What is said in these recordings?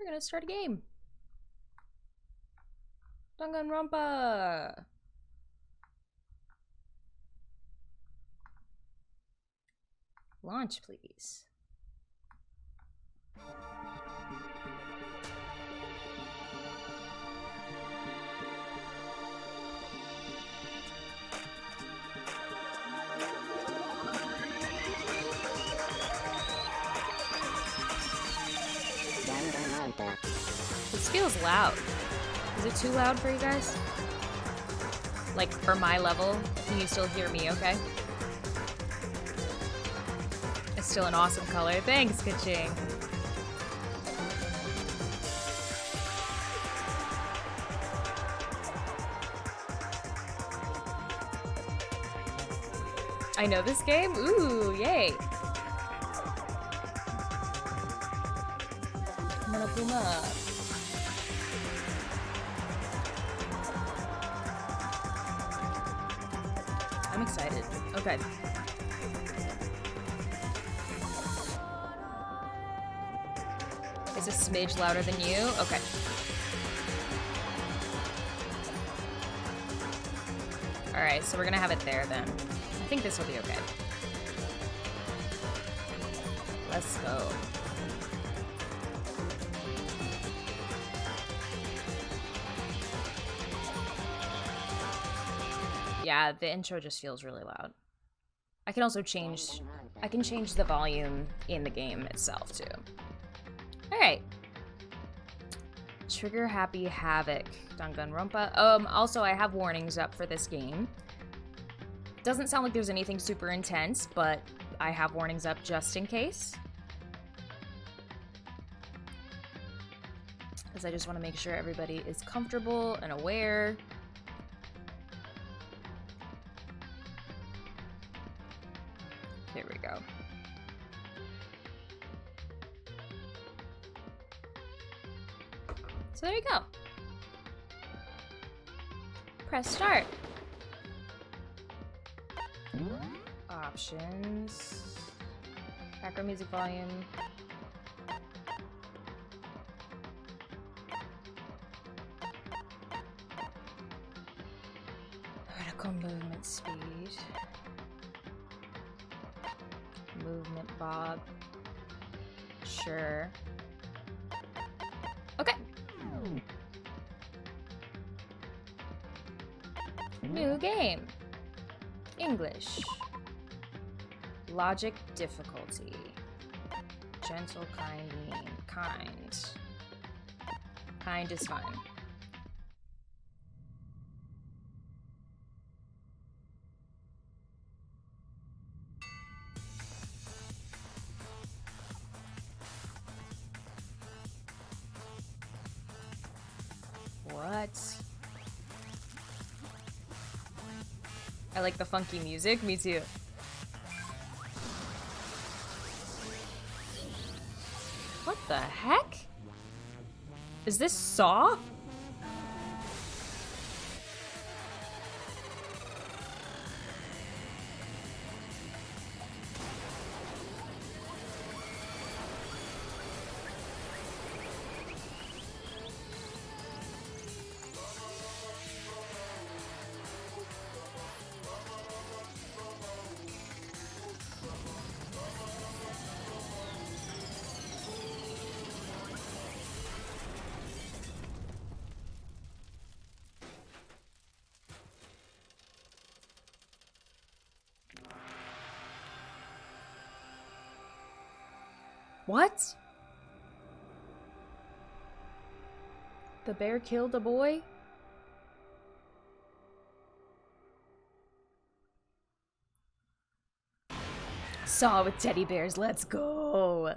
We're gonna start a game. Danganronpa. Launch, please. This feels loud. Is it too loud for you guys? Like, for my level, can you still hear me okay? It's still an awesome color. Thanks, Kaching. I know this game? Ooh, yay. Puma. I'm excited. Okay. Is a smidge louder than you? Okay. Alright, so we're gonna have it there then. I think this will be okay. Let's go. Yeah, the intro just feels really loud. I can also change the volume in the game itself too. Alright. Trigger Happy Havoc. Danganronpa. Also I have warnings up for this game. Doesn't sound like there's anything super intense, but I have warnings up just in case. Because I just want to make sure everybody is comfortable and aware. Here we go. So there you go. Press start. Options. Background music volume. Vertical movement speed. Movement bob. Sure. Okay. New game. English. Logic difficulty. Gentle, kind, mean. Kind. Kind is fine. What? I like the funky music. Me too. What the heck? Is this Saw? What? The bear killed a boy? Saw with teddy bears, let's go!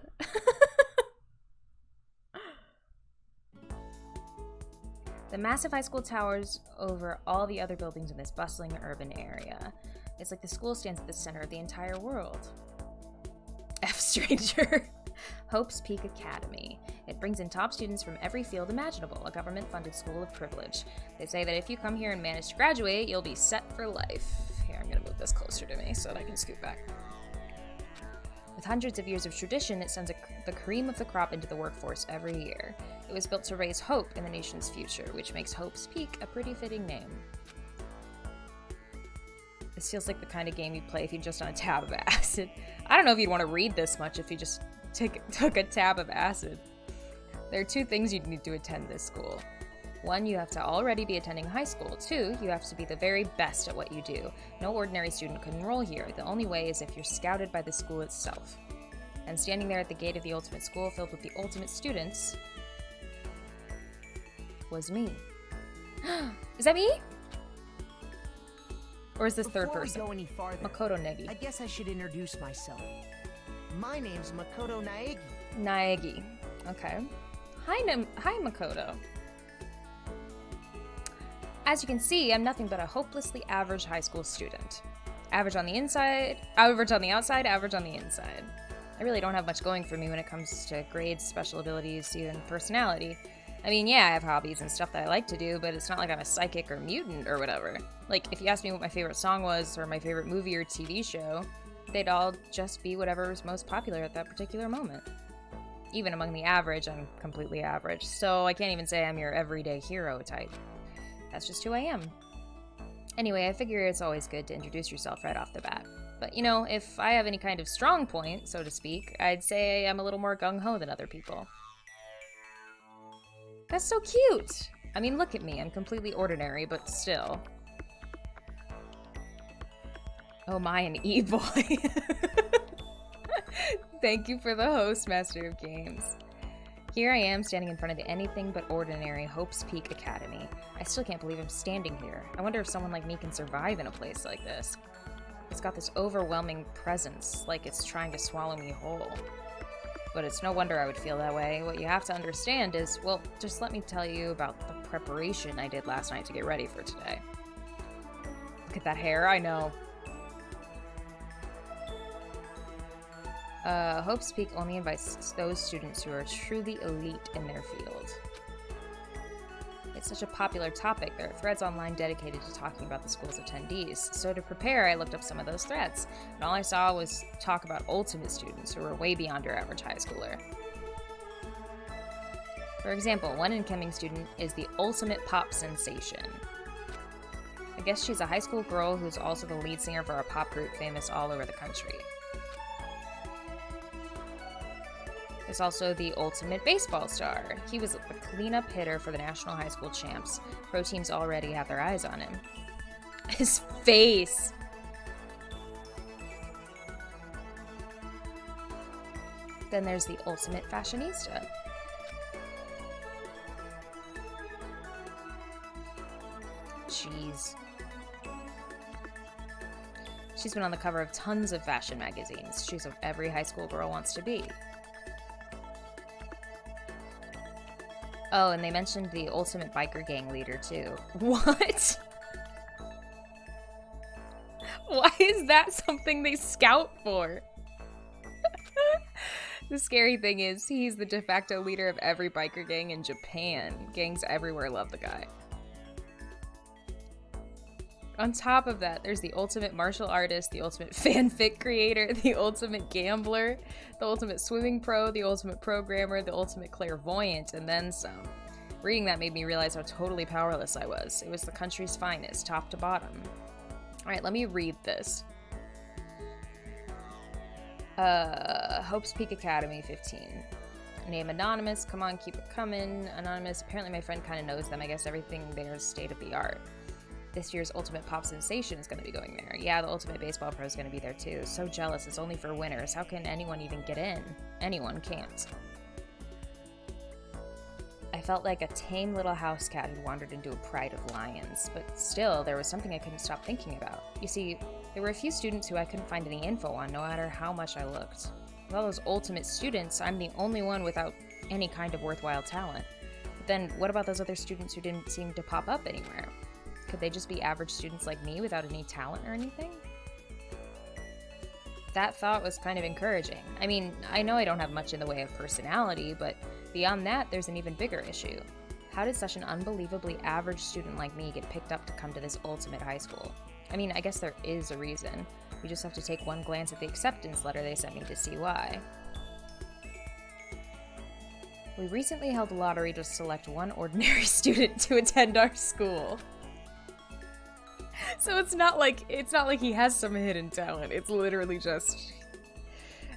The massive high school towers over all the other buildings in this bustling urban area. It's like the school stands at the center of the entire world. F Stranger. Hope's Peak Academy. It brings in top students from every field imaginable, a government-funded school of privilege. They say that if you come here and manage to graduate, you'll be set for life. Here, I'm gonna move this closer to me so that I can scoot back. With hundreds of years of tradition, it sends the cream of the crop into the workforce every year. It was built to raise hope in the nation's future, which makes Hope's Peak a pretty fitting name. This feels like the kind of game you'd play if you just on a tab of acid. I don't know if you'd want to read this much if you just took a tab of acid. There are 2 things you'd need to attend this school. 1, you have to already be attending high school. 2, you have to be the very best at what you do. No ordinary student could enroll here. The only way is if you're scouted by the school itself. And standing there at the gate of the ultimate school filled with the ultimate students was me. Is that me? Or is this third person? Before we go any farther, Makoto Negi. I guess I should introduce myself. My name's Makoto Naegi. Naegi. Okay. Hi, Makoto. As you can see, I'm nothing but a hopelessly average high school student. Average on the inside, average on the outside, average on the inside. I really don't have much going for me when it comes to grades, special abilities, even personality. I mean, yeah, I have hobbies and stuff that I like to do, but it's not like I'm a psychic or mutant or whatever. Like, if you asked me what my favorite song was or my favorite movie or TV show, they'd all just be whatever was most popular at that particular moment. Even among the average, I'm completely average, so I can't even say I'm your everyday hero type. That's just who I am. Anyway, I figure it's always good to introduce yourself right off the bat. But, you know, if I have any kind of strong point, so to speak, I'd say I'm a little more gung-ho than other people. That's so cute! I mean, look at me. I'm completely ordinary, but still. Oh my, an e-boy. Thank you for the host, Master of Games. Here I am, standing in front of the anything but ordinary Hope's Peak Academy. I still can't believe I'm standing here. I wonder if someone like me can survive in a place like this. It's got this overwhelming presence, like it's trying to swallow me whole. But it's no wonder I would feel that way. What you have to understand is, well, just let me tell you about the preparation I did last night to get ready for today. Look at that hair, I know. Hope's Peak only invites those students who are truly elite in their field. It's such a popular topic. There are threads online dedicated to talking about the school's attendees. So to prepare, I looked up some of those threads, and all I saw was talk about ultimate students who are way beyond your average high schooler. For example, one incoming student is the ultimate pop sensation. I guess she's a high school girl who's also the lead singer for a pop group famous all over the country. There's also the ultimate baseball star. He was the cleanup hitter for the national high school champs. Pro teams already have their eyes on him. His face! Then there's the ultimate fashionista. Jeez. She's been on the cover of tons of fashion magazines. She's what every high school girl wants to be. Oh, and they mentioned the ultimate biker gang leader, too. What? Why is that something they scout for? The scary thing is, he's the de facto leader of every biker gang in Japan. Gangs everywhere love the guy. On top of that, there's the ultimate martial artist, the ultimate fanfic creator, the ultimate gambler, the ultimate swimming pro, the ultimate programmer, the ultimate clairvoyant, and then some. Reading that made me realize how totally powerless I was. It was the country's finest, top to bottom. Alright, let me read this. Hope's Peak Academy 15. Name Anonymous, come on, keep it coming. Anonymous, apparently my friend kind of knows them. I guess everything there is state of the art. This year's Ultimate Pop Sensation is going to be going there. Yeah, the Ultimate Baseball Pro is going to be there too. So jealous, it's only for winners. How can anyone even get in? Anyone can't. I felt like a tame little house cat had wandered into a pride of lions, but still, there was something I couldn't stop thinking about. You see, there were a few students who I couldn't find any info on, no matter how much I looked. With all those ultimate students, I'm the only one without any kind of worthwhile talent. But then, what about those other students who didn't seem to pop up anywhere? Could they just be average students like me without any talent or anything? That thought was kind of encouraging. I mean, I know I don't have much in the way of personality, but beyond that, there's an even bigger issue. How did such an unbelievably average student like me get picked up to come to this ultimate high school? I mean, I guess there is a reason. You just have to take one glance at the acceptance letter they sent me to see why. We recently held a lottery to select one ordinary student to attend our school. So it's not like he has some hidden talent. It's literally just...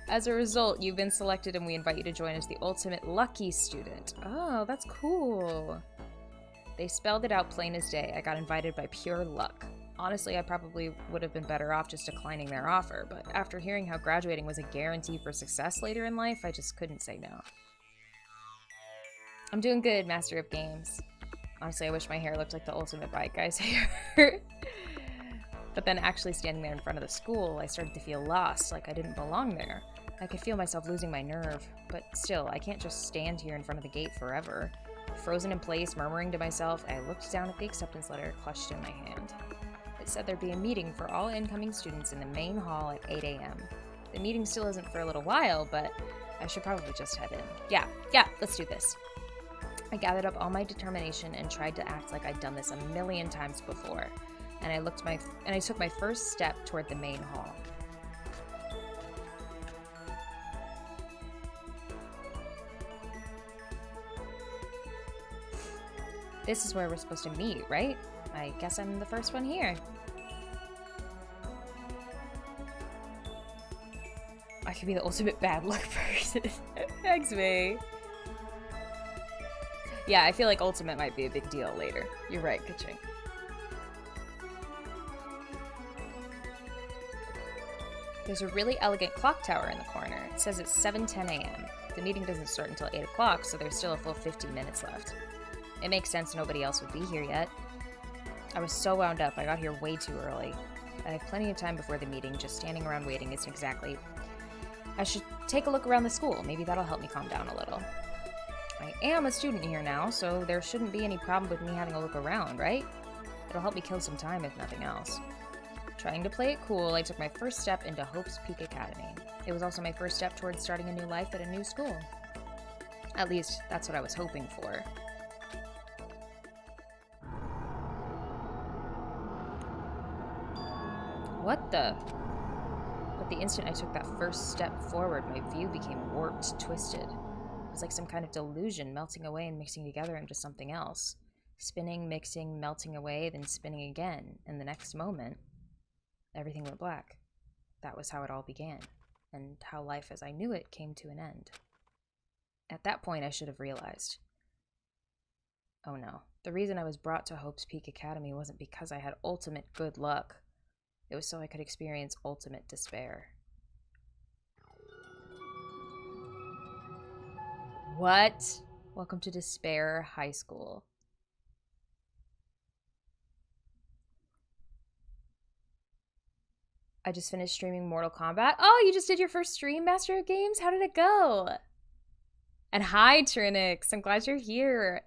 As a result, you've been selected and we invite you to join as the ultimate lucky student. Oh, that's cool. They spelled it out plain as day. I got invited by pure luck. Honestly, I probably would have been better off just declining their offer, but after hearing how graduating was a guarantee for success later in life, I just couldn't say no. I'm doing good, Master of Games. Honestly, I wish my hair looked like the ultimate bike guy's hair. But then actually standing there in front of the school, I started to feel lost, like I didn't belong there. I could feel myself losing my nerve, but still, I can't just stand here in front of the gate forever. Frozen in place, murmuring to myself, I looked down at the acceptance letter clutched in my hand. It said there'd be a meeting for all incoming students in the main hall at 8 a.m. The meeting still isn't for a little while, but I should probably just head in. Yeah, let's do this. I gathered up all my determination and tried to act like I'd done this a million times before, and I took my first step toward the main hall. This is where we're supposed to meet, right? I guess I'm the first one here. I could be the ultimate bad luck person. Thanks, May. Yeah, I feel like ultimate might be a big deal later. You're right, Kaching. There's a really elegant clock tower in the corner. It says it's 7:10 a.m. The meeting doesn't start until 8 o'clock, so there's still a full 15 minutes left. It makes sense nobody else would be here yet. I was so wound up, I got here way too early. I have plenty of time before the meeting, just standing around waiting isn't exactly... I should take a look around the school, maybe that'll help me calm down a little. I am a student here now, so there shouldn't be any problem with me having a look around, right? It'll help me kill some time if nothing else. Trying to play it cool, I took my first step into Hope's Peak Academy. It was also my first step towards starting a new life at a new school. At least, that's what I was hoping for. What the? But the instant I took that first step forward, my view became warped, twisted. It was like some kind of delusion, melting away and mixing together into something else. Spinning, mixing, melting away, then spinning again. And the next moment, everything went black. That was how it all began, and how life as I knew it came to an end. At that point, I should have realized. Oh no, the reason I was brought to Hope's Peak Academy wasn't because I had ultimate good luck. It was so I could experience ultimate despair. What? Welcome to Despair High School. I just finished streaming Mortal Kombat. Oh, you just did your first stream, Master of Games? How did it go? And hi, Trinix. I'm glad you're here.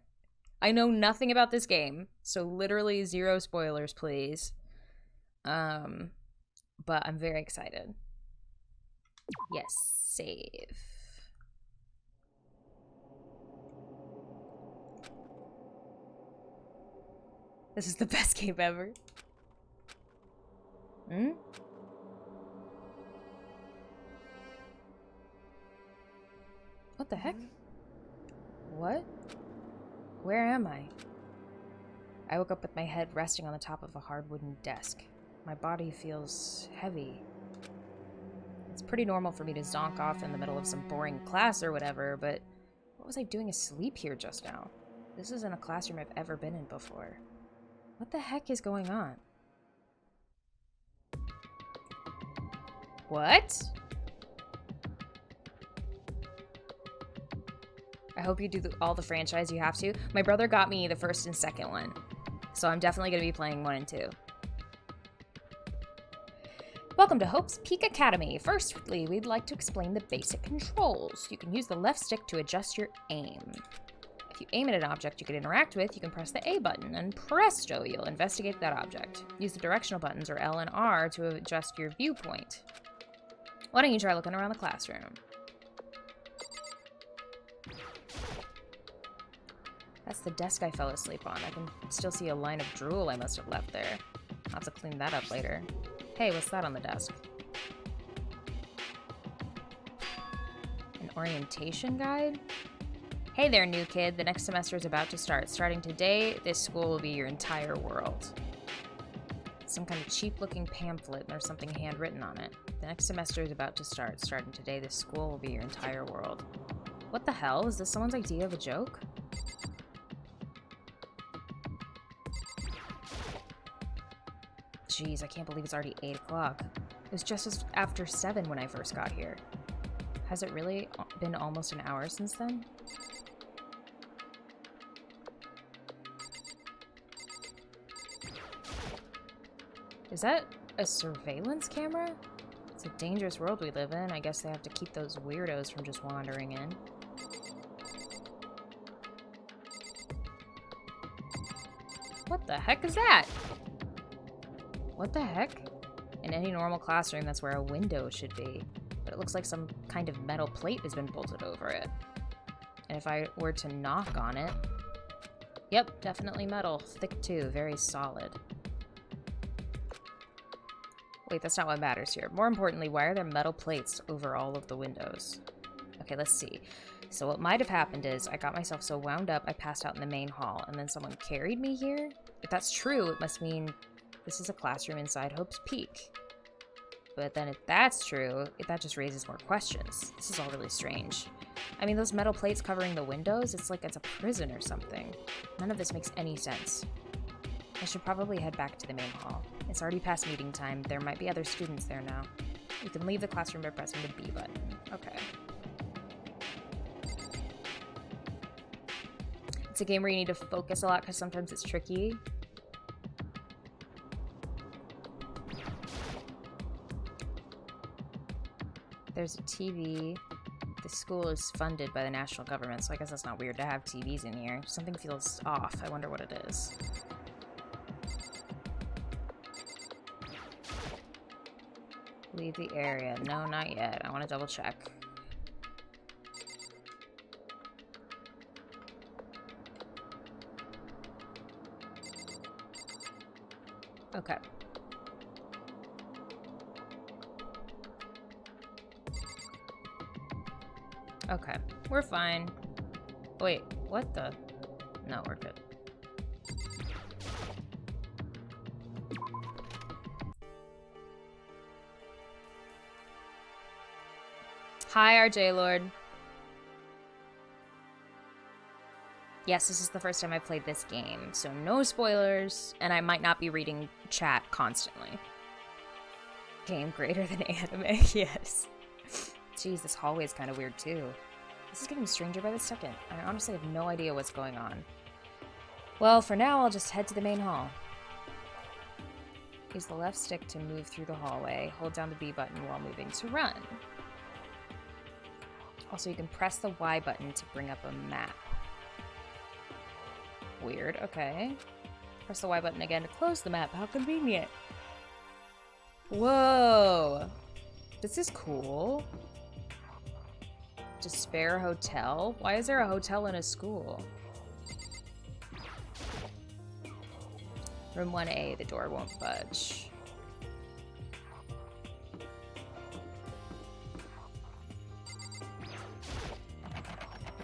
I know nothing about this game, so literally zero spoilers, please. But I'm very excited. Yes, save. This is the best game ever. Hmm? What the heck? What? Where am I? I woke up with my head resting on the top of a hard wooden desk. My body feels heavy. It's pretty normal for me to zonk off in the middle of some boring class or whatever, but what was I doing asleep here just now? This isn't a classroom I've ever been in before. What the heck is going on? What? I hope you do all the franchise you have to. My brother got me the first and second one, so I'm definitely going to be playing 1 and 2. Welcome to Hope's Peak Academy. Firstly, we'd like to explain the basic controls. You can use the left stick to adjust your aim. If you aim at an object you can interact with, you can press the A button, and presto, you'll investigate that object. Use the directional buttons, or L and R, to adjust your viewpoint. Why don't you try looking around the classroom? That's the desk I fell asleep on. I can still see a line of drool I must have left there. I'll have to clean that up later. Hey, what's that on the desk? An orientation guide? Hey there, new kid. The next semester is about to start. Starting today, this school will be your entire world. Some kind of cheap-looking pamphlet, and there's something handwritten on it. The next semester is about to start. Starting today, this school will be your entire world. What the hell? Is this someone's idea of a joke? Jeez, I can't believe it's already 8 o'clock. It was just after 7 when I first got here. Has it really been almost an hour since then? Is that a surveillance camera? It's a dangerous world we live in. I guess they have to keep those weirdos from just wandering in. What the heck is that? What the heck? In any normal classroom, that's where a window should be. But it looks like some kind of metal plate has been bolted over it. And if I were to knock on it... Yep, definitely metal. Thick too, very solid. Wait, that's not what matters here. More importantly, why are there metal plates over all of the windows? Okay, let's see. So what might have happened is I got myself so wound up I passed out in the main hall, and then someone carried me here? If that's true, it must mean this is a classroom inside Hope's Peak. But then if that's true, that just raises more questions. This is all really strange. I mean, those metal plates covering the windows, it's like it's a prison or something. None of this makes any sense. I should probably head back to the main hall. It's already past meeting time. There might be other students there now. You can leave the classroom by pressing the B button. Okay. It's a game where you need to focus a lot because sometimes it's tricky. There's a TV. The school is funded by the national government, so I guess that's not weird to have TVs in here. Something feels off. I wonder what it is. Leave the area. No, not yet. I want to double check. Okay. Okay. We're fine. Wait, what the? No, we're good. Hi, RJ Lord. Yes, this is the first time I've played this game, so no spoilers, and I might not be reading chat constantly. Game greater than anime, yes. Jeez, this hallway is kind of weird too. This is getting stranger by the second. I honestly have no idea what's going on. Well, for now, I'll just head to the main hall. Use the left stick to move through the hallway. Hold down the B button while moving to run. Also, you can press the Y button to bring up a map. Weird, okay. Press the Y button again to close the map. How convenient. Whoa. This is cool. Despair Hotel? Why is there a hotel in a school? Room 1A, the door won't budge.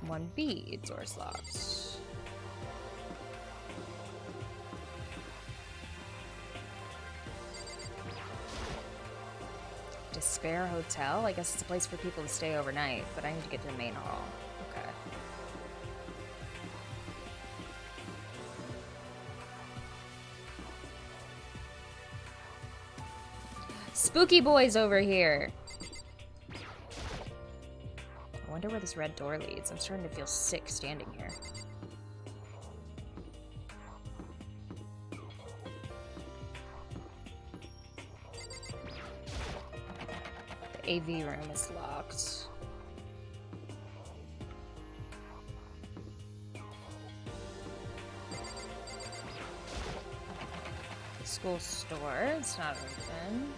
Room 1B, door's locked. Despair Hotel? I guess it's a place for people to stay overnight, but I need to get to the main hall. Okay. Spooky boy's over here! I wonder where this red door leads. I'm starting to feel sick standing here. The AV room is locked. The school store, it's not open.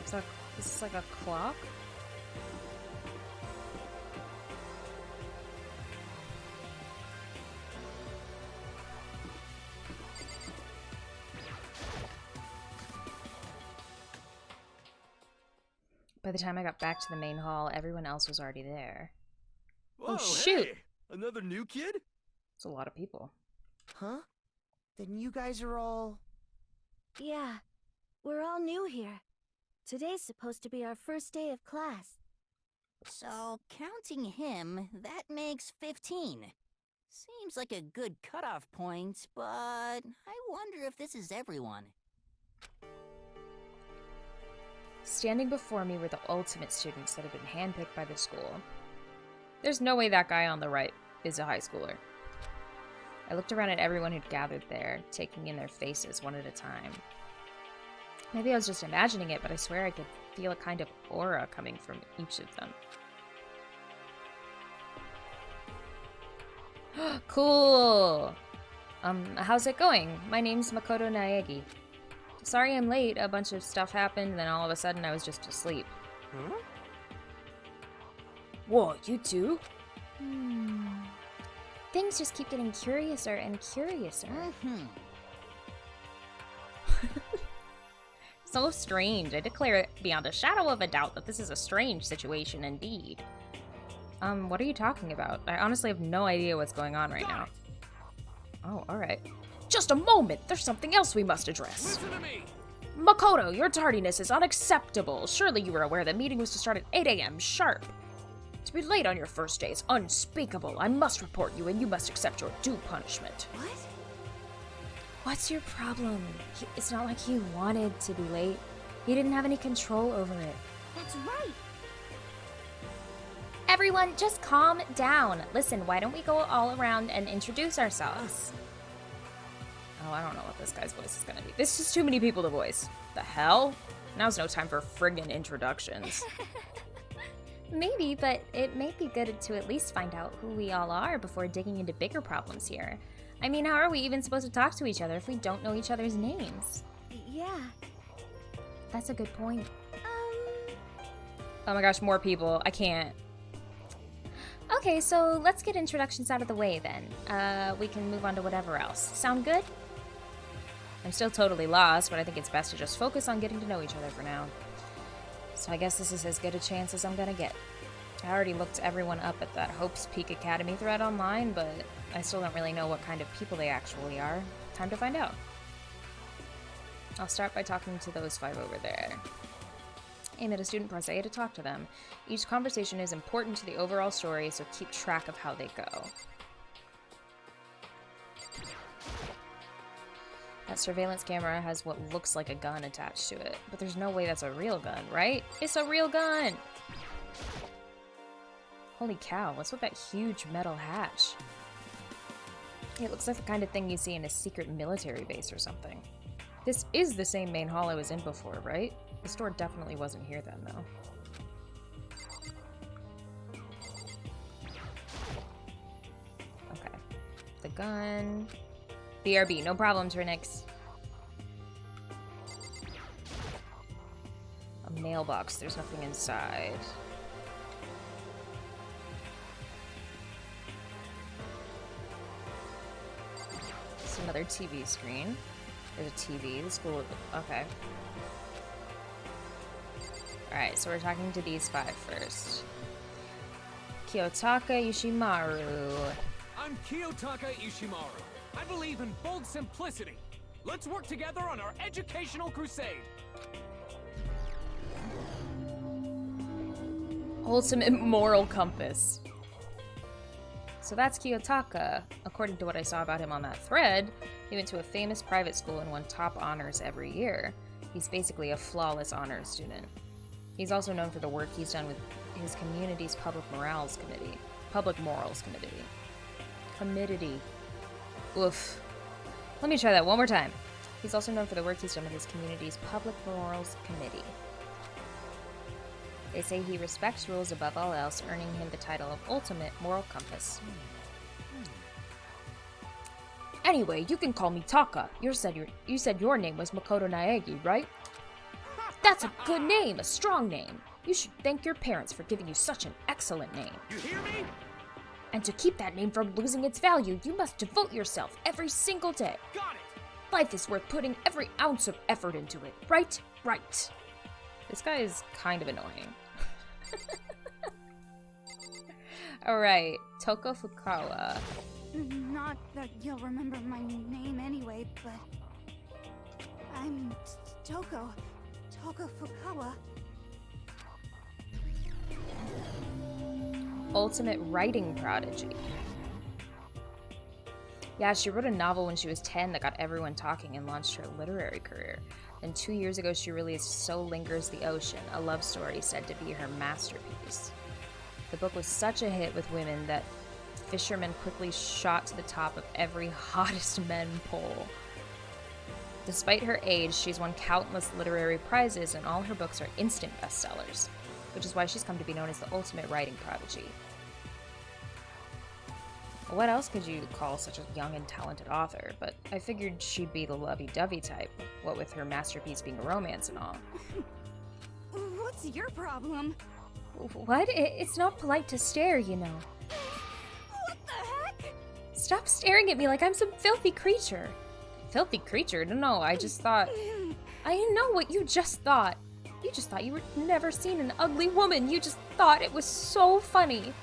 Is this like a clock? By the time I got back to the main hall, everyone else was already there. Oh, shoot! Hey, another new kid? It's a lot of people. Huh? Then you guys are all... Yeah, we're all new here. Today's supposed to be our first day of class. So, counting him, that makes 15. Seems like a good cutoff point, but I wonder if this is everyone. Standing before me were the ultimate students that have been handpicked by the school. There's no way that guy on the right is a high schooler. I looked around at everyone who'd gathered there, taking in their faces one at a time. Maybe I was just imagining it, but I swear I could feel a kind of aura coming from each of them. Cool! How's it going? My name's Makoto Naegi. Sorry I'm late, a bunch of stuff happened, and then all of a sudden I was just asleep. Huh? Whoa, you too? Things just keep getting curiouser and curiouser. So strange. I declare beyond a shadow of a doubt that this is a strange situation indeed. What are you talking about? I honestly have no idea what's going on right now. Oh, alright. Just a moment! There's something else we must address. Listen to me! Makoto, your tardiness is unacceptable. Surely you were aware the meeting was to start at 8 a.m. sharp. To be late on your first day is unspeakable. I must report you, and you must accept your due punishment. What? What's your problem? It's not like he wanted to be late. He didn't have any control over it. That's right. Everyone, just calm down. Listen, why don't we go all around and introduce ourselves? Oh, I don't know what this guy's voice is gonna be. There's just too many people to voice. The hell? Now's no time for friggin' introductions. Maybe, but it may be good to at least find out who we all are before digging into bigger problems here. I mean, how are we even supposed to talk to each other if we don't know each other's names? Yeah. That's a good point. Oh my gosh, more people. I can't. Okay, so let's get introductions out of the way then. We can move on to whatever else. Sound good? I'm still totally lost, but I think it's best to just focus on getting to know each other for now. So I guess this is as good a chance as I'm gonna get. I already looked everyone up at that Hope's Peak Academy thread online, but I still don't really know what kind of people they actually are. Time to find out. I'll start by talking to those 5 over there. Aim at a student press A to talk to them. Each conversation is important to the overall story, so keep track of how they go. That surveillance camera has what looks like a gun attached to it, but there's no way that's a real gun, right? It's a real gun! Holy cow, what's with that huge metal hatch? It looks like the kind of thing you see in a secret military base or something. This is the same main hall I was in before, right? The store definitely wasn't here then, though. Okay. The gun. BRB, no problem, Trinix. A mailbox, there's nothing inside. It's another TV screen. There's a TV, the school, okay. Alright, so we're talking to these 5 first. Kiyotaka Yoshimaru. I'm Kiyotaka Ishimaru. I believe in bold simplicity. Let's work together on our educational crusade. Ultimate moral compass. So that's Kiyotaka. According to what I saw about him on that thread, he went to a famous private school and won top honors every year. He's basically a flawless honors student. He's also known for the work he's done with his community's public morals committee. Public morals committee. Committee. Oof. Let me try that one more time. He's also known for the work he's done with his community's public morals committee. They say he respects rules above all else, earning him the title of Ultimate Moral Compass. Anyway, you can call me Taka. You said your name was Makoto Naegi, right? That's a good name, a strong name. You should thank your parents for giving you such an excellent name. You hear me? And to keep that name from losing its value, you must devote yourself every single day. Got it! Life is worth putting every ounce of effort into it. Right? Right. This guy is kind of annoying. Alright, Toko Fukawa. Not that you'll remember my name anyway, but... I'm Toko Fukawa. Ultimate writing prodigy. Yeah, she wrote a novel when she was 10 that got everyone talking and launched her literary career. Then 2 years ago, she released So Lingers the Ocean, a love story said to be her masterpiece. The book was such a hit with women that fishermen quickly shot to the top of every hottest men poll. Despite her age, she's won countless literary prizes, and all her books are instant bestsellers, which is why she's come to be known as the ultimate writing prodigy. What else could you call such a young and talented author? But I figured she'd be the lovey-dovey type, what with her masterpiece being a romance and all. What's your problem? What? It's not polite to stare, you know. What the heck? Stop staring at me like I'm some filthy creature. Filthy creature? No, I just thought... I know what you just thought. You just thought you were never seen an ugly woman. You just thought it was so funny.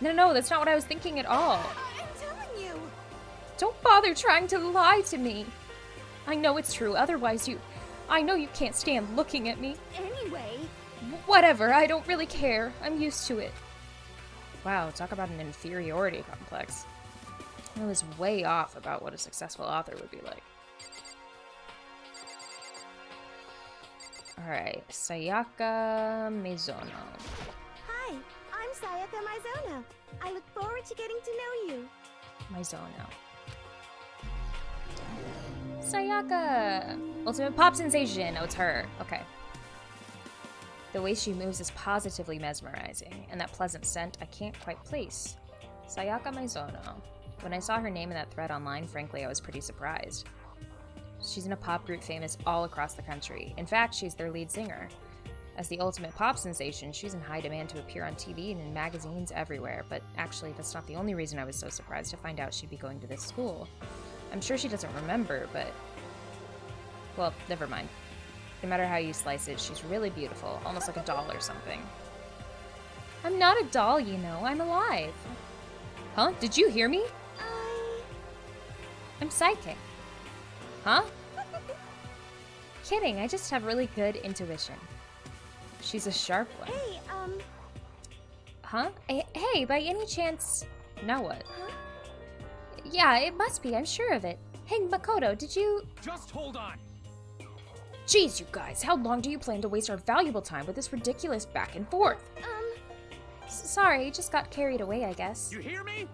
No, that's not what I was thinking at all. I'm telling you. Don't bother trying to lie to me. I know it's true, otherwise I know you can't stand looking at me. Anyway. Whatever, I don't really care. I'm used to it. Wow, talk about an inferiority complex. I was way off about what a successful author would be like. Alright, Sayaka Mizono. Hi, I'm Sayaka Mizono. I look forward to getting to know you. Mizono. Sayaka! Ultimate pop sensation. Oh, it's her. Okay. The way she moves is positively mesmerizing, and that pleasant scent I can't quite place. Sayaka Mizono. When I saw her name in that thread online, frankly, I was pretty surprised. She's in a pop group famous all across the country. In fact, she's their lead singer. As the ultimate pop sensation, she's in high demand to appear on TV and in magazines everywhere, but actually, that's not the only reason I was so surprised to find out she'd be going to this school. I'm sure she doesn't remember, but... well, never mind. No matter how you slice it, she's really beautiful, almost like a doll or something. I'm not a doll, you know. I'm alive. Huh? Did you hear me? I'm psychic. Huh? Kidding, I just have really good intuition. She's a sharp one. Hey, Huh? Hey, by any chance... Now what? Huh? Yeah, it must be, I'm sure of it. Hey, Makoto, did you... Just hold on. Jeez, you guys, how long do you plan to waste our valuable time with this ridiculous back and forth? Sorry, just got carried away, I guess. You hear me?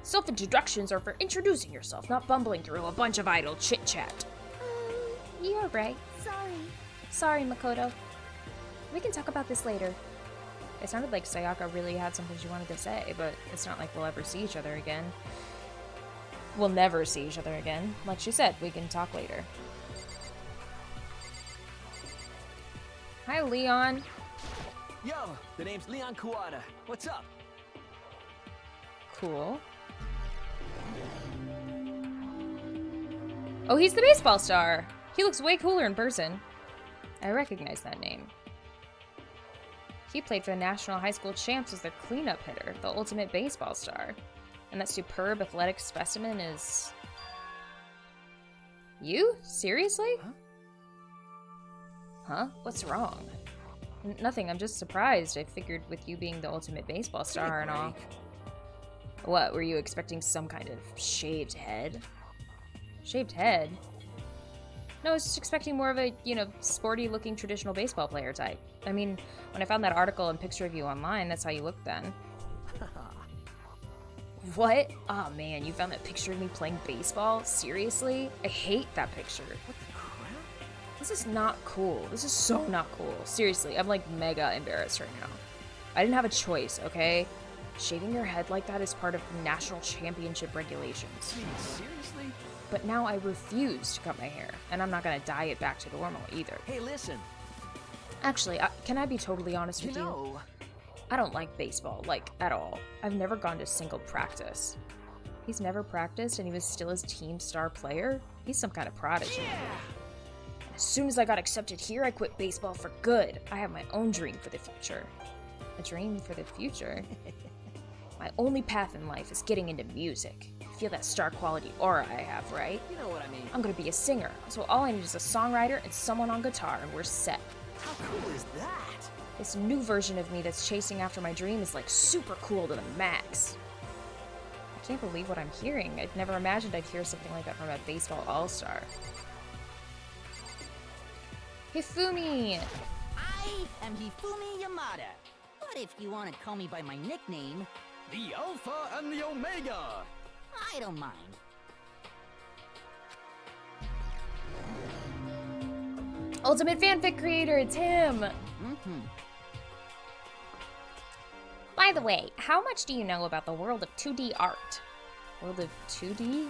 Self-introductions are for introducing yourself, not bumbling through a bunch of idle chit-chat. You're right. Sorry, Makoto. We can talk about this later. It sounded like Sayaka really had something she wanted to say, but it's not like we'll ever see each other again. We'll never see each other again. Like she said, we can talk later. Hi, Leon. Yo, the name's Leon Kuwata. What's up? Cool. Oh, he's the baseball star. He looks way cooler in person. I recognize that name. He played for the National High School Champs as their cleanup hitter, the ultimate baseball star. And that superb athletic specimen is... you? Seriously? Huh? What's wrong? Nothing, I'm just surprised. I figured with you being the ultimate baseball star and all. What, were you expecting some kind of shaved head? Shaved head? No, I was just expecting more of a, sporty-looking traditional baseball player type. I mean, when I found that article and picture of you online, that's how you looked then. What? Oh man, you found that picture of me playing baseball? Seriously? I hate that picture. What the crap? This is not cool. This is so not cool. Seriously, I'm like mega embarrassed right now. I didn't have a choice, okay? Shaving your head like that is part of national championship regulations. Seriously? But now I refuse to cut my hair, and I'm not gonna dye it back to normal either. Hey, listen. Actually, can I be totally honest with you? I don't like baseball, like, at all. I've never gone to a single practice. He's never practiced and he was still his team star player? He's some kind of prodigy. Yeah. As soon as I got accepted here, I quit baseball for good. I have my own dream for the future. A dream for the future? My only path in life is getting into music. You feel that star quality aura I have, right? You know what I mean. I'm gonna be a singer, so all I need is a songwriter and someone on guitar, and we're set. How cool is that? This new version of me that's chasing after my dream is like super cool to the max. I can't believe what I'm hearing. I'd never imagined I'd hear something like that from a baseball all-star. Hifumi! I am Hifumi Yamada. But if you want to call me by my nickname, The Alpha and the Omega! I don't mind. Ultimate fanfic creator, it's him! By the way, how much do you know about the world of 2D art? World of 2D?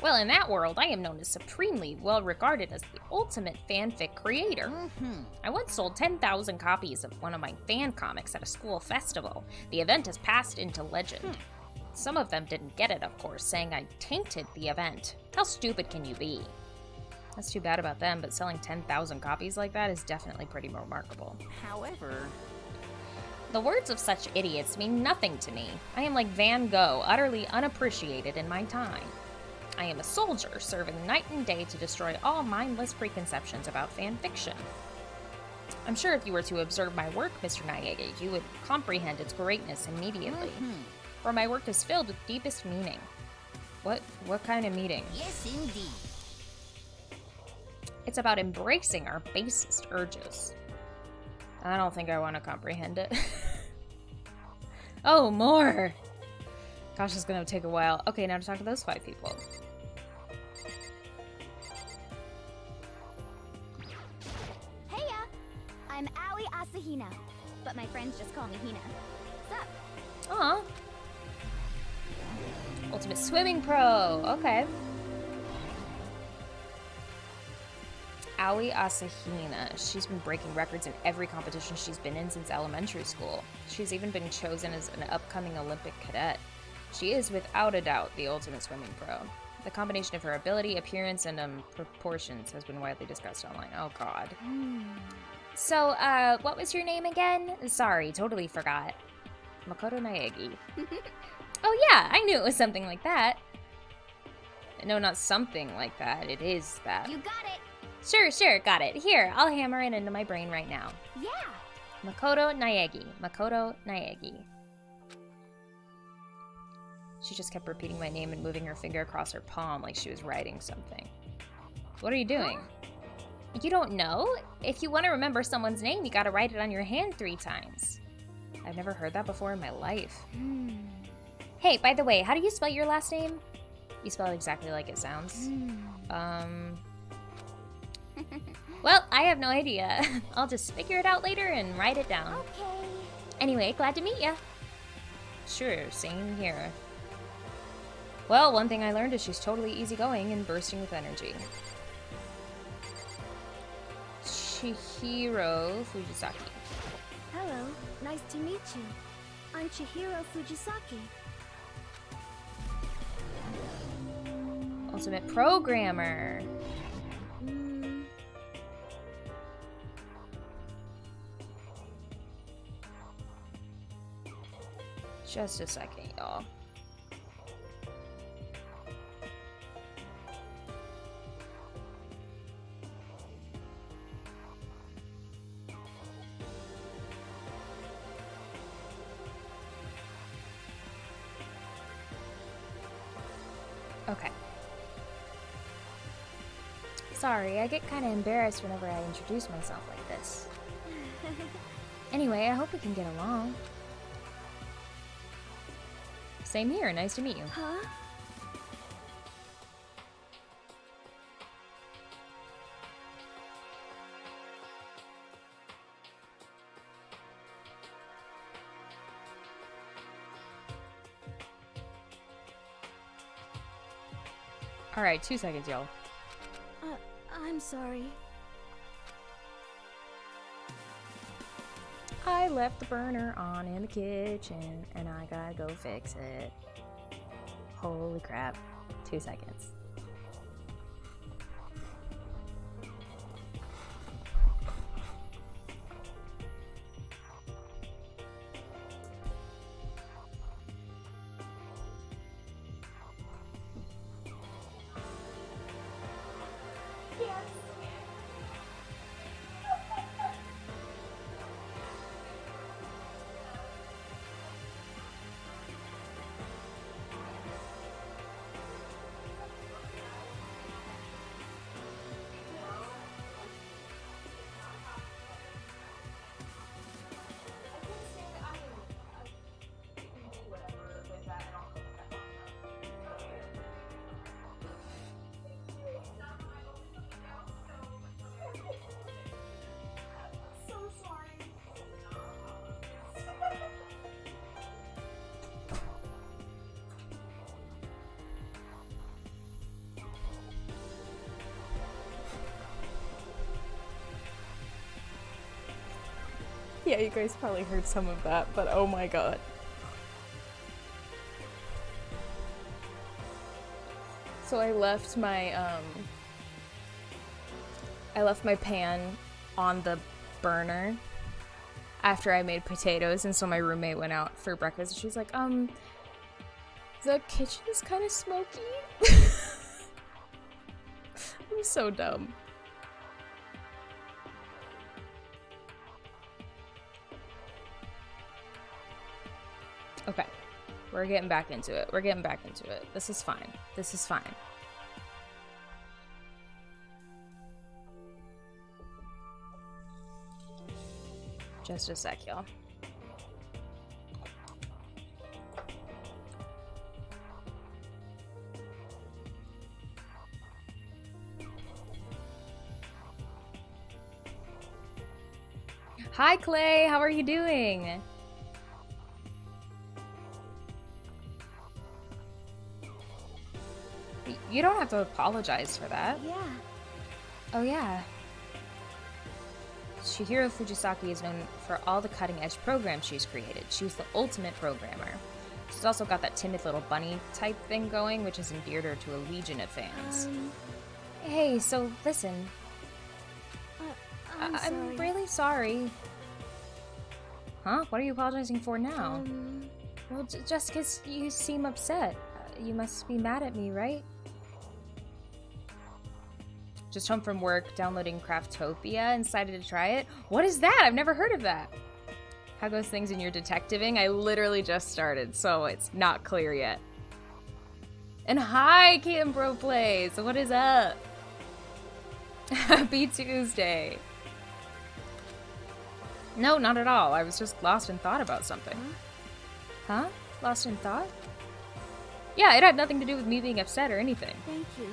Well, in that world, I am known as supremely well regarded as the ultimate fanfic creator. I once sold 10,000 copies of one of my fan comics at a school festival. The event has passed into legend. Some of them didn't get it, of course, saying I tainted the event. How stupid can you be? That's too bad about them, but selling 10,000 copies like that is definitely pretty remarkable. However, The words of such idiots mean nothing to me. I am like Van Gogh, utterly unappreciated in my time. I am a soldier, serving night and day to destroy all mindless preconceptions about fan fiction. I'm sure if you were to observe my work, Mr. Nayege, you would comprehend its greatness immediately. For my work is filled with deepest meaning. What kind of meaning? yes indeed. It's about embracing our basest urges. I don't think I want to comprehend it. Oh, more! Gosh, it's gonna take a while. Okay, now to talk to those 5 people. Heya! I'm Aoi Asahina, but my friends just call me Hina. What's up? Aw. Ultimate Swimming Pro. Okay. Aoi Asahina. She's been breaking records in every competition she's been in since elementary school. She's even been chosen as an upcoming Olympic cadet. She is, without a doubt, the ultimate swimming pro. The combination of her ability, appearance, and proportions has been widely discussed online. Oh, God. So, what was your name again? Sorry, totally forgot. Makoto Naegi. Oh, yeah, I knew it was something like that. No, not something like that. It is that. You got it! Sure, got it. Here, I'll hammer it into my brain right now. Yeah! Makoto Naegi. Makoto Naegi. She just kept repeating my name and moving her finger across her palm like she was writing something. What are you doing? You don't know? If you want to remember someone's name, you gotta write it on your hand 3 times. I've never heard that before in my life. Hey, by the way, how do you spell your last name? You spell it exactly like it sounds. Well, I have no idea. I'll just figure it out later and write it down. Okay. Anyway, glad to meet ya. Sure, same here. Well, one thing I learned is she's totally easygoing and bursting with energy. Chihiro Fujisaki. Hello, nice to meet you. I'm Chihiro Fujisaki. Ultimate programmer. Just a second, y'all. Okay. Sorry, I get kind of embarrassed whenever I introduce myself like this. Anyway, I hope we can get along. Same here, nice to meet you. Huh? Alright, 2 seconds, y'all. I'm sorry. I left the burner on in the kitchen, and I gotta go fix it. Holy crap. 2 seconds. Yeah, you guys probably heard some of that, but oh my god. So I left my pan on the burner after I made potatoes, and so my roommate went out for breakfast and she's like, the kitchen is kind of smoky. I'm so dumb. Okay. We're getting back into it. We're getting back into it. This is fine. This is fine. Just a sec, y'all. Hi, Clay. How are you doing? You don't have to apologize for that. Yeah. Oh, yeah. Chihiro Fujisaki is known for all the cutting-edge programs she's created. She's the ultimate programmer. She's also got that timid little bunny type thing going, which has endeared her to a legion of fans. Hey, so listen. I'm really sorry. Huh? What are you apologizing for now? Well, just because you seem upset. You must be mad at me, right? Just home from work, downloading Craftopia and decided to try it. What is that? I've never heard of that. How goes things in your detectiving? I literally just started, so it's not clear yet. And hi, Keaton Bro Plays. What is up? Happy Tuesday. No, not at all. I was just lost in thought about something. Huh? Lost in thought? Yeah, it had nothing to do with me being upset or anything. Thank you.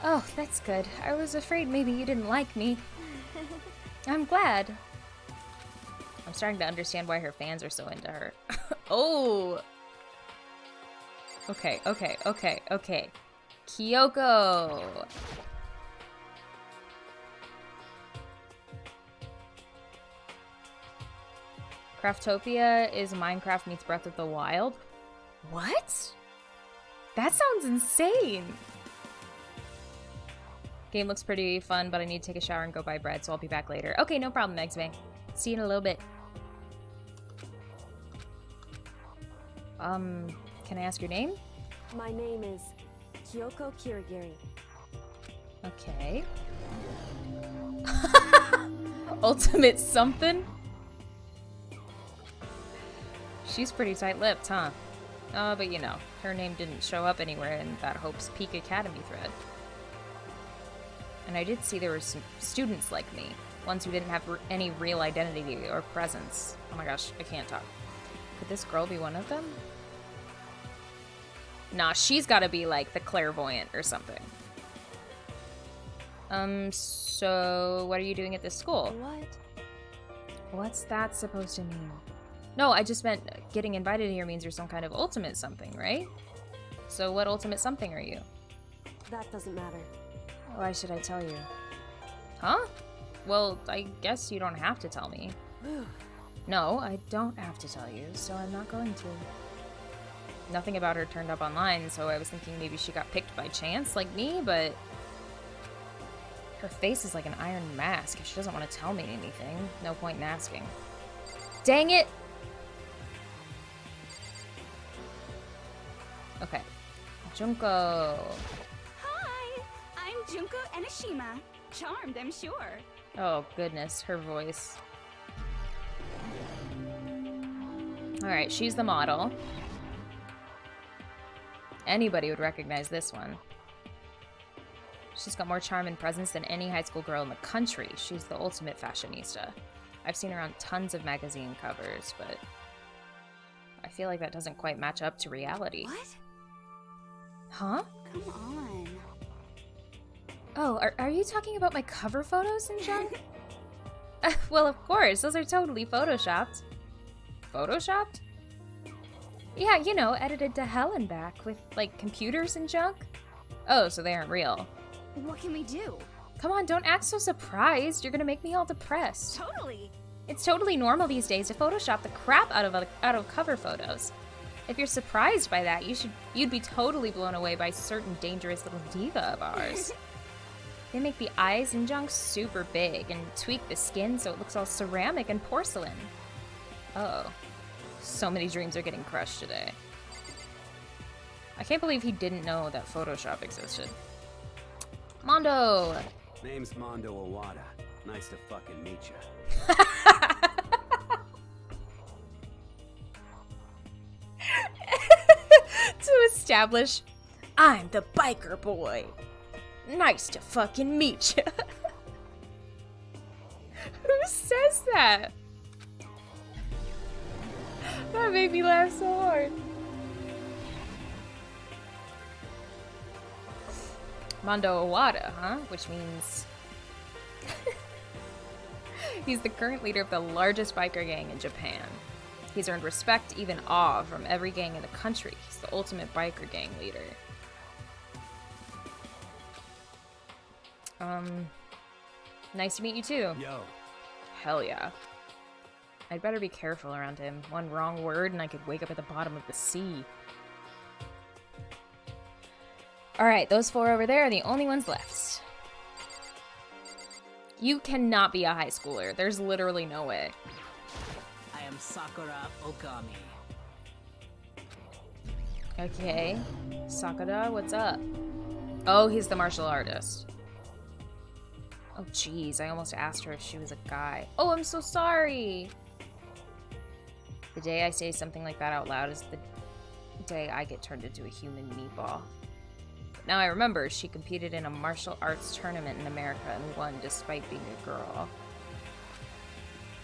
Oh, that's good. I was afraid maybe you didn't like me. I'm glad. I'm starting to understand why her fans are so into her. Oh! Okay. Kyoko! Craftopia is Minecraft meets Breath of the Wild? What? That sounds insane! Game looks pretty fun, but I need to take a shower and go buy bread, so I'll be back later. Okay, no problem, X-Bang. See you in a little bit. Can I ask your name? My name is Kyoko Kirigiri. Okay. Ultimate something? She's pretty tight-lipped, huh? But you know, her name didn't show up anywhere in that Hope's Peak Academy thread. And I did see there were some students like me, ones who didn't have any real identity or presence. Oh my gosh, I can't talk. Could this girl be one of them? Nah, she's gotta be like the clairvoyant or something. So what are you doing at this school? What? What's that supposed to mean? No, I just meant getting invited here means you're some kind of ultimate something, right? So what ultimate something are you? That doesn't matter. Why should I tell you? Huh? Well, I guess you don't have to tell me. No, I don't have to tell you, so I'm not going to. Nothing about her turned up online, so I was thinking maybe she got picked by chance, like me, but... Her face is like an iron mask. If she doesn't want to tell me anything, no point in asking. Dang it! Okay. Junko. Hi, I'm Junko Enoshima. Charmed, I'm sure. Oh, goodness, her voice. Alright, she's the model. Anybody would recognize this one. She's got more charm and presence than any high school girl in the country. She's the ultimate fashionista. I've seen her on tons of magazine covers, but I feel like that doesn't quite match up to reality. What? Huh? Come on. Oh, are you talking about my cover photos and junk? Well, of course. Those are totally photoshopped. Photoshopped? Yeah, you know, edited to hell and back with, like, computers and junk. Oh, so they aren't real. What can we do? Come on, don't act so surprised. You're gonna make me all depressed. Totally. It's totally normal these days to Photoshop the crap out of cover photos. If you're surprised by that, you'd be totally blown away by certain dangerous little diva of ours. They make the eyes and junk super big and tweak the skin so it looks all ceramic and porcelain. Oh, so many dreams are getting crushed today. I can't believe he didn't know that Photoshop existed. Mondo! Name's Mondo Owada. Nice to fucking meet you. To establish, I'm the biker boy. Nice to fucking meet you. Who says that? That made me laugh so hard. Mondo Owada, huh? Which means he's the current leader of the largest biker gang in Japan. He's earned respect, even awe, from every gang in the country. He's the ultimate biker gang leader. Nice to meet you too. Yo. Hell yeah. I'd better be careful around him. One wrong word and I could wake up at the bottom of the sea. Alright, those 4 over there are the only ones left. You cannot be a high schooler. There's literally no way. I am Sakura Okami. Okay. Sakura, what's up? Oh, he's the martial artist. Oh, jeez. I almost asked her if she was a guy. Oh, I'm so sorry. The day I say something like that out loud is the day I get turned into a human meatball. But now I remember she competed in a martial arts tournament in America and won despite being a girl.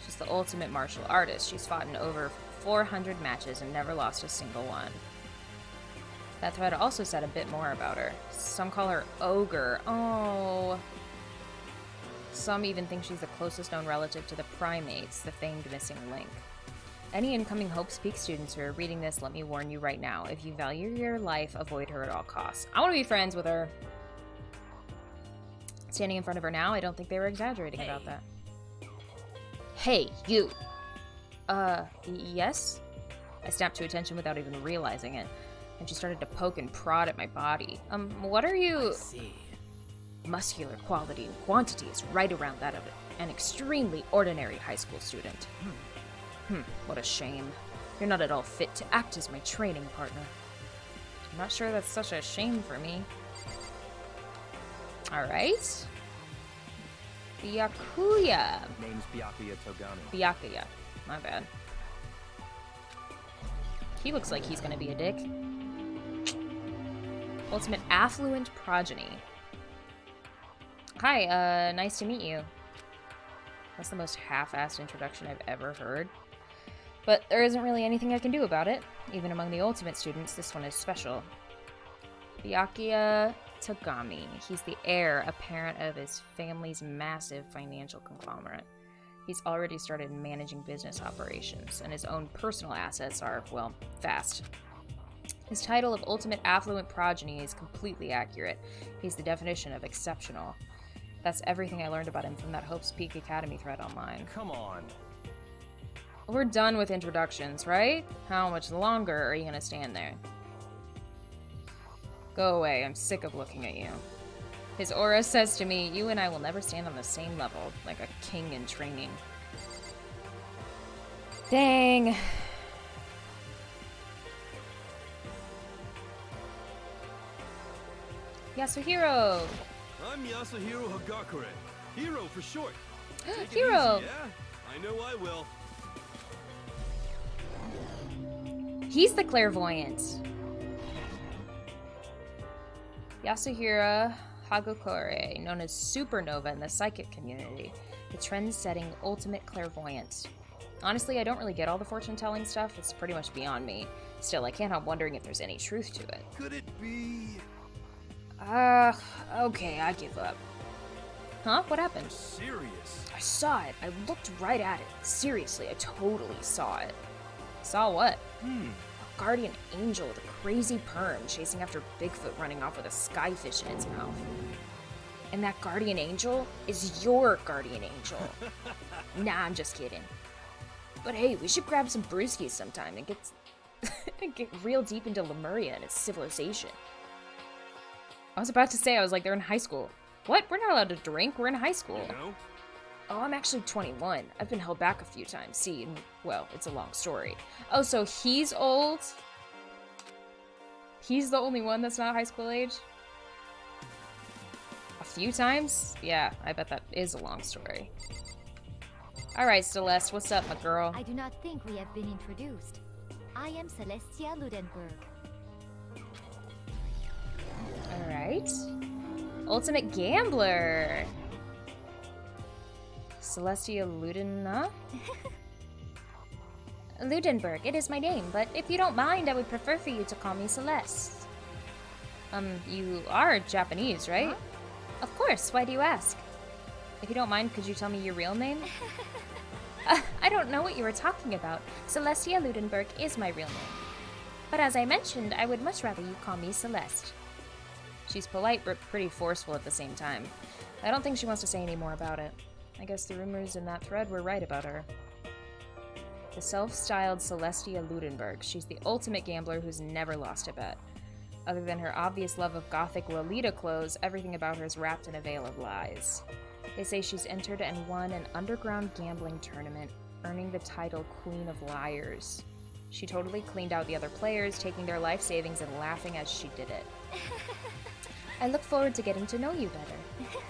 She's the ultimate martial artist. She's fought in over 400 matches and never lost a single one. That thread also said a bit more about her. Some call her Ogre. Oh. Some even think she's the closest known relative to the Primates, the famed missing link. Any incoming Hope's Peak students who are reading this, let me warn you right now. If you value your life, avoid her at all costs. I want to be friends with her. Standing in front of her now, I don't think they were exaggerating about that. Hey, you! Yes? I snapped to attention without even realizing it, and she started to poke and prod at my body. What are you— I see. Muscular quality and quantity is right around that of an extremely ordinary high school student. What a shame. You're not at all fit to act as my training partner. I'm not sure that's such a shame for me. Alright. Byakuya. Name's Byakuya Togami. Byakuya. My bad. He looks like he's gonna be a dick. Ultimate affluent progeny. Hi, nice to meet you. That's the most half-assed introduction I've ever heard. But there isn't really anything I can do about it. Even among the ultimate students, this one is special. Byakuya Togami. He's the heir apparent of his family's massive financial conglomerate. He's already started managing business operations, and his own personal assets are, well, vast. His title of Ultimate Affluent Progeny is completely accurate. He's the definition of exceptional. That's everything I learned about him from that Hope's Peak Academy thread online. Come on. We're done with introductions, right? How much longer are you gonna stand there? Go away, I'm sick of looking at you. His aura says to me, you and I will never stand on the same level, like a king in training. Dang. Yasuhiro! I'm Yasuhiro Hagakure. Hero for short. Take it Hero! easy, yeah? I know I will. He's the clairvoyant. Yasuhiro Hagakure, known as Supernova in the psychic community, the trend-setting ultimate clairvoyant. Honestly, I don't really get all the fortune-telling stuff. It's pretty much beyond me. Still, I can't help wondering if there's any truth to it. Could it be Okay, I give up. Huh? What happened? serious? I saw it. I looked right at it. Seriously, I totally saw it. Saw what? A guardian angel with a crazy perm chasing after Bigfoot running off with a skyfish in its mouth. And that guardian angel is your guardian angel. Nah, I'm just kidding. But hey, we should grab some brewskis sometime and get real deep into Lemuria and its civilization. I was about to say, I was like, they're in high school. What? We're not allowed to drink. We're in high school. You know? Oh, I'm actually 21. I've been held back a few times. See, and, well, it's a long story. Oh, so he's old? He's the only one that's not high school age? A few times? Yeah, I bet that is a long story. Alright, Celeste, what's up, my girl? I do not think we have been introduced. I am Celestia Ludenberg. Alright. Ultimate Gambler. Celestia Ludena? Ludenberg, it is my name, but if you don't mind, I would prefer for you to call me Celeste. You are Japanese, right? Huh? Of course, why do you ask? If you don't mind, could you tell me your real name? I don't know what you were talking about. Celestia Ludenberg is my real name. But as I mentioned, I would much rather you call me Celeste. She's polite, but pretty forceful at the same time. I don't think she wants to say any more about it. I guess the rumors in that thread were right about her. The self-styled Celestia Ludenberg. She's the ultimate gambler who's never lost a bet. Other than her obvious love of gothic Lolita clothes, everything about her is wrapped in a veil of lies. They say she's entered and won an underground gambling tournament, earning the title Queen of Liars. She totally cleaned out the other players, taking their life savings and laughing as she did it. I look forward to getting to know you better.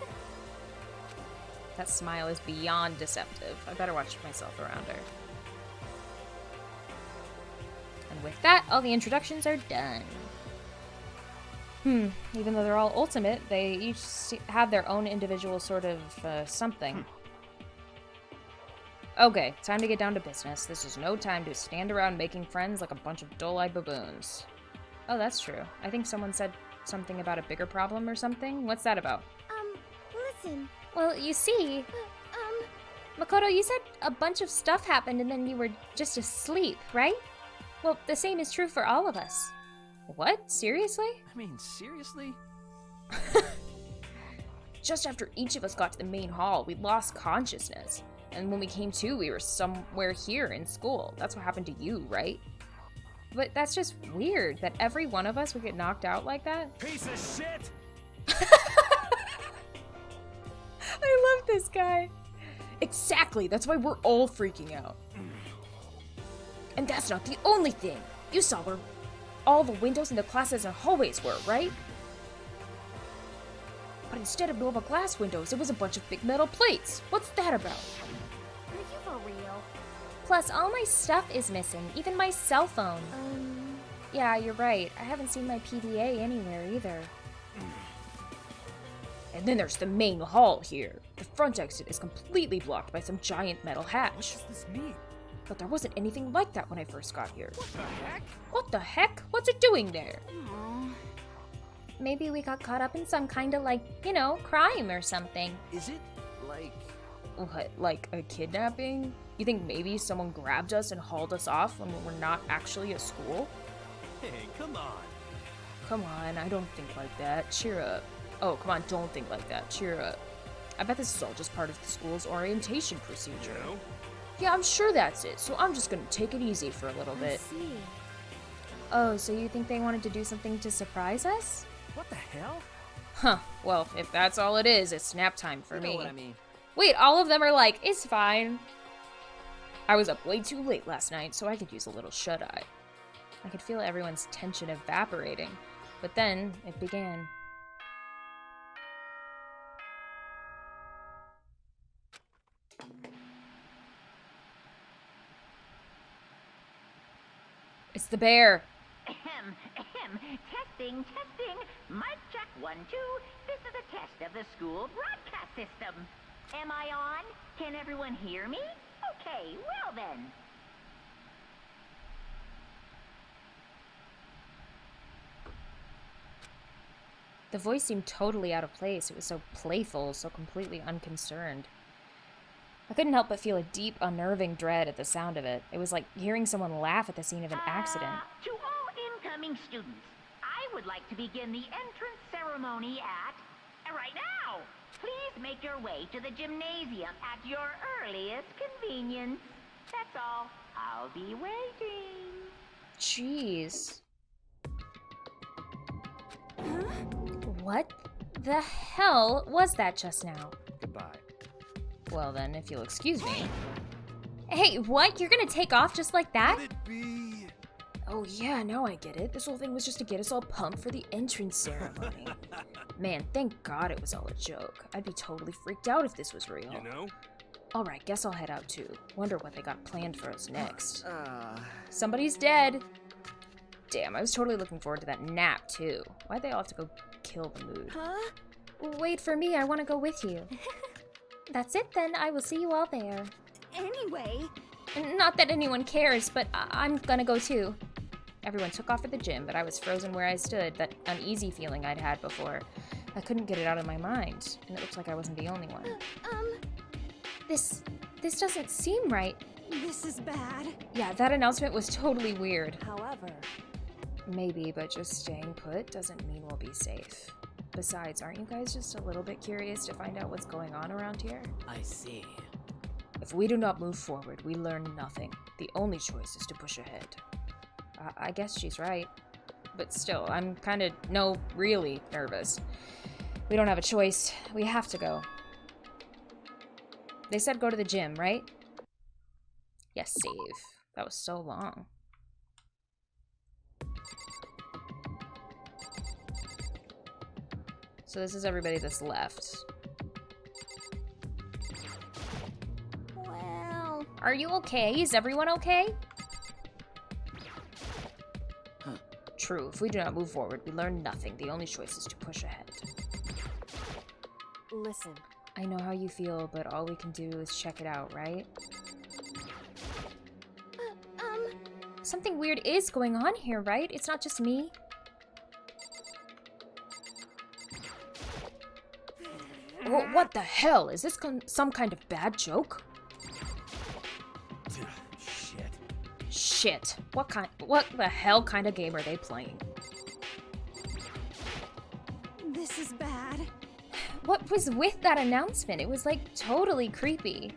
That smile is beyond deceptive. I better watch myself around her. And with that, all the introductions are done. Even though they're all ultimate, they each have their own individual sort of, something. Okay, time to get down to business. This is no time to stand around making friends like a bunch of dull-eyed baboons. Oh, that's true. I think someone said something about a bigger problem or something. What's that about? Listen. Well, you see... Makoto, you said a bunch of stuff happened and then you were just asleep, right? Well, the same is true for all of us. What? Seriously? I mean, seriously? Just after each of us got to the main hall, we lost consciousness. And when we came to, we were somewhere here in school. That's what happened to you, right? But that's just weird that every one of us would get knocked out like that. Piece of shit! I love this guy. Exactly, that's why we're all freaking out. And that's not the only thing. You saw where all the windows in the classes and hallways were, right? But instead of normal glass windows, it was a bunch of big metal plates. What's that about? Are you for real? Plus, all my stuff is missing, even my cell phone. Yeah, you're right. I haven't seen my PDA anywhere either. And then there's the main hall here. The front exit is completely blocked by some giant metal hatch. What does this mean? But there wasn't anything like that when I first got here. What the heck? What the heck? What's it doing there? Maybe we got caught up in some kind of, like, you know, crime or something. Is it, like... What, like a kidnapping? You think maybe someone grabbed us and hauled us off when we're not actually a school? Hey, come on. Come on, I don't think like that. Cheer up. Oh, come on, don't think like that. Cheer up. I bet this is all just part of the school's orientation procedure. You know? Yeah, I'm sure that's it, so I'm just gonna take it easy for a little bit. See. Oh, so you think they wanted to do something to surprise us? What the hell? Huh, well, if that's all it is, it's nap time for You me. know what I mean. Wait, all of them are like, it's fine. I was up way too late last night, so I could use a little shut-eye. I could feel everyone's tension evaporating, but then it began. It's the bear. Ahem, ahem. Testing, testing. Mic check 1, 2. This is a test of the school broadcast system. Am I on? Can everyone hear me? Okay, well then. The voice seemed totally out of place. It was so playful, so completely unconcerned. I couldn't help but feel a deep, unnerving dread at the sound of it. It was like hearing someone laugh at the scene of an accident. To all incoming students, I would like to begin the entrance ceremony at Right now! Please make your way to the gymnasium at your earliest convenience. That's all. I'll be waiting. Jeez. What the hell was that just now? Goodbye. Well then, if you'll excuse me. Hey, what? You're gonna take off just like that? Could it be? Oh yeah, now I get it. This whole thing was just to get us all pumped for the entrance ceremony. Man, thank God it was all a joke. I'd be totally freaked out if this was real. You know? Alright, guess I'll head out too. Wonder what they got planned for us next. Somebody's dead. Damn, I was totally looking forward to that nap too. Why'd they all have to go kill the mood? Huh? Wait for me, I want to go with you. That's it then, I will see you all there. Anyway, Not that anyone cares, but I'm gonna go too. Everyone took off for the gym, but I was frozen where I stood, that uneasy feeling I'd had before. I couldn't get it out of my mind, and it looked like I wasn't the only one. This doesn't seem right. this is bad. Yeah, that announcement was totally weird. However, Maybe, but just staying put doesn't mean we'll be safe. Besides, aren't you guys just a little bit curious to find out what's going on around here? I see. If we do not move forward, we learn nothing. The only choice is to push ahead. I guess she's right. But still, I'm really nervous. We don't have a choice. We have to go. They said go to the gym, right? Yes, save. That was so long. So this is everybody that's left. Well, Are you okay? Is everyone okay? True, if we do not move forward, we learn nothing. The only choice is to push ahead. listen. I know how you feel, but all we can do is check it out, right? Something weird is going on here, right? It's not just me. What the hell? Is this some kind of bad joke? Shit. Shit. What the hell kind of game are they playing? This is bad. What was with that announcement? It was like totally creepy.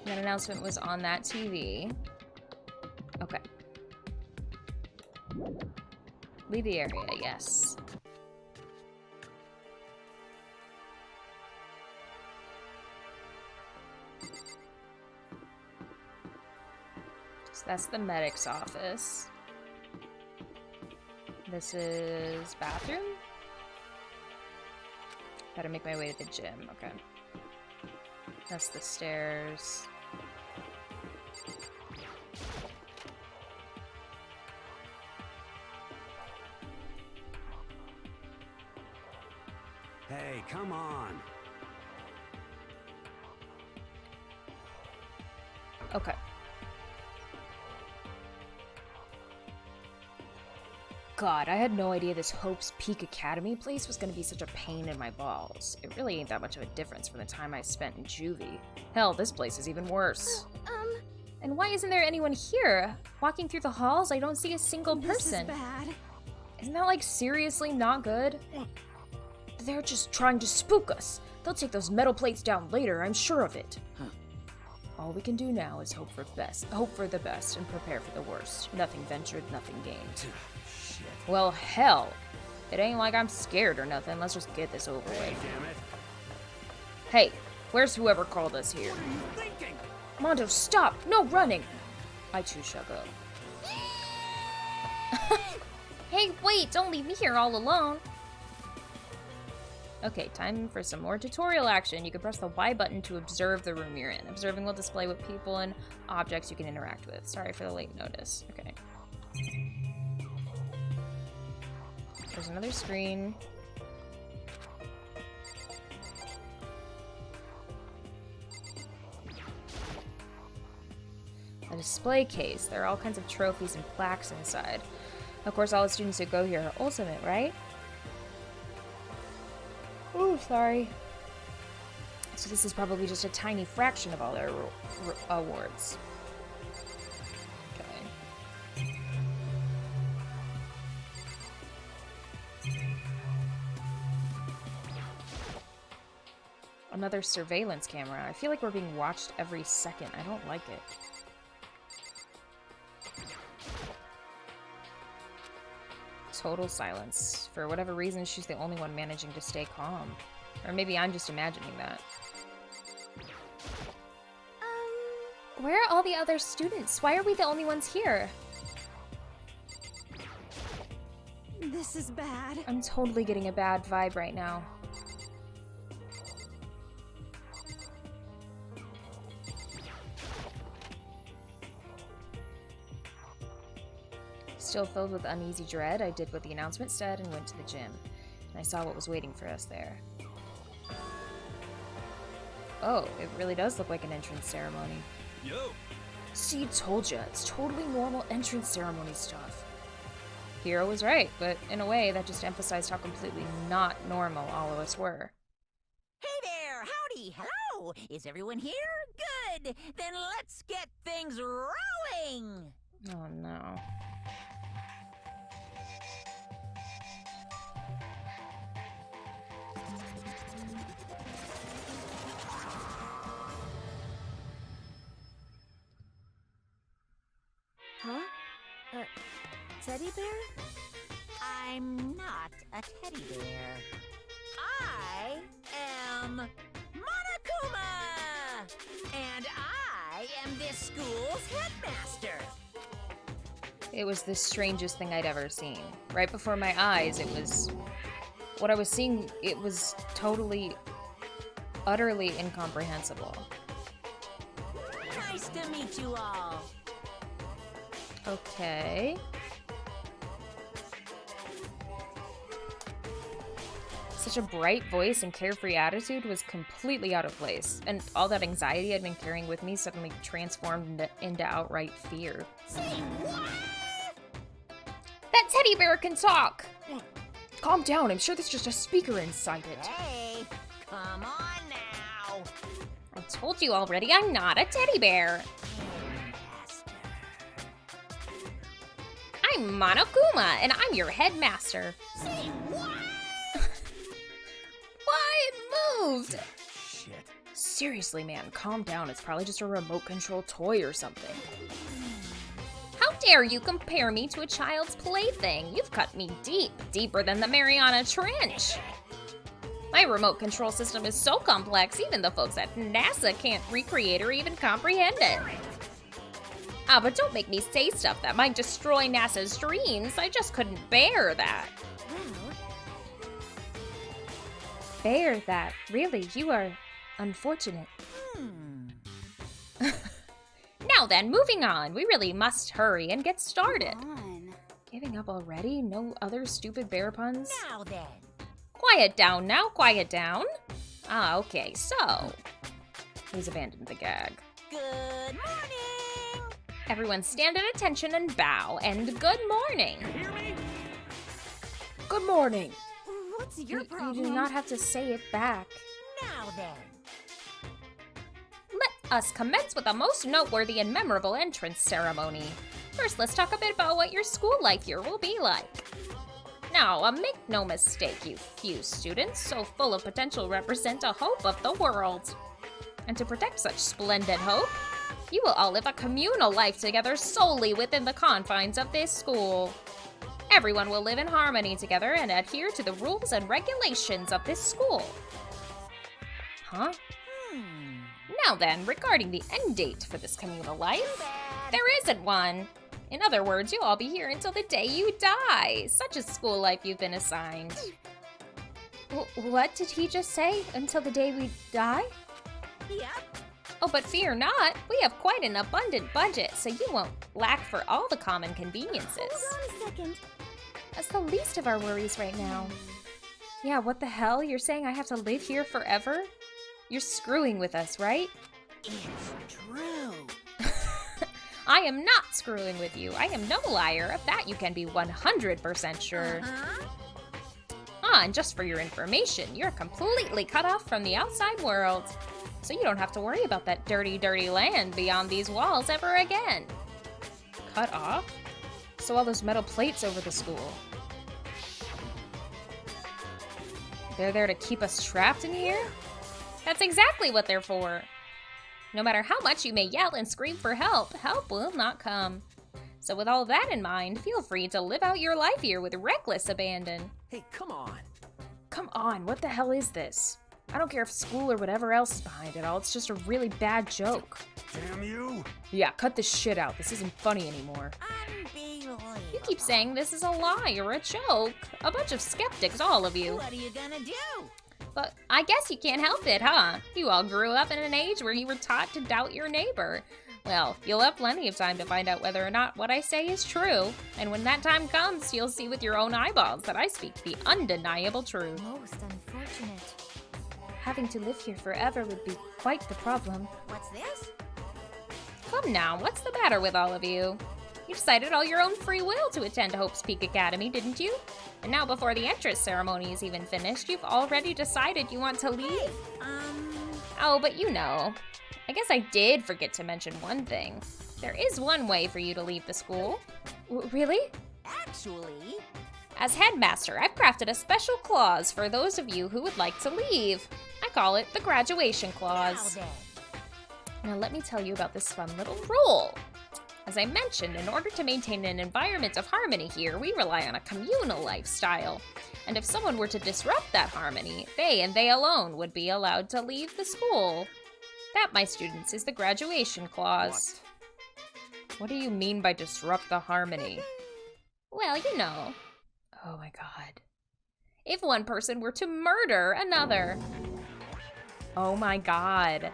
That announcement was on that TV. Okay. Leave the area, yes. So that's the medic's office. This is bathroom? Gotta make my way to the gym, okay. That's the stairs. Hey, come on. Okay. God, I had no idea this Hope's Peak Academy place was gonna be such a pain in my balls. It really ain't that much of a difference from the time I spent in juvie. Hell, this place is even worse. And why isn't there anyone here? Walking through the halls, I don't see a single person. This is bad. Isn't that, like, seriously not good? They're just trying to spook us. They'll take those metal plates down later, I'm sure of it. All we can do now is hope for the best and prepare for the worst. Nothing ventured, nothing gained. Well, hell. It ain't like I'm scared or nothing. Let's just get this over with. Damn it. Hey, where's whoever called us here? Mondo, stop! No running! I too shall go. Hey, wait! Don't leave me here all alone! Okay, time for some more tutorial action. You can press the Y button to observe the room you're in. Observing will display what people and objects you can interact with. Sorry for the late notice. Okay. There's another screen. A display case. There are all kinds of trophies and plaques inside. Of course, all the students who go here are ultimate, right? Ooh, sorry. So this is probably just a tiny fraction of all their awards. Okay. Another surveillance camera. I feel like we're being watched every second. I don't like it. Total silence. For whatever reason, she's the only one managing to stay calm. Or maybe I'm just imagining that. Where are all the other students? Why are we the only ones here? This is bad. I'm totally getting a bad vibe right now. Still filled with uneasy dread, I did what the announcement said and went to the gym. And I saw what was waiting for us there. Oh, it really does look like an entrance ceremony. Yo! See, told ya, it's totally normal entrance ceremony stuff. Hiro was right, but in a way that just emphasized how completely not normal all of us were. Hey there! Howdy! Hello! Is everyone here? Good! Then let's get things rolling! Oh no. Huh? Teddy bear? I'm not a teddy bear. I am Monokuma! And I am this school's headmaster! It was the strangest thing I'd ever seen. Right before my eyes, it was... What I was seeing, it was totally, utterly incomprehensible. Nice to meet you all! Okay. Such a bright voice and carefree attitude was completely out of place, and all that anxiety I'd been carrying with me suddenly transformed into outright fear. Say what? That teddy bear can talk! Calm down, I'm sure there's just a speaker inside it. Hey, come on now! I told you already, I'm not a teddy bear. I'm Monokuma, and I'm your headmaster. Say what? What? It moved! Shit. Seriously, man, calm down. It's probably just a remote control toy or something. How dare you compare me to a child's plaything? You've cut me deep, deeper than the Mariana Trench. My remote control system is so complex, even the folks at NASA can't recreate or even comprehend it. Ah, but don't make me say stuff that might destroy NASA's dreams. I just couldn't bear that. Bear that? Really, you are unfortunate. Now then, moving on. We really must hurry and get started. Giving up already? No other stupid bear puns? Now then. Quiet down now, quiet down. Ah, okay, so... He's abandoned the gag. Good morning! Everyone stand at attention and bow, and good morning. You hear me? Good morning. What's your problem? You do not have to say it back. Now then. Let us commence with the most noteworthy and memorable entrance ceremony. First, let's talk a bit about what your school life here will be like. Now, make no mistake, you few students, so full of potential, represent a hope of the world. And to protect such splendid hope, you will all live a communal life together solely within the confines of this school. Everyone will live in harmony together and adhere to the rules and regulations of this school. Huh? Now then, regarding the end date for this communal life, there isn't one. In other words, you'll all be here until the day you die. Such a school life you've been assigned. What did he just say? Until the day we die? Yep. Oh, but fear not. We have quite an abundant budget, so you won't lack for all the common conveniences. Hold on a second. That's the least of our worries right now. Yeah, what the hell? You're saying I have to live here forever? You're screwing with us, right? It's true. I am not screwing with you. I am no liar. Of that you can be 100% sure. Ah, and just for your information, you're completely cut off from the outside world. So you don't have to worry about that dirty, dirty land beyond these walls ever again. Cut off? So all those metal plates over the school. They're there to keep us trapped in here? That's exactly what they're for. No matter how much you may yell and scream for help, help will not come. So with all that in mind, feel free to live out your life here with reckless abandon. Hey, come on. Come on, what the hell is this? I don't care if school or whatever else is behind it all, it's just a really bad joke. Damn you! Yeah, cut this shit out, this isn't funny anymore. Unbelievable. You keep saying this is a lie or a joke. A bunch of skeptics, all of you. What are you gonna do? But I guess you can't help it, huh? You all grew up in an age where you were taught to doubt your neighbor. Well, you'll have plenty of time to find out whether or not what I say is true. And when that time comes, you'll see with your own eyeballs that I speak the undeniable truth. Most unfortunate. Having to live here forever would be quite the problem. What's this? Come now, what's the matter with all of you? You decided all your own free will to attend Hope's Peak Academy, didn't you? And now before the entrance ceremony is even finished, you've already decided you want to leave? Oh, but you know. I guess I did forget to mention one thing. There is one way for you to leave the school. Really? Actually... As headmaster, I've crafted a special clause for those of you who would like to leave. I call it the graduation clause. Now let me tell you about this fun little rule. As I mentioned, in order to maintain an environment of harmony here, we rely on a communal lifestyle. And if someone were to disrupt that harmony, they and they alone would be allowed to leave the school. That, my students, is the graduation clause. What do you mean by disrupt the harmony? Well, you know. Oh my god. If one person were to murder another. Oh my god.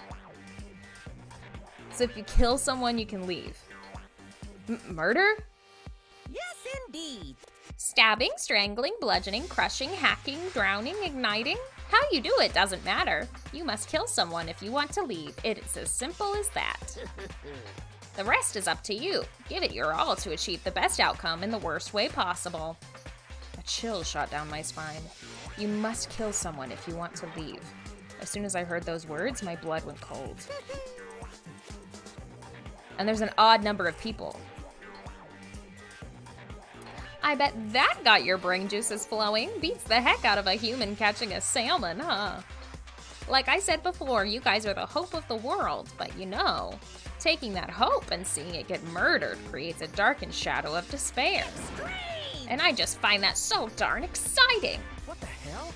So if you kill someone, you can leave. Murder? Yes, indeed. Stabbing, strangling, bludgeoning, crushing, hacking, drowning, igniting. How you do it doesn't matter. You must kill someone if you want to leave. It is as simple as that. The rest is up to you. Give it your all to achieve the best outcome in the worst way possible. A chill shot down my spine. You must kill someone if you want to leave. As soon as I heard those words, my blood went cold. And there's an odd number of people. I bet that got your brain juices flowing. Beats the heck out of a human catching a salmon, huh? Like I said before, you guys are the hope of the world, but you know, taking that hope and seeing it get murdered creates a darkened shadow of despair. And I just find that so darn exciting. What the hell?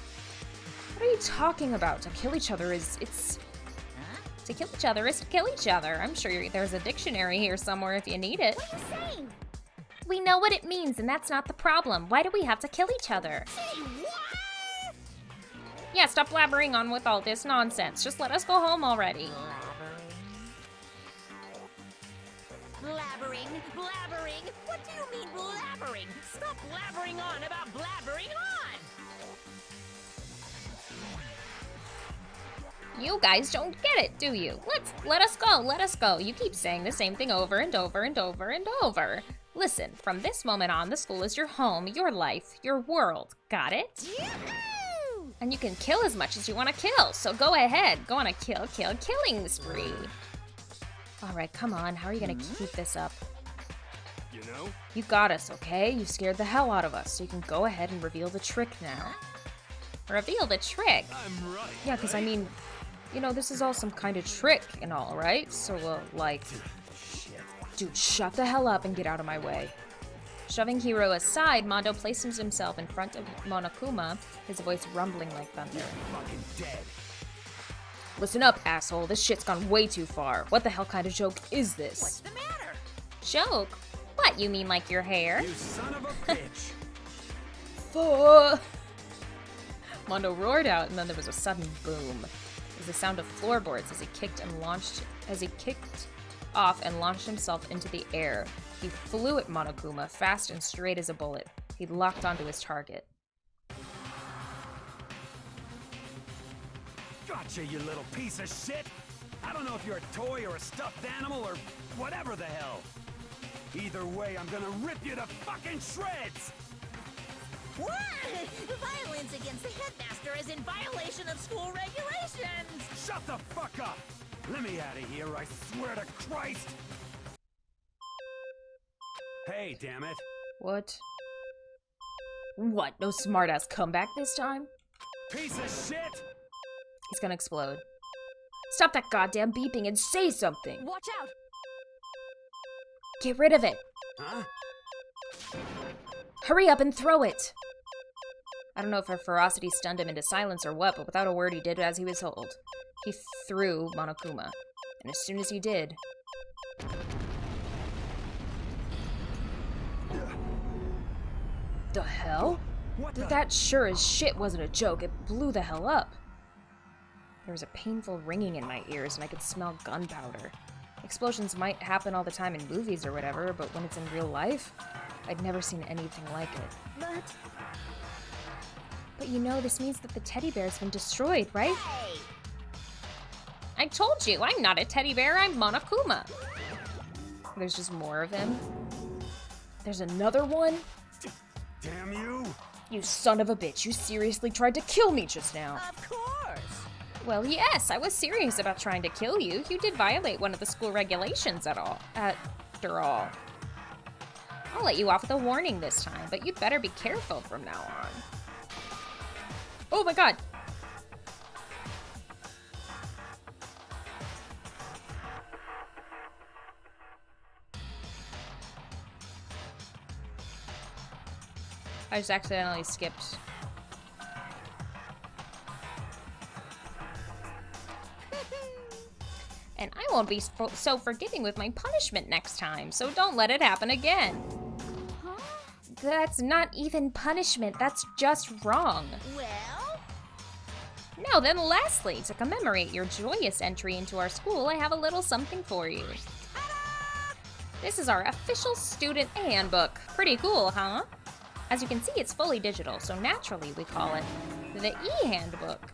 What are you talking about? To kill each other is, To kill each other is to kill each other. I'm sure there's a dictionary here somewhere if you need it. What are you saying? We know what it means, and that's not the problem. Why do we have to kill each other? Say what? Yeah, stop blabbering on with all this nonsense. Just let us go home already. Blabbering? Blabbering? What do you mean blabbering? Stop blabbering on about blabbering on! You guys don't get it, do you? Let us go, let us go. You keep saying the same thing over and over and over and over. Listen, from this moment on, the school is your home, your life, your world. Got it? Yahoo! And you can kill as much as you want to kill, so go ahead. Go on a killing spree. All right, come on. How are you going to keep this up? You know? You got us, okay? You scared the hell out of us, so you can go ahead and reveal the trick now. Reveal the trick? I'm right. Yeah, because I mean, you know, this is all some kind of trick and all, right? So, like... Dude, shut the hell up and get out of my way. Shoving Hiro aside, Mondo places himself in front of Monokuma, his voice rumbling like thunder. You're fucking dead. Listen up, asshole. This shit's gone way too far. What the hell kind of joke is this? What's the matter? Joke? What, you mean like your hair? You son of a bitch. Fuck. Mondo roared out, and then there was a sudden boom. It was the sound of floorboards as he kicked off and launched himself into the air. He flew at Monokuma, fast and straight as a bullet. He locked onto his target. Gotcha, you little piece of shit. I don't know if you're a toy or a stuffed animal or whatever the hell. Either way, I'm gonna rip you to fucking shreds. What? Violence against the headmaster is in violation of school regulations! Shut the fuck up! Let me out of here, I swear to Christ! Hey, damn it. What? What? No smartass comeback this time? Piece of shit! He's gonna explode. Stop that goddamn beeping and say something! Watch out! Get rid of it! Huh? Hurry up and throw it! I don't know if her ferocity stunned him into silence or what, but without a word he did as he was told. He threw Monokuma, and as soon as he did... The hell? That sure as shit wasn't a joke. It blew the hell up. There was a painful ringing in my ears, and I could smell gunpowder. Explosions might happen all the time in movies or whatever, but when it's in real life, I'd never seen anything like it. But you know, this means that the teddy bear's been destroyed, right? Hey! I told you, I'm not a teddy bear, I'm Monokuma. There's just more of him. There's another one? Damn you! You son of a bitch, you seriously tried to kill me just now. Of course! Well, yes, I was serious about trying to kill you. You did violate one of the school regulations after all. I'll let you off with a warning this time, but you'd better be careful from now on. Oh my god! I just accidentally skipped. And I won't be so forgiving with my punishment next time, so don't let it happen again. Huh? That's not even punishment, that's just wrong. Well? Now then, lastly, to commemorate your joyous entry into our school, I have a little something for you. This is our official student handbook. Pretty cool, huh? As you can see, it's fully digital, so naturally we call it the e-handbook.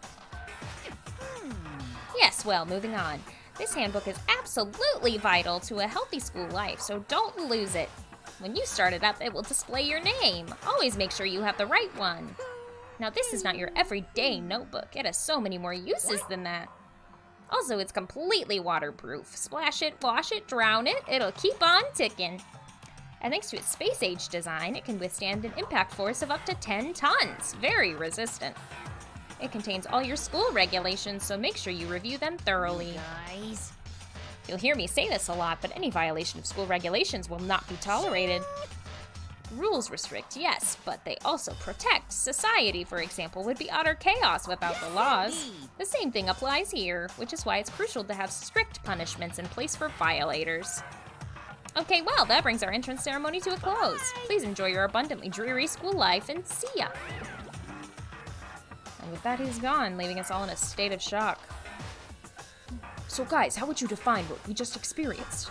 Yes, well, moving on. This handbook is absolutely vital to a healthy school life, so don't lose it. When you start it up, it will display your name. Always make sure you have the right one. Now, this is not your everyday notebook. It has so many more uses than that. Also, it's completely waterproof. Splash it, wash it, drown it, it'll keep on ticking. And thanks to its space-age design, it can withstand an impact force of up to 10 tons. Very resistant. It contains all your school regulations, so make sure you review them thoroughly. Guys. You'll hear me say this a lot, but any violation of school regulations will not be tolerated. Rules restrict, yes, but they also protect. Society, for example, would be utter chaos without the laws. Indeed. The same thing applies here, which is why it's crucial to have strict punishments in place for violators. Okay, well, that brings our entrance ceremony to a close. Bye. Please enjoy your abundantly dreary school life, and see ya! And with that, he's gone, leaving us all in a state of shock. So guys, how would you define what we just experienced?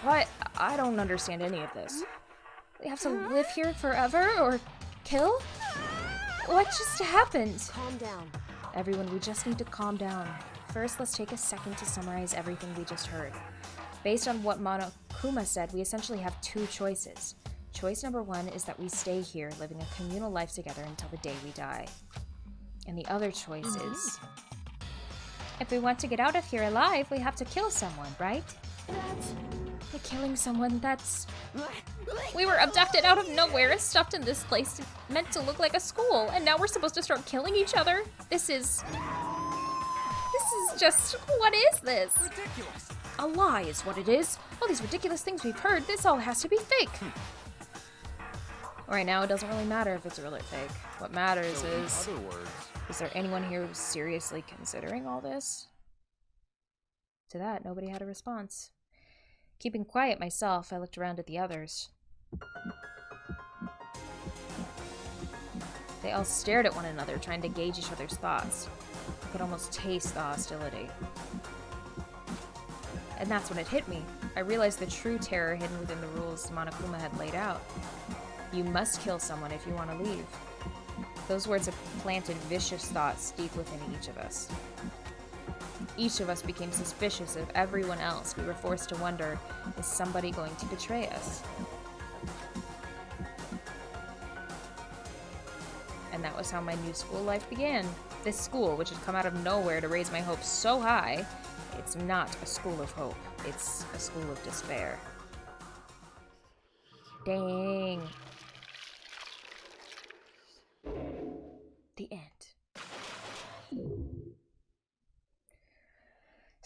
What? I don't understand any of this. We have to live here forever, or kill? What just happened? Calm down. Everyone, we just need to calm down. First, let's take a second to summarize everything we just heard. Based on what Monokuma said, we essentially have two choices. Choice number one is that we stay here, living a communal life together until the day we die. And the other choice is... if we want to get out of here alive, we have to kill someone, right? But killing someone, that's... We were abducted out of nowhere, stuffed in this place meant to look like a school, and now we're supposed to start killing each other? This is just... what is this? Ridiculous. A lie is what it is. All these ridiculous things we've heard, this all has to be fake. Right now, it doesn't really matter if it's real or fake. What matters is there anyone here who's seriously considering all this? To that, nobody had a response. Keeping quiet myself, I looked around at the others. They all stared at one another, trying to gauge each other's thoughts. I could almost taste the hostility. And that's when it hit me. I realized the true terror hidden within the rules Monokuma had laid out. You must kill someone if you want to leave. Those words have planted vicious thoughts deep within each of us. Each of us became suspicious of everyone else. We were forced to wonder, is somebody going to betray us? And that was how my new school life began. This school, which had come out of nowhere to raise my hopes so high, it's not a school of hope. It's a school of despair. Dang. The end.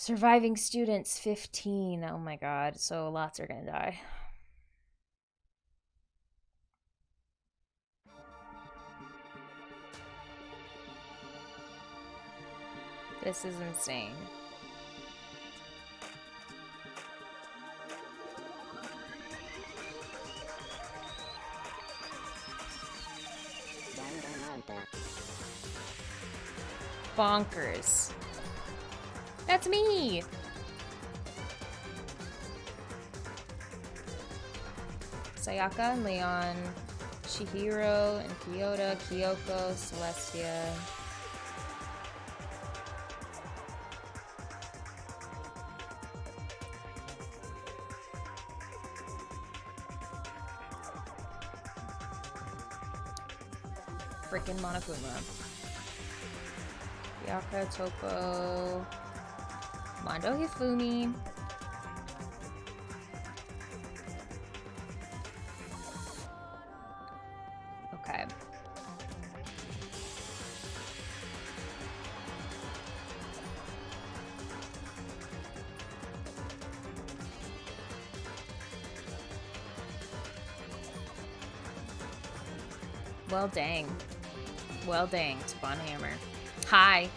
Surviving students, 15. Oh my god, so lots are gonna die. This is insane. Bonkers. That's me! Sayaka and Leon, Chihiro and Kyoto, Kyoko, Celestia. Freaking Monokuma. Yaka, Topo, Mondo, Hifumi. Okay. Well, dang. Well, dang, Spawn Hammer. Hi.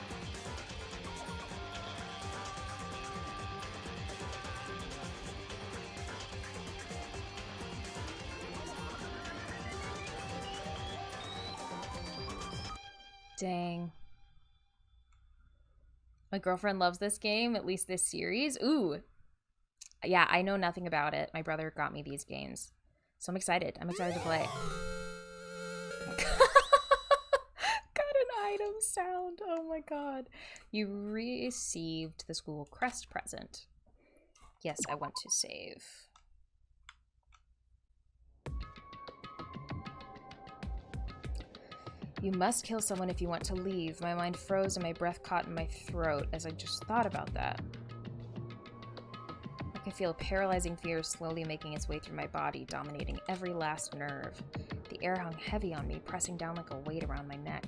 Dang. My girlfriend loves this game, at least this series. Ooh. Yeah, I know nothing about it. My brother got me these games. So I'm excited. I'm excited to play. Got an item sound. Oh my god. You received the school crest present. Yes, I want to save. You must kill someone if you want to leave. My mind froze and my breath caught in my throat as I just thought about that. I could feel a paralyzing fear slowly making its way through my body, dominating every last nerve. The air hung heavy on me, pressing down like a weight around my neck.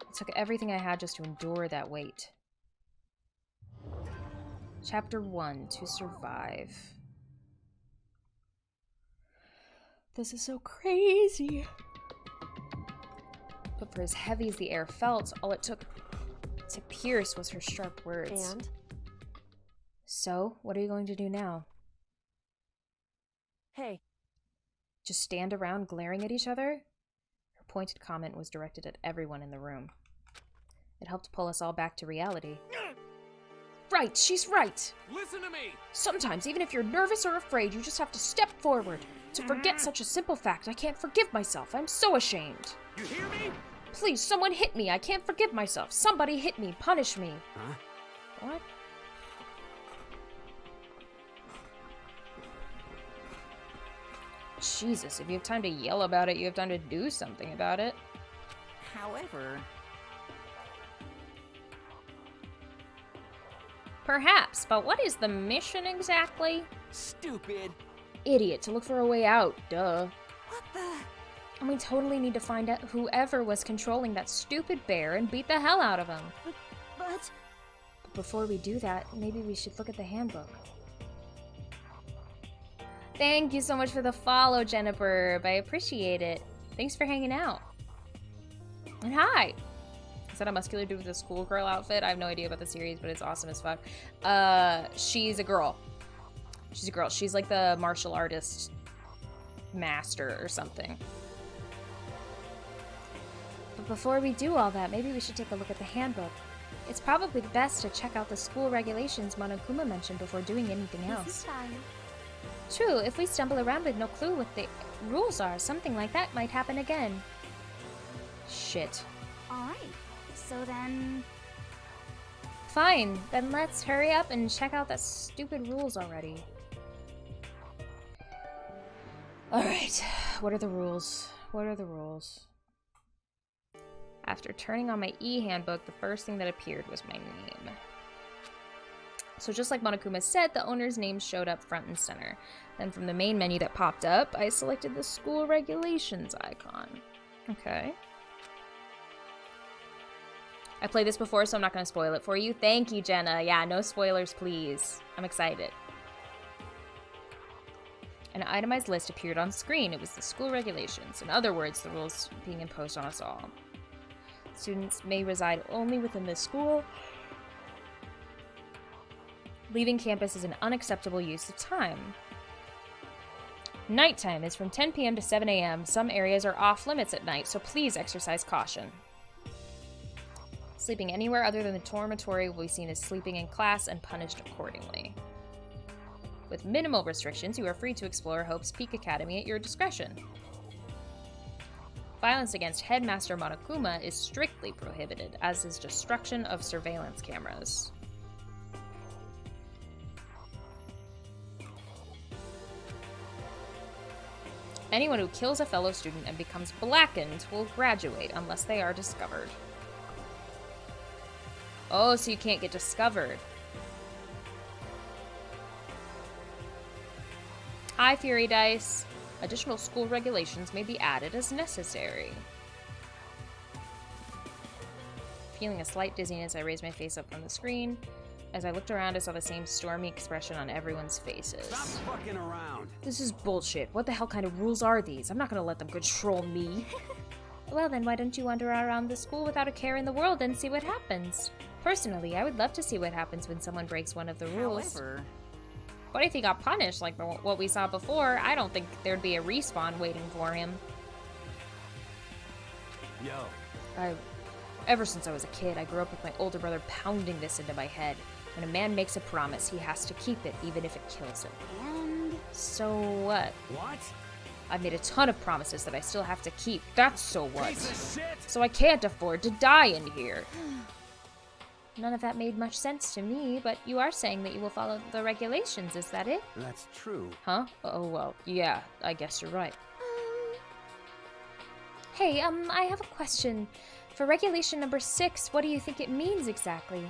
It took everything I had just to endure that weight. Chapter 1, To Survive. This is so crazy. But for as heavy as the air felt, all it took to pierce was her sharp words. And? So, what are you going to do now? Hey. Just stand around glaring at each other? Her pointed comment was directed at everyone in the room. It helped pull us all back to reality. Right, she's right! Listen to me! Sometimes, even if you're nervous or afraid, you just have to step forward. To forget such a simple fact, I can't forgive myself. I'm so ashamed. You hear me? Please, someone hit me. I can't forgive myself. Somebody hit me. Punish me. Huh? What? Jesus, if you have time to yell about it, you have time to do something about it. However... Perhaps, but what is the mission exactly? Stupid. Idiot, to look for a way out, duh. What the? And we totally need to find out whoever was controlling that stupid bear and beat the hell out of him. But Before we do that, maybe we should look at the handbook. Thank you so much for the follow, Jennifer. I appreciate it. Thanks for hanging out. And hi! Is that a muscular dude with a schoolgirl outfit? I have no idea about the series, but it's awesome as fuck. She's a girl. She's a girl. She's like the martial artist master or something. But before we do all that, maybe we should take a look at the handbook. It's probably best to check out the school regulations Monokuma mentioned before doing anything else. This is fine. True, if we stumble around with no clue what the rules are, something like that might happen again. Shit. Alright, so then... Fine, then let's hurry up and check out the stupid rules already. Alright, what are the rules? What are the rules? After turning on my e-handbook, the first thing that appeared was my name. So just like Monokuma said, the owner's name showed up front and center. Then from the main menu that popped up, I selected the school regulations icon. Okay. I played this before, so I'm not going to spoil it for you. Thank you, Jenna. Yeah, no spoilers, please. I'm excited. An itemized list appeared on screen. It was the school regulations. In other words, the rules being imposed on us all. Students may reside only within the school. Leaving campus is an unacceptable use of time. Nighttime is from 10 p.m. to 7 a.m. Some areas are off limits at night, so please exercise caution. Sleeping anywhere other than the dormitory will be seen as sleeping in class and punished accordingly. With minimal restrictions, you are free to explore Hope's Peak Academy at your discretion. Violence against Headmaster Monokuma is strictly prohibited, as is destruction of surveillance cameras. Anyone who kills a fellow student and becomes blackened will graduate unless they are discovered. Oh, so you can't get discovered. Hi, Fury Dice. Additional school regulations may be added as necessary. Feeling a slight dizziness, I raised my face up from the screen. As I looked around, I saw the same stormy expression on everyone's faces. Stop fucking around! This is bullshit. What the hell kind of rules are these? I'm not gonna let them control me. Well then, why don't you wander around the school without a care in the world and see what happens? Personally, I would love to see what happens when someone breaks one of the rules. However... What if he got punished like what we saw before? I don't think there'd be a respawn waiting for him. Yo. Ever since I was a kid, I grew up with my older brother pounding this into my head. When a man makes a promise, he has to keep it, even if it kills him. And... So what? What? I've made a ton of promises that I still have to keep. That's so what? Piece of shit! So I can't afford to die in here. None of that made much sense to me, but you are saying that you will follow the regulations, is that it? That's true. Huh? Oh, well, yeah, I guess you're right. Hey, I have a question. For regulation number 6, what do you think it means exactly?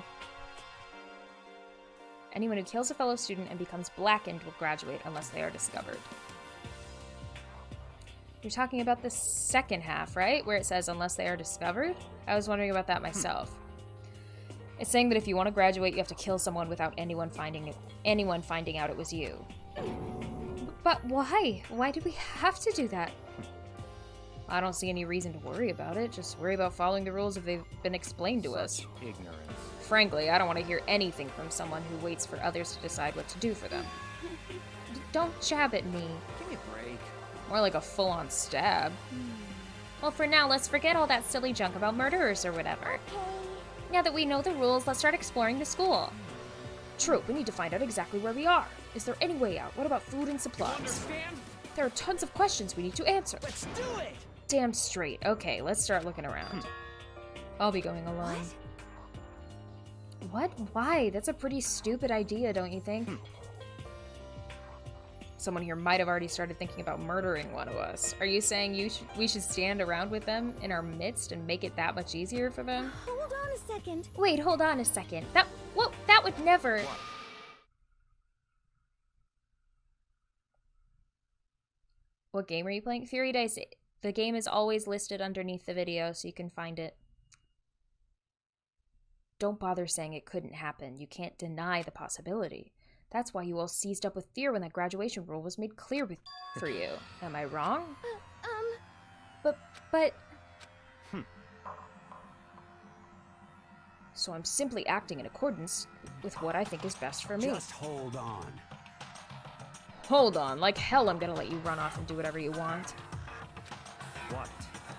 Anyone who kills a fellow student and becomes blackened will graduate unless they are discovered. You're talking about the second half, right? Where it says unless they are discovered? I was wondering about that myself. It's saying that if you want to graduate, you have to kill someone without anyone finding out it was you. But why? Why do we have to do that? I don't see any reason to worry about it. Just worry about following the rules if they've been explained to us. Ignorance. Frankly, I don't want to hear anything from someone who waits for others to decide what to do for them. Don't jab at me. Give me a break. More like a full-on stab. Well, for now, let's forget all that silly junk about murderers or whatever. Okay. Now that we know the rules, let's start exploring the school. True, we need to find out exactly where we are. Is there any way out? What about food and supplies? Understand? There are tons of questions we need to answer. Let's do it! Damn straight. Okay, let's start looking around. I'll be going alone. What? Why? That's a pretty stupid idea, don't you think? Someone here might have already started thinking about murdering one of us. Are you saying we should stand around with them in our midst and make it that much easier for them? Hold on a second. Wait, hold on a second. That would never... What game are you playing? Fury Dice. The game is always listed underneath the video, so you can find it. Don't bother saying it couldn't happen. You can't deny the possibility. That's why you all seized up with fear when that graduation rule was made clear for you. Am I wrong? But... So I'm simply acting in accordance with what I think is best for me. Just hold on. Hold on, like hell I'm gonna let you run off and do whatever you want. What?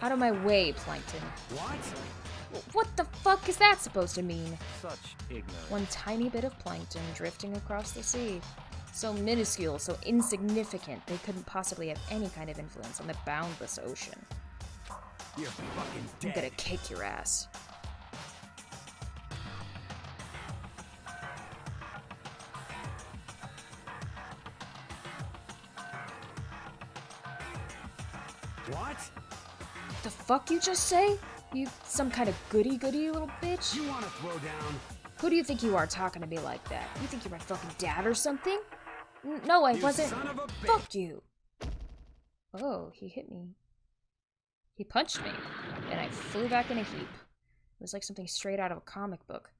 Out of my way, Plankton. What? What the fuck is that supposed to mean? Such ignorance. One tiny bit of plankton drifting across the sea. So minuscule, so insignificant, they couldn't possibly have any kind of influence on the boundless ocean. You're fucking dead. I'm gonna kick your ass. What? The fuck you just say? You some kind of goody-goody little bitch? You want to throw down? Who do you think you are talking to me like that? You think you're my fucking dad or something? No, I wasn't. Son of a bitch. Fuck you. Oh, he hit me. He punched me, and I flew back in a heap. was like something straight out of a comic book.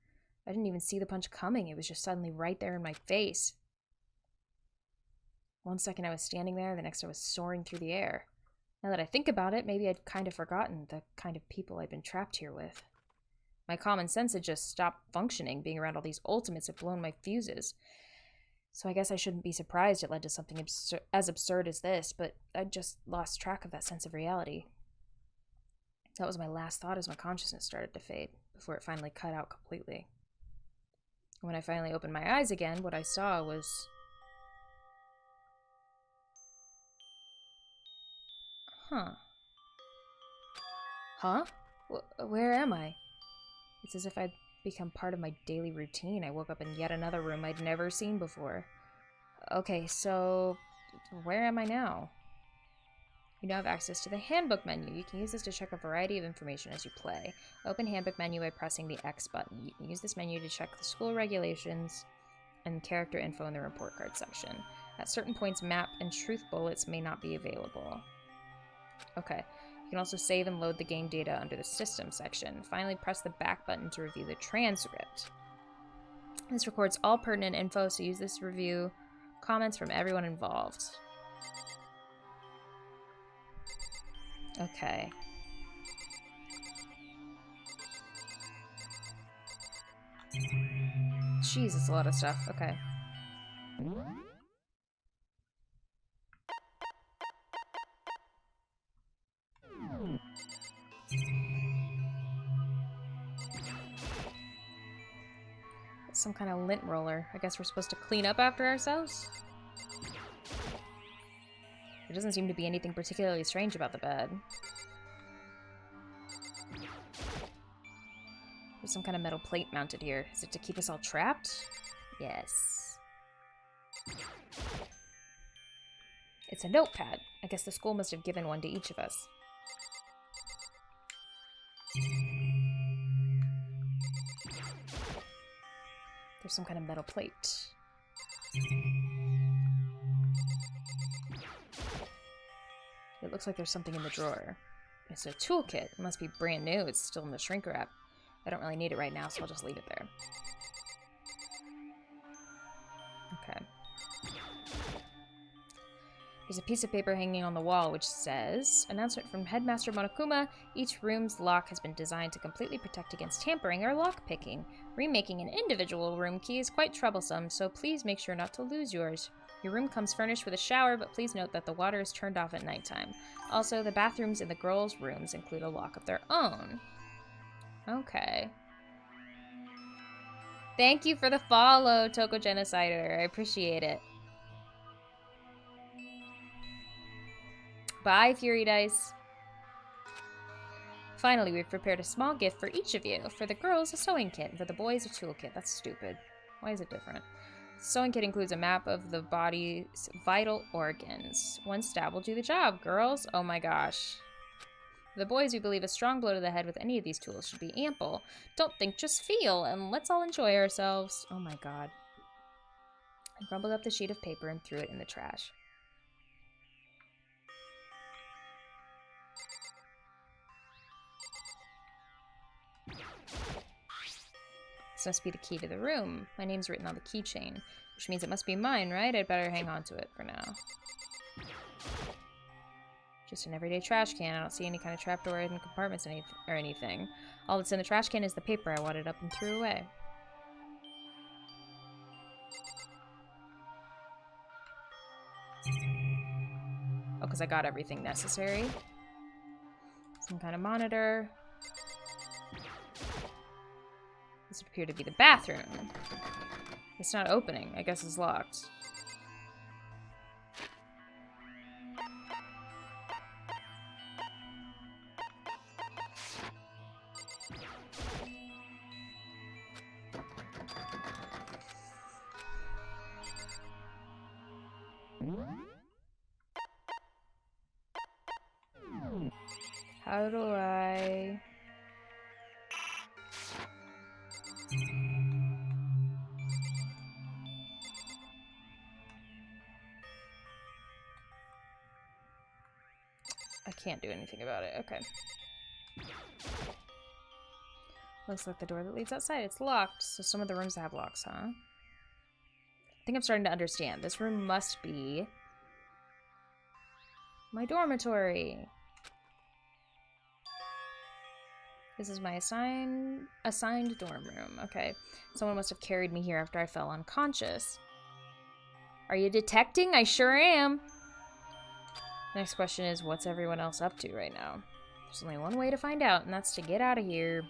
I didn't even see the punch coming. It was just suddenly right there in my face. One second I was standing there, the next I was soaring through the air. Now that I think about it, maybe I'd kind of forgotten the kind of people I'd been trapped here with. My common sense had just stopped functioning. Being around all these ultimates had blown my fuses. So I guess I shouldn't be surprised it led to something as absurd as this, but I'd just lost track of that sense of reality. That was my last thought as my consciousness started to fade, before it finally cut out completely. When I finally opened my eyes again, what I saw was... Huh? Where am I? It's as if I'd become part of my daily routine. I woke up in yet another room I'd never seen before. Okay, so where am I now? You now have access to the handbook menu. You can use this to check a variety of information as you play. Open handbook menu by pressing the X button. You can use this menu to check the school regulations and character info in the report card section. At certain points, map and truth bullets may not be available. Okay. You can also save and load the game data under the system section. Finally, press the back button to review the transcript. This records all pertinent info, so use this to review comments from everyone involved. Okay. Jeez, it's a lot of stuff. Okay. Some kind of lint roller. I guess we're supposed to clean up after ourselves? There doesn't seem to be anything particularly strange about the bed. There's some kind of metal plate mounted here. Is it to keep us all trapped? Yes. It's a notepad. I guess the school must have given one to each of us. There's some kind of metal plate. It looks like there's something in the drawer. It's a toolkit. It must be brand new. It's still in the shrink wrap. I don't really need it right now, so I'll just leave it there. Okay. There's a piece of paper hanging on the wall which says, announcement from Headmaster Monokuma, each room's lock has been designed to completely protect against tampering or lock-picking. Remaking an individual room key is quite troublesome, so please make sure not to lose yours. Your room comes furnished with a shower, but please note that the water is turned off at nighttime. Also, the bathrooms in the girls' rooms include a lock of their own. Okay. Thank you for the follow, Toko Genocider. I appreciate it. Bye, Fury Dice. Finally, we've prepared a small gift for each of you. For the girls, a sewing kit, and for the boys, a toolkit. That's stupid. Why is it different? The sewing kit includes a map of the body's vital organs. One stab will do the job, girls. Oh my gosh. For the boys, we believe a strong blow to the head with any of these tools should be ample. Don't think, just feel, and let's all enjoy ourselves. Oh my god. I crumpled up the sheet of paper and threw it in the trash. This must be the key to the room. My name's written on the keychain, which means it must be mine, right? I'd better hang on to it for now. Just an everyday trash can. I don't see any kind of trapdoor hidden compartments or anything. All that's in the trash can is the paper I wadded up and threw away. Oh, because I got everything necessary. Some kind of monitor. This would appear to be the bathroom. It's not opening. I guess it's locked. How do I... I can't do anything about it. Okay. Looks like the door that leads outside. It's locked, so some of the rooms have locks, huh? I think I'm starting to understand. This room must be my dormitory. This is my assigned dorm room. Okay. Someone must have carried me here after I fell unconscious. Are you detecting? I sure am. Next question is, what's everyone else up to right now? There's only one way to find out, and that's to get out of here.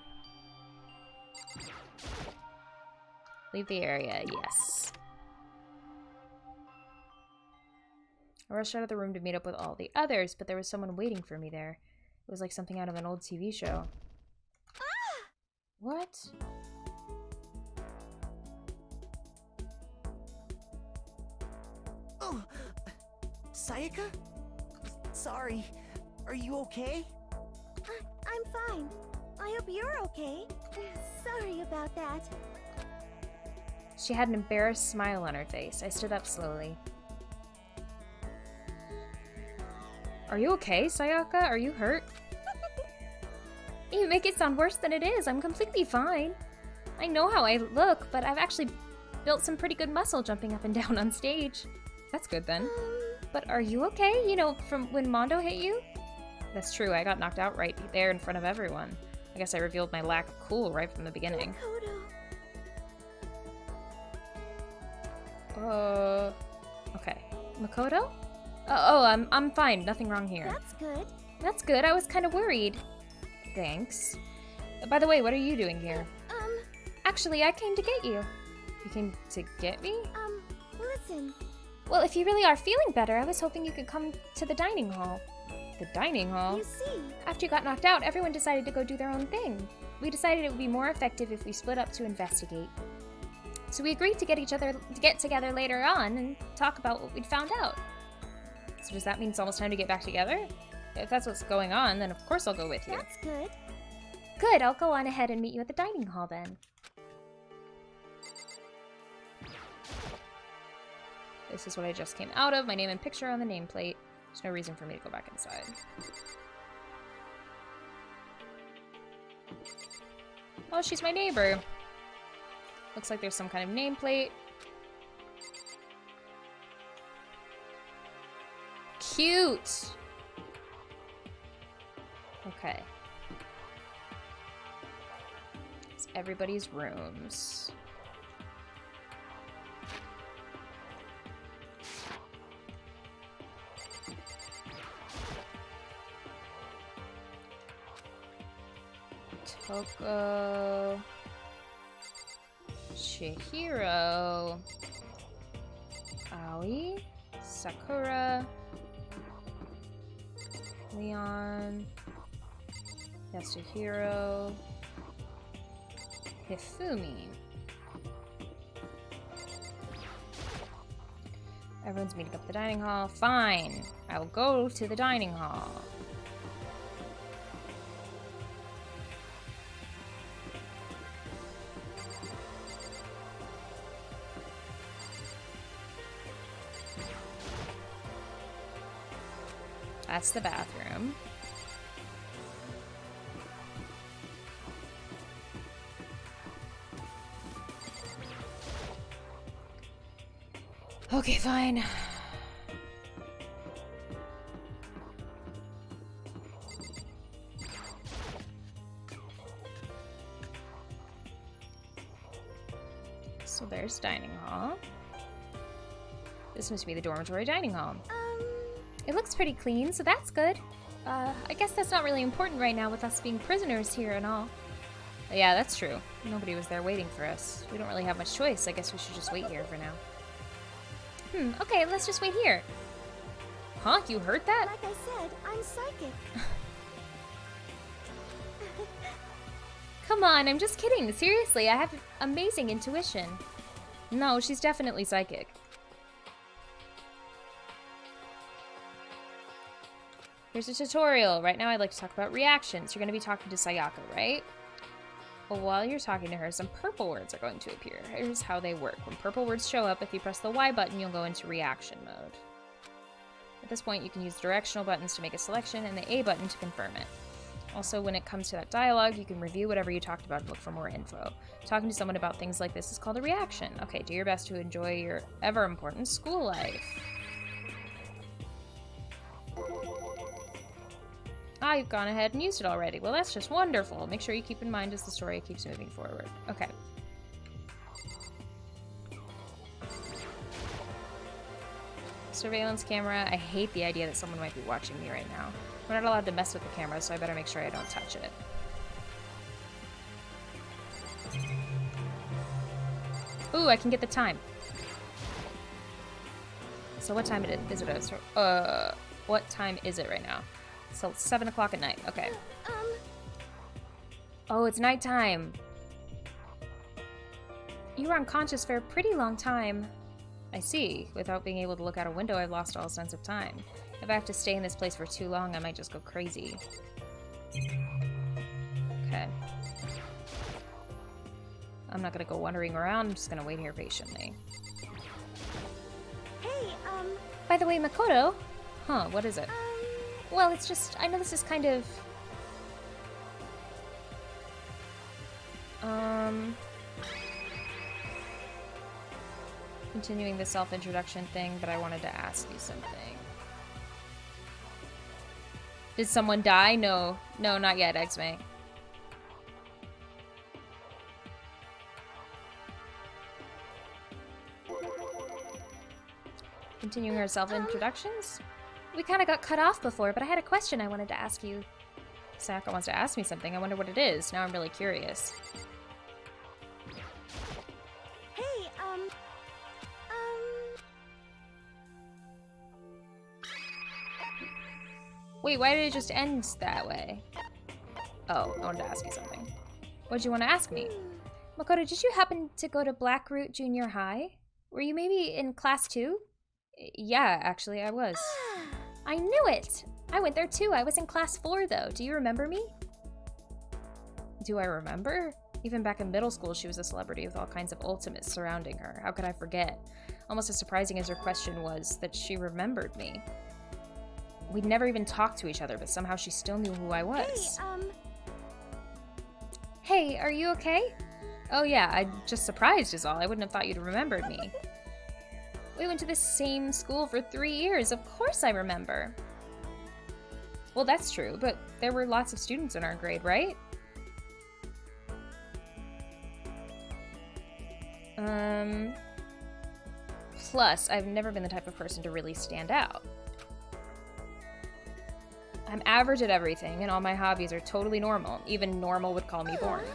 Leave the area, yes. I rushed out of the room to meet up with all the others, but there was someone waiting for me there. It was like something out of an old TV show. Ah! What? Oh, Sayaka? Sorry. Are you okay? I'm fine. I hope you're okay. Sorry about that. She had an embarrassed smile on her face. I stood up slowly. Are you okay, Sayaka? Are you hurt? You make it sound worse than it is. I'm completely fine. I know how I look, but I've actually built some pretty good muscle jumping up and down on stage. That's good then. But are you okay? You know, from when Mondo hit you? That's true, I got knocked out right there in front of everyone. I guess I revealed my lack of cool right from the beginning. Okay. Makoto? I'm fine. Nothing wrong here. That's good. That's good. I was kind of worried. Thanks. By the way, what are you doing here? Actually, I came to get you. You came to get me? Listen. Well, if you really are feeling better, I was hoping you could come to the dining hall. The dining hall? You see. After you got knocked out, everyone decided to go do their own thing. We decided it would be more effective if we split up to investigate. So we agreed to get together later on and talk about what we'd found out. So does that mean it's almost time to get back together? If that's what's going on, then of course I'll go with you. That's good. Good, I'll go on ahead and meet you at the dining hall then. This is what I just came out of, my name and picture on the nameplate. There's no reason for me to go back inside. Oh, she's my neighbor. Looks like there's some kind of nameplate. Cute! Okay. It's everybody's rooms. Kyoko, Chihiro, Aoi, Sakura, Leon, Yasuhiro, Hifumi. Everyone's meeting up at the dining hall. Fine, I will go to the dining hall. That's the bathroom. Okay, fine. So there's dining hall. This must be the dormitory dining hall. It looks pretty clean, so that's good. I guess that's not really important right now with us being prisoners here and all. But yeah, that's true. Nobody was there waiting for us. We don't really have much choice. I guess we should just wait here for now. Okay, let's just wait here. Huh? You heard that? Like I said, I'm psychic. Come on, I'm just kidding. Seriously, I have amazing intuition. No, she's definitely psychic. Here's a tutorial. Right now I'd like to talk about reactions. You're going to be talking to Sayaka, right? Well, while you're talking to her, some purple words are going to appear. Here's how they work. When purple words show up, if you press the Y button, you'll go into reaction mode. At this point, you can use directional buttons to make a selection and the A button to confirm it. Also, when it comes to that dialogue, you can review whatever you talked about and look for more info. Talking to someone about things like this is called a reaction. Okay, do your best to enjoy your ever-important school life. Ah, you've gone ahead and used it already. Well, that's just wonderful. Make sure you keep in mind as the story keeps moving forward. Okay. Surveillance camera. I hate the idea that someone might be watching me right now. We're not allowed to mess with the camera, so I better make sure I don't touch it. Ooh, I can get the time. So what time is it? What time is it right now? So it's 7 o'clock at night. Okay. Oh, it's nighttime. You were unconscious for a pretty long time. I see. Without being able to look out a window, I've lost all sense of time. If I have to stay in this place for too long, I might just go crazy. Okay. I'm not gonna go wandering around, I'm just gonna wait here patiently. Hey, By the way, Makoto... Huh, what is it? Well, it's just... I know this is kind of... Continuing the self-introduction thing, but I wanted to ask you something. Did someone die? No. No, not yet, X-May. Continuing our self-introductions? We kind of got cut off before, but I had a question I wanted to ask you. Sayaka wants to ask me something. I wonder what it is. Now I'm really curious. hey, Wait, why did it just end that way? Oh, I wanted to ask you something. What'd you want to ask me? Makoto, did you happen to go to Blackroot Junior High? Were you maybe in class 2? Yeah, actually, I was. I knew it! I went there too. I was in class 4, though. Do you remember me? Do I remember? Even back in middle school, she was a celebrity with all kinds of ultimates surrounding her. How could I forget? Almost as surprising as her question was that she remembered me. We'd never even talked to each other, but somehow she still knew who I was. Hey, are you okay? Oh yeah, I'm just surprised is all. I wouldn't have thought you'd remembered me. We went to the same school for 3 years. Of course I remember. Well, that's true, but there were lots of students in our grade, right? Plus, I've never been the type of person to really stand out. I'm average at everything, and all my hobbies are totally normal. Even normal would call me boring.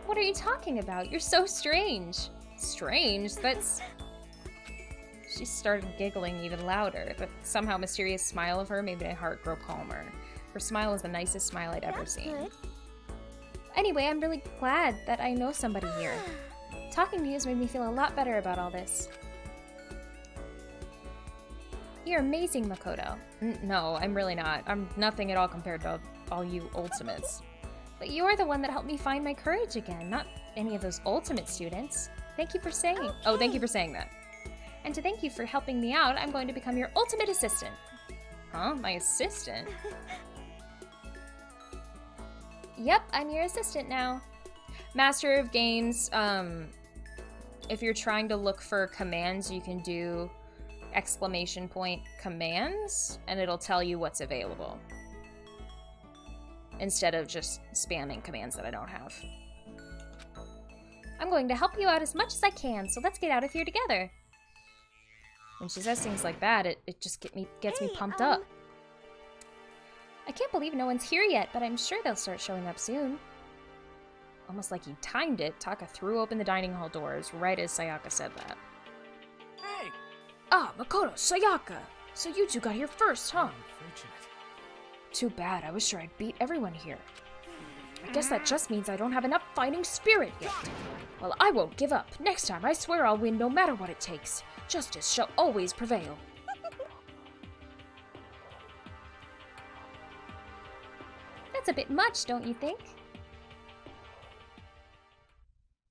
What are you talking about? You're so strange. Strange? That's... She started giggling even louder. The somehow mysterious smile of her made my heart grow calmer. Her smile is the nicest smile I'd ever seen. good. Anyway, I'm really glad that I know somebody here. Talking to you has made me feel a lot better about all this. You're amazing, Makoto. No, I'm really not. I'm nothing at all compared to all you ultimates. But you're the one that helped me find my courage again, not any of those ultimate students. Thank you for saying... Okay. Oh, thank you for saying that. And to thank you for helping me out, I'm going to become your ultimate assistant. Huh? My assistant? Yep, I'm your assistant now. Master of Games, if you're trying to look for commands, you can do !commands, and it'll tell you what's available. Instead of just spamming commands that I don't have. I'm going to help you out as much as I can, so let's get out of here together. When she says things like that, it just gets me pumped up. I can't believe no one's here yet, but I'm sure they'll start showing up soon. Almost like he timed it, Taka threw open the dining hall doors right as Sayaka said that. Hey! Ah, Makoto, Sayaka! So you two got here first, huh? Unfortunate. Too bad, I was sure I'd beat everyone here. I guess that just means I don't have enough fighting spirit yet. Well, I won't give up. Next time, I swear I'll win no matter what it takes. Justice shall always prevail. That's a bit much, don't you think?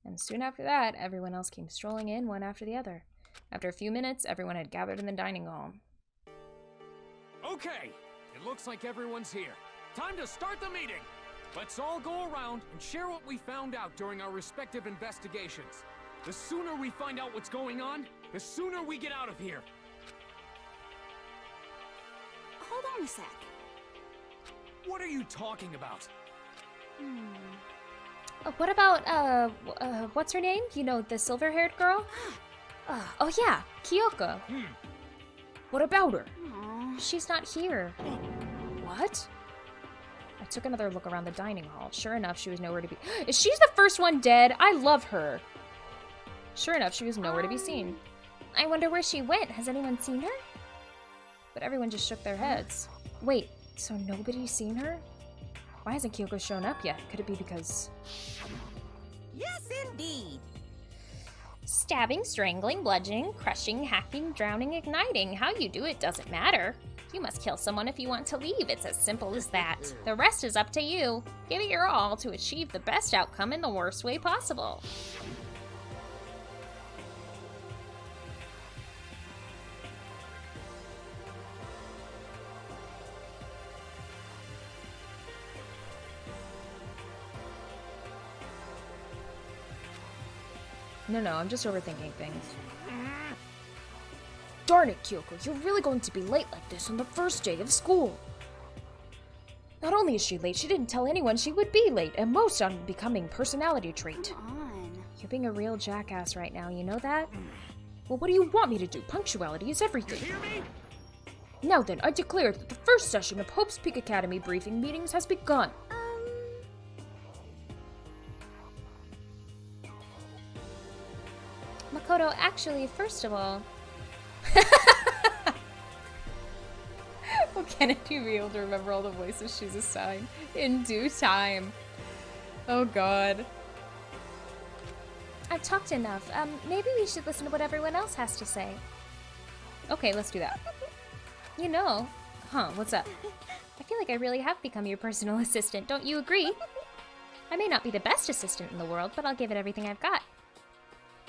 And soon after that, everyone else came strolling in one after the other. After a few minutes, everyone had gathered in the dining hall. Okay, it looks like everyone's here. time to start the meeting. Let's all go around and share what we found out during our respective investigations. The sooner we find out what's going on, the sooner we get out of here. Hold on a sec. What are you talking about? What about, what's her name? You know, the silver-haired girl? Oh yeah, Kyoko. What about her? She's not here. What? I took another look around the dining hall. Sure enough, she was nowhere to be. Is she the first one dead? I love her. Sure enough, she was nowhere to be seen. I wonder where she went. Has anyone seen her? But everyone just shook their heads. Wait, so nobody's seen her? Why hasn't Kyoko shown up yet? Could it be because... Yes, indeed. Stabbing, strangling, bludgeoning, crushing, hacking, drowning, igniting. How you do it doesn't matter. You must kill someone if you want to leave. It's as simple as that. The rest is up to you. Give it your all to achieve the best outcome in the worst way possible. No, I'm just overthinking things. Darn it, Kyoko, you're really going to be late like this on the first day of school. Not only is she late, she didn't tell anyone she would be late, a most unbecoming personality trait. Come on. You're being a real jackass right now, you know that? Well, what do you want me to do? Punctuality is everything. You hear me? Now then, I declare that the first session of Hope's Peak Academy briefing meetings has begun. Makoto, actually, first of all... Will Kennedy be able to remember all the voices she's assigned in due time? Oh god. I've talked enough. Maybe we should listen to what everyone else has to say. Okay, let's do that. You know... Huh, what's up? I feel like I really have become your personal assistant, don't you agree? I may not be the best assistant in the world, but I'll give it everything I've got.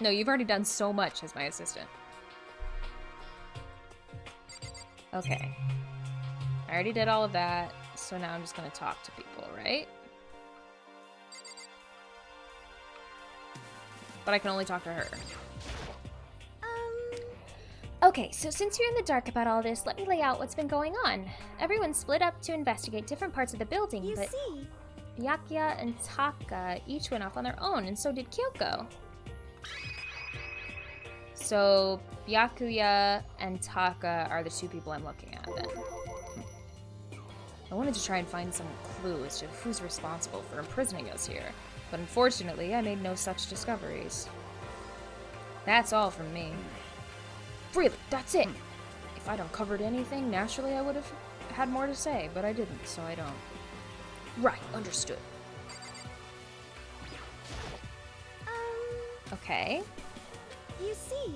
No, you've already done so much as my assistant. Okay. I already did all of that, so now I'm just gonna talk to people, right? But I can only talk to her. Okay, so since you're in the dark about all this, let me lay out what's been going on. Everyone split up to investigate different parts of the building, but Byakuya and Taka each went off on their own, and so did Kyoko. So, Byakuya and Taka are the two people I'm looking at, then. I wanted to try and find some clue as to who's responsible for imprisoning us here, but unfortunately, I made no such discoveries. That's all from me. Really, that's it! If I'd uncovered anything, naturally I would have had more to say, but I didn't, so I don't. Right, understood. Okay. You see,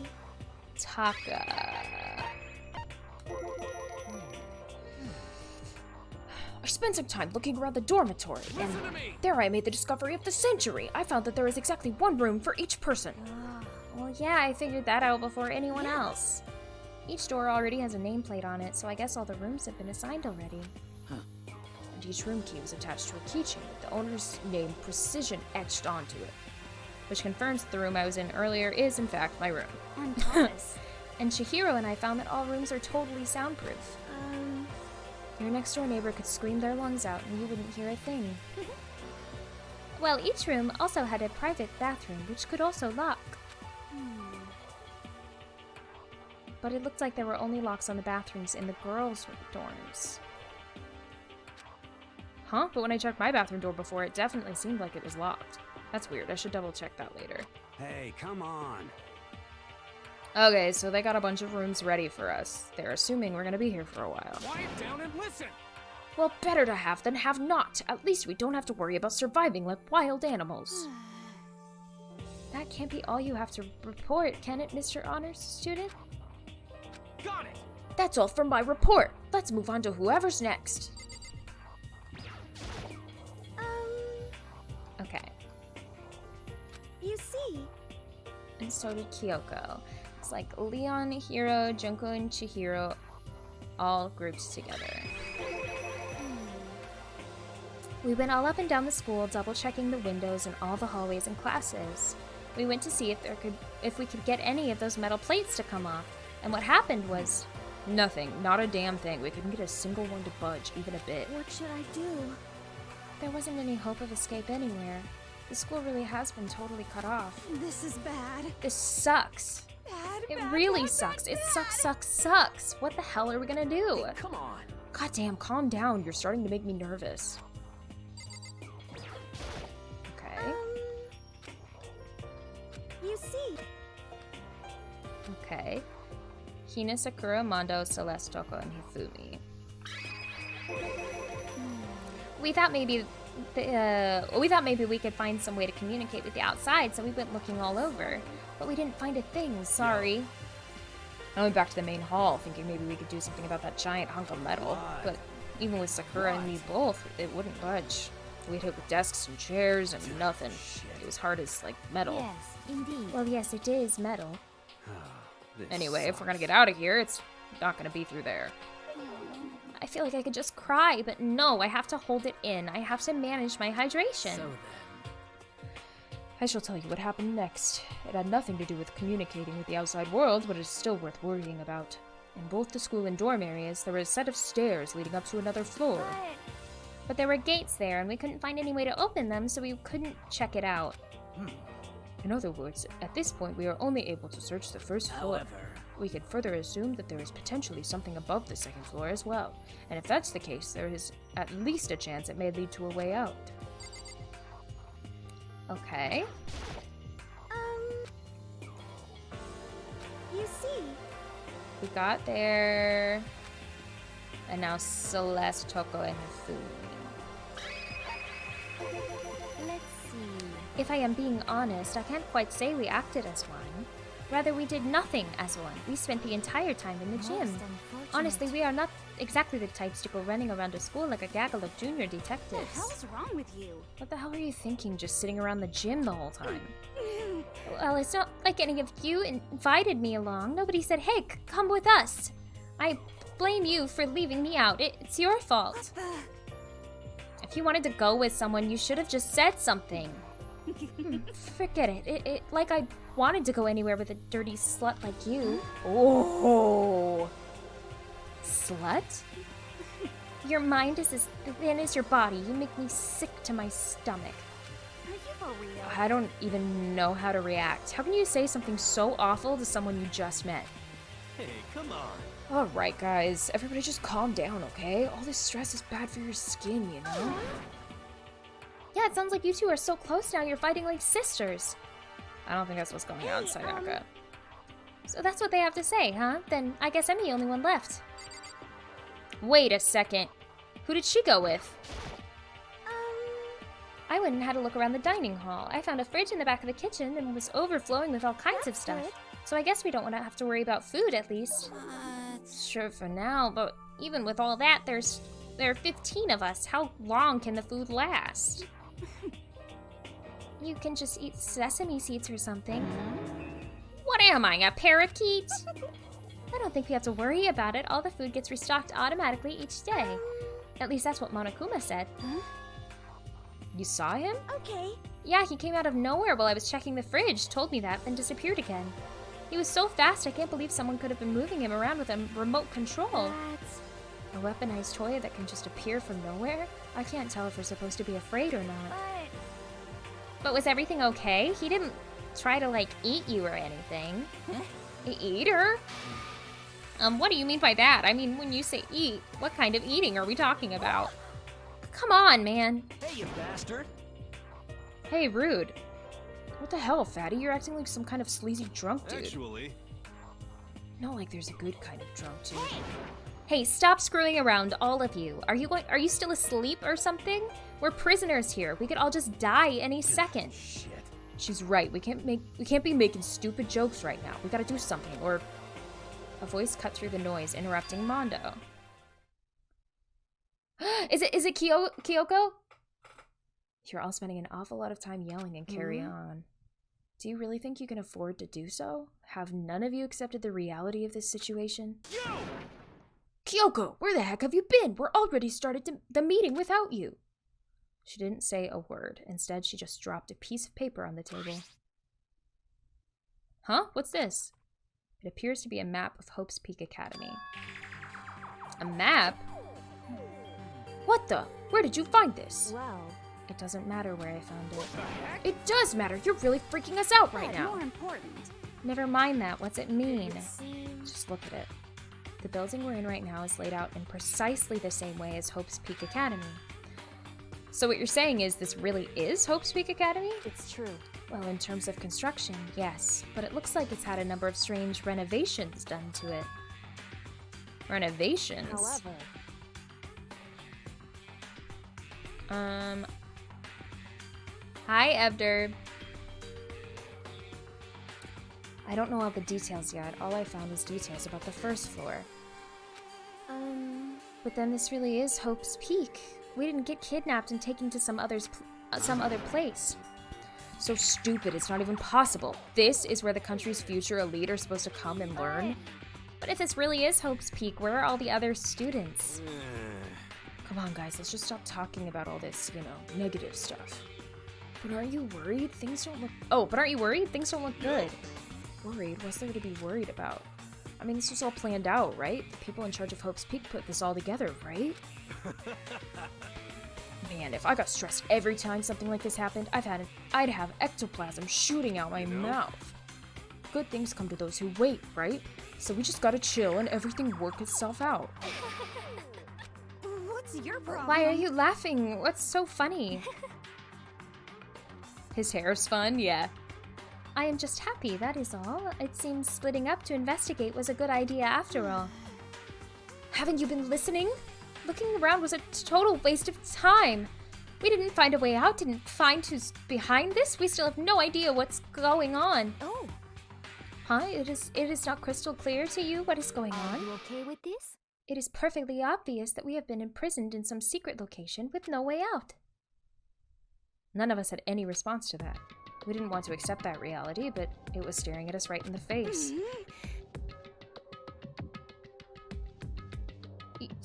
Taka. I spent some time looking around the dormitory, and there I made the discovery of the century. I found that there is exactly one room for each person. Well, yeah, I figured that out before anyone else. Each door already has a nameplate on it, so I guess all the rooms have been assigned already. And each room key was attached to a keychain with the owner's name precision etched onto it. Which confirms that the room I was in earlier is, in fact, my room. and Thomas. And Chihiro and I found that all rooms are totally soundproof. Your next-door neighbor could scream their lungs out and you wouldn't hear a thing. Well, each room also had a private bathroom, which could also lock. But it looked like there were only locks on the bathrooms in the girls' dorms. Huh? But when I checked my bathroom door before, it definitely seemed like it was locked. That's weird. I should double-check that later. Hey, come on. Okay, so they got a bunch of rooms ready for us. They're assuming we're gonna be here for a while. Quiet down and listen! Well, better to have than have not. At least we don't have to worry about surviving like wild animals. That can't be all you have to report, can it, Mr. Honors Student? Got it! That's all from my report. Let's move on to whoever's next. Okay. You see. And so did Kyoko. It's like Leon, Hiro, Junko, and Chihiro all grouped together. We went all up and down the school, double-checking the windows and all the hallways and classes. We went to see if we could get any of those metal plates to come off. And what happened was nothing, not a damn thing. We couldn't get a single one to budge, even a bit. What should I do? There wasn't any hope of escape anywhere. The school really has been totally cut off. This is bad. This sucks. Bad, It bad, really bad, sucks. bad, It bad. sucks. What the hell are we gonna do? Hey, come on. Goddamn, calm down. You're starting to make me nervous. Okay. You see. Okay. Hina, Sakura, Mondo, Celeste, Toko, and Hifumi. We thought maybe we could find some way to communicate with the outside, so we went looking all over. But we didn't find a thing, sorry. I went back to the main hall, thinking maybe we could do something about that giant hunk of metal. But even with Sakura and me both, it wouldn't budge. We'd hit with desks and chairs and nothing. It was hard as, like, metal. Yes, indeed. Well, yes, it is metal. This Anyway, if sucks. we're gonna get out of here, it's not gonna be through there. I feel like I could just cry, but no, I have to hold it in. I have to manage my hydration. So then. I shall tell you what happened next. It had nothing to do with communicating with the outside world, but it is still worth worrying about. In both the school and dorm areas, there were a set of stairs leading up to another floor. But there were gates there, and we couldn't find any way to open them, so we couldn't check it out. In other words, at this point, we are only able to search the first floor. However, We could further assume that there is potentially something above the second floor as well. And if that's the case, there is at least a chance it may lead to a way out. Okay. You see. We got there. And now Celeste, Toko, and Hifumi. Let's see. If I am being honest, I can't quite say we acted as one. Rather, we did nothing as one. We spent the entire time in the gym. Most unfortunate. Honestly, we are not exactly the types to go running around a school like a gaggle of junior What the detectives. hell's wrong with you? What the hell are you thinking, just sitting around the gym the whole time? Well, it's not like any of you invited me along. Nobody said, hey, come with us. I blame you for leaving me out. It's your fault. If you wanted to go with someone, you should have just said something. Forget it. Like I wanted to go anywhere with a dirty slut like you. Oh. Slut? Your mind is as thin as your body. You make me sick to my stomach. Are you for real? I don't even know how to react. How can you say something so awful to someone you just met? hey, come on. Alright, guys. Everybody just calm down, okay? All this stress is bad for your skin, you know? Yeah, it sounds like you two are so close now, you're fighting like sisters. I don't think that's what's going on, Sayaka. So that's what they have to say, huh? Then I guess I'm the only one left. Wait a second. Who did she go with? I went and had a look around the dining hall. I found a fridge in the back of the kitchen and was overflowing with all kinds of stuff. good. So I guess we don't want to have to worry about food, at least. Sure for now, but even with all that, there are 15 of us. How long can the food last? You can just eat sesame seeds or something. What am I, a parakeet? I don't think we have to worry about it. All the food gets restocked automatically each day. At least that's what Monokuma said. You saw him? Okay. Yeah, he came out of nowhere while I was checking the fridge, told me that, then disappeared again. He was so fast, I can't believe someone could have been moving him around with a remote control. That's... A weaponized toy that can just appear from nowhere? I can't tell if we're supposed to be afraid or not. But was everything okay? He didn't try to, like, eat you or anything. Eat her? What do you mean by that? I mean, when you say eat, what kind of eating are we talking about? Come on, man. Hey, you bastard. Hey, rude. What the hell, fatty? You're acting like some kind of sleazy drunk dude. Actually, No, like there's a good kind of drunk dude. Hey, stop screwing around, all of you. Are you still asleep or something? We're prisoners here. We could all just die any second. Shit. She's right. We can't be making stupid jokes right now. We gotta do something, or... A voice cut through the noise, interrupting Mondo. Is it Kyoko? You're all spending an awful lot of time yelling and carry on. Do you really think you can afford to do so? Have none of you accepted the reality of this situation? Kyoko, where the heck have you been? We're already started the meeting without you. She didn't say a word. Instead, she just dropped a piece of paper on the table. Huh? What's this? It appears to be a map of Hope's Peak Academy. A map? What the? Where did you find this? Well, it doesn't matter where I found it. It does matter. You're really freaking us out right now. More important. Never mind that. What's it mean? Just look at it. The building we're in right now is laid out in precisely the same way as Hope's Peak Academy. So what you're saying is this really is Hope's Peak Academy? it's true. Well, in terms of construction, yes. But it looks like it's had a number of strange renovations done to it. Renovations? However, Hi, Evder. I don't know all the details yet. All I found was details about the first floor. But then this really is Hope's Peak. We didn't get kidnapped and taken to some other place. So stupid, it's not even possible. This is where the country's future elite are supposed to come and learn? But if this really is Hope's Peak, where are all the other students? Come on, guys, let's just stop talking about all this, negative stuff. But aren't you worried? Things don't look... Oh, but aren't you worried? Things don't look good. Worried? What's there to be worried about? I mean, this was all planned out, right? The people in charge of Hope's Peak put this all together, right? Man, if I got stressed every time something like this happened, I'd have ectoplasm shooting out my mouth. Good things come to those who wait, right? So we just gotta chill and everything work itself out. What's your problem? Why are you laughing? What's so funny? His hair's fun, yeah. I am just happy, that is all. It seems splitting up to investigate was a good idea after all. Haven't you been listening? Looking around was a total waste of time. We didn't find a way out, didn't find who's behind this. We still have no idea what's going on. oh, Huh? It is not crystal clear to you what is going are on? you okay with this? It is perfectly obvious that we have been imprisoned in some secret location with no way out. None of us had any response to that. We didn't want to accept that reality, but it was staring at us right in the face.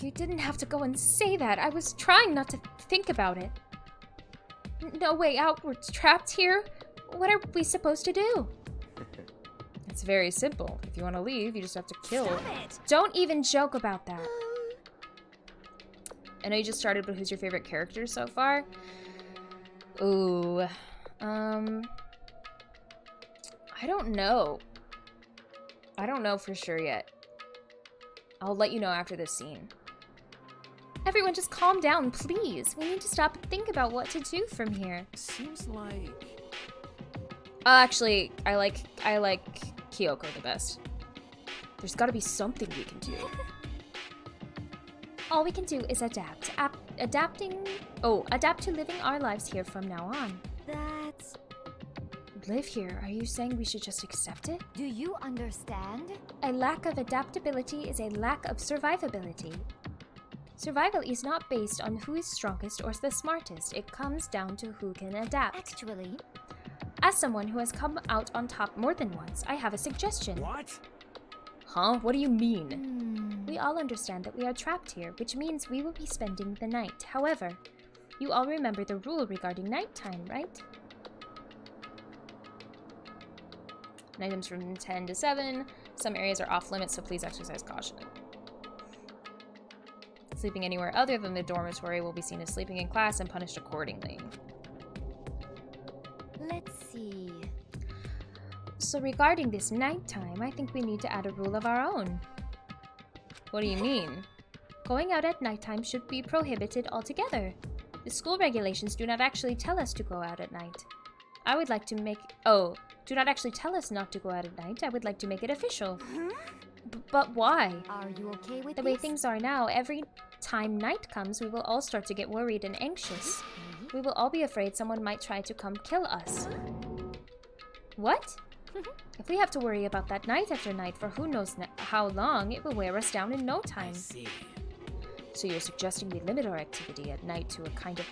You didn't have to go and say that. I was trying not to think about it. No way out. We're trapped here. What are we supposed to do? It's very simple. If you want to leave, you just have to kill. Stop it. Don't even joke about that. I know you just started, but who's your favorite character so far? Ooh. I don't know. I don't know for sure yet. I'll let you know after this scene. Everyone just calm down, please. We need to stop and think about what to do from here. Seems like... Actually, I like Kyoko the best. There's gotta be something we can do. All we can do is adapt. Adapt to living our lives here from now on. That's... Live here? Are you saying we should just accept it? Do you understand? A lack of adaptability is a lack of survivability. Survival is not based on who is strongest or the smartest. It comes down to who can adapt. Actually, As someone who has come out on top more than once, I have a suggestion. What? Huh? What do you mean? We all understand that we are trapped here, which means we will be spending the night. However, you all remember the rule regarding nighttime, right? Items from 10 to 7. Some areas are off limits, so please exercise caution. Sleeping anywhere other than the dormitory will be seen as sleeping in class and punished accordingly. let's see. So regarding this nighttime, I think we need to add a rule of our own. What do you mean? Going out at nighttime should be prohibited altogether. The school regulations do not actually tell us to go out at night. I would like to make... Oh, do not actually tell us not to go out at night. I would like to make it official. But why? Are you okay with The way things are now, every time night comes, we will all start to get worried and anxious. We will all be afraid someone might try to come kill us. What? If we have to worry about that night after night for who knows how long, it will wear us down in no time. I see. So you're suggesting we limit our activity at night to a kind of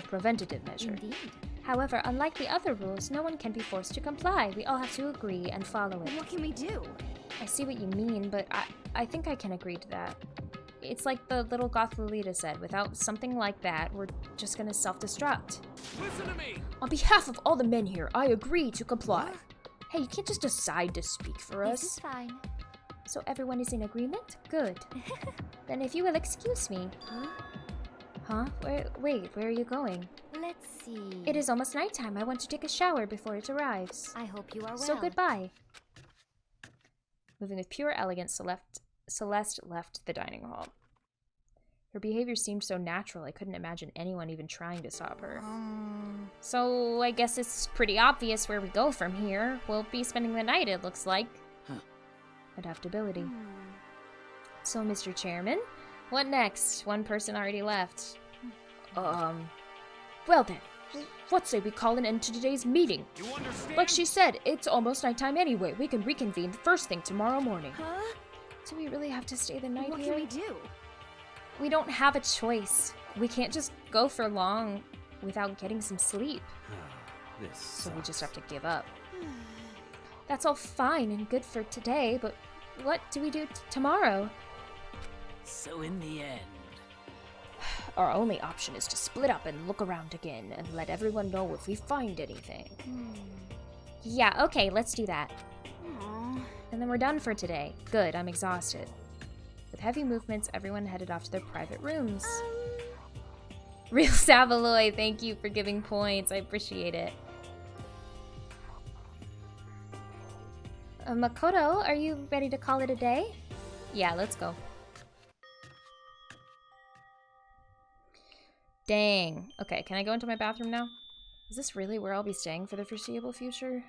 preventative measure. Indeed. However, unlike the other rules, no one can be forced to comply. We all have to agree and follow it. What can we do? I see what you mean, but I think I can agree to that. It's like the little goth Lolita said, without something like that, we're just gonna self-destruct. Listen to me! On behalf of all the men here, I agree to comply. Hey, you can't just decide to speak for us. This is fine. So everyone is in agreement? Good. Then if you will excuse me. Huh? Wait, where are you going? Let's see. It is almost nighttime. I want to take a shower before it arrives. I hope you are well. So goodbye. Moving with pure elegance, Celeste left the dining hall. Her behavior seemed so natural, I couldn't imagine anyone even trying to stop her. So I guess it's pretty obvious where we go from here. We'll be spending the night, it looks like. Adaptability. So, Mr. Chairman, what next? One person already left. Well then, what say we call an end to today's meeting? You understand? Like she said, it's almost nighttime anyway. We can reconvene the first thing tomorrow morning. Huh? Do we really have to stay the night What here? can we do? We don't have a choice. We can't just go for long without getting some sleep. So we just have to give up. That's all fine and good for today, but what do we do tomorrow? So in the end... Our only option is to split up and look around again and let everyone know if we find anything. Yeah, okay, let's do that. Aww. And then we're done for today. Good, I'm exhausted. With heavy movements, everyone headed off to their private rooms. Real Savaloy, thank you for giving points. I appreciate it. Makoto, are you ready to call it a day? Yeah, let's go. Dang. Okay, can I go into my bathroom now? Is this really where I'll be staying for the foreseeable future?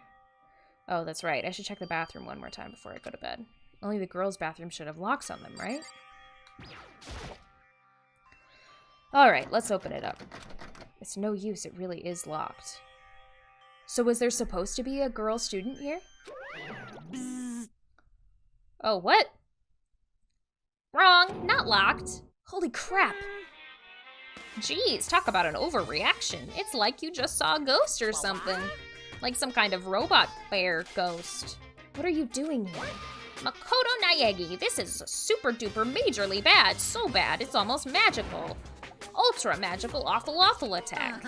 Oh, that's right. I should check the bathroom one more time before I go to bed. Only the girls' bathroom should have locks on them, right? Alright, let's open it up. It's no use, it really is locked. So was there supposed to be a girl student here? Oh, what? Wrong, not locked. Holy crap. Jeez, talk about an overreaction. It's like you just saw a ghost or something. Like some kind of robot bear ghost. What are you doing here? Makoto Naegi, this is super duper majorly bad. So bad, it's almost magical. Ultra magical awful attack.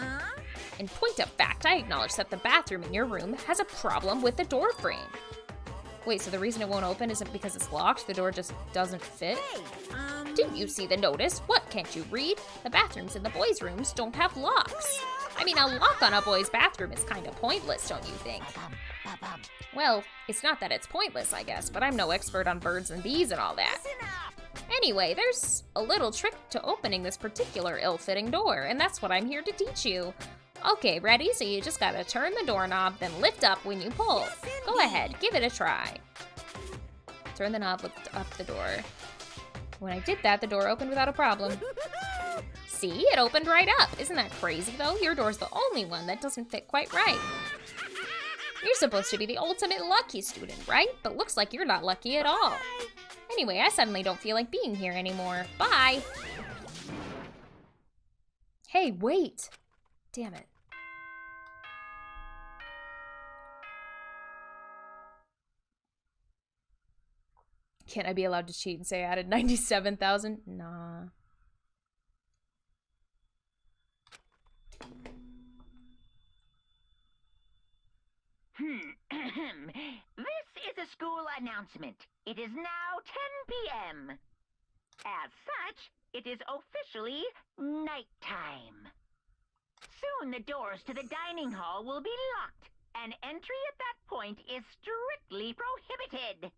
In point of fact, I acknowledge that the bathroom in your room has a problem with the door frame. Wait, so the reason it won't open isn't because it's locked? The door just doesn't fit? Didn't you see the notice? What, can't you read? The bathrooms in the boys' rooms don't have locks. I mean, a lock on a boy's bathroom is kind of pointless, don't you think? Well, it's not that it's pointless, I guess, but I'm no expert on birds and bees and all that. Anyway, there's a little trick to opening this particular ill-fitting door, and that's what I'm here to teach you. Okay, ready? So you just gotta turn the doorknob, then lift up when you pull. Go ahead, give it a try. Turn the knob, lift up the door. When I did that, the door opened without a problem. See, it opened right up. Isn't that crazy, though? Your door's the only one that doesn't fit quite right. You're supposed to be the ultimate lucky student, right? But looks like you're not lucky at all. Anyway, I suddenly don't feel like being here anymore. Bye! Hey, wait! Damn it. Can't I be allowed to cheat and say I added 97,000? Nah. This is a school announcement. It is now 10 p.m. As such, it is officially nighttime. Soon the doors to the dining hall will be locked, and entry at that point is strictly prohibited.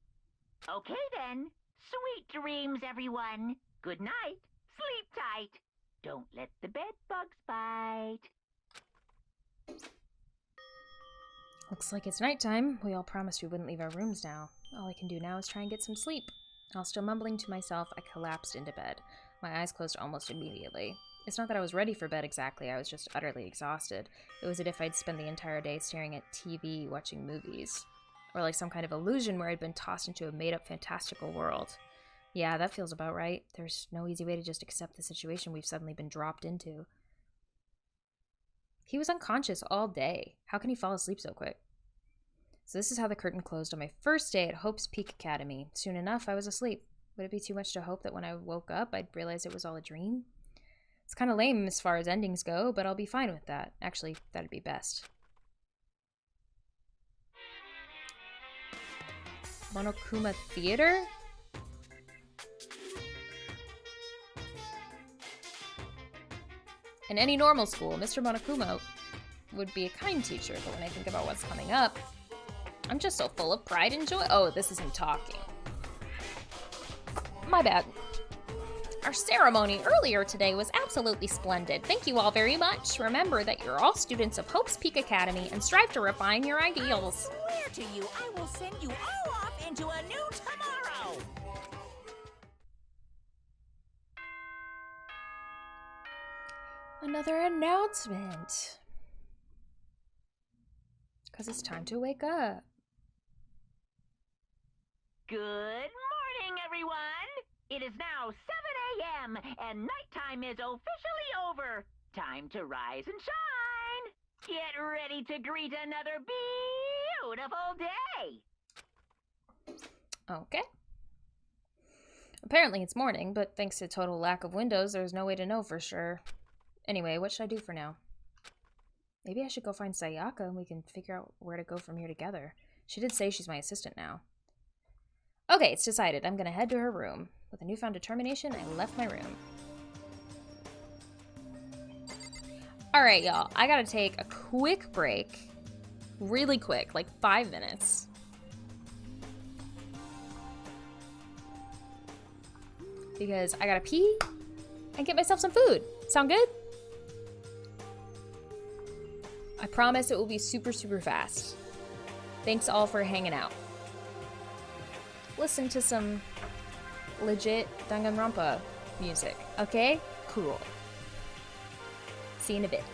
Okay then, sweet dreams, everyone. Good night, sleep tight. Don't let the bed bugs bite. Looks like it's nighttime. We all promised we wouldn't leave our rooms now. All I can do now is try and get some sleep. While still mumbling to myself, I collapsed into bed. My eyes closed almost immediately. It's not that I was ready for bed exactly, I was just utterly exhausted. It was as if I'd spent the entire day staring at TV, watching movies. Or like some kind of illusion where I'd been tossed into a made-up fantastical world. Yeah, that feels about right. There's no easy way to just accept the situation we've suddenly been dropped into. He was unconscious all day. How can he fall asleep so quick? So this is how the curtain closed on my first day at Hope's Peak Academy. Soon enough, I was asleep. Would it be too much to hope that when I woke up, I'd realize it was all a dream? It's kind of lame as far as endings go, but I'll be fine with that. Actually, that'd be best. Monokuma Theater? In any normal school, Mr. Monokuma would be a kind teacher, but when I think about what's coming up, I'm just so full of pride and joy. Oh, this is him talking. My bad. Our ceremony earlier today was absolutely splendid. Thank you all very much. Remember that you're all students of Hope's Peak Academy and strive to refine your ideals. I swear to you, I will send you all off into a new tomorrow! Another announcement. Because it's time to wake up. Good morning, everyone! It is now 7 a.m. and nighttime is officially over. Time to rise and shine. Get ready to greet another beautiful day. Okay. Apparently it's morning, but thanks to total lack of windows, there's no way to know for sure. Anyway, what should I do for now? Maybe I should go find Sayaka and we can figure out where to go from here together. She did say she's my assistant now. Okay, it's decided. I'm gonna head to her room. With a newfound determination, I left my room. Alright, y'all. I gotta take a quick break. Really quick, like 5 minutes. Because I gotta pee and get myself some food. Sound good? I promise it will be super, super fast. Thanks all for hanging out. Listen to some legit Danganronpa music, okay? Cool. See you in a bit.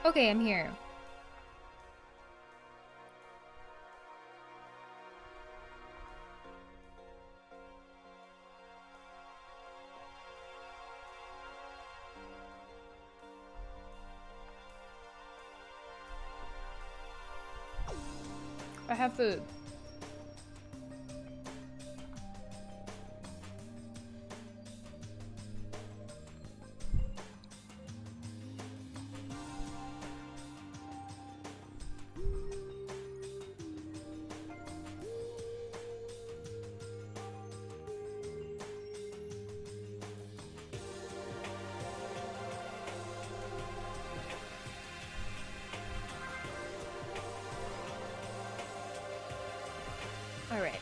Okay, I'm here. I have food. All right.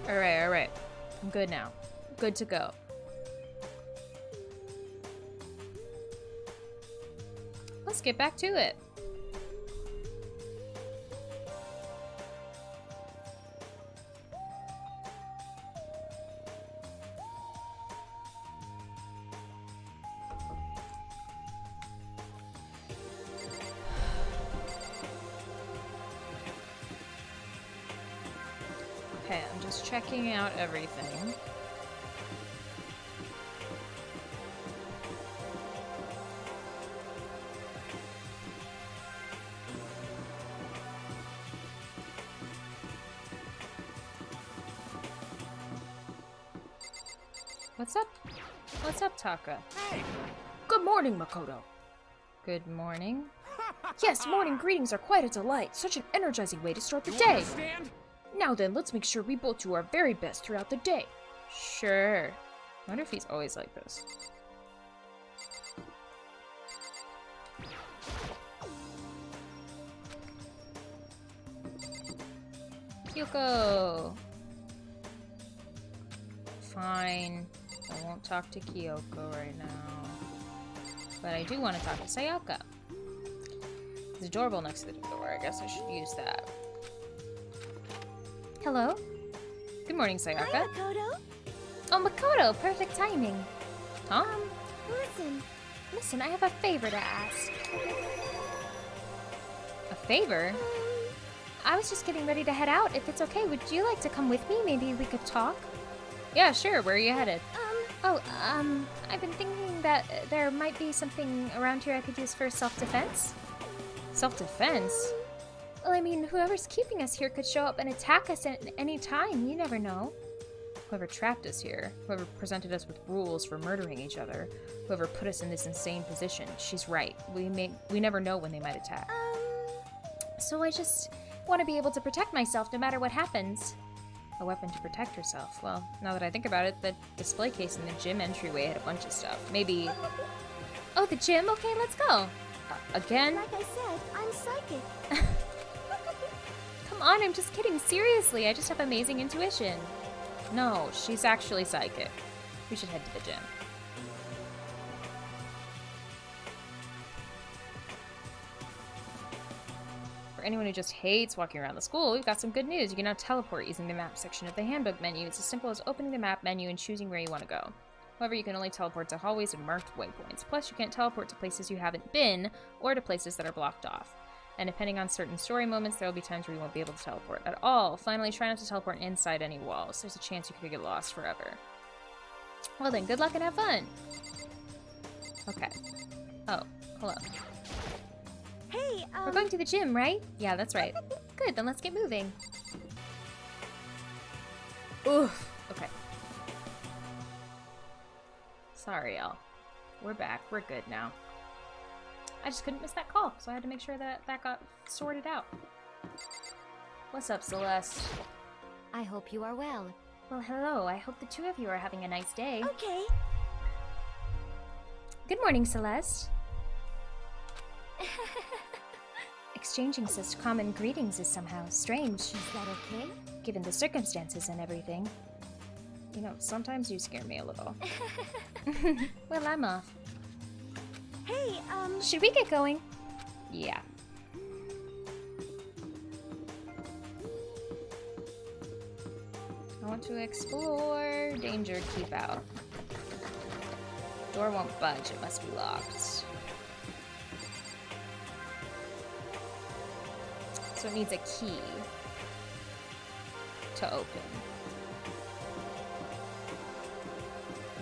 All right. I'm good now. Good to go. Let's get back to it. Okay, I'm just checking out everything. What's up? What's up, Taka? Hey! Good morning, Makoto. Good morning. Yes, morning greetings are quite a delight. Such an energizing way to start the You day. understand? Now then, let's make sure we both do our very best throughout the day. Sure. I wonder if he's always like this. Kyoko! Fine. I won't talk to Kyoko right now. But I do want to talk to Sayaka. There's a doorbell next to the door. I guess I should use that. Hello? Good morning, Sayaka. Hi, Makoto. Oh, Makoto! Perfect timing. Tom? Listen, I have a favor to ask. A favor? I was just getting ready to head out. If it's okay, would you like to come with me? Maybe we could talk? Yeah, sure. Where are you headed? I've been thinking that there might be something around here I could use for self-defense. Self-defense? Well, I mean, whoever's keeping us here could show up and attack us at any time. You never know. Whoever trapped us here, whoever presented us with rules for murdering each other, whoever put us in this insane position, she's right. We never know when they might attack. So I just want to be able to protect myself no matter what happens. A weapon to protect herself. Well, now that I think about it, the display case in the gym entryway had a bunch of stuff. Maybe... Oh, the gym? Okay, let's go. Again? like I said, I'm psychic. Come on, I'm just kidding. Seriously, I just have amazing intuition. No, she's actually psychic. We should head to the gym. For anyone who just hates walking around the school, we've got some good news. You can now teleport using the map section of the handbook menu. It's as simple as opening the map menu and choosing where you want to go. However, you can only teleport to hallways and marked waypoints. Plus, you can't teleport to places you haven't been, or to places that are blocked off. And depending on certain story moments, there will be times where you won't be able to teleport at all. Finally, try not to teleport inside any walls. There's a chance you could get lost forever. Well then, good luck and have fun! Okay. Oh, hello. Hey, We're going to the gym, right? Yeah, that's right. Good, then let's get moving. Oof. Okay. Sorry, y'all. We're back. We're good now. I just couldn't miss that call, so I had to make sure that that got sorted out. What's up, Celeste? I hope you are well. Well, hello. I hope the two of you are having a nice day. Okay. Good morning, Celeste. Exchanging such common greetings is somehow strange. Is that okay? Given the circumstances and everything. You know, sometimes you scare me a little. Well, I'm off. Hey, Should we get going? Yeah. want to explore. Danger, keep out. Door won't budge, it must be locked. So it needs a key to open.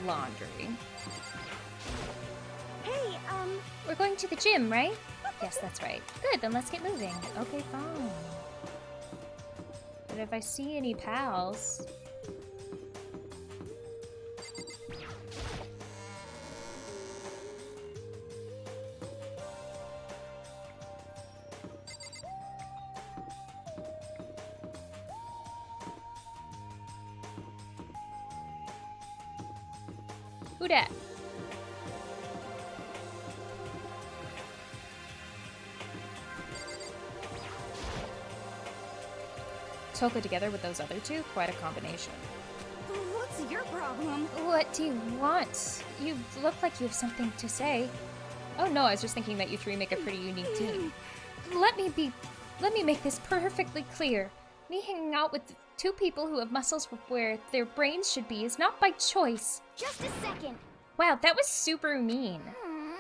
Laundry. Hey, We're going to the gym, right? Yes, that's right. Good, then let's get moving. Okay, fine. But if I see any pals... Who dat? Toko together with those other two? Quite a combination. what's your problem? What do you want? You look like you have something to say. Oh no, I was just thinking that you three make a pretty unique team. Let me make this perfectly clear. Me hanging out with two people who have muscles where their brains should be is not by choice. Just a second. Wow, that was super mean.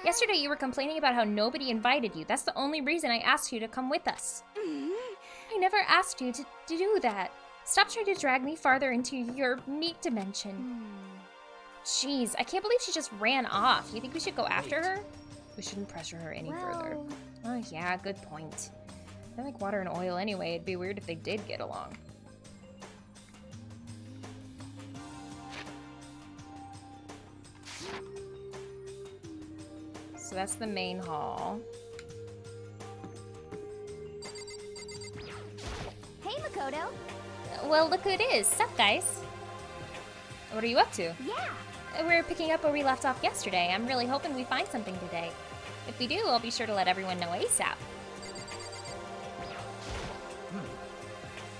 Yesterday you were complaining about how nobody invited you. That's the only reason I asked you to come with us. I never asked you to do that. Stop trying to drag me farther into your meat dimension. Jeez, I can't believe she just ran off. You think we should go after her? We shouldn't pressure her any further. Oh yeah, good point. They're like water and oil anyway. It'd be weird if they did get along. So that's the main hall. Hey, Makoto. Well, look who it is. Sup, guys? What are you up to? Yeah. We're picking up where we left off yesterday. I'm really hoping we find something today. If we do, I'll be sure to let everyone know ASAP.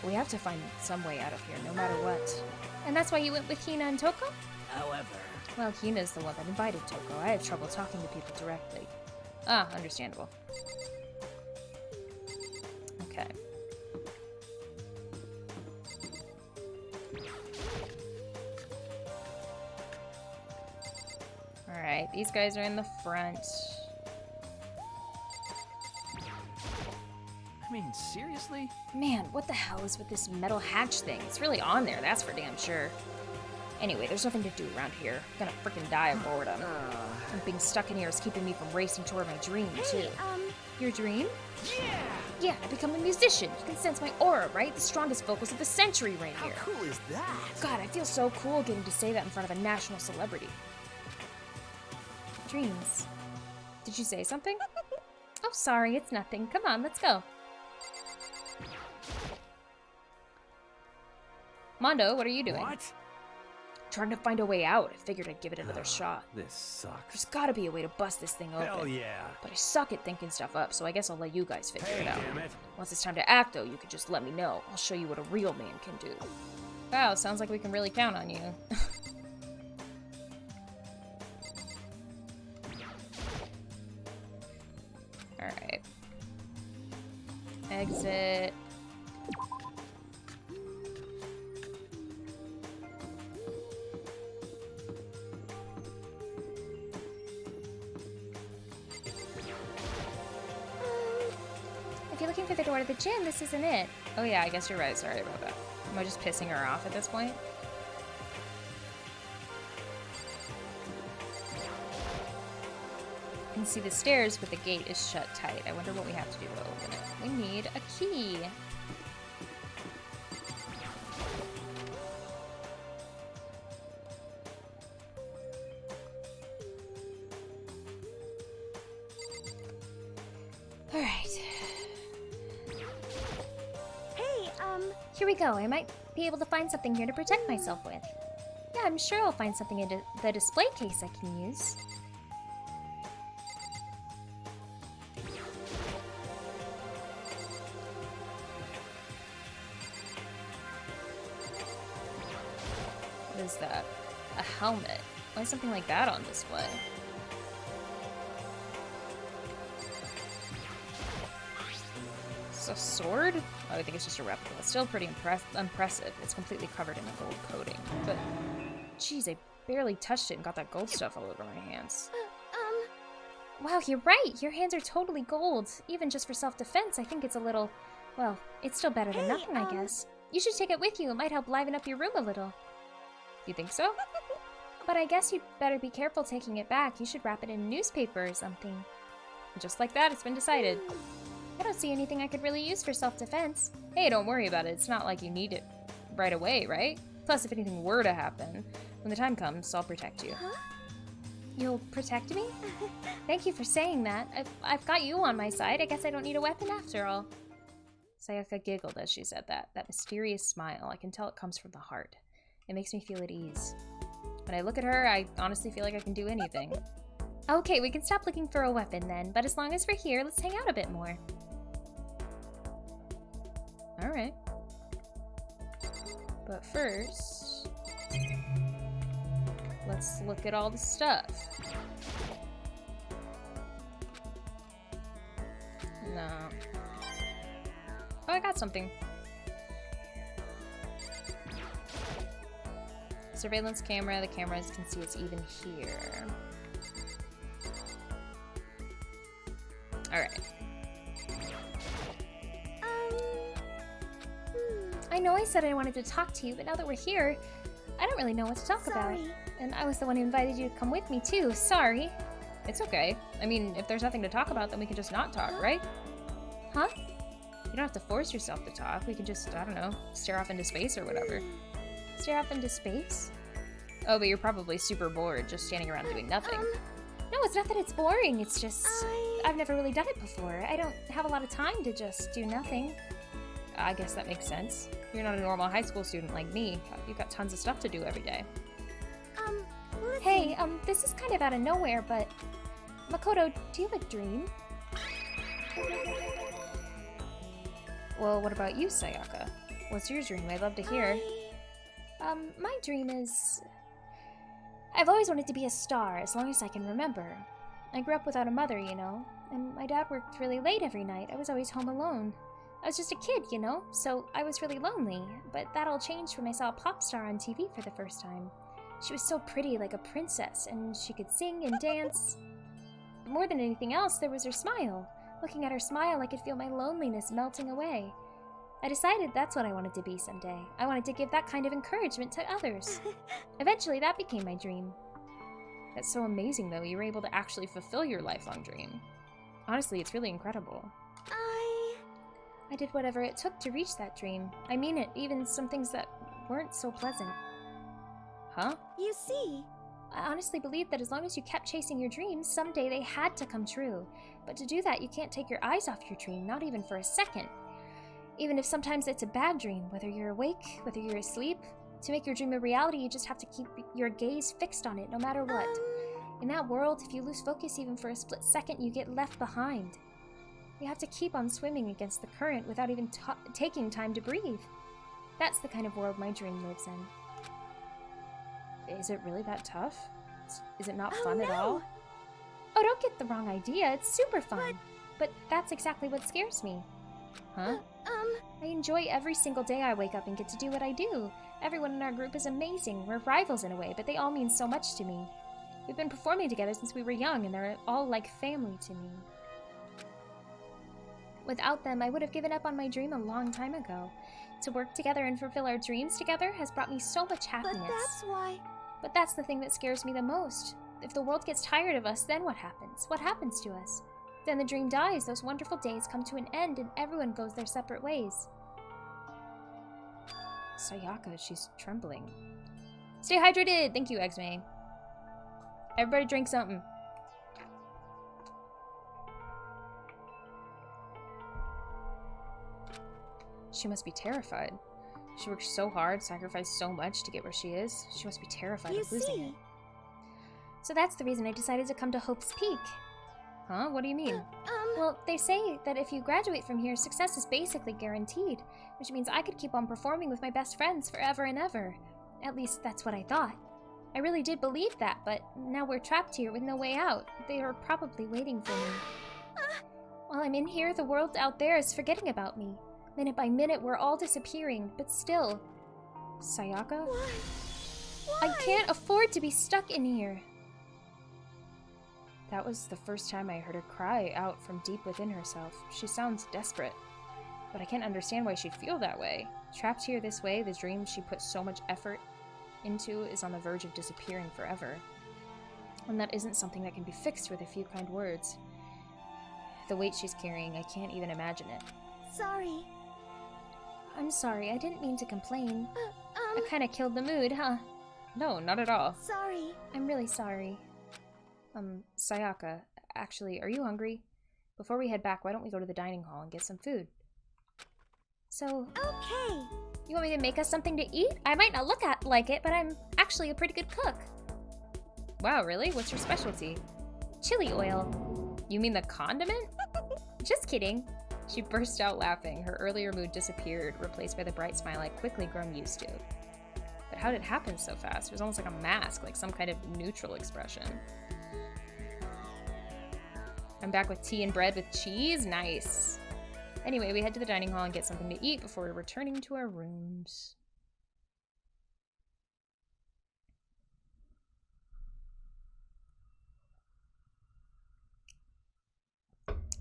We have to find some way out of here, no matter what. And that's why you went with Hina and Toko? However... Well, Hina's the one that invited Toko. I have trouble talking to people directly. Ah, understandable. Okay. Alright, these guys are in the front. I mean, seriously? Man, what the hell is with this metal hatch thing? It's really on there, that's for damn sure. Anyway, there's nothing to do around here. I'm gonna freaking die of boredom. And being stuck in here is keeping me from racing toward my dream, too. Your dream? Yeah! Yeah, I become a musician. You can sense my aura, right? The strongest vocals of the century right here. How cool is that? God, I feel so cool getting to say that in front of a national celebrity. Dreams. Did you say something? Oh, sorry, it's nothing. Come on, let's go. Mondo, what are you doing? What? Trying to find a way out. I figured I'd give it another shot. This sucks. There's gotta be a way to bust this thing open. Hell yeah. But I suck at thinking stuff up, so I guess I'll let you guys figure Hey, it out. damn it. Once it's time to act, though, you could just let me know. I'll show you what a real man can do. Wow, sounds like we can really count on you. Alright. Exit. If you're looking for the door to the gym, this isn't it. Oh yeah, I guess you're right. Sorry about that. Am I just pissing her off at this point? You can see the stairs, but the gate is shut tight. I wonder what we have to do to open it. We need a key. Alright. Hey, Here we go. I might be able to find something here to protect myself with. Yeah, I'm sure I'll find something in the display case I can use. What is that? A helmet. Why is something like that on display? a sword? Oh, I think it's just a replica. It's still pretty impressive. It's completely covered in a gold coating. But, geez, I barely touched it and got that gold stuff all over my hands. Wow, you're right. Your hands are totally gold. Even just for self-defense, I think it's a little... Well, it's still better than nothing, I guess. You should take it with you. It might help liven up your room a little. You think so? But I guess you'd better be careful taking it back. You should wrap it in a newspaper or something. And just like that, it's been decided. I don't see anything I could really use for self-defense. Hey, don't worry about it. It's not like you need it right away, right? Plus, if anything were to happen, when the time comes, I'll protect you. Huh? You'll protect me? Thank you for saying that. I've got you on my side. I guess I don't need a weapon after all. Sayaka giggled as she said that. That mysterious smile. I can tell it comes from the heart. It makes me feel at ease. When I look at her, I honestly feel like I can do anything. Okay, we can stop looking for a weapon then, but as long as we're here, let's hang out a bit more. Alright. But first... let's look at all the stuff. No. Oh, I got something. Surveillance camera. The cameras can see it's even here. Alright. I know I said I wanted to talk to you, but now that we're here, I don't really know what to talk about. And I was the one who invited you to come with me, too. Sorry. It's okay. I mean, if there's nothing to talk about, then we can just not talk, right? Huh? You don't have to force yourself to talk. We can just, I don't know, stare off into space or whatever. Stare off into space? Oh, but you're probably super bored just standing around doing nothing. No, it's not that it's boring. It's just, I've never really done it before. I don't have a lot of time to just do nothing. I guess that makes sense. You're not a normal high school student like me. You've got tons of stuff to do every day. Listen. Hey, this is kind of out of nowhere, but... Makoto, do you have a dream? Well, what about you, Sayaka? What's your dream? I'd love to hear. My dream is... I've always wanted to be a star, as long as I can remember. I grew up without a mother, you know, and my dad worked really late every night. I was always home alone. I was just a kid, you know, so I was really lonely, but that all changed when I saw a pop star on TV for the first time. She was so pretty, like a princess, and she could sing and dance. But more than anything else, there was her smile. Looking at her smile, I could feel my loneliness melting away. I decided that's what I wanted to be someday. I wanted to give that kind of encouragement to others. Eventually, that became my dream. That's so amazing, though. You were able to actually fulfill your lifelong dream. Honestly, it's really incredible. I did whatever it took to reach that dream. I mean it, even some things that weren't so pleasant. Huh? You see? I honestly believe that as long as you kept chasing your dreams, someday they had to come true. But to do that, you can't take your eyes off your dream, not even for a second. Even if sometimes it's a bad dream, whether you're awake, whether you're asleep, to make your dream a reality, you just have to keep your gaze fixed on it, no matter what. In that world, if you lose focus even for a split second, you get left behind. You have to keep on swimming against the current without even taking time to breathe. That's the kind of world my dream lives in. Is it really that tough? Is it not fun at all? Oh, don't get the wrong idea. It's super fun. But that's exactly what scares me. Huh? I enjoy every single day I wake up and get to do what I do. Everyone in our group is amazing. We're rivals in a way, but they all mean so much to me. We've been performing together since we were young, and they're all like family to me. Without them, I would have given up on my dream a long time ago. To work together and fulfill our dreams together has brought me so much happiness. But that's the thing that scares me the most. If the world gets tired of us, then what happens? What happens to us? Then the dream dies, those wonderful days come to an end, and everyone goes their separate ways. Sayaka, she's trembling. Stay hydrated! Thank you, Exme. Everybody drink something. She must be terrified. She worked so hard, sacrificed so much to get where she is. She must be terrified of losing it. So that's the reason I decided to come to Hope's Peak. Huh? What do you mean? Well, they say that if you graduate from here, success is basically guaranteed, which means I could keep on performing with my best friends forever and ever. At least, that's what I thought. I really did believe that, but now we're trapped here with no way out. They are probably waiting for me. While I'm in here, the world out there is forgetting about me. Minute by minute, we're all disappearing, but still. Sayaka? Why? I can't afford to be stuck in here. That was the first time I heard her cry out from deep within herself. She sounds desperate, but I can't understand why she'd feel that way. Trapped here this way, the dream she put so much effort into is on the verge of disappearing forever. And that isn't something that can be fixed with a few kind words. The weight she's carrying, I can't even imagine it. Sorry. I'm sorry, I didn't mean to complain. I kinda killed the mood, huh? No, not at all. Sorry. I'm really sorry. Sayaka, actually, are you hungry? Before we head back, why don't we go to the dining hall and get some food? So... Okay. You want me to make us something to eat? I might not look like it, but I'm actually a pretty good cook. Wow, really? What's your specialty? Chili oil. You mean the condiment? Just kidding. She burst out laughing. Her earlier mood disappeared, replaced by the bright smile I'd quickly grown used to. But how did it happen so fast? It was almost like a mask, like some kind of neutral expression. I'm back with tea and bread with cheese? Nice. Anyway, we head to the dining hall and get something to eat before returning to our rooms.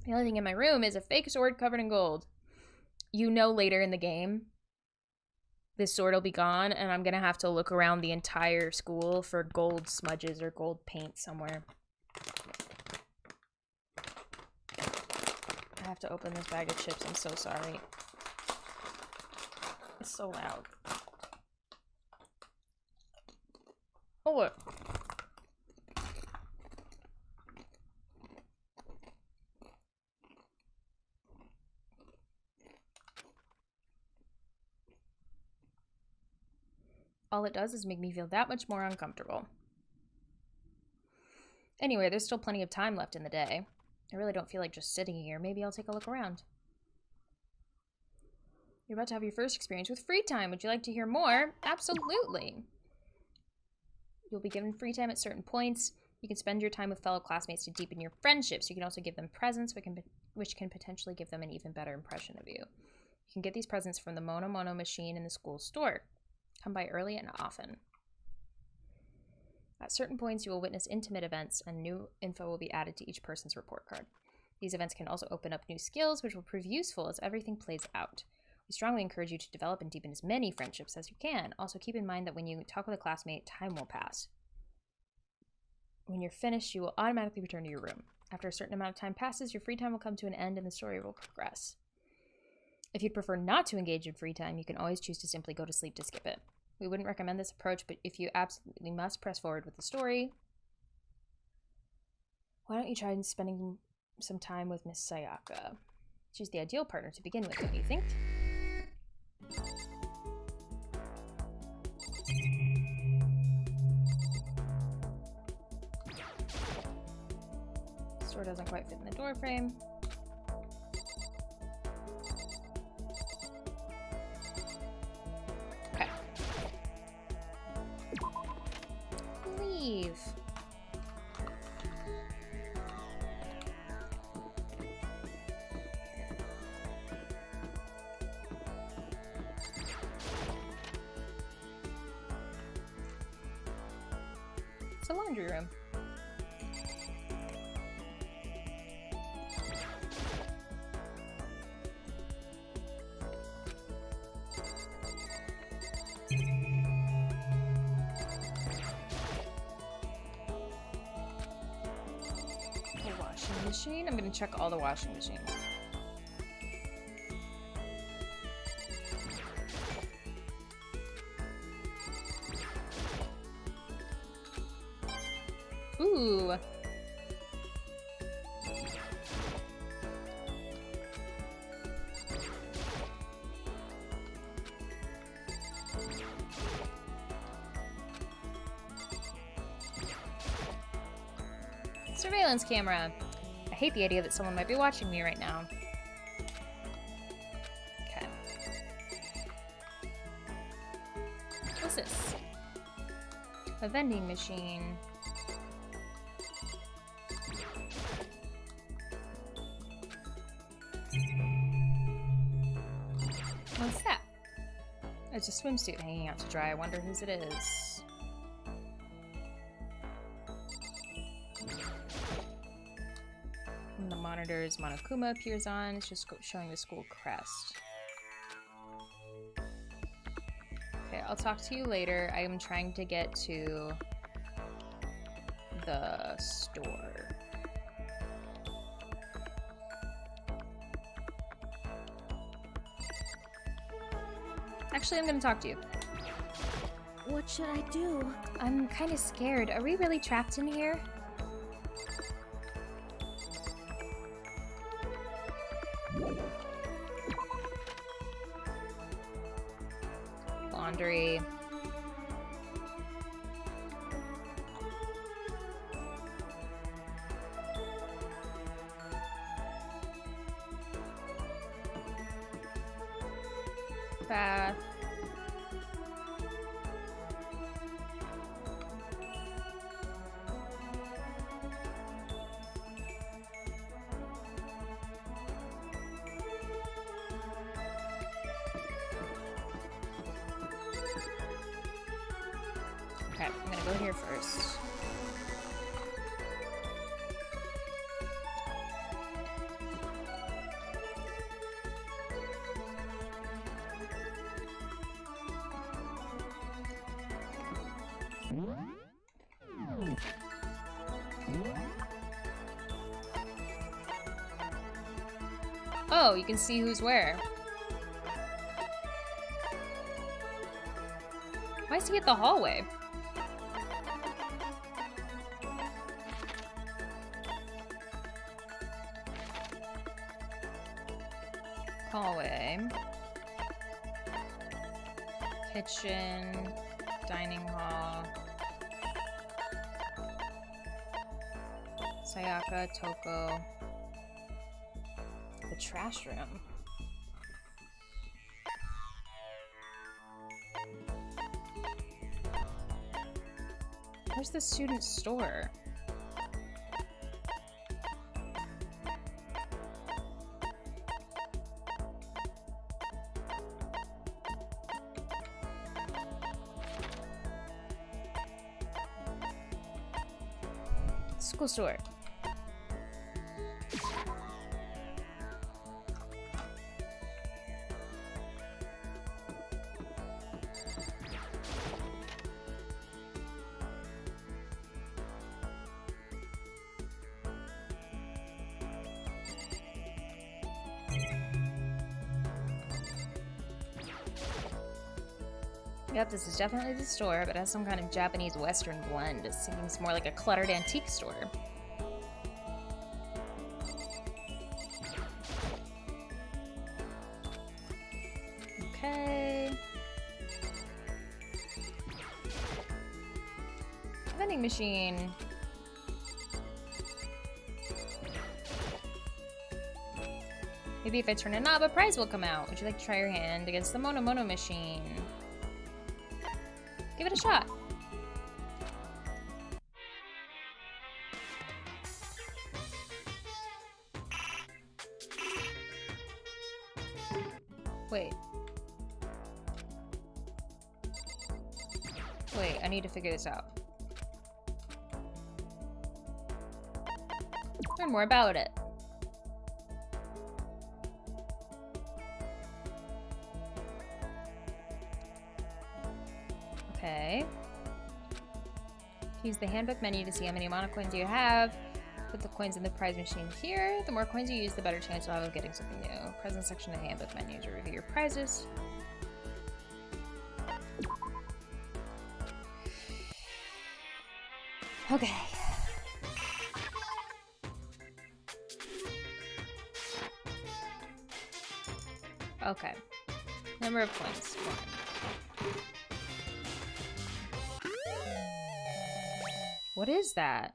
The only thing in my room is a fake sword covered in gold. You know, later in the game, this sword will be gone, and I'm gonna have to look around the entire school for gold smudges or gold paint somewhere. I have to open this bag of chips, I'm so sorry. It's so loud. Oh, look. All it does is make me feel that much more uncomfortable. Anyway, there's still plenty of time left in the day. I really don't feel like just sitting here. Maybe I'll take a look around. You're about to have your first experience with free time. Would you like to hear more? Absolutely. You'll be given free time at certain points. You can spend your time with fellow classmates to deepen your friendships. You can also give them presents, which can potentially give them an even better impression of you. You can get these presents from the Mono machine in the school store. Come by early and often. At certain points, you will witness intimate events, and new info will be added to each person's report card. These events can also open up new skills, which will prove useful as everything plays out. We strongly encourage you to develop and deepen as many friendships as you can. Also, keep in mind that when you talk with a classmate, time will pass. When you're finished, you will automatically return to your room. After a certain amount of time passes, your free time will come to an end and the story will progress. If you'd prefer not to engage in free time, you can always choose to simply go to sleep to skip it. We wouldn't recommend this approach, but if you absolutely must press forward with the story, why don't you try spending some time with Miss Sayaka? She's the ideal partner to begin with, don't you think? The door doesn't quite fit in the door frame. Leave. It's a laundry room. Machine. I'm gonna check all the washing machines. Ooh. Surveillance camera. I hate the idea that someone might be watching me right now. Okay. What's this? A vending machine. There's a swimsuit hanging out to dry. I wonder whose it is. And the monitors Monokuma appears on. It's just showing the school crest. Okay, I'll talk to you later. I am trying to get to the store. Actually, I'm gonna talk to you. What should I do? I'm kind of scared. Are we really trapped in here? Laundry. Bath. Okay, I'm gonna go here first. Oh, you can see who's where. Why is he at the hallway? Hallway. Kitchen. Dining hall. Sayaka, Toko. The trash room. Where's the student store? School store. Yep, this is definitely the store, but it has some kind of Japanese Western blend. It seems more like a cluttered antique store. Okay. Vending machine. Maybe if I turn a knob, a prize will come out. Would you like to try your hand against the Mono machine? Give it a shot. Wait. Wait, I need to figure this out. Learn more about it. Okay. Use the handbook menu to see how many mono coins you have. Put the coins in the prize machine here. The more coins you use, the better chance you'll have of getting something new. Present section of the handbook menu to review your prizes. Okay. Okay. Number of coins. 1. What is that?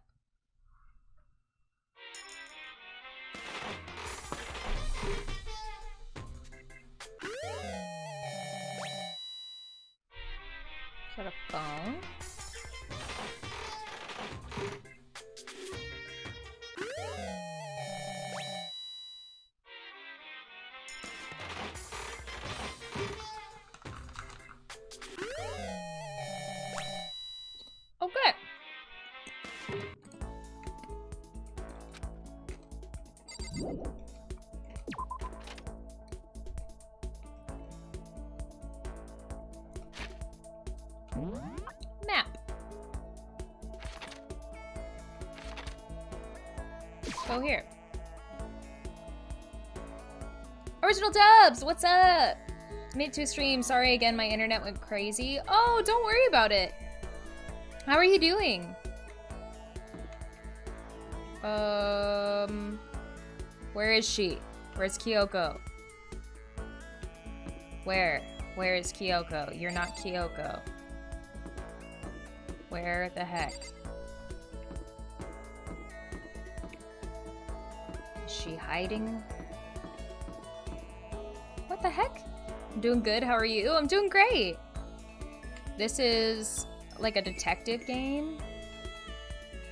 Is that a phone? Map. Go here. Original Dubs, what's up? Made it to a stream. Sorry again, my internet went crazy. Oh, don't worry about it. How are you doing? Where is she? Where's Kyoko? Where is Kyoko? You're not Kyoko. Where the heck? Is she hiding? What the heck? I'm doing good, how are you? I'm doing great! This is like a detective game.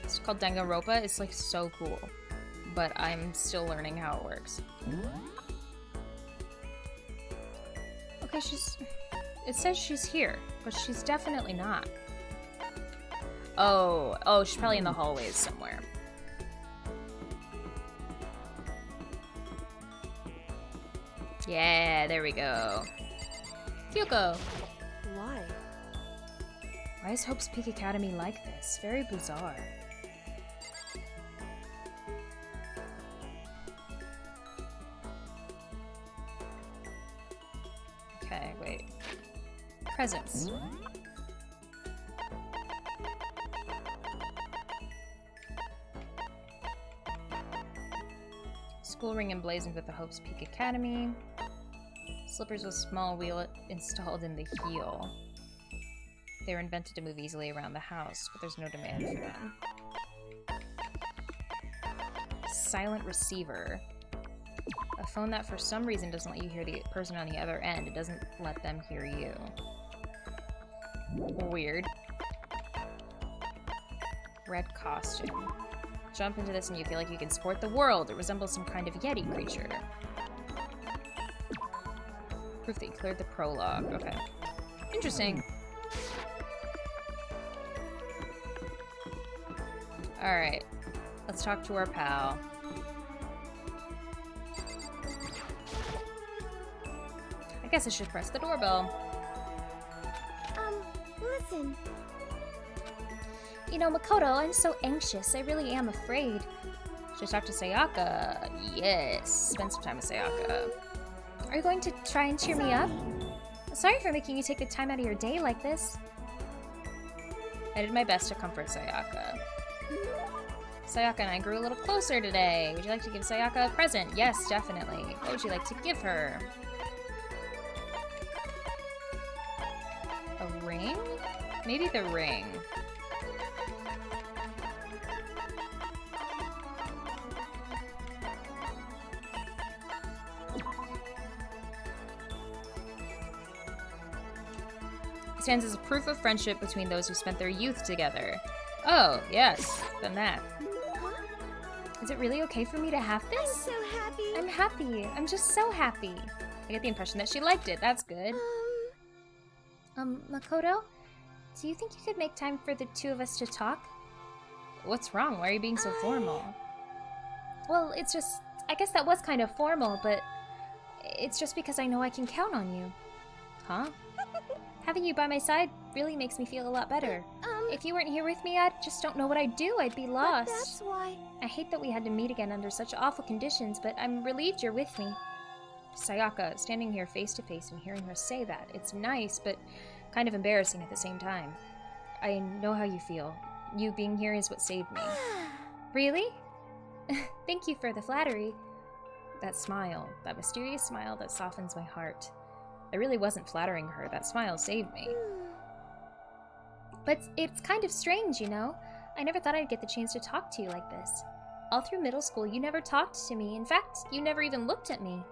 It's called Danganronpa. It's like so cool. But I'm still learning how it works. Okay, it says she's here, but she's definitely not. Oh, she's probably in the hallways somewhere. Yeah, there we go. Kyoko! Why? Why is Hope's Peak Academy like this? Very bizarre. Okay, wait. Presents. School ring emblazoned with the Hope's Peak Academy. Slippers with small wheel installed in the heel. They were invented to move easily around the house, but there's no demand for them. Silent receiver. A phone that for some reason doesn't let you hear the person on the other end. It doesn't let them hear you. Weird. Red costume. Jump into this and you feel like you can sport the world. It resembles some kind of Yeti creature. Proof that you cleared the prologue. Okay. Interesting. Alright. Let's talk to our pal. I guess I should press the doorbell. Listen. You know, Makoto, I'm so anxious. I really am afraid. Should I talk to Sayaka? Yes. Spend some time with Sayaka. Are you going to try and cheer me up? Sorry for making you take the time out of your day like this. I did my best to comfort Sayaka. Sayaka and I grew a little closer today. Would you like to give Sayaka a present? Yes, definitely. What would you like to give her? A ring? Maybe the ring. It stands as a proof of friendship between those who spent their youth together. Oh, yes, then that. Is it really okay for me to have this? I'm so happy. I'm happy. I'm just so happy. I get the impression that she liked it. That's good. Makoto? Do you think you could make time for the two of us to talk? What's wrong? Why are you being so formal? Well, it's just... I guess that was kind of formal, but... It's just because I know I can count on you. Huh? Having you by my side really makes me feel a lot better. If you weren't here with me, I just don't know what I'd do. I'd be lost. But that's why... I hate that we had to meet again under such awful conditions, but I'm relieved you're with me. Sayaka, standing here face to face and hearing her say that. It's nice, but kind of embarrassing at the same time. I know how you feel. You being here is what saved me. Really? Thank you for the flattery. That smile, that mysterious smile that softens my heart. I really wasn't flattering her. That smile saved me. But it's kind of strange, you know? I never thought I'd get the chance to talk to you like this. All through middle school, you never talked to me. In fact, you never even looked at me.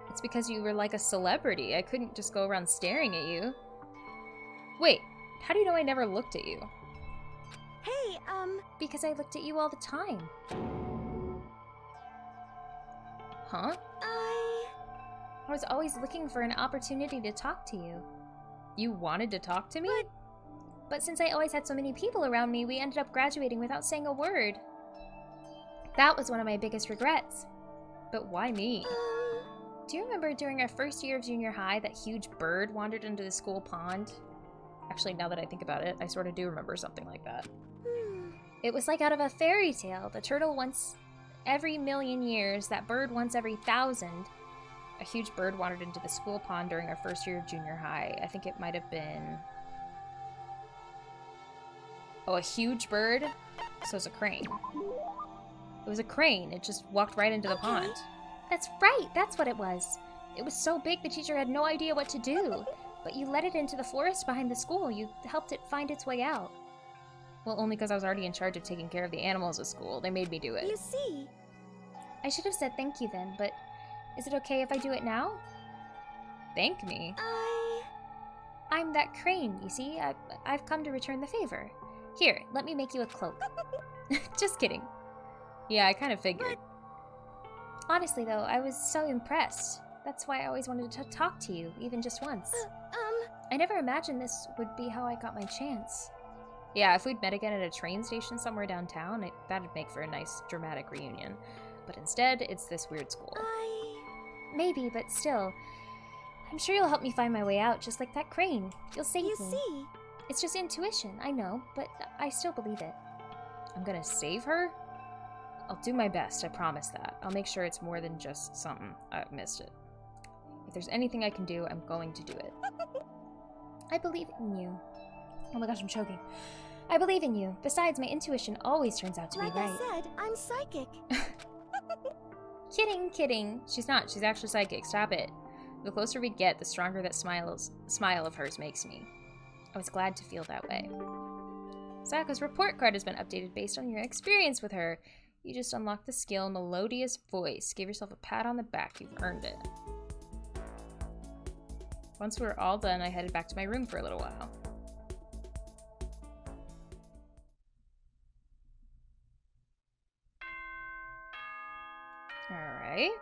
It's because you were like a celebrity. I couldn't just go around staring at you. Wait, how do you know I never looked at you? Hey, Because I looked at you all the time. Huh? I was always looking for an opportunity to talk to you. You wanted to talk to me? But since I always had so many people around me, we ended up graduating without saying a word. That was one of my biggest regrets. But why me? Do you remember during our first year of junior high that huge bird wandered into the school pond? Actually, now that I think about it, I sort of do remember something like that. It was like out of a fairy tale. The turtle once every 1,000,000 years, that bird once every 1,000. A huge bird wandered into the school pond during our first year of junior high. I think it might have been... Oh, a huge bird? So it's a crane. It was a crane. It just walked right into the pond. That's right, that's what it was. It was so big the teacher had no idea what to do. But you let it into the forest behind the school. You helped it find its way out. Well, only because I was already in charge of taking care of the animals at school. They made me do it. You see? I should have said thank you then, but is it okay if I do it now? Thank me? I'm that crane, you see? I've come to return the favor. Here, let me make you a cloak. Just kidding. Yeah, I kind of figured. Honestly, though, I was so impressed. That's why I always wanted to talk to you, even just once. I never imagined this would be how I got my chance. Yeah, if we'd met again at a train station somewhere downtown, that'd make for a nice, dramatic reunion. But instead, it's this weird school. Maybe, but still. I'm sure you'll help me find my way out, just like that crane. You'll save me. You see? It's just intuition, I know, but I still believe it. I'm gonna save her? I'll do my best, I promise that. I'll make sure it's more than just something. I missed it. If there's anything I can do, I'm going to do it. I believe in you. Oh my gosh, I'm choking. I believe in you. Besides, my intuition always turns out to be right. Like I said, I'm psychic. Kidding. She's not. She's actually psychic. Stop it. The closer we get, the stronger that smile of hers makes me. I was glad to feel that way. Sayako's report card has been updated based on your experience with her. You just unlocked the skill Melodious Voice. Give yourself a pat on the back. You've earned it. Once we were all done, I headed back to my room for a little while. Alright.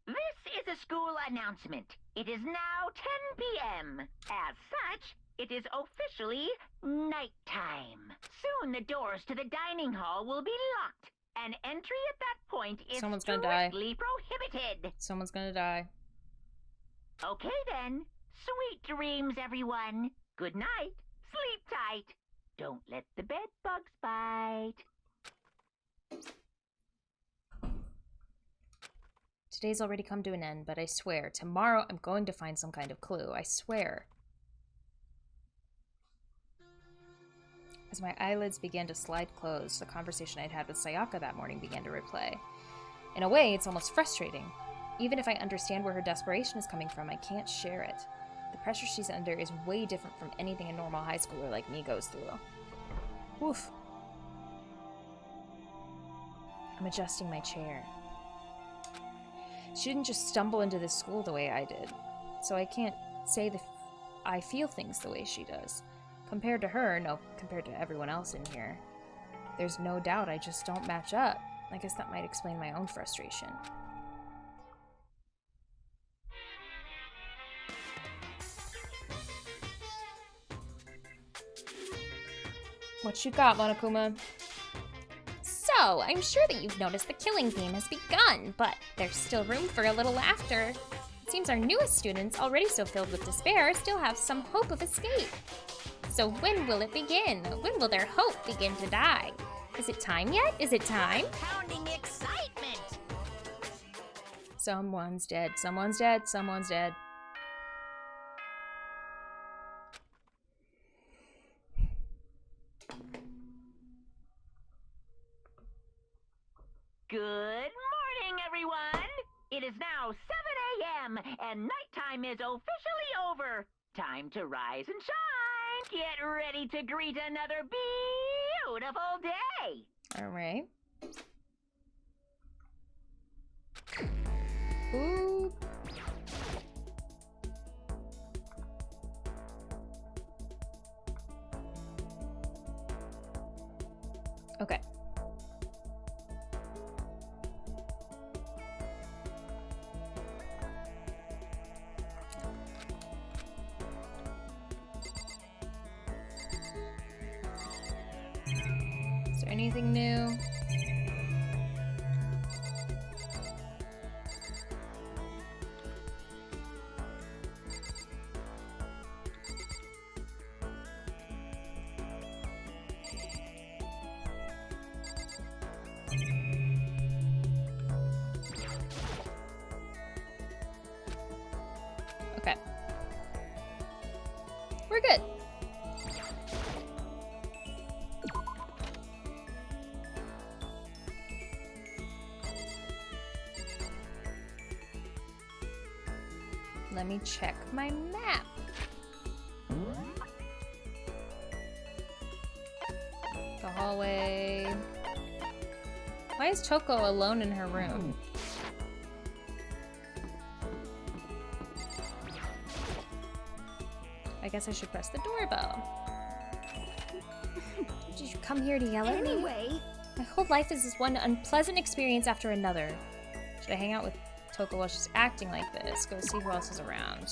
This is a school announcement. It is now 10 p.m. As such, it is officially nighttime. Soon the doors to the dining hall will be locked, and entry at that point is strictly prohibited. Someone's gonna die. Okay then. Sweet dreams, everyone. Good night. Sleep tight. Don't let the bed bugs bite. Today's already come to an end, but I swear, tomorrow I'm going to find some kind of clue. I swear. As my eyelids began to slide closed, the conversation I'd had with Sayaka that morning began to replay. In a way, it's almost frustrating. Even if I understand where her desperation is coming from, I can't share it. The pressure she's under is way different from anything a normal high schooler like me goes through. Oof. I'm adjusting my chair. She didn't just stumble into this school the way I did, so I can't say I feel things the way she does. Compared to her, no, compared to everyone else in here, there's no doubt I just don't match up. I guess that might explain my own frustration. What you got, Monokuma? So, I'm sure that you've noticed the killing theme has begun, but there's still room for a little laughter. It seems our newest students, already so filled with despair, still have some hope of escape. So when will it begin? When will their hope begin to die? Is it time yet? Is it time? Pounding excitement! Someone's dead, someone's dead, someone's dead. Good morning, everyone! It is now 7 a.m. and nighttime is officially over. Time to rise and shine. Get ready to greet another beautiful day. All right. Ooh. Okay. anything new? Okay. We're good. Let me check my map. The hallway. Why is Kyoko alone in her room? I guess I should press the doorbell. Did you come here to yell at me? Anyway, My whole life is this one unpleasant experience after another. Should I hang out with Kyoko while she's acting like this? Go see who else is around.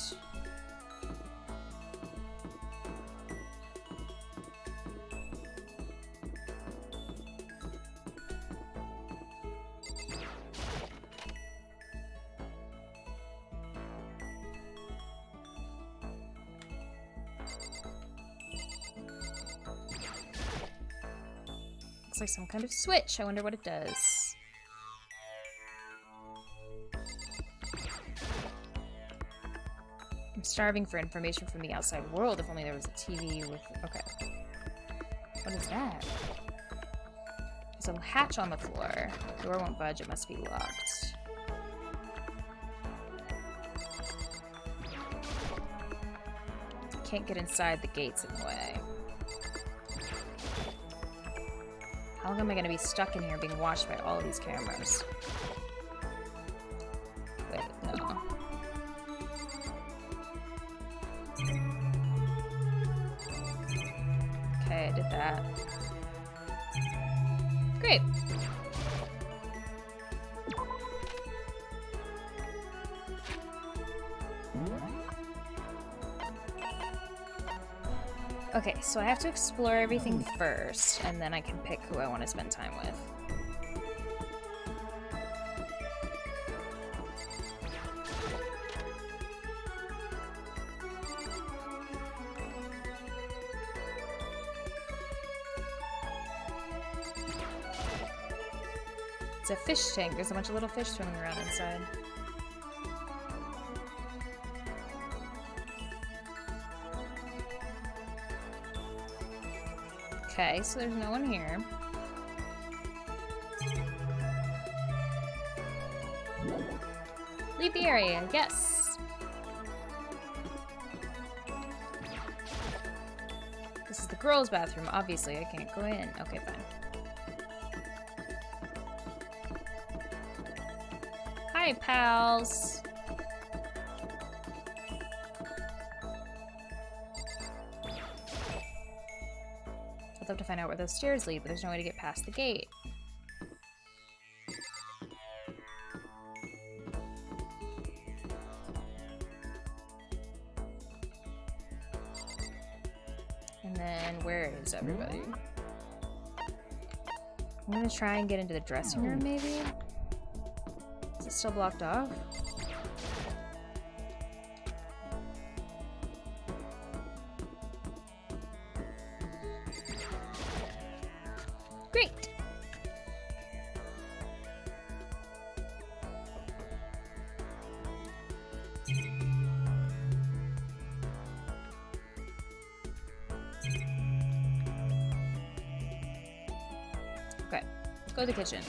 Looks like some kind of switch. I wonder what it does. I'm starving for information from the outside world. If only there was a TV with... Okay. What is that? There's a hatch on the floor. The door won't budge. It must be locked. Can't get inside. The gate's in the way. How long am I going to be stuck in here being watched by all of these cameras? Wait, no. Okay, I did that. Great. Okay, so I have to explore everything first, and then I can pick who I want to spend time with. It's a fish tank. There's a bunch of little fish swimming around inside. Okay, so there's no one here. Leave the area, yes. This is the girls' bathroom. Obviously, I can't go in. Okay, fine. Hi, pals. I'd love to find out where those stairs lead, but there's no way to get past the gate. And then where is everybody? I'm gonna try and get into the dressing room, maybe? Is it still blocked off? Great! Okay, let's go to the kitchen.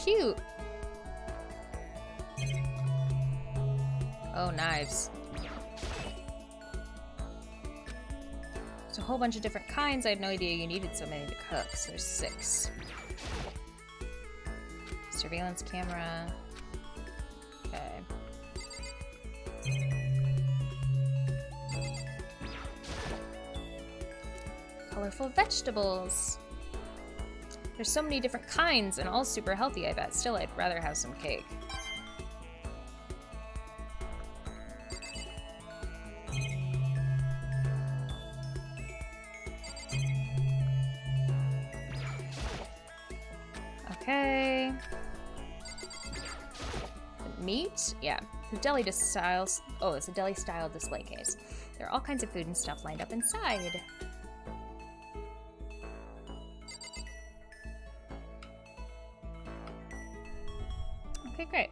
Cute! Oh, knives. There's a whole bunch of different kinds. I had no idea you needed so many to cook, so there's 6. Surveillance camera. Okay. Colorful vegetables. There's so many different kinds and all super healthy, I bet. Still, I'd rather have some cake. Meat? Yeah. The deli styles. Oh, it's a deli style display case. There are all kinds of food and stuff lined up inside. Okay, great.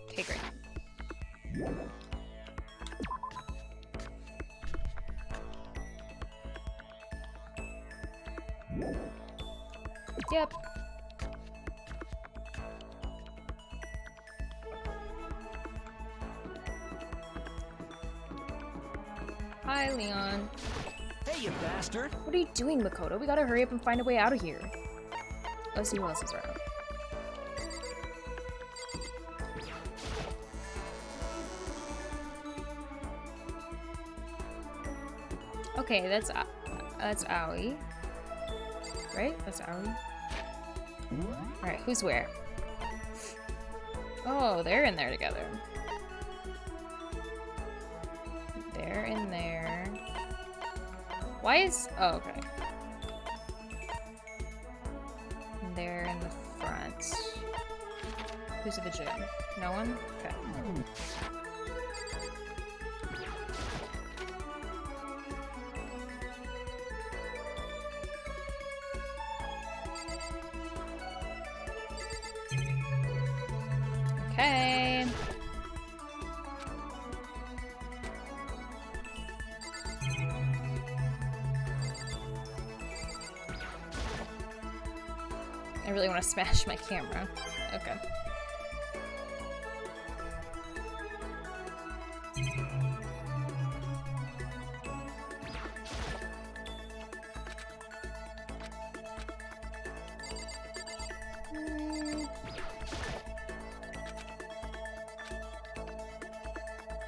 Okay, great. Yep. Hi, Leon. Hey, you bastard! What are you doing, Makoto? We gotta hurry up and find a way out of here. Let's see who else is around. Okay, that's Aoi. Right? That's Aoi. Alright, who's where? Oh, they're in there together. They're in there. Why is... Oh, okay. They're in the front. Who's at the gym? No one? Okay. Okay. I really want to smash my camera. Okay.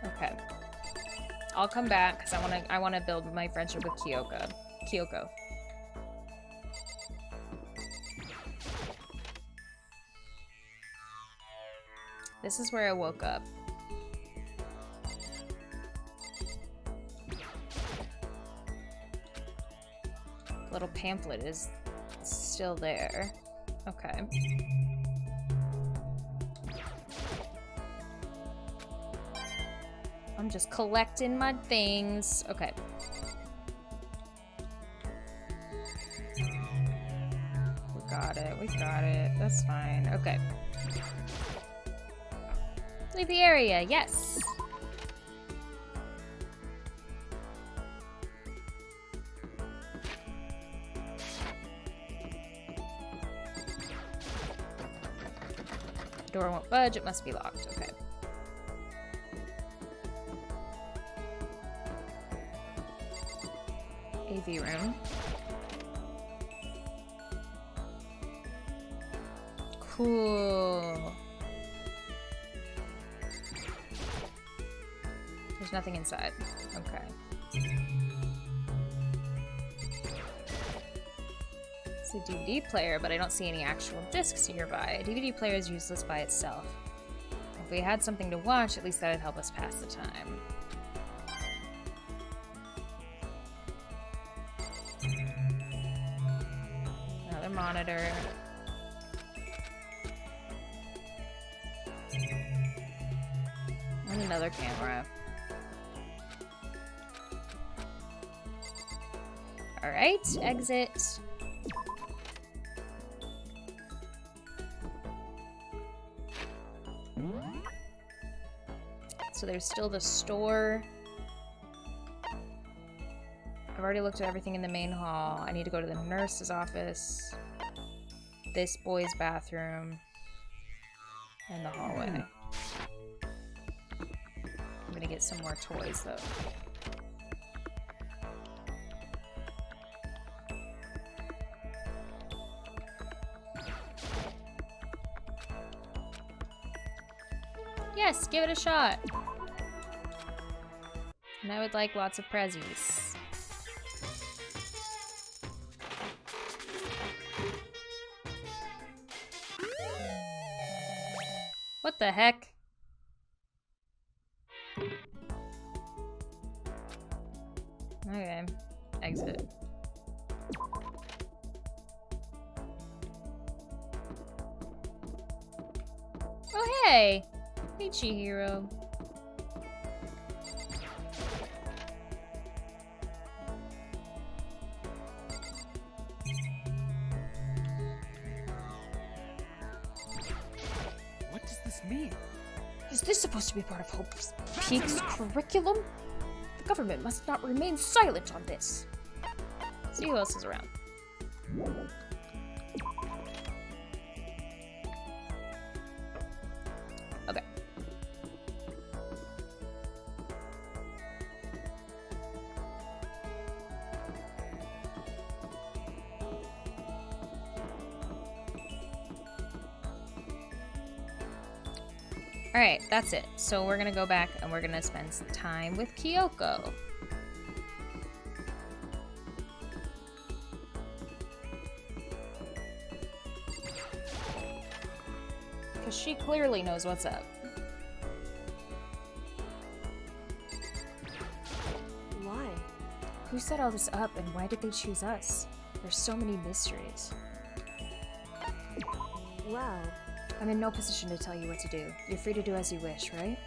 Okay. I'll come back because I wanna build my friendship with Kyoko. This is where I woke up. The little pamphlet is still there. Okay. I'm just collecting my things. Okay. We got it. That's fine. Okay. Leave the area, yes. Door won't budge, it must be locked. Okay. AV room. Cool. There's nothing inside. Okay. It's a DVD player, but I don't see any actual discs nearby. A DVD player is useless by itself. If we had something to watch, at least that would help us pass the time. Another monitor. And another camera. Alright, exit. So there's still the store. I've already looked at everything in the main hall. I need to go to the nurse's office, this boy's bathroom, and the hallway. I'm gonna get some more toys though. Yes, give it a shot. And I would like lots of prezzies. What the heck? Okay. Exit. Oh, hey! Hey, Chihiro. What does this mean? Is this supposed to be part of Hope's Peak's curriculum? The government must not remain silent on this. See who else is around. Okay. Alright, that's it. So we're gonna go back and we're gonna spend some time with Kyoko. Because she clearly knows what's up. Why? Who set all this up and why did they choose us? There's so many mysteries. Well, I'm in no position to tell you what to do. You're free to do as you wish, right?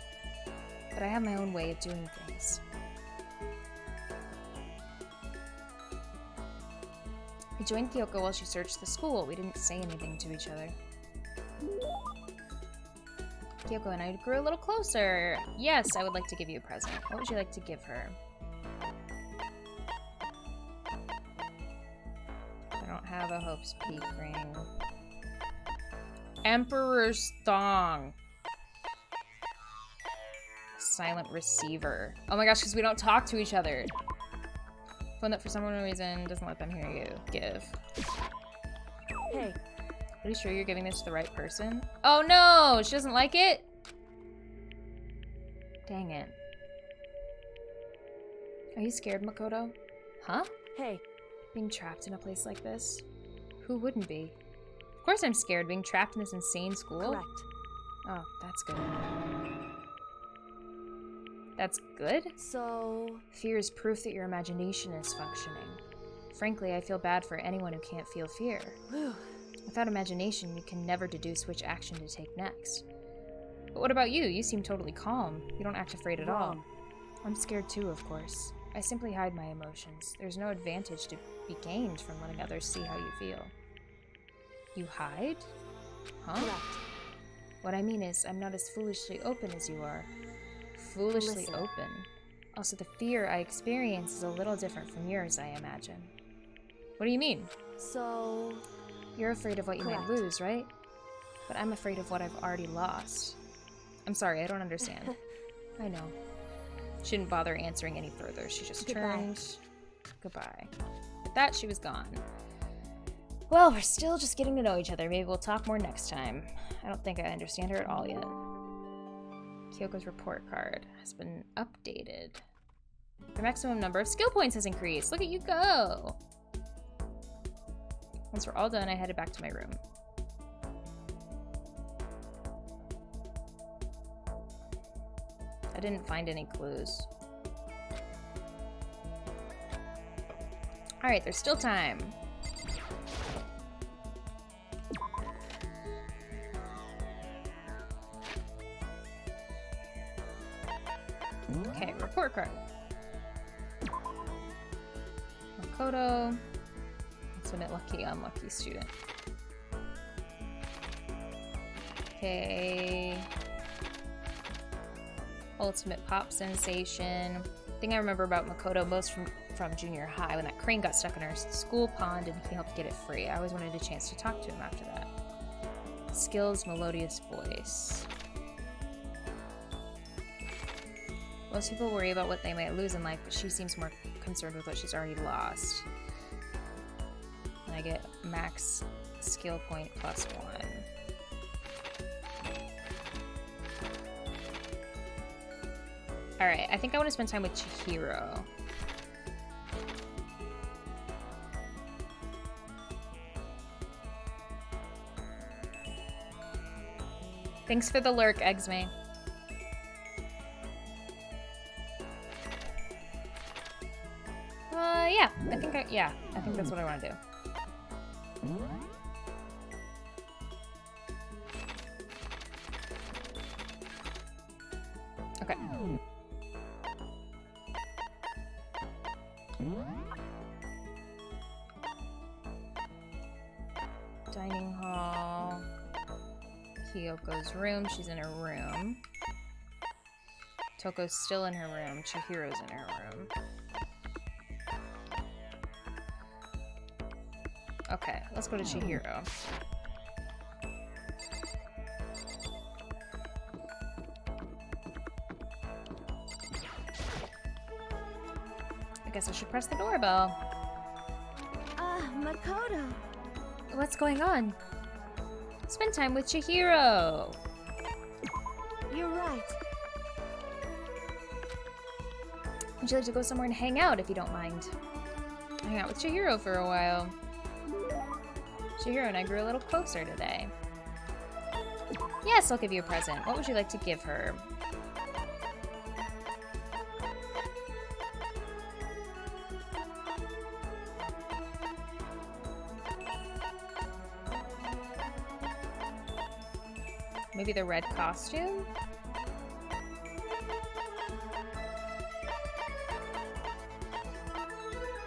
But I have my own way of doing things. I joined Kyoko while she searched the school. We didn't say anything to each other. Kyoko and I grew a little closer. Yes, I would like to give you a present. What would you like to give her? I don't have a Hope's Peak ring. Emperor's Thong. Silent receiver. Oh my gosh, because we don't talk to each other. Phone that for some reason doesn't let them hear you. Give. hey, Are you sure you're giving this to the right person? Oh no! She doesn't like it? Dang it. Are you scared, Makoto? Huh? hey, Being trapped in a place like this? Who wouldn't be? Of course I'm scared, being trapped in this insane school. correct. Oh, that's good. That's good? So, Fear is proof that your imagination is functioning. Frankly, I feel bad for anyone who can't feel fear. whew, Without imagination, you can never deduce which action to take next. But what about you? You seem totally calm. You don't act afraid at all. wrong. I'm scared too, of course. I simply hide my emotions. There's no advantage to be gained from letting others see how you feel. You hide? Huh? Correct. What I mean is, I'm not as foolishly open as you are. Foolishly Listen. open. Also, the fear I experience is a little different from yours, I imagine. What do you mean? So, You're afraid of what you might Correct. lose, right? But I'm afraid of what I've already lost. I'm sorry, I don't understand. I know. She didn't bother answering any further. She just Goodbye. turned. Goodbye. With that, she was gone. Well, we're still just getting to know each other. Maybe we'll talk more next time. I don't think I understand her at all yet. Kyoko's report card has been updated. The maximum number of skill points has increased. Look at you go! Once we're all done, I headed back to my room. I didn't find any clues. Alright, there's still time. Okay, report card. Makoto. Ultimate lucky, unlucky student. Okay. Ultimate pop sensation. Thing I remember about Makoto most from junior high, when that crane got stuck in our school pond and he helped get it free. I always wanted a chance to talk to him after that. Skills, melodious voice. Most people worry about what they might lose in life, but she seems more concerned with what she's already lost. And I get max skill point +1. Alright, I think I want to spend time with Chihiro. Thanks for the lurk, Eggsmay. Yeah. I think that's what I want to do. Okay. Dining hall. Kyoko's room. She's in her room. Toko's still in her room. Chihiro's in her room. Okay, let's go to Chihiro. I guess I should press the doorbell. Makoto. What's going on? Spend time with Chihiro. You're right. Would you like to go somewhere and hang out if you don't mind? Hang out with Chihiro for a while. Chihiro and I grew a little closer today. Yes, I'll give you a present. What would you like to give her? Maybe the red costume?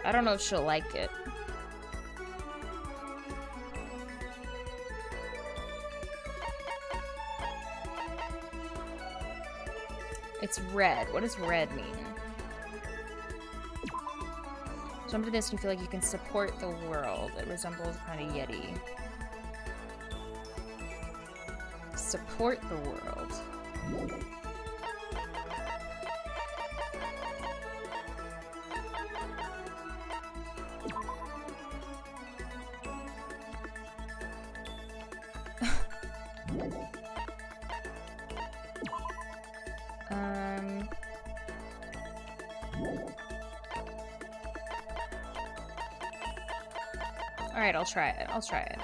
I don't know if she'll like it. It's red. What does red mean? Jump to this and you feel like you can support the world. It resembles kind of Yeti. Support the world. Alright, I'll try it. I'll try it.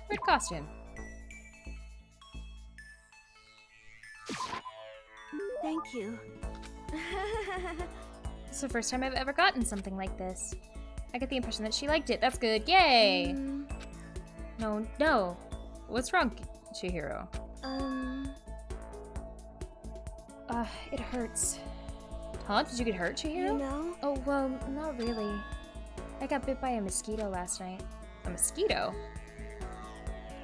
Red costume. Thank you. It's the first time I've ever gotten something like this. I get the impression that she liked it. That's good. Yay! No. What's wrong, Chihiro? It hurts. Huh? Did you get hurt, Chihiro? You know? Oh, well, not really. I got bit by a mosquito last night. A mosquito?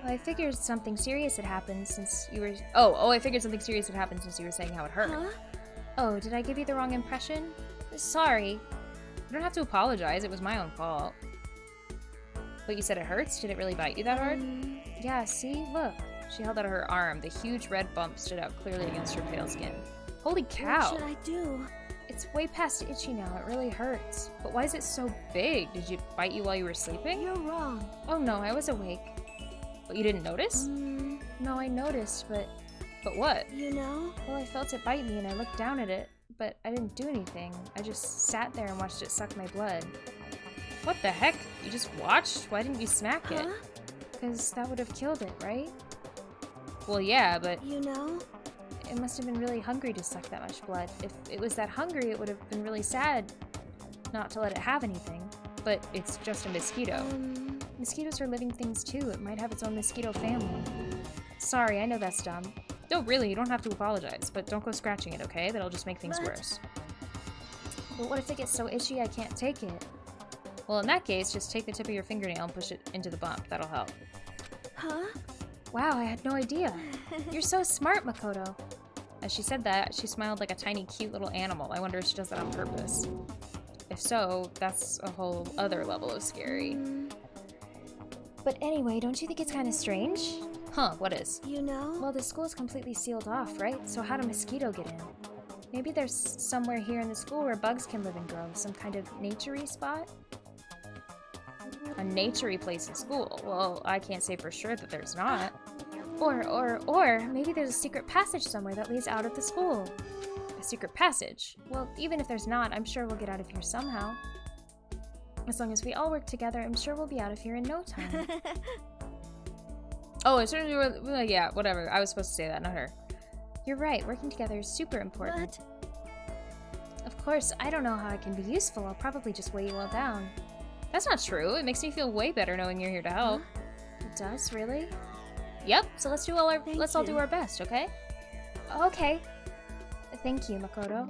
Well, I figured something serious had happened since you were... I figured something serious had happened since you were saying how it hurt. Huh? Oh, did I give you the wrong impression? Sorry. You don't have to apologize. It was my own fault. But you said it hurts? Did it really bite you that hard? Yeah, see? Look. She held out her arm. The huge red bump stood out clearly against her pale skin. Holy cow! What should I do? It's way past itchy now. It really hurts. But why is it so big? Did you bite you while you were sleeping? You're wrong. Oh no, I was awake. But you didn't notice? No, I noticed, but what? You know? Well, I felt it bite me and I looked down at it, but I didn't do anything. I just sat there and watched it suck my blood. What the heck? You just watched? Why didn't you smack it? Because that would have killed it, right? Well, yeah, but... You know? It must have been really hungry to suck that much blood. If it was that hungry, it would have been really sad not to let it have anything. But it's just a mosquito. Mosquitoes are living things too. It might have its own mosquito family. Sorry, I know that's dumb. No, really, you don't have to apologize, but don't go scratching it, okay? That'll just make things worse. But what if it gets so itchy I can't take it? Well, in that case, just take the tip of your fingernail and push it into the bump. That'll help. Huh? Wow, I had no idea. You're so smart, Makoto. As she said that, she smiled like a tiny, cute little animal. I wonder if she does that on purpose. If so, that's a whole other level of scary. But anyway, don't you think it's kind of strange? Huh, what is? You know? Well, the school's completely sealed off, right? So how did a mosquito get in? Maybe there's somewhere here in the school where bugs can live and grow. Some kind of nature-y spot? A nature-y place in school? Well, I can't say for sure that there's not. Or maybe there's a secret passage somewhere that leads out of the school. A secret passage? Well, even if there's not, I'm sure we'll get out of here somehow. As long as we all work together, I'm sure we'll be out of here in no time. Oh, it's certainly, yeah, whatever. I was supposed to say that, not her. You're right, working together is super important. But... Of course, I don't know how I can be useful. I'll probably just weigh you all down. That's not true. It makes me feel way better knowing you're here to help. Huh? It does, really? Yep, so let's all do our best, okay? Okay. Thank you, Makoto.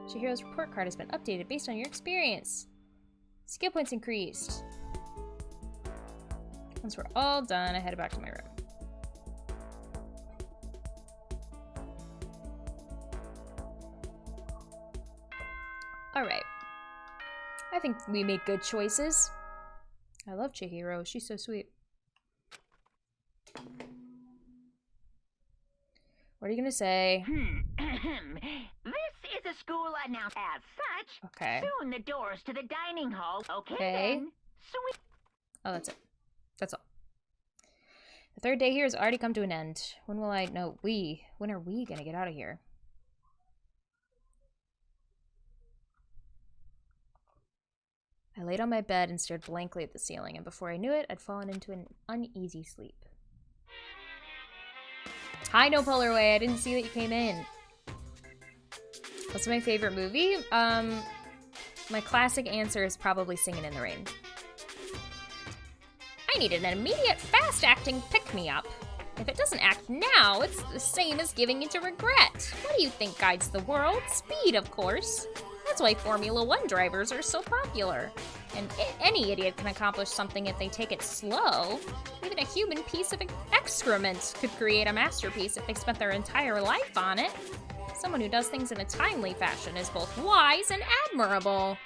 Chihiro's report card has been updated based on your experience. Skill points increased. Once we're all done, I head back to my room. Alright. I think we make good choices. I love Chihiro. She's so sweet. What are you gonna say? This is a school announced as such. Okay. Soon the doors to the dining hall. Okay. Then. Sweet. Oh, that's it. That's all. The third day here has already come to an end. When will I... No, when are we gonna get out of here? I laid on my bed and stared blankly at the ceiling, and before I knew it, I'd fallen into an uneasy sleep. Hi, No Polar Way. I didn't see that you came in. What's my favorite movie? My classic answer is probably Singin' in the Rain. I needed an immediate, fast-acting pick-me-up. If it doesn't act now, it's the same as giving into regret. What do you think guides the world? Speed, of course. That's why Formula One drivers are so popular. And any idiot can accomplish something if they take it slow. Even a human piece of excrement could create a masterpiece if they spent their entire life on it. Someone who does things in a timely fashion is both wise and admirable.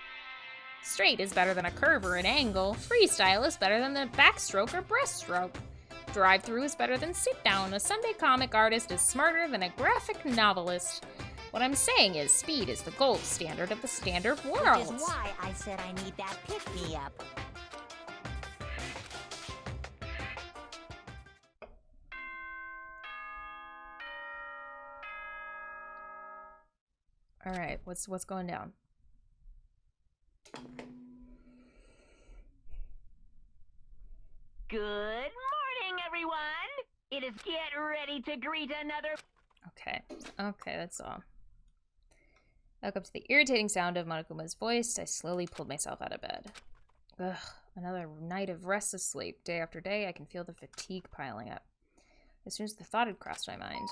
Straight is better than a curve or an angle. Freestyle is better than the backstroke or breaststroke. Drive-through is better than sit-down. A Sunday comic artist is smarter than a graphic novelist. What I'm saying is, speed is the gold standard of the standard world. Which is why I said I need that pick-me-up. All right, what's going down? Good morning, everyone. It is get ready to greet another. Okay, that's all. I woke up to the irritating sound of Monokuma's voice. I slowly pulled myself out of bed. Ugh, another night of restless sleep. Day after day, I can feel the fatigue piling up. As soon as the thought had crossed my mind,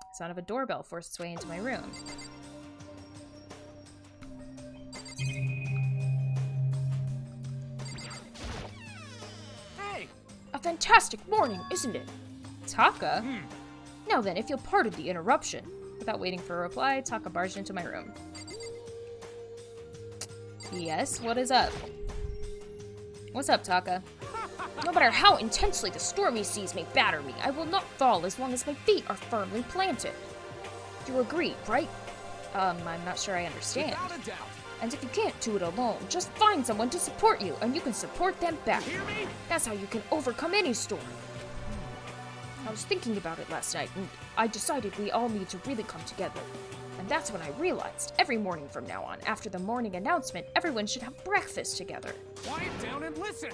the sound of a doorbell forced its way into my room. Hey! A fantastic morning, isn't it? Taka? Now then, if you'll pardon the interruption. Without waiting for a reply, Taka barged into my room. Yes, what is up? What's up, Taka? No matter how intensely the stormy seas may batter me, I will not fall as long as my feet are firmly planted. You agree, right? I'm not sure I understand. Without a doubt. And if you can't do it alone, just find someone to support you, and you can support them back. Hear me? That's how you can overcome any storm. I was thinking about it last night, and I decided we all need to really come together. And that's when I realized, every morning from now on, after the morning announcement, everyone should have breakfast together. Quiet down and listen.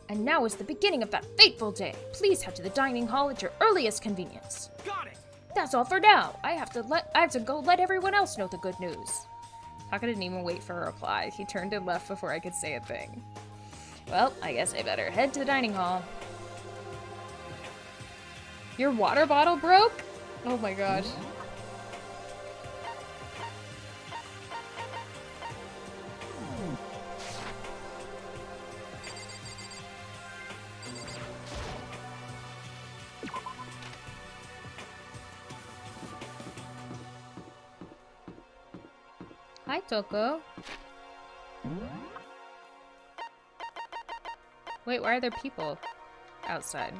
And now is the beginning of that fateful day. Please head to the dining hall at your earliest convenience. Got it. That's all for now. I have to go let everyone else know the good news. Taka didn't even wait for a reply. He turned and left before I could say a thing. Well, I guess I better head to the dining hall. Your water bottle broke? Oh my gosh. Hi, Toko. Wait, why are there people outside?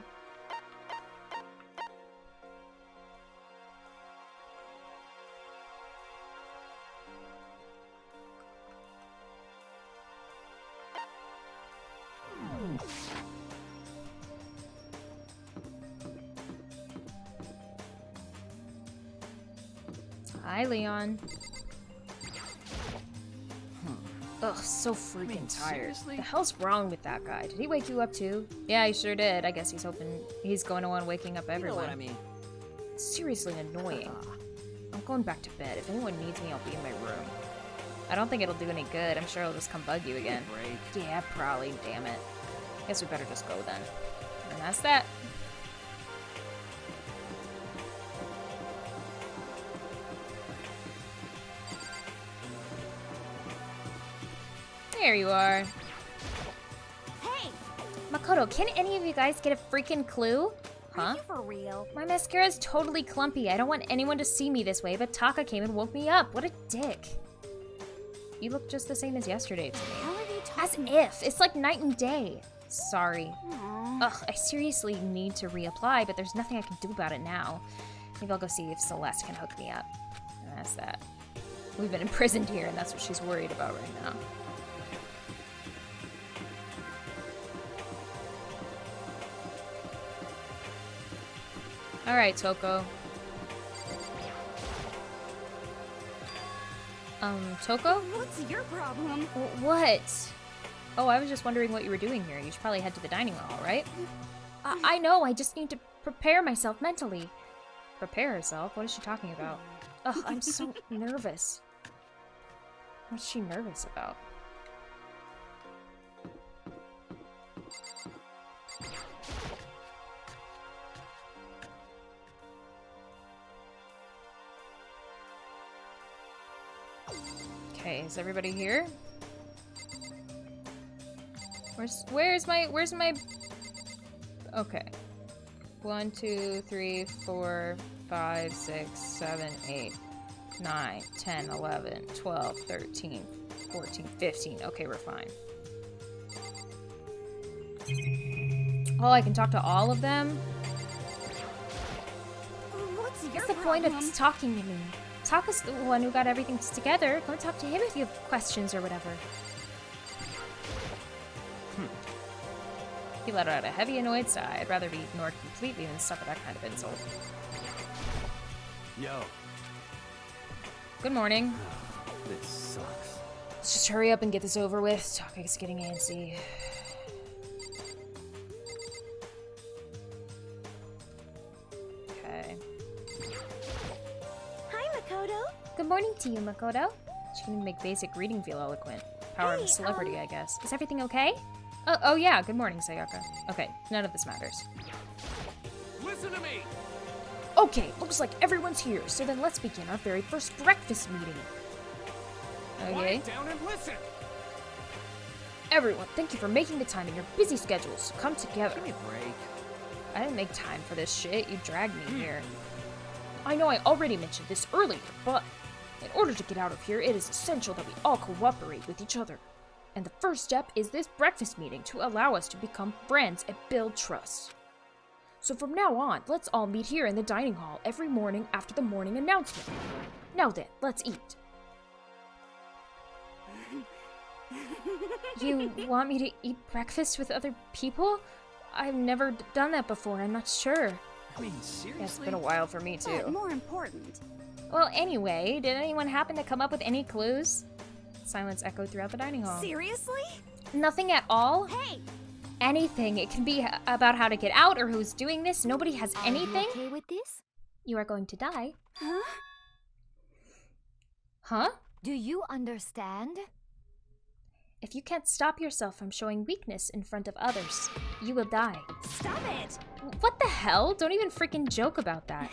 Hi, Leon. Ugh, so freaking tired. The hell's wrong with that guy? Did he wake you up too? Yeah, he sure did. I guess he's going to want waking up everyone. You know what I mean. It's seriously annoying. I'm going back to bed. If anyone needs me, I'll be in my room. I don't think it'll do any good. I'm sure it'll just come bug you again. Yeah, probably. Damn it. Guess we better just go then. And that's that. There you are. Hey! Makoto, can any of you guys get a freaking clue? Huh? Are you for real? My mascara's totally clumpy. I don't want anyone to see me this way, but Taka came and woke me up. What a dick. You look just the same as yesterday to me. How are you As talking? if. It's like night and day. Sorry. Aww. Ugh, I seriously need to reapply, but there's nothing I can do about it now. Maybe I'll go see if Celeste can hook me up. And that's that. We've been imprisoned here, and that's what she's worried about right now. Alright, Toko. Toko? What's your problem? What? Oh, I was just wondering what you were doing here. You should probably head to the dining hall, right? I know, I just need to prepare myself mentally. Prepare herself? What is she talking about? Ugh, I'm so nervous. What's she nervous about? Okay, is everybody here? Where's my okay. 1, 2, 3, 4, 5, 6, 7, 8, 9, 10, 11, 12, 13, 14, 15. Okay, we're fine. Oh, I can talk to all of them? What's your What's the point of talking to me? Taka's the one who got everything together. Go talk to him if you have questions or whatever. He let out a heavy, annoyed sigh. I'd rather be ignored completely than suffer that kind of insult. Yo. Good morning. This sucks. Let's just hurry up and get this over with. Taka's getting antsy. Okay. Hi, Makoto. Good morning to you, Makoto. She can even make basic reading feel eloquent. Power of a celebrity, I guess. Is everything okay? Oh yeah, good morning, Sayaka. Okay, none of this matters. Listen to me! Okay, looks like everyone's here, so then let's begin our very first breakfast meeting. Okay. Quiet down and listen! Everyone, thank you for making the time in your busy schedules to come together. Give me a break. I didn't make time for this shit. You dragged me here. I know I already mentioned this earlier, but in order to get out of here, it is essential that we all cooperate with each other. And the first step is this breakfast meeting to allow us to become friends and build trust. So from now on, let's all meet here in the dining hall every morning after the morning announcement. Now then, let's eat. You want me to eat breakfast with other people? I've never done that before, I'm not sure. I mean, seriously? Yeah, it's been a while for me too. But more important. Well, anyway, did anyone happen to come up with any clues? Silence echoed throughout the dining hall. Seriously? Nothing at all? Hey! Anything. It can be about how to get out or who's doing this. Nobody has anything? You okay with this? You are going to die. Huh? Huh? Do you understand? If you can't stop yourself from showing weakness in front of others, you will die. Stop it! What the hell? Don't even freaking joke about that.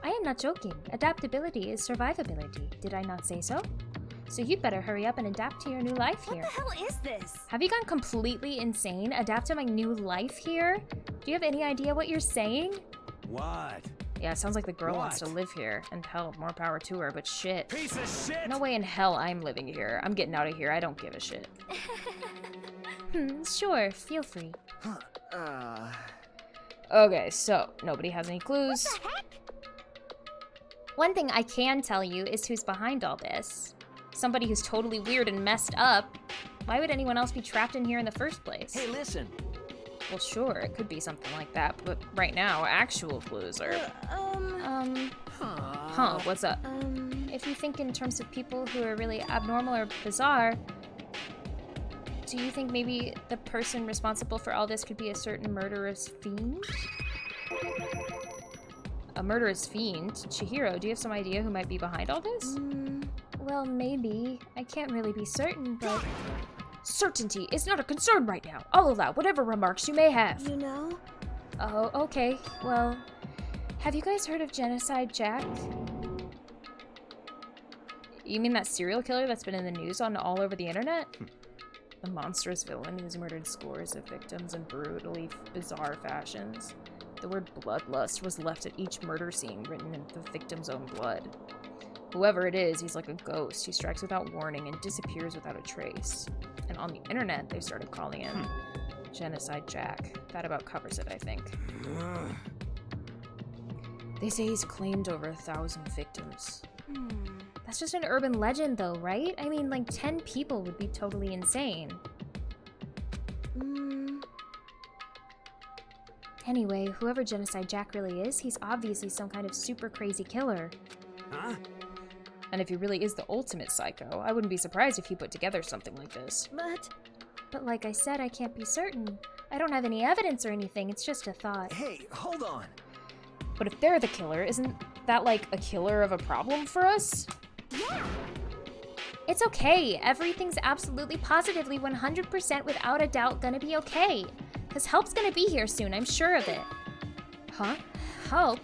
I am not joking. Adaptability is survivability. Did I not say so? So you'd better hurry up and adapt to your new life here. What the hell is this? Have you gone completely insane? Adapt to my new life here? Do you have any idea what you're saying? What? Yeah, it sounds like the girl wants to What? live here. And hell, more power to her, but shit. Piece of shit! No way in hell I'm living here. I'm getting out of here. I don't give a shit. Sure, feel free. Okay, so nobody has any clues. What the heck? One thing I can tell you is who's behind all this. Somebody who's totally weird and messed up. Why would anyone else be trapped in here in the first place? Hey, listen. Well, sure, it could be something like that, but right now, actual clues are... Huh, what's up? If you think in terms of people who are really abnormal or bizarre, do you think maybe the person responsible for all this could be a certain murderous fiend? A murderous fiend. Chihiro, do you have some idea who might be behind all this? Well, maybe. I can't really be certain, but... Certainty is not a concern right now. I'll allow whatever remarks you may have. You know? Oh, okay. Well, have you guys heard of Genocide Jack? You mean that serial killer that's been in the news on all over the internet? A monstrous villain who's murdered scores of victims in brutally bizarre fashions. The word bloodlust was left at each murder scene, written in the victim's own blood. Whoever it is, he's like a ghost. He strikes without warning and disappears without a trace. And on the internet, they've started calling him Genocide Jack. That about covers it, I think. They say he's claimed over 1,000 victims. That's just an urban legend, though, right? I mean, like, 10 people would be totally insane. Anyway, whoever Genocide Jack really is, he's obviously some kind of super crazy killer. Huh? And if he really is the ultimate psycho, I wouldn't be surprised if he put together something like this. But like I said, I can't be certain. I don't have any evidence or anything, it's just a thought. Hey, hold on. But if they're the killer, isn't that like a killer of a problem for us? Yeah. It's okay. Everything's absolutely positively 100% without a doubt gonna be okay. Cause help's gonna be here soon, I'm sure of it. Huh? Help?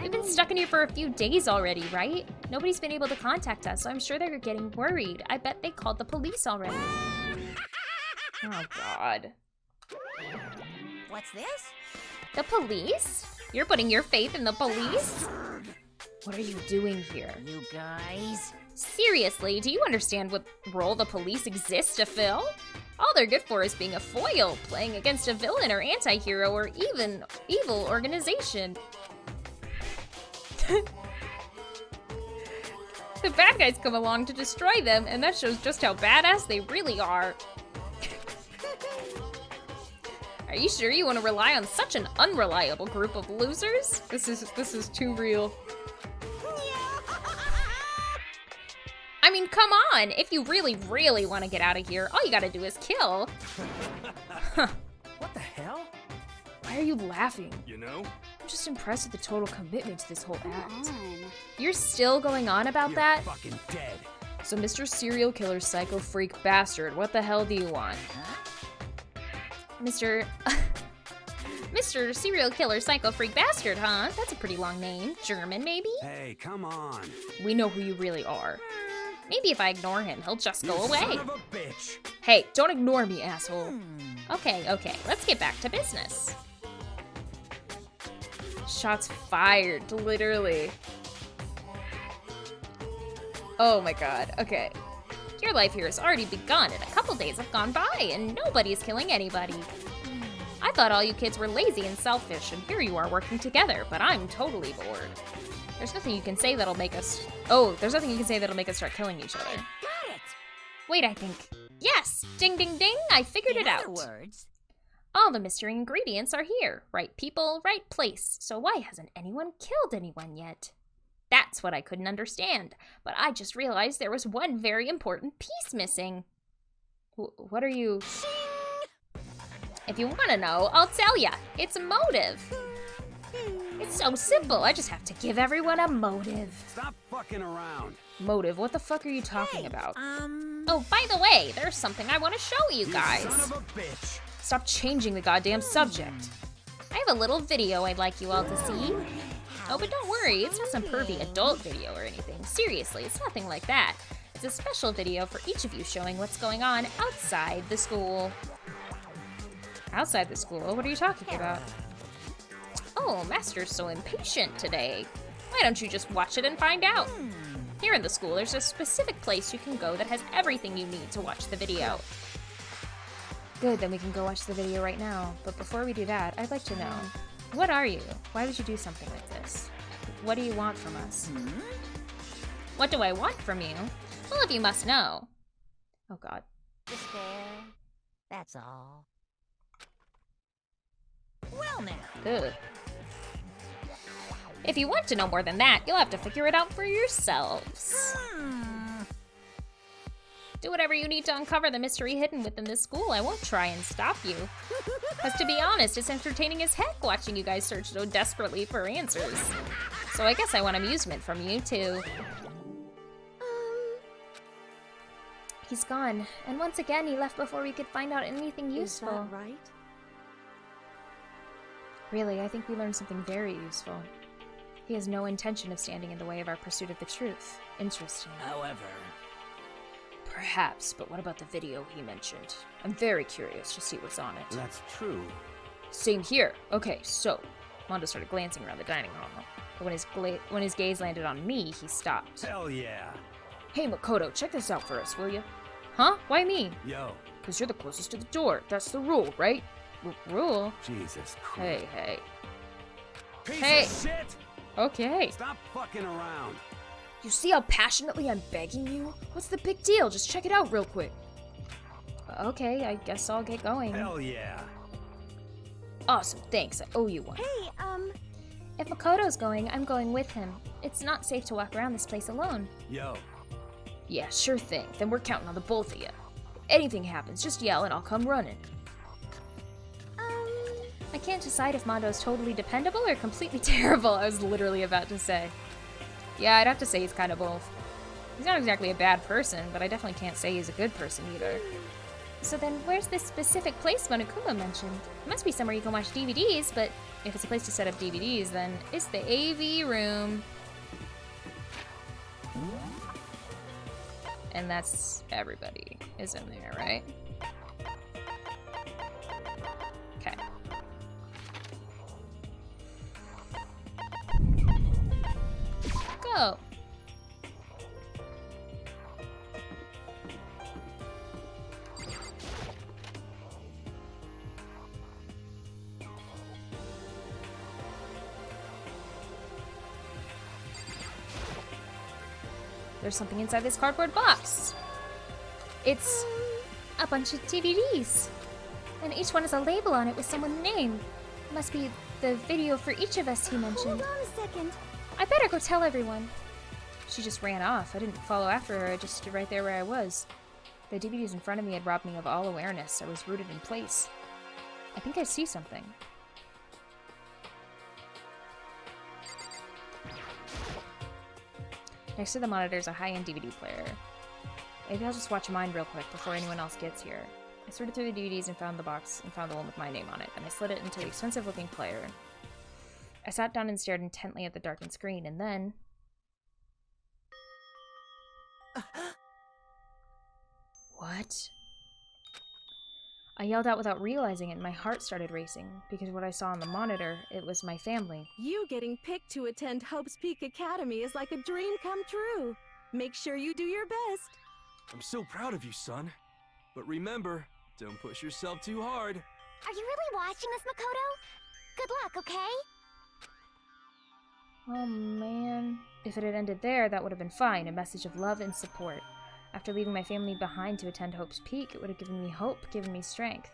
We've been stuck in here for a few days already, right? Nobody's been able to contact us, so I'm sure they're getting worried. I bet they called the police already. Oh, God. What's this? The police? You're putting your faith in the police? What are you doing here? You guys? Seriously, do you understand what role the police exist to fill? All they're good for is being a foil, playing against a villain or anti-hero or even evil organization. The bad guys come along to destroy them, and that shows just how badass they really are. Are you sure you want to rely on such an unreliable group of losers? This is too real. I mean, come on! If you really, really want to get out of here, all you gotta do is kill. What the hell? Why are you laughing? You know? I'm just impressed with the total commitment to this whole act. You're still going on about You're that? fucking dead. So, Mr. Serial Killer Psycho Freak Bastard, what the hell do you want? Mr. Serial Killer Psycho Freak Bastard, huh? That's a pretty long name. German, maybe? Hey, come on. We know who you really are. Maybe if I ignore him, he'll just go away. Son of a bitch. Hey, don't ignore me, asshole. Okay, let's get back to business. Shots fired, literally. Oh my god, okay. Your life here has already begun, and a couple days have gone by, and nobody's killing anybody. I thought all you kids were lazy and selfish, and here you are working together, but I'm totally bored. There's nothing you can say that'll make us... Oh, there's nothing you can say that'll make us start killing each other. Got it! Wait, I think... Yes! Ding, ding, ding! I figured it out! In other words... All the mystery ingredients are here. Right people, right place. So why hasn't anyone killed anyone yet? That's what I couldn't understand. But I just realized there was one very important piece missing. What are you... If you want to know, I'll tell ya. It's a motive. It's so simple. I just have to give everyone a motive. Stop fucking around. Motive? What the fuck are you talking about? Oh, by the way, there's something I want to show you guys. Son of a bitch. Stop changing the goddamn subject. I have a little video I'd like you all to see. Oh, but don't worry, it's not some pervy adult video or anything. Seriously, it's nothing like that. It's a special video for each of you showing what's going on outside the school. Outside the school? What are you talking about? Oh, Master's so impatient today. Why don't you just watch it and find out? Here in the school, there's a specific place you can go that has everything you need to watch the video. Good, then we can go watch the video right now. But before we do that, I'd like to know, what are you? Why would you do something like this? What do you want from us? What do I want from you? Well, if you must know. Oh god. Just there. That's all. Well now. Ugh. If you want to know more than that, you'll have to figure it out for yourselves. Do whatever you need to uncover the mystery hidden within this school. I won't try and stop you. Because to be honest, it's entertaining as heck watching you guys search so desperately for answers. So I guess I want amusement from you, too. He's gone. And once again, he left before we could find out anything useful. Is that right? Really, I think we learned something very useful. He has no intention of standing in the way of our pursuit of the truth. Interesting. However... Perhaps, but what about the video he mentioned? I'm very curious to see what's on it. That's true. Same here. Okay, so... Mondo started glancing around the dining hall. But when his gaze landed on me, he stopped. Hell yeah. Hey, Makoto, check this out for us, will you? Huh? Why me? Yo. Because you're the closest to the door. That's the rule, right? Rule? Jesus Christ. Hey. Piece of shit! Okay. Stop fucking around. You see how passionately I'm begging you? What's the big deal? Just check it out real quick. Okay, I guess I'll get going. Hell yeah. Awesome, thanks. I owe you one. Hey, If Makoto's going, I'm going with him. It's not safe to walk around this place alone. Yo. Yeah, sure thing. Then we're counting on the both of you. If anything happens, just yell and I'll come running. I can't decide if Mondo's totally dependable or completely terrible, I was literally about to say. Yeah, I'd have to say he's kind of both. He's not exactly a bad person, but I definitely can't say he's a good person either. So then, where's this specific place Monokuma mentioned? It must be somewhere you can watch DVDs, but if it's a place to set up DVDs, then it's the AV room. And that's everybody is in there, right? Okay. Go! There's something inside this cardboard box. It's a bunch of DVDs. And each one has a label on it with someone's name. Must be the video for each of us he mentioned. Hold on a second. I better go tell everyone. She just ran off. I didn't follow after her. I just stood right there where I was. The DVDs in front of me had robbed me of all awareness. I was rooted in place. I think I see something. Next to the monitor is a high-end DVD player. Maybe I'll just watch mine real quick before anyone else gets here. I sorted through the DVDs and found the box and found the one with my name on it, and I slid it into the expensive-looking player. I sat down and stared intently at the darkened screen, and then... What? I yelled out without realizing it, and my heart started racing, because what I saw on the monitor, it was my family. You getting picked to attend Hope's Peak Academy is like a dream come true. Make sure you do your best. I'm so proud of you, son. But remember, don't push yourself too hard. Are you really watching this, Makoto? Good luck, okay? Oh man. If it had ended there, that would have been fine, a message of love and support. After leaving my family behind to attend Hope's Peak, it would have given me hope, given me strength.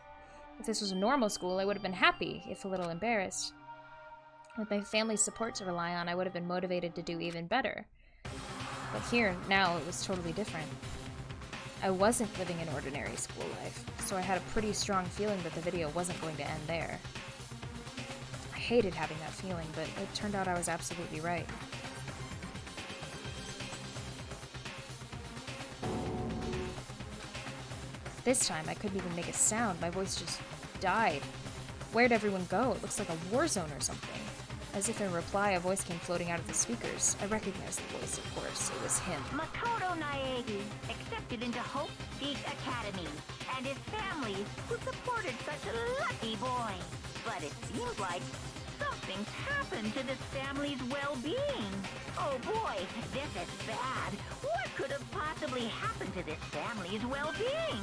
If this was a normal school, I would have been happy, if a little embarrassed. With my family's support to rely on, I would have been motivated to do even better. But here, now, it was totally different. I wasn't living an ordinary school life, so I had a pretty strong feeling that the video wasn't going to end there. I hated having that feeling, but it turned out I was absolutely right. This time, I couldn't even make a sound. My voice just died. Where'd everyone go? It looks like a war zone or something. As if in reply, a voice came floating out of the speakers. I recognized the voice, of course. It was him. Makoto Naegi, accepted into Hope Peak Academy, and his family, who supported such a lucky boy. But it seems like something's happened to this family's well-being. Oh boy, this is bad. What could have possibly happened to this family's well-being?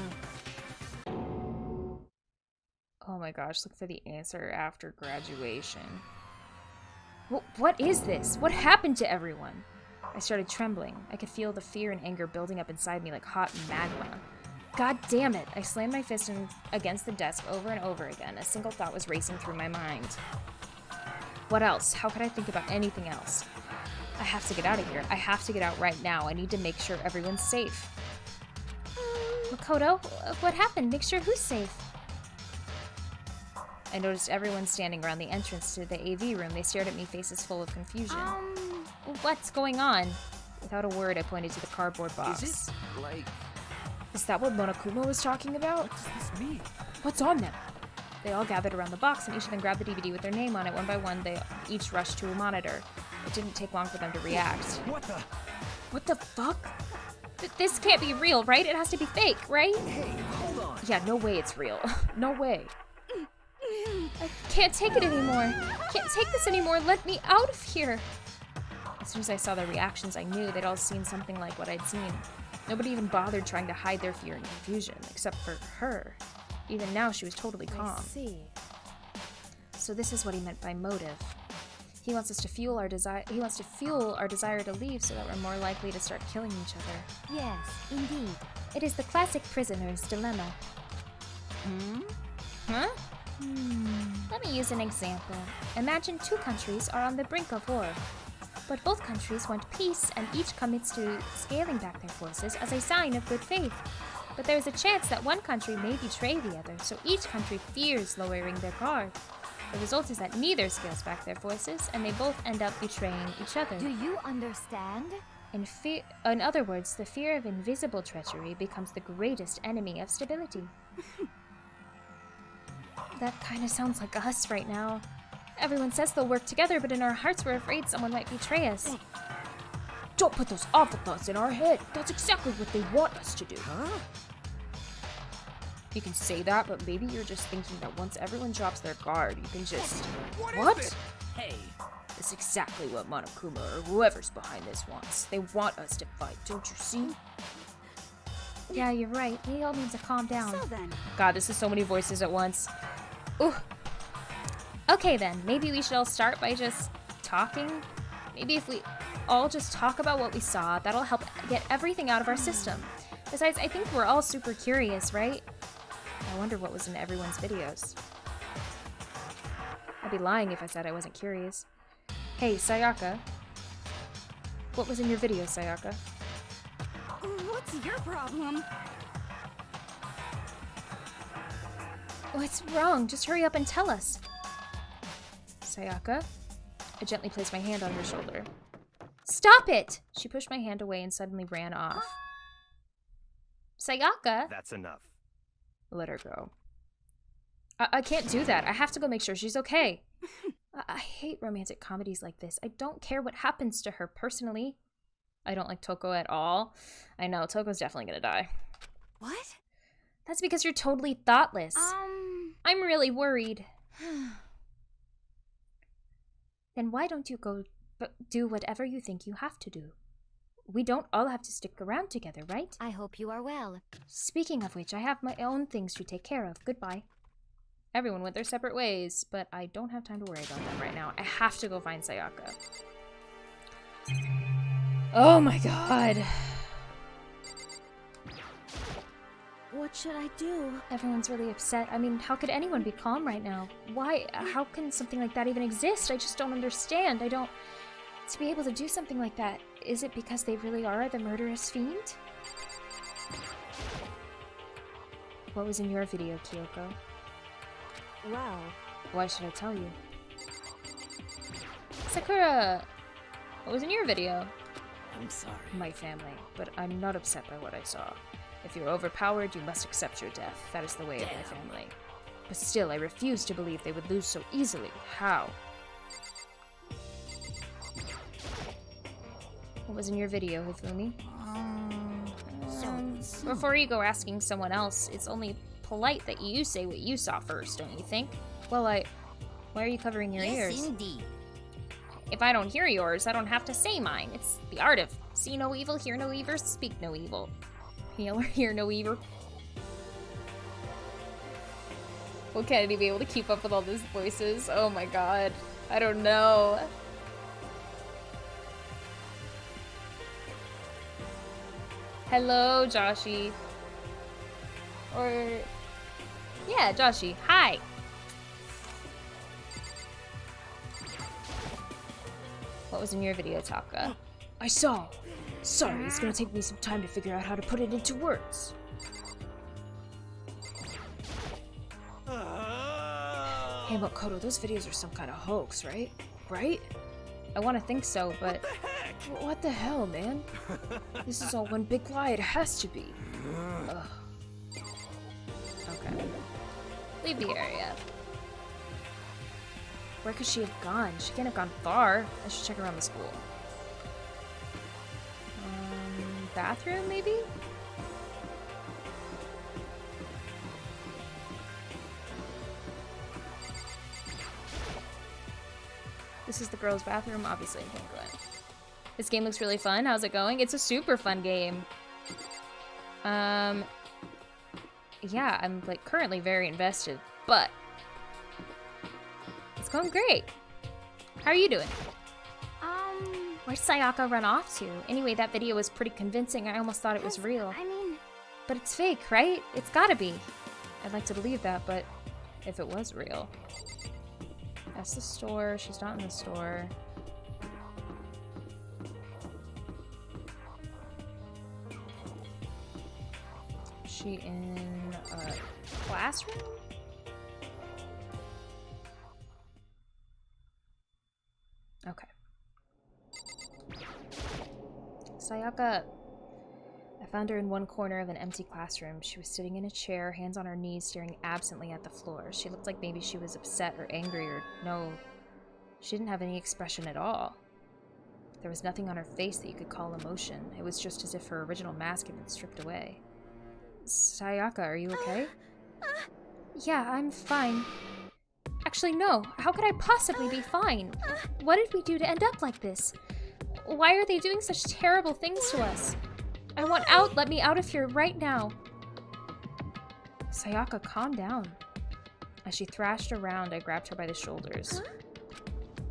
Oh my gosh, look for the answer after graduation. What is this? What happened to everyone? I started trembling. I could feel the fear and anger building up inside me like hot magma. God damn it! I slammed my fist against the desk over and over again. A single thought was racing through my mind. What else? How could I think about anything else? I have to get out of here. I have to get out right now. I need to make sure everyone's safe. Makoto, what happened? Make sure who's safe. I noticed everyone standing around the entrance to the AV room. They stared at me, faces full of confusion. What's going on? Without a word, I pointed to the cardboard box. Is it, like... Is that what Monokuma was talking about? What does this mean? What's on them? They all gathered around the box, and each of them grabbed the DVD with their name on it. One by one, they each rushed to a monitor. It didn't take long for them to react. What the? What the fuck? This can't be real, right? It has to be fake, right? Hey, hold on. Yeah, no way it's real. No way. I can't take it anymore. Can't take this anymore. Let me out of here. As soon as I saw their reactions, I knew they'd all seen something like what I'd seen. Nobody even bothered trying to hide their fear and confusion, except for her. Even now, she was totally calm. I see. So this is what he meant by motive. He wants us to fuel our desire. He wants to fuel our desire to leave, so that we're more likely to start killing each other. Yes, indeed. It is the classic prisoner's dilemma. Huh? Let me use an example. Imagine two countries are on the brink of war. But both countries want peace, and each commits to scaling back their forces as a sign of good faith. But there is a chance that one country may betray the other, so each country fears lowering their guard. The result is that neither scales back their forces, and they both end up betraying each other. Do you understand? In other words, the fear of invisible treachery becomes the greatest enemy of stability. That kind of sounds like us right now. Everyone says they'll work together, but in our hearts we're afraid someone might betray us. Don't put those awful thoughts in our head. That's exactly what they want us to do. Huh? You can say that, but maybe you're just thinking that once everyone drops their guard, you can just... What? Is this? Hey. That's exactly what Monokuma or whoever's behind this wants. They want us to fight, don't you see? Yeah, you're right. We all need to calm down. So then. God, this is so many voices at once. Ooh. Okay then, maybe we should all start by just talking? Maybe if we all just talk about what we saw, that'll help get everything out of our system. Besides, I think we're all super curious, right? I wonder what was in everyone's videos. I'd be lying if I said I wasn't curious. Hey, Sayaka. What was in your video, Sayaka? What's your problem? What's wrong? Just hurry up and tell us. Sayaka? I gently placed my hand on her shoulder. Stop it! She pushed my hand away and suddenly ran off. Sayaka? That's enough. Let her go. I can't do that. I have to go make sure she's okay. I hate romantic comedies like this. I don't care what happens to her personally. I don't like Toko at all. I know, Toko's definitely gonna die. What? That's because you're totally thoughtless. I'm really worried. Then why don't you go do whatever you think you have to do? We don't all have to stick around together, right? I hope you are well. Speaking of which, I have my own things to take care of. Goodbye. Everyone went their separate ways, but I don't have time to worry about them right now. I have to go find Sayaka. Oh my god. What should I do? Everyone's really upset. I mean, how could anyone be calm right now? Why? How can something like that even exist? I just don't understand. To be able to do something like that, is it because they really are the murderous fiend? What was in your video, Kyoko? Well... Why should I tell you? Sakura! What was in your video? I'm sorry. My family, but I'm not upset by what I saw. If you're overpowered, you must accept your death. That is the way of my family. But still, I refuse to believe they would lose so easily. How? What was in your video, Hifumi? Before you go asking someone else, it's only polite that you say what you saw first, don't you think? Well, why are you covering your ears? Yes, indeed. If I don't hear yours, I don't have to say mine. It's the art of see no evil, hear no evil, speak no evil. Hear no evil. Will Kennedy be able to keep up with all these voices? Oh my god. I don't know. Hello, Joshi. Or... yeah, Joshi. Hi! What was in your video, Taka? I saw. Sorry, it's gonna take me some time to figure out how to put it into words. Hey, Makoto, those videos are some kind of hoax, right? Right? I want to think so, but... What the hell, man? This is all one big lie. It has to be. Ugh. Okay. Leave the area. Where could she have gone? She can't have gone far. I should check around the school. Bathroom, maybe? This is the girls' bathroom. Obviously, I can't go in. This game looks really fun. How's it going? It's a super fun game. Yeah, I'm like currently very invested, but it's going great. How are you doing? Where'd Sayaka run off to? Anyway, that video was pretty convincing. I almost thought it was real. I mean... But it's fake, right? It's gotta be. I'd like to believe that, but if it was real. That's the store. She's not in the store. Is she in a classroom? Okay. Sayaka. I found her in one corner of an empty classroom. She was sitting in a chair, hands on her knees, staring absently at the floor. She looked like maybe she was upset or angry or no. She didn't have any expression at all. There was nothing on her face that you could call emotion. It was just as if her original mask had been stripped away. Sayaka, are you okay? Yeah, I'm fine. Actually, no. How could I possibly be fine? What did we do to end up like this? Why are they doing such terrible things to us? I want out. Let me out of here right now. Sayaka, calm down. As she thrashed around, I grabbed her by the shoulders.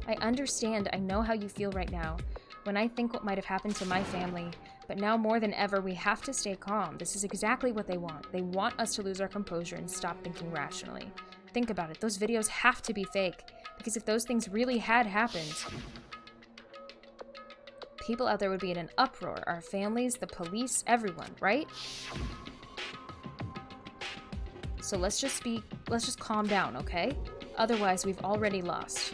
I understand. I know how you feel right now. When I think what might have happened to my family, but now more than ever, we have to stay calm. This is exactly what they want. They want us to lose our composure and stop thinking rationally. Think about it. Those videos have to be fake. Because if those things really had happened, people out there would be in an uproar. Our families, the police, everyone, right? So let's just calm down, okay? Otherwise, we've already lost.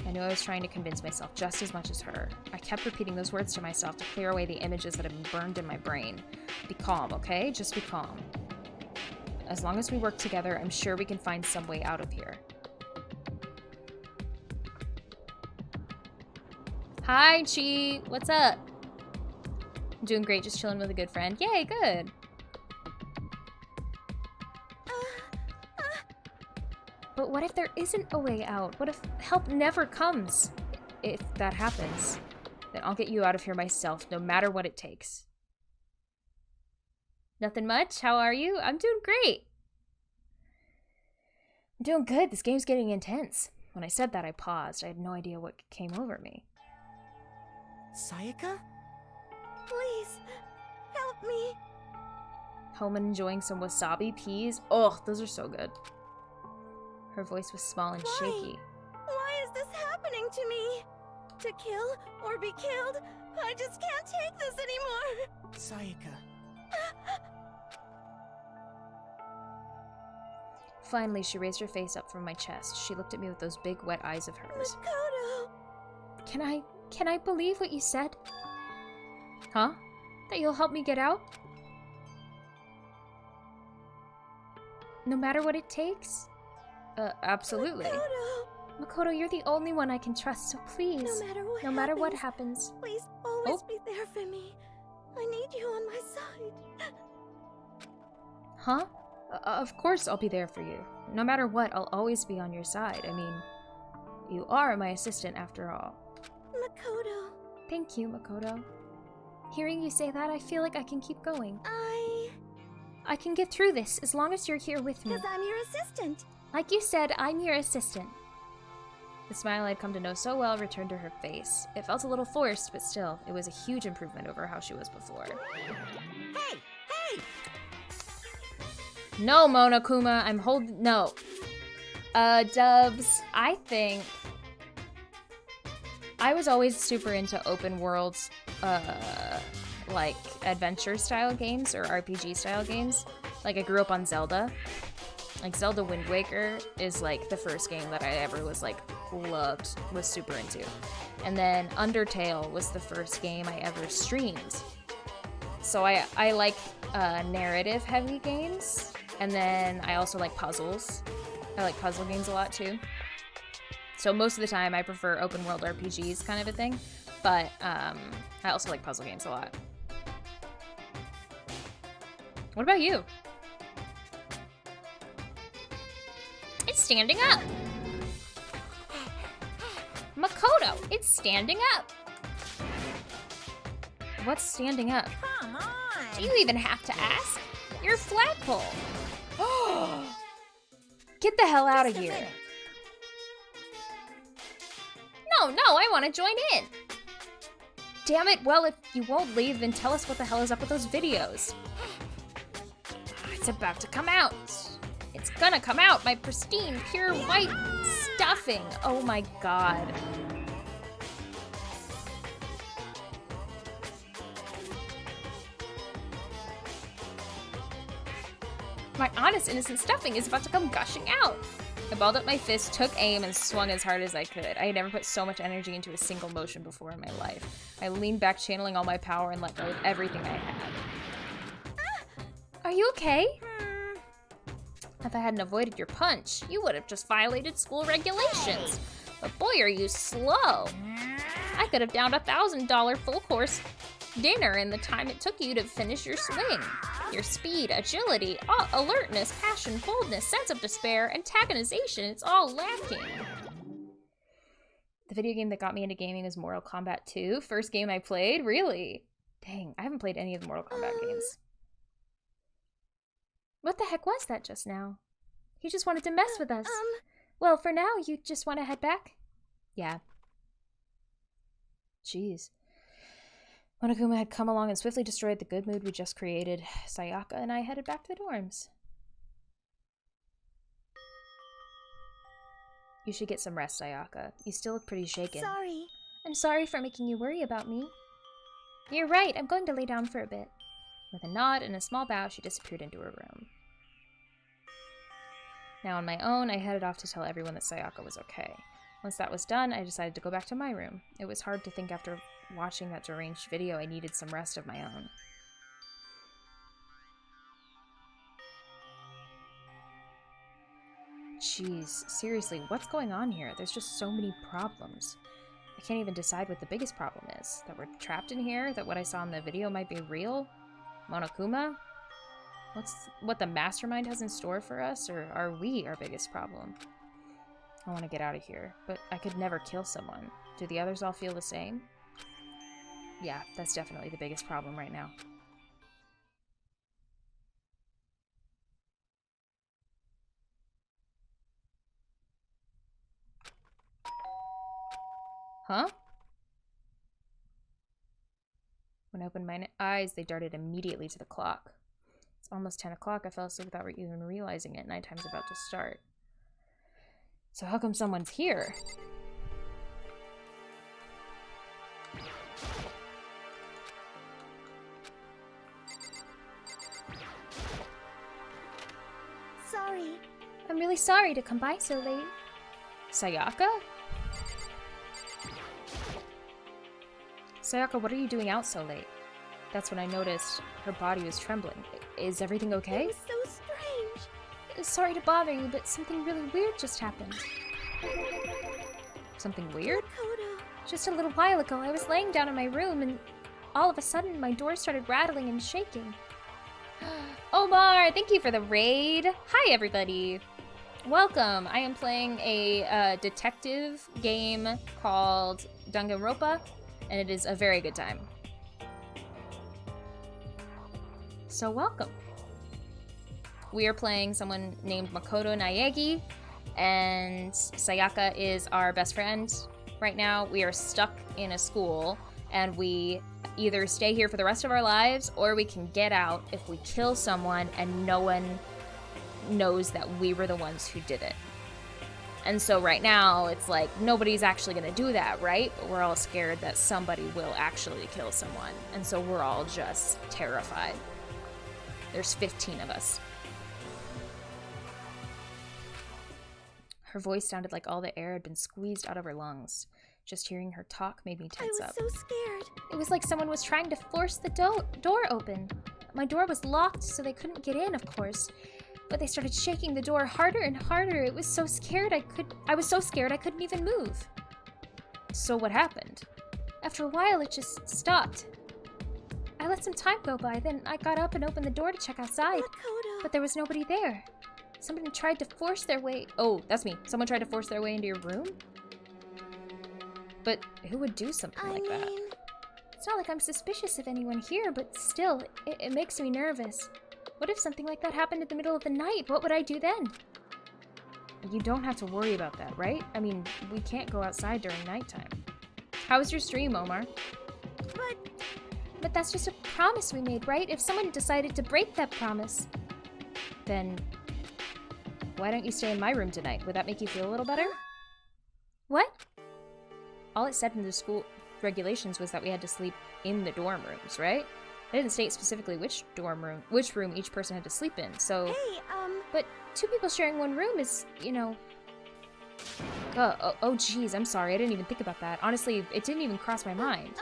I knew I was trying to convince myself just as much as her. I kept repeating those words to myself to clear away the images that had been burned in my brain. Be calm, okay? Just be calm. As long as we work together, I'm sure we can find some way out of here. Hi, Chi. What's up? I'm doing great, just chilling with a good friend. Yay, good. But what if there isn't a way out? What if help never comes? If that happens, then I'll get you out of here myself, no matter what it takes. Nothing much. How are you? I'm doing great. I'm doing good. This game's getting intense. When I said that, I paused. I had no idea what came over me. Sayaka? Please, help me. Home and enjoying some wasabi peas. Oh, those are so good. Her voice was small and shaky. Why is this happening to me? To kill or be killed? I just can't take this anymore. Sayaka. Finally, she raised her face up from my chest. She looked at me with those big, wet eyes of hers. Makoto! Can I believe what you said? Huh? That you'll help me get out? No matter what it takes? Absolutely. Makoto, you're the only one I can trust, so please. No matter what happens, please always be there for me. I need you on my side. Huh? Of course I'll be there for you. No matter what, I'll always be on your side. I mean, you are my assistant after all. Makoto. Thank you, Makoto. Hearing you say that, I feel like I can keep going. I can get through this as long as you're here with me. Because I'm your assistant. Like you said, I'm your assistant. The smile I'd come to know so well returned to her face. It felt a little forced, but still, it was a huge improvement over how she was before. Hey! Hey! No, Monokuma, I'm holding... No. Dubs, I think... I was always super into open worlds, like adventure-style games or RPG-style games. Like, I grew up on Zelda. Like Zelda Wind Waker is like the first game that I ever was like was super into. And then Undertale was the first game I ever streamed. So I like narrative heavy games, and then I also like puzzles. I like puzzle games a lot too. So most of the time I prefer open world RPGs kind of a thing, but I also like puzzle games a lot. What about you? It's standing up! Makoto, it's standing up! What's standing up? Come on! Do you even have to ask? You're a flagpole! Get the hell out of here! No, I want to join in! Damn it, well, if you won't leave, then tell us what the hell is up with those videos. It's about to come out. It's gonna come out, my pristine, pure white stuffing. Oh my god. My honest, innocent stuffing is about to come gushing out. I balled up my fist, took aim, and swung as hard as I could. I had never put so much energy into a single motion before in my life. I leaned back, channeling all my power, and let go of everything I had. Are you okay? If I hadn't avoided your punch, you would have just violated school regulations. But boy, are you slow. I could have downed $1,000 full course dinner in the time it took you to finish your swing. Your speed, agility, alertness, passion, boldness, sense of despair, antagonization, it's all lacking. The video game that got me into gaming was Mortal Kombat 2. First game I played? Really? Dang, I haven't played any of the Mortal Kombat games. What the heck was that just now? He just wanted to mess with us. Well, for now, you just want to head back? Yeah. Jeez. Monokuma had come along and swiftly destroyed the good mood we just created. Sayaka and I headed back to the dorms. You should get some rest, Sayaka. You still look pretty shaken. Sorry. I'm sorry for making you worry about me. You're right, I'm going to lay down for a bit. With a nod and a small bow, she disappeared into her room. Now on my own, I headed off to tell everyone that Sayaka was okay. Once that was done, I decided to go back to my room. It was hard to think after watching that deranged video I needed some rest of my own. Jeez, seriously, what's going on here? There's just so many problems. I can't even decide what the biggest problem is. That we're trapped in here? That what I saw in the video might be real? Monokuma? What the mastermind has in store for us? Or are we our biggest problem? I want to get out of here, but I could never kill someone. Do the others all feel the same? Yeah, that's definitely the biggest problem right now. Huh? When I opened my eyes, they darted immediately to the clock. It's almost 10 o'clock. I fell asleep without even realizing it. Nighttime's about to start. So how come someone's here? Sorry. I'm really sorry to come by so late. Sayaka? Sayaka, what are you doing out so late? That's when I noticed her body was trembling. Is everything okay? It was so strange. Sorry to bother you, but something really weird just happened. Something weird? Makoto. Just a little while ago, I was laying down in my room, and all of a sudden, my door started rattling and shaking. Omar, thank you for the raid. Hi, everybody. Welcome. I am playing a detective game called Danganronpa, and it is a very good time. So welcome. We are playing someone named Makoto Naegi, and Sayaka is our best friend. Right now, we are stuck in a school, and we either stay here for the rest of our lives, or we can get out if we kill someone and no one knows that we were the ones who did it. And so right now, it's like, nobody's actually gonna do that, right? But we're all scared that somebody will actually kill someone. And so we're all just terrified. There's 15 of us. Her voice sounded like all the air had been squeezed out of her lungs. Just hearing her talk made me tense up. I was so scared. It was like someone was trying to force the door open. My door was locked, so they couldn't get in, of course. But they started shaking the door harder and harder. It was so scared I was so scared I couldn't even move. So what happened? After a while, it just stopped. I let some time go by, then I got up and opened the door to check outside. But there was nobody there. Someone tried to force their way... Oh, that's me. Someone tried to force their way into your room? But who would do something like that? It's not like I'm suspicious of anyone here, but still, it makes me nervous. What if something like that happened in the middle of the night? What would I do then? You don't have to worry about that, right? I mean, we can't go outside during nighttime. How was your stream, Omar? But that's just a promise we made, right? If someone decided to break that promise, then why don't you stay in my room tonight? Would that make you feel a little better? What? All it said in the school regulations was that we had to sleep in the dorm rooms, right? It didn't state specifically which room each person had to sleep in, so... Hey, But 2 people sharing one room is, you know... Oh, geez, I'm sorry, I didn't even think about that. Honestly, it didn't even cross my mind.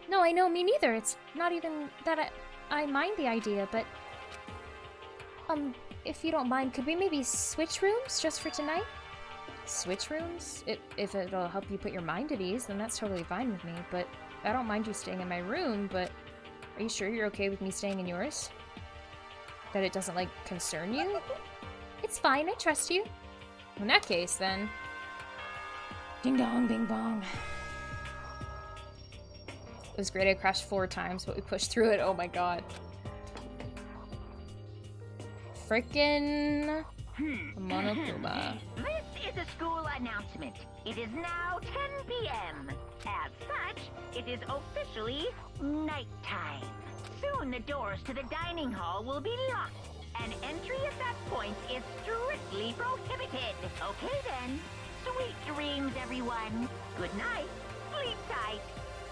No, I know, me neither. It's not even that I mind the idea, but... if you don't mind, could we maybe switch rooms just for tonight? Switch rooms? If it'll help you put your mind at ease, then that's totally fine with me, but I don't mind you staying in my room, but are you sure you're okay with me staying in yours? That it doesn't, like, concern you? It's fine, I trust you. In that case, then... Ding dong, bing bong. It was great, I crashed 4 times, but we pushed through it, oh my god. Frickin' Monokuma. This is a school announcement. It is now 10 p.m. As such, it is officially nighttime. Soon the doors to the dining hall will be locked, and entry at that point is strictly prohibited. Okay then. Sweet dreams, everyone. Good night. Sleep tight.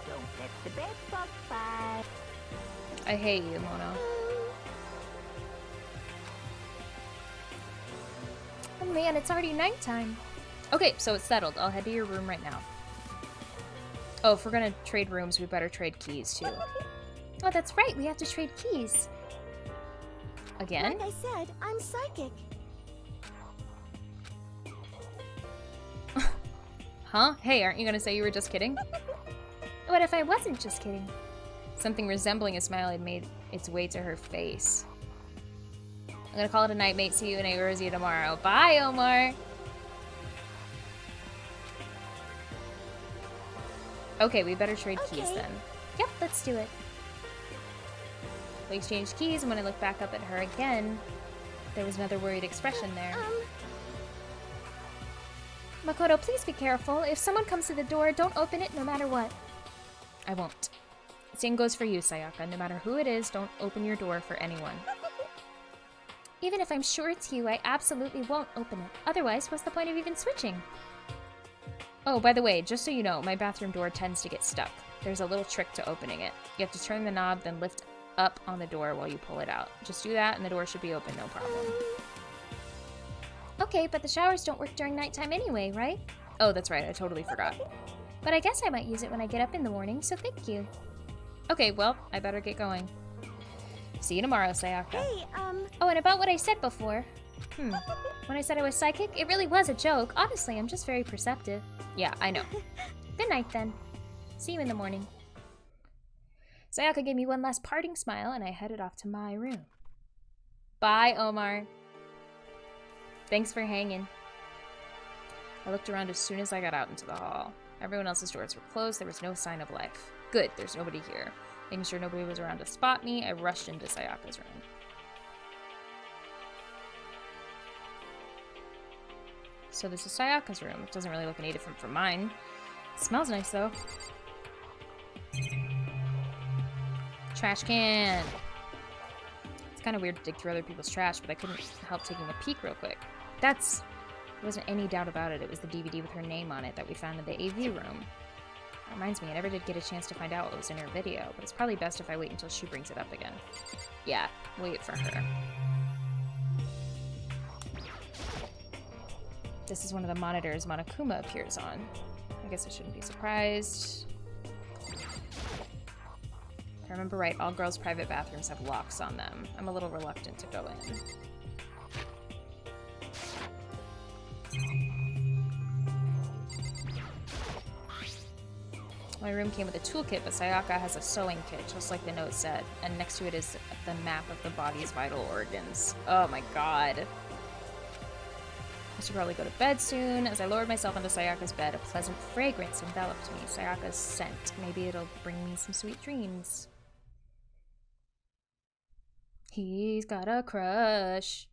Don't let the bed bug bite. I hate you, Mono. Oh man, it's already nighttime. Okay, so it's settled. I'll head to your room right now. Oh, if we're gonna trade rooms, we better trade keys too. Oh, that's right. We have to trade keys. Again? Like I said, I'm psychic. Huh? Hey, aren't you gonna say you were just kidding? What if I wasn't just kidding? Something resembling a smile had made its way to her face. I'm gonna call it a night, mate. See you in Eorzea tomorrow. Bye, Omar! Okay, we better trade keys then. Yep, let's do it. We exchanged keys, and when I looked back up at her again, there was another worried expression there. Makoto, please be careful. If someone comes to the door, don't open it no matter what. I won't. Same goes for you, Sayaka. No matter who it is, don't open your door for anyone. Even if I'm sure it's you, I absolutely won't open it. Otherwise, what's the point of even switching? Oh, by the way, just so you know, my bathroom door tends to get stuck. There's a little trick to opening it. You have to turn the knob, then lift up on the door while you pull it out. Just do that and the door should be open, no problem. Okay, but the showers don't work during nighttime anyway, right? Oh, that's right, I totally forgot. But I guess I might use it when I get up in the morning, so thank you. Okay, well, I better get going. See you tomorrow, Sayaka. Hey, Oh, and about what I said before. When I said I was psychic, it really was a joke. Honestly, I'm just very perceptive. Yeah, I know. Good night, then. See you in the morning. Sayaka gave me one last parting smile, and I headed off to my room. Bye, Omar. Thanks for hanging. I looked around as soon as I got out into the hall. Everyone else's doors were closed. There was no sign of life. Good, there's nobody here. Making sure nobody was around to spot me, I rushed into Sayaka's room. So this is Sayaka's room. It doesn't really look any different from mine. It smells nice, though. Trash can! It's kind of weird to dig through other people's trash, but I couldn't help taking a peek real quick. There wasn't any doubt about it. It was the DVD with her name on it that we found in the AV room. That reminds me, I never did get a chance to find out what was in her video, but it's probably best if I wait until she brings it up again. Yeah, wait for her. This is one of the monitors Monokuma appears on. I guess I shouldn't be surprised. If I remember right, all girls' private bathrooms have locks on them. I'm a little reluctant to go in. My room came with a toolkit, but Sayaka has a sewing kit, just like the note said, and next to it is the map of the body's vital organs. Oh my god. I should probably go to bed soon. As I lowered myself into Sayaka's bed, a pleasant fragrance enveloped me. Sayaka's scent. Maybe it'll bring me some sweet dreams. He's got a crush.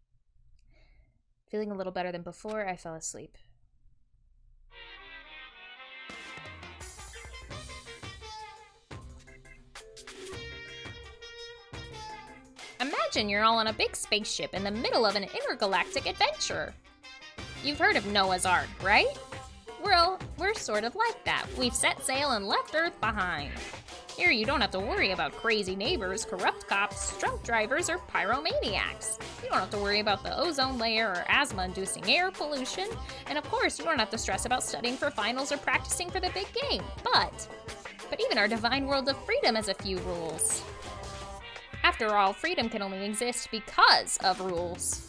Feeling a little better than before, I fell asleep. Imagine you're all on a big spaceship in the middle of an intergalactic adventure. You've heard of Noah's Ark, right? Well, we're sort of like that. We've set sail and left Earth behind. Here you don't have to worry about crazy neighbors, corrupt cops, drunk drivers, or pyromaniacs. You don't have to worry about the ozone layer or asthma-inducing air pollution. And of course, you don't have to stress about studying for finals or practicing for the big game. But even our divine world of freedom has a few rules. After all, freedom can only exist because of rules.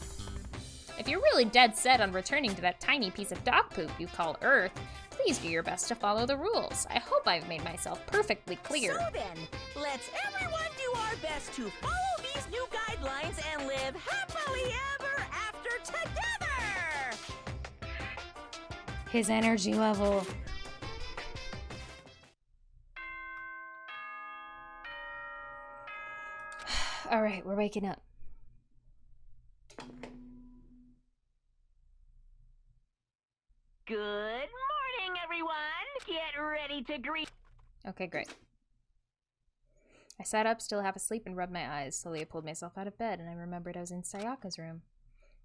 If you're really dead set on returning to that tiny piece of dog poop you call Earth, please do your best to follow the rules. I hope I've made myself perfectly clear. So then, let's everyone do our best to follow these new guidelines and live happily ever after together! His energy level. Alright, we're waking up. Good morning, everyone! Get ready to greet... Okay, great. I sat up, still half asleep, and rubbed my eyes. Slowly I pulled myself out of bed, and I remembered I was in Sayaka's room.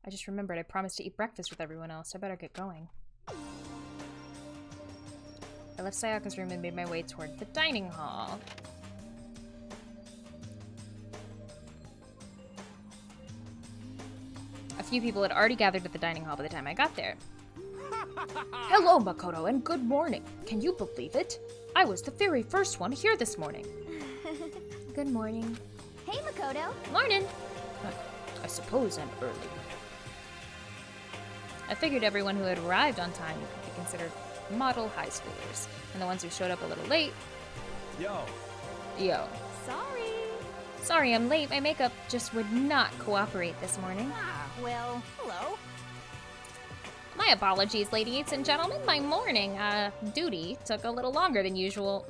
I just remembered I promised to eat breakfast with everyone else. I better get going. I left Sayaka's room and made my way toward the dining hall. A few people had already gathered at the dining hall by the time I got there. Hello, Makoto, and good morning. Can you believe it? I was the very first one here this morning. Good morning. Hey, Makoto. Morning. I suppose I'm early. I figured everyone who had arrived on time could be considered model high schoolers, and the ones who showed up a little late... Yo. Sorry I'm late. My makeup just would not cooperate this morning. Well, hello. My apologies, ladies and gentlemen. My morning, duty took a little longer than usual.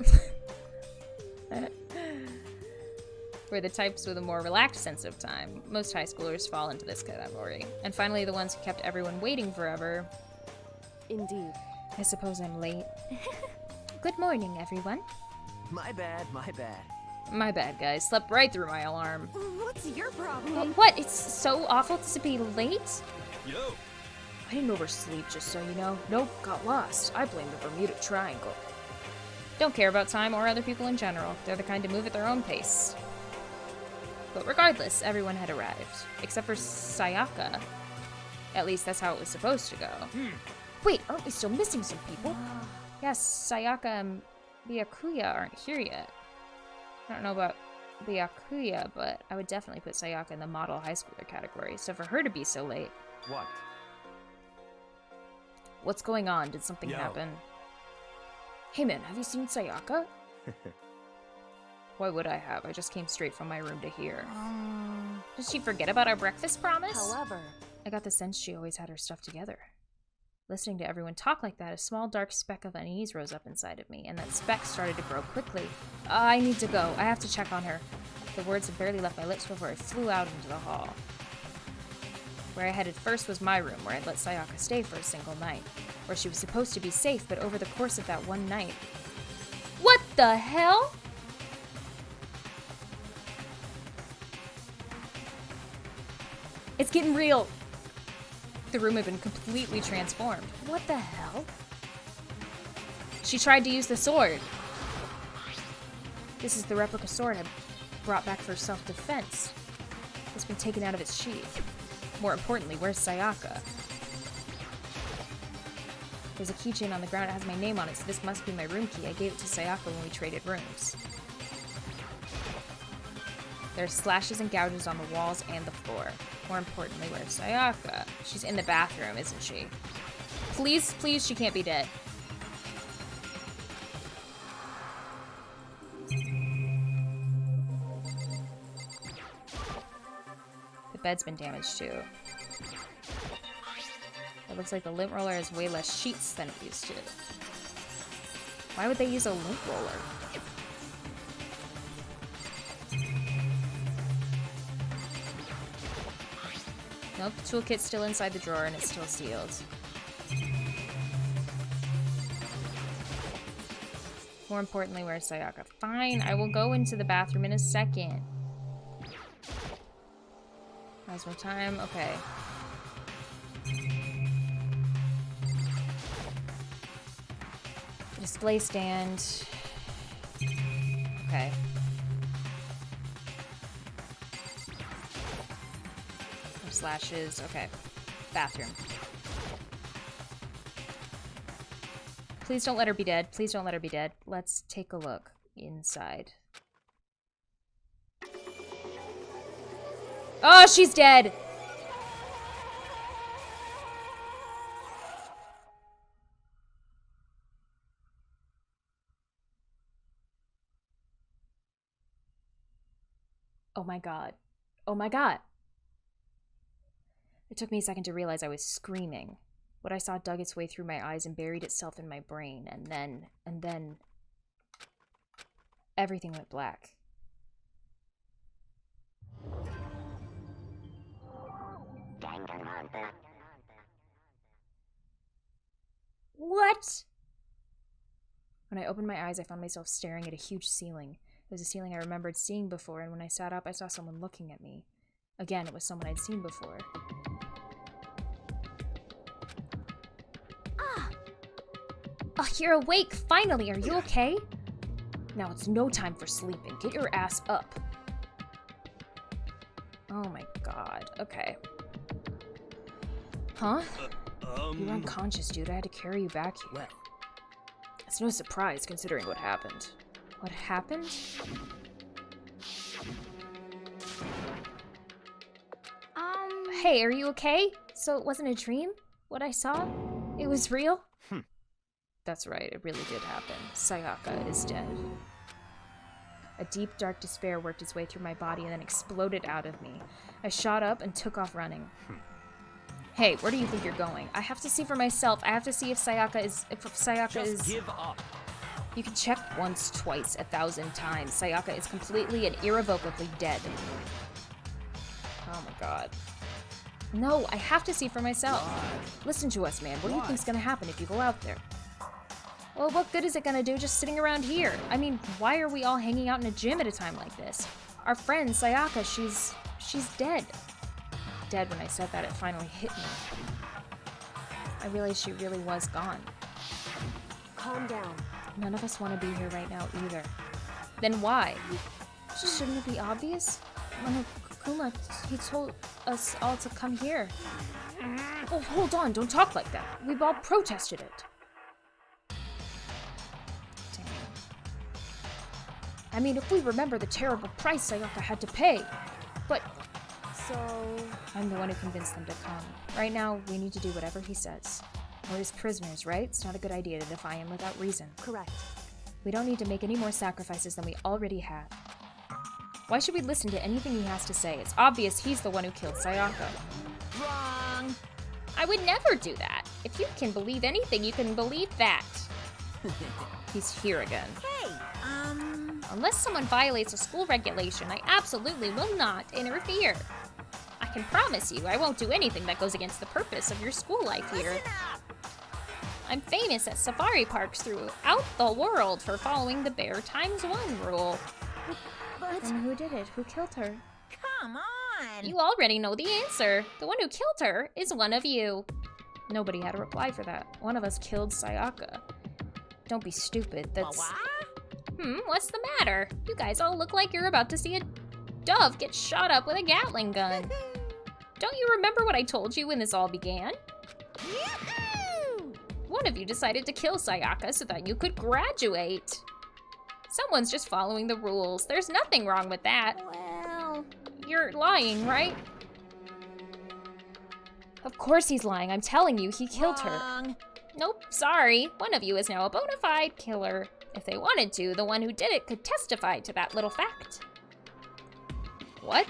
We're the types with a more relaxed sense of time. Most high schoolers fall into this category. And finally, the ones who kept everyone waiting forever. Indeed. I suppose I'm late. Good morning, everyone. My bad, my bad. My bad, guys. Slept right through my alarm. What's your problem? What? It's so awful to be late? Yo! I didn't oversleep, just so you know. Nope, got lost. I blame the Bermuda Triangle. Don't care about time or other people in general. They're the kind to move at their own pace. But regardless, everyone had arrived. Except for Sayaka. At least that's how it was supposed to go. Wait, aren't we still missing some people? Yes, Sayaka and Byakuya aren't here yet. I don't know about Byakuya, but I would definitely put Sayaka in the model high schooler category. So for her to be so late... What? What's going on? Did something happen? Hey man, have you seen Sayaka? Why would I have? I just came straight from my room to here. Did she forget about our breakfast promise? However, I got the sense she always had her stuff together. Listening to everyone talk like that, a small dark speck of unease rose up inside of me, and that speck started to grow quickly. I need to go. I have to check on her. The words had barely left my lips before I flew out into the hall. Where I headed first was my room, where I'd let Sayaka stay for a single night. Where she was supposed to be safe, but over the course of that one night... What the hell? It's getting real! The room had been completely transformed. What the hell? She tried to use the sword. This is the replica sword I brought back for self-defense. It's been taken out of its sheath. More importantly, where's Sayaka? There's a keychain on the ground. It has my name on it, so this must be my room key. I gave it to Sayaka when we traded rooms. There's slashes and gouges on the walls and the floor. More importantly, where's Sayaka? She's in the bathroom, isn't she? Please, please, she can't be dead. The bed's been damaged too. It looks like the lint roller has way less sheets than it used to. Why would they use a lint roller? Nope, the toolkit's still inside the drawer and it's still sealed. More importantly, where's Sayaka? Fine, I will go into the bathroom in a second. How's my time? Okay. Display stand. Okay. More slashes. Okay. Bathroom. Please don't let her be dead. Please don't let her be dead. Let's take a look inside. Oh, she's dead! Oh my god. Oh my god. It took me a second to realize I was screaming. What I saw dug its way through my eyes and buried itself in my brain, and then... everything went black. Danganronpa. What? When I opened my eyes, I found myself staring at a huge ceiling. It was a ceiling I remembered seeing before, and when I sat up, I saw someone looking at me. Again, it was someone I'd seen before. Oh, you're awake! Finally! Are you okay? Now it's no time for sleeping. Get your ass up. Oh my god. Okay. Huh? You were unconscious, dude. I had to carry you back here. Well. It's no surprise, considering what happened. What happened? Hey, are you okay? So it wasn't a dream? What I saw? It was real? That's right, it really did happen. Sayaka is dead. A deep, dark despair worked its way through my body and then exploded out of me. I shot up and took off running. Hey, where do you think you're going? I have to see for myself. I have to see if Sayaka is... Just give up. You can check once, twice, 1,000 times. Sayaka is completely and irrevocably dead. Oh my god. No, I have to see for myself. Why? Listen to us, man. What do you think's gonna happen if you go out there? Well, what good is it gonna do just sitting around here? I mean, why are we all hanging out in a gym at a time like this? Our friend, Sayaka, she's dead. Dead. When I said that, it finally hit me. I realized she really was gone. Calm down. None of us want to be here right now either. Then why? Shouldn't it be obvious? Kuma, he told us all to come here. Oh, hold on, don't talk like that. We've all protested it. Damn. I mean, if we remember the terrible price Sayaka had to pay. But... So... I'm the one who convinced them to come. Right now, we need to do whatever he says. We're his prisoners, right? It's not a good idea to defy him without reason. Correct. We don't need to make any more sacrifices than we already have. Why should we listen to anything he has to say? It's obvious he's the one who killed Sayaka. Wrong. I would never do that. If you can believe anything, you can believe that. He's here again. Hey, Unless someone violates a school regulation, I absolutely will not interfere. I can promise you I won't do anything that goes against the purpose of your school life here. I'm famous at safari parks throughout the world for following the Bear ×1 rule. But... And who did it? Who killed her? Come on! You already know the answer. The one who killed her is one of you. Nobody had a reply for that. One of us killed Sayaka. Don't be stupid. That's... What's the matter? You guys all look like you're about to see a dove get shot up with a Gatling gun. Don't you remember what I told you when this all began? One of you decided to kill Sayaka so that you could graduate. Someone's just following the rules. There's nothing wrong with that. Well... You're lying, right? Of course he's lying. I'm telling you, he killed her. Nope, sorry. One of you is now a bona fide killer. If they wanted to, the one who did it could testify to that little fact. What?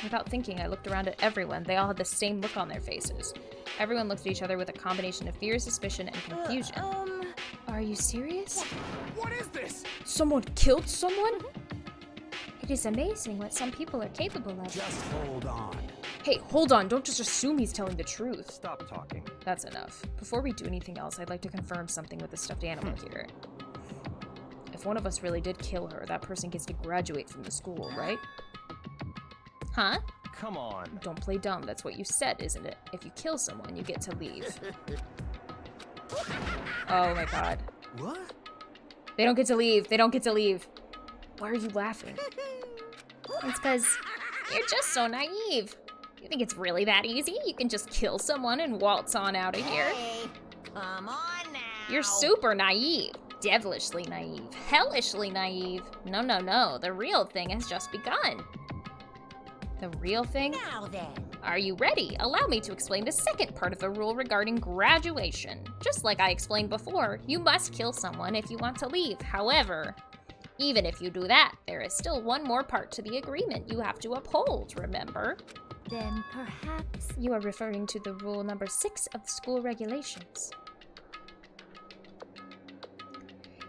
Without thinking, I looked around at everyone. They all had the same look on their faces. Everyone looked at each other with a combination of fear, suspicion, and confusion. Are you serious? What is this? Someone killed someone? It is amazing what some people are capable of. Just hold on. Hey, hold on. Don't just assume he's telling the truth. Stop talking. That's enough. Before we do anything else, I'd like to confirm something with the stuffed animal here. If one of us really did kill her, that person gets to graduate from the school, right? Huh? Come on. Don't play dumb. That's what you said, isn't it? If you kill someone, you get to leave. Oh my god. What? They don't get to leave. They don't get to leave. Why are you laughing? It's because you're just so naive. You think it's really that easy? You can just kill someone and waltz on out of here? Hey, come on now. You're super naive. Devilishly naive. Hellishly naive. No, no, no. The real thing has just begun. The real thing? Now then. Are you ready? Allow me to explain the second part of the rule regarding graduation. Just like I explained before, you must kill someone if you want to leave. However, even if you do that, there is still one more part to the agreement you have to uphold, remember? Then perhaps... You are referring to the rule number 6 of the school regulations.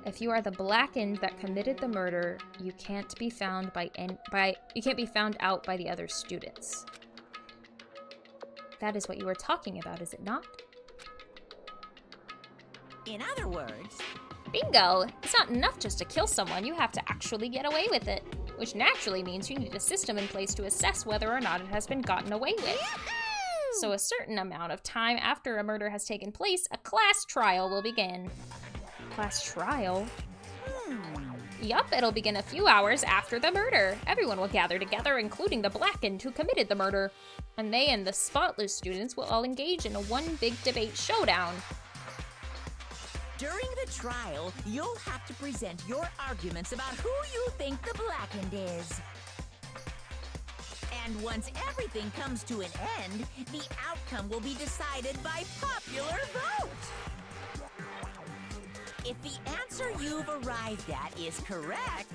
If you are the blackened that committed the murder, you can't be found out by the other students. That is what you were talking about, is it not? In other words... Bingo! It's not enough just to kill someone, you have to actually get away with it. Which naturally means you need a system in place to assess whether or not it has been gotten away with. So a certain amount of time after a murder has taken place, a class trial will begin. Class trial? Yup, it'll begin a few hours after the murder. Everyone will gather together, including the blackened who committed the murder. And they and the spotless students will all engage in a one big debate showdown. During the trial, you'll have to present your arguments about who you think the blackened is. And once everything comes to an end, the outcome will be decided by popular vote. If the answer you've arrived at is correct,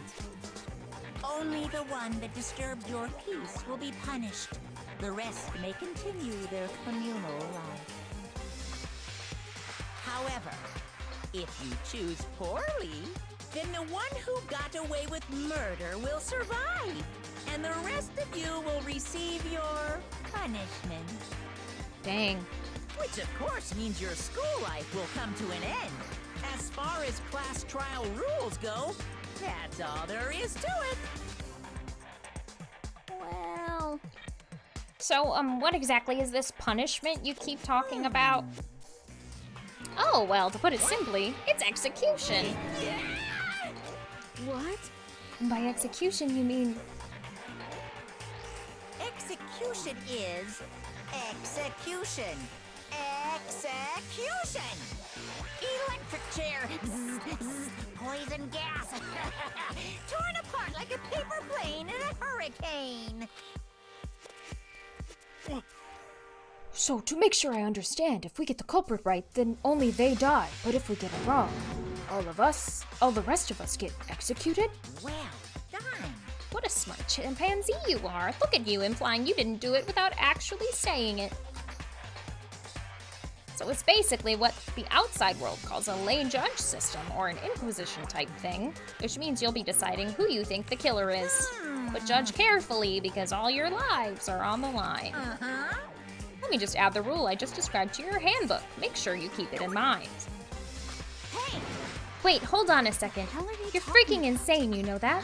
only the one that disturbed your peace will be punished. The rest may continue their communal life. However, if you choose poorly, then the one who got away with murder will survive, and the rest of you will receive your punishment. Dang. Which of course means your school life will come to an end. As far as class trial rules go, that's all there is to it. Well... So, what exactly is this punishment you keep talking about? Oh, well, to put it simply, it's execution. What? By execution, you mean... Execution is... execution. Execution! Electric chair! Zzz, zzz, poison gas! Torn apart like a paper plane in a hurricane! So, to make sure I understand, if we get the culprit right, then only they die. But if we get it wrong, all the rest of us get executed? Well done! What a smart chimpanzee you are. Look at you, implying you didn't do it without actually saying it. So it's basically what the outside world calls a lay judge system, or an inquisition type thing, which means you'll be deciding who you think the killer is. But judge carefully, because all your lives are on the line. Let me just add the rule I just described to your handbook. Make sure you keep it in mind. Hey! Wait, hold on a second. You're freaking insane, you know that?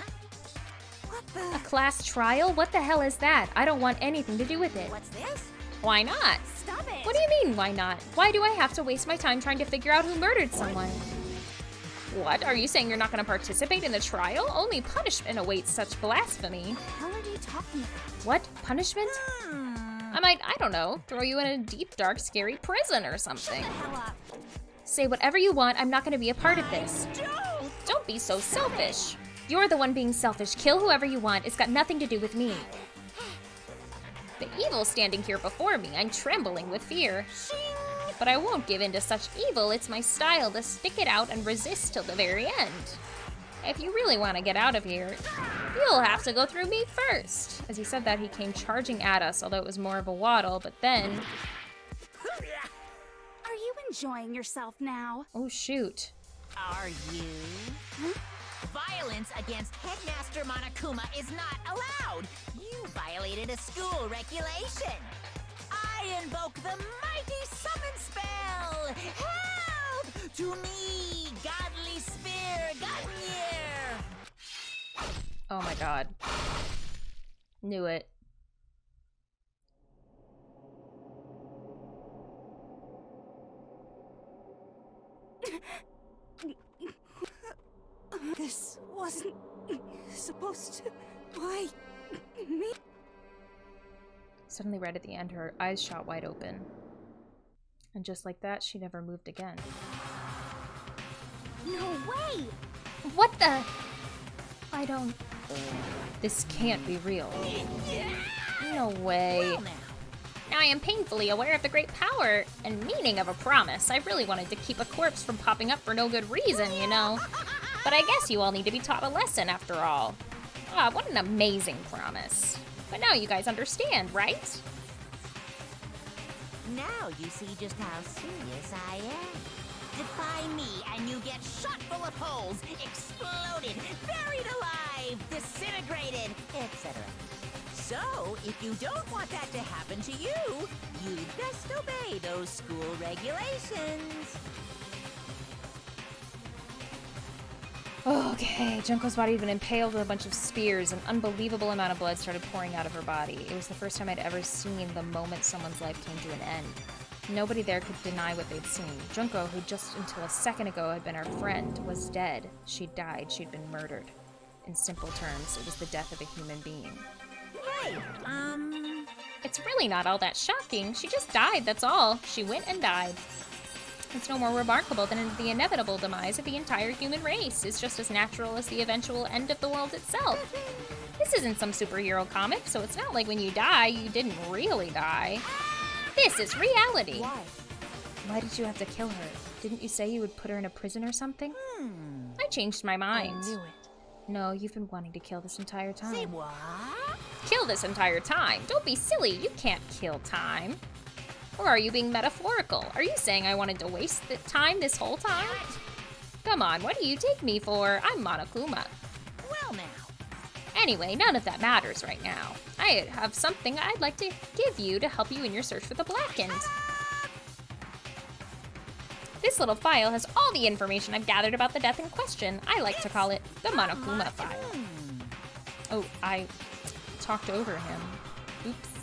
What the... A class trial? What the hell is that? I don't want anything to do with it. What's this? Why not? Stop it! What do you mean, why not? Why do I have to waste my time trying to figure out who murdered someone? What? Are you saying you're not going to participate in the trial? Only punishment awaits such blasphemy. What are you talking about? What? Punishment? I don't know, throw you in a deep, dark, scary prison or something. Shut the hell up. Say whatever you want, I'm not gonna be a part of this. Don't be so selfish. You're the one being selfish. Kill whoever you want. It's got nothing to do with me. The evil standing here before me. I'm trembling with fear. But I won't give in to such evil. It's my style to stick it out and resist till the very end. If you really want to get out of here, you'll have to go through me first. As he said that, he came charging at us, although it was more of a waddle, but then... Are you enjoying yourself now? Oh, shoot. Are you? Violence against Headmaster Monokuma is not allowed. You violated a school regulation. I invoke the mighty summon spell. Help! To me, godly spear, Gunyear! Oh my god. Knew it. This wasn't supposed to... Why? Me? Suddenly right at the end, her eyes shot wide open. And just like that, she never moved again. No way! What the? I don't... This can't be real. No way. Now I am painfully aware of the great power and meaning of a promise. I really wanted to keep a corpse from popping up for no good reason, you know. But I guess you all need to be taught a lesson after all. Ah, what an amazing promise. But now you guys understand, right? Now you see just how serious I am. Defy me and you get shot full of holes, exploded, buried alive, disintegrated, etc. So, if you don't want that to happen to you, you'd best obey those school regulations. Okay, Junko's body had been impaled with a bunch of spears. An unbelievable amount of blood started pouring out of her body. It was the first time I'd ever seen the moment someone's life came to an end. Nobody there could deny what they'd seen. Junko, who just until a second ago had been our friend, was dead. She'd died. She'd been murdered. In simple terms, it was the death of a human being. Hey, It's really not all that shocking. She just died, that's all. She went and died. It's no more remarkable than the inevitable demise of the entire human race. It's just as natural as the eventual end of the world itself. This isn't some superhero comic, so it's not like when you die, you didn't really die. This is reality. Why? Why did you have to kill her? Didn't you say you would put her in a prison or something? I changed my mind. I knew it. No, you've been wanting to kill this entire time. say what? Kill this entire time? Don't be silly. You can't kill time. Or are you being metaphorical? Are you saying I wanted to waste the time this whole time? Come on, what do you take me for? I'm Monokuma. Well now. Anyway, none of that matters right now. I have something I'd like to give you to help you in your search for the Blackened. This little file has all the information I've gathered about the death in question. I like to call it the Monokuma file. Oh, I talked over him. Oops.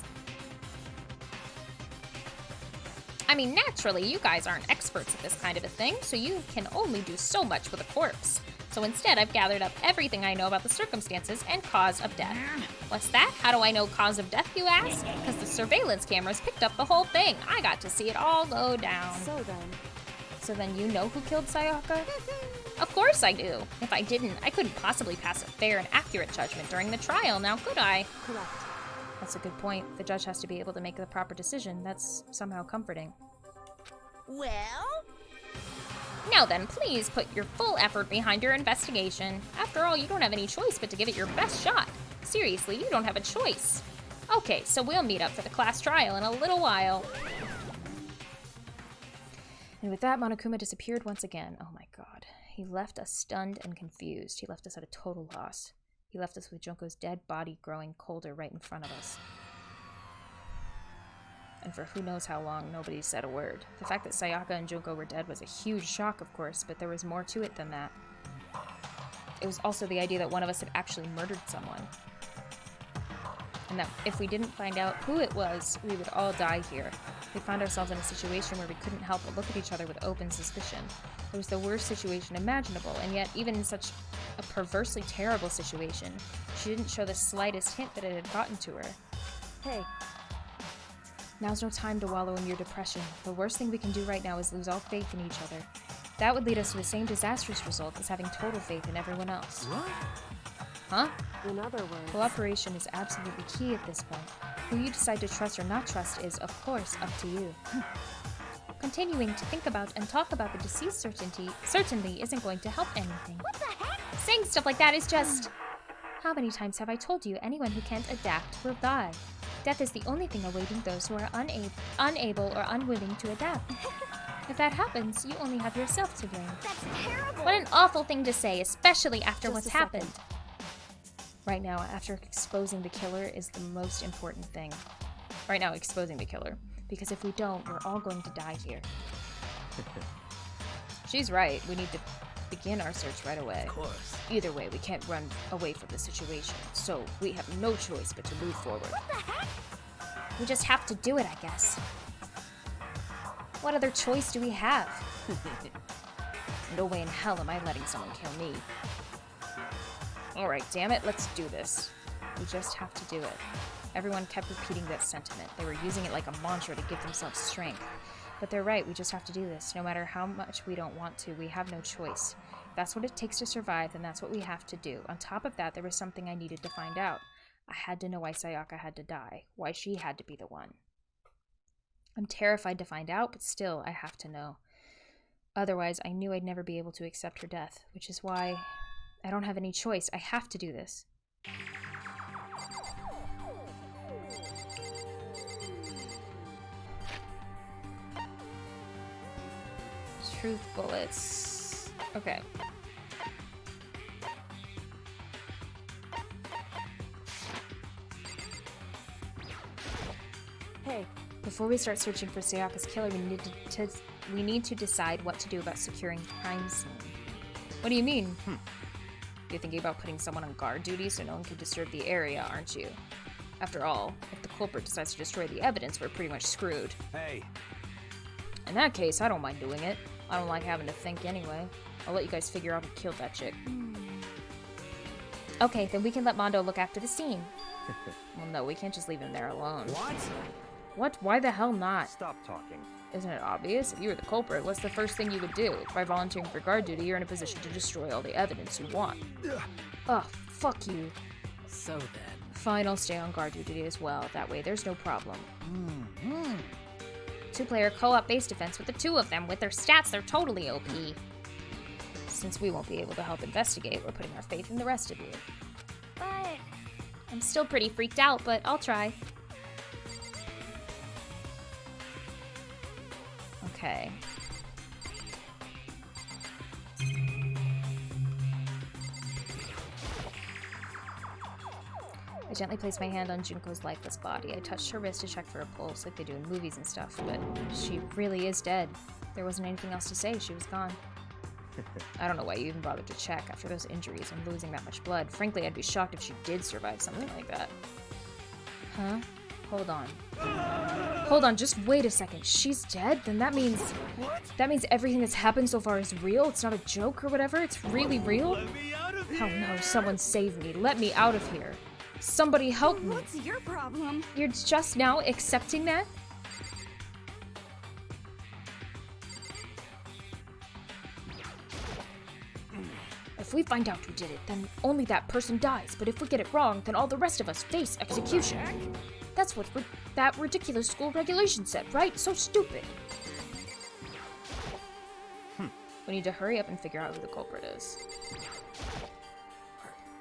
I mean, naturally, you guys aren't experts at this kind of a thing, so you can only do so much with a corpse. So instead, I've gathered up everything I know about the circumstances and cause of death. What's that? How do I know cause of death, you ask? Because the surveillance cameras picked up the whole thing. I got to see it all go down. So then you know who killed Sayaka? Of course I do. If I didn't, I couldn't possibly pass a fair and accurate judgment during the trial, now could I? Correct. That's a good point. The judge has to be able to make the proper decision. That's somehow comforting. Well? Now then, please put your full effort behind your investigation. After all, you don't have any choice but to give it your best shot. Seriously, you don't have a choice. Okay, so we'll meet up for the class trial in a little while. And with that, Monokuma disappeared once again. Oh my god. He left us stunned and confused. He left us at a total loss. He left us with Junko's dead body growing colder right in front of us. And for who knows how long, nobody said a word. The fact that Sayaka and Junko were dead was a huge shock, of course, but there was more to it than that. It was also the idea that one of us had actually murdered someone. And that if we didn't find out who it was, we would all die here. We found ourselves in a situation where we couldn't help but look at each other with open suspicion. It was the worst situation imaginable, and yet even in such a perversely terrible situation, she didn't show the slightest hint that it had gotten to her. Hey. Now's no time to wallow in your depression. The worst thing we can do right now is lose all faith in each other. That would lead us to the same disastrous result as having total faith in everyone else. What? Huh? In other words... Cooperation is absolutely key at this point. Who you decide to trust or not trust is, of course, up to you. Continuing to think about and talk about the deceased certainly isn't going to help anything. What the heck? Saying stuff like that is just... How many times have I told you anyone who can't adapt will die? Death is the only thing awaiting those who are unable or unwilling to adapt. If that happens, you only have yourself to blame. That's terrible! What an awful thing to say, especially after Just what's a second. happened. Right now, after exposing the killer is the most important thing. Right now, exposing the killer. Because if we don't, we're all going to die here. She's right. We need to begin our search right away. Of course. Either way, we can't run away from the situation. So, we have no choice but to move forward. What the heck? We just have to do it, I guess. What other choice do we have? No way in hell am I letting someone kill me. Alright, damn it, let's do this. We just have to do it. Everyone kept repeating that sentiment. They were using it like a mantra to give themselves strength. But they're right, we just have to do this. No matter how much we don't want to, we have no choice. If that's what it takes to survive, then that's what we have to do. On top of that, there was something I needed to find out. I had to know why Sayaka had to die. Why she had to be the one. I'm terrified to find out, but still, I have to know. Otherwise, I knew I'd never be able to accept her death, which is why I don't have any choice. I have to do this. Truth bullets. Okay. Hey. Before we start searching for Sayaka's killer, we need to decide what to do about securing the crime scene. What do you mean? You're thinking about putting someone on guard duty so no one can disturb the area, aren't you? After all, if the culprit decides to destroy the evidence, we're pretty much screwed. Hey. In that case, I don't mind doing it. I don't like having to think anyway. I'll let you guys figure out who killed that chick. Okay, then we can let Mondo look after the scene. Well, no, we can't just leave him there alone. What? What? Why the hell not? Stop talking. Isn't it obvious? If you were the culprit, what's the first thing you would do? By volunteering for guard duty, you're in a position to destroy all the evidence you want. Ugh, fuck you. So then. Fine, I'll stay on guard duty as well. That way, there's no problem. Two-player co-op base defense with the two of them. With their stats, they're totally OP. Since we won't be able to help investigate, we're putting our faith in the rest of you. But... I'm still pretty freaked out, but I'll try. Okay. I gently placed my hand on Junko's lifeless body. I touched her wrist to check for a pulse, like they do in movies and stuff, but she really is dead. There wasn't anything else to say. She was gone. I don't know why you even bothered to check after those injuries and losing that much blood. Frankly, I'd be shocked if she did survive something like that. Huh? Hold on. Hold on, just wait a second. She's dead? Then that means... What? That means everything that's happened so far is real? It's not a joke or whatever? It's really real? Let me out of here. Oh no, someone save me. Let me out of here. Somebody help me. What's your problem? You're just now accepting that? If we find out who did it, then only that person dies. But if we get it wrong, then all the rest of us face execution. That's what that ridiculous school regulation said, right? So stupid. We need to hurry up and figure out who the culprit is.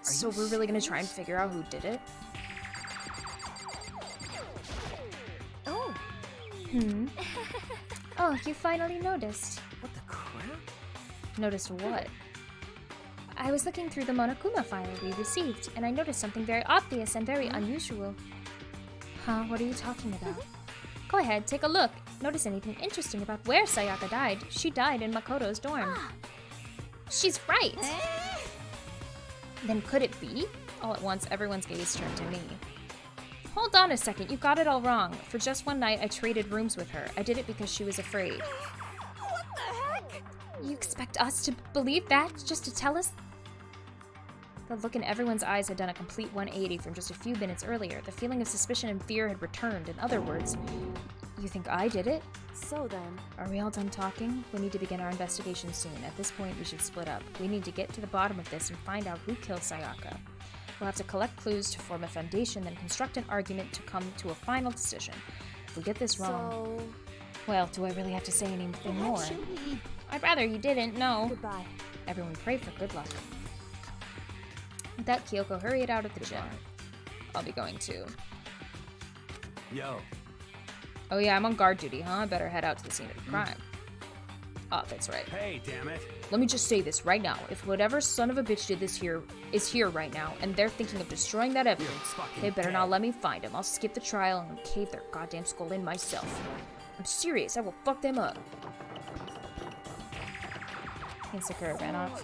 So we're really gonna try and figure out who did it? Oh. Oh, you finally noticed. What the crap? Noticed what? I was looking through the Monokuma file we received, and I noticed something very obvious and very unusual. Huh? What are you talking about? Go ahead, take a look. Notice anything interesting about where Sayaka died? She died in Makoto's dorm. She's right! Then could it be? All at once, everyone's gaze turned to me. Hold on a second, you got it all wrong. For just one night, I traded rooms with her. I did it because she was afraid. What the heck? You expect us to believe that, just to tell us? The look in everyone's eyes had done a complete 180 from just a few minutes earlier. The feeling of suspicion and fear had returned. In other words, You think I did it? So then... Are we all done talking? We need to begin our investigation soon. At this point, we should split up. We need to get to the bottom of this and find out who killed Sayaka. We'll have to collect clues to form a foundation, then construct an argument to come to a final decision. If we get this wrong... So... Well, do I really have to say anything more? Actually, I'd rather you didn't, no. Goodbye. Everyone pray for good luck. With that, Kyoko hurried out of the gym. I'll be going too. Yo. Oh yeah, I'm on guard duty, huh? I better head out to the scene of the crime. Oh, that's right. Hey, damn it. Let me just say this right now. If whatever son of a bitch did this here is here right now, and they're thinking of destroying that evidence, they better not let me find him. I'll skip the trial and cave their goddamn skull in myself. I'm serious, I will fuck them up. Insecure ran off.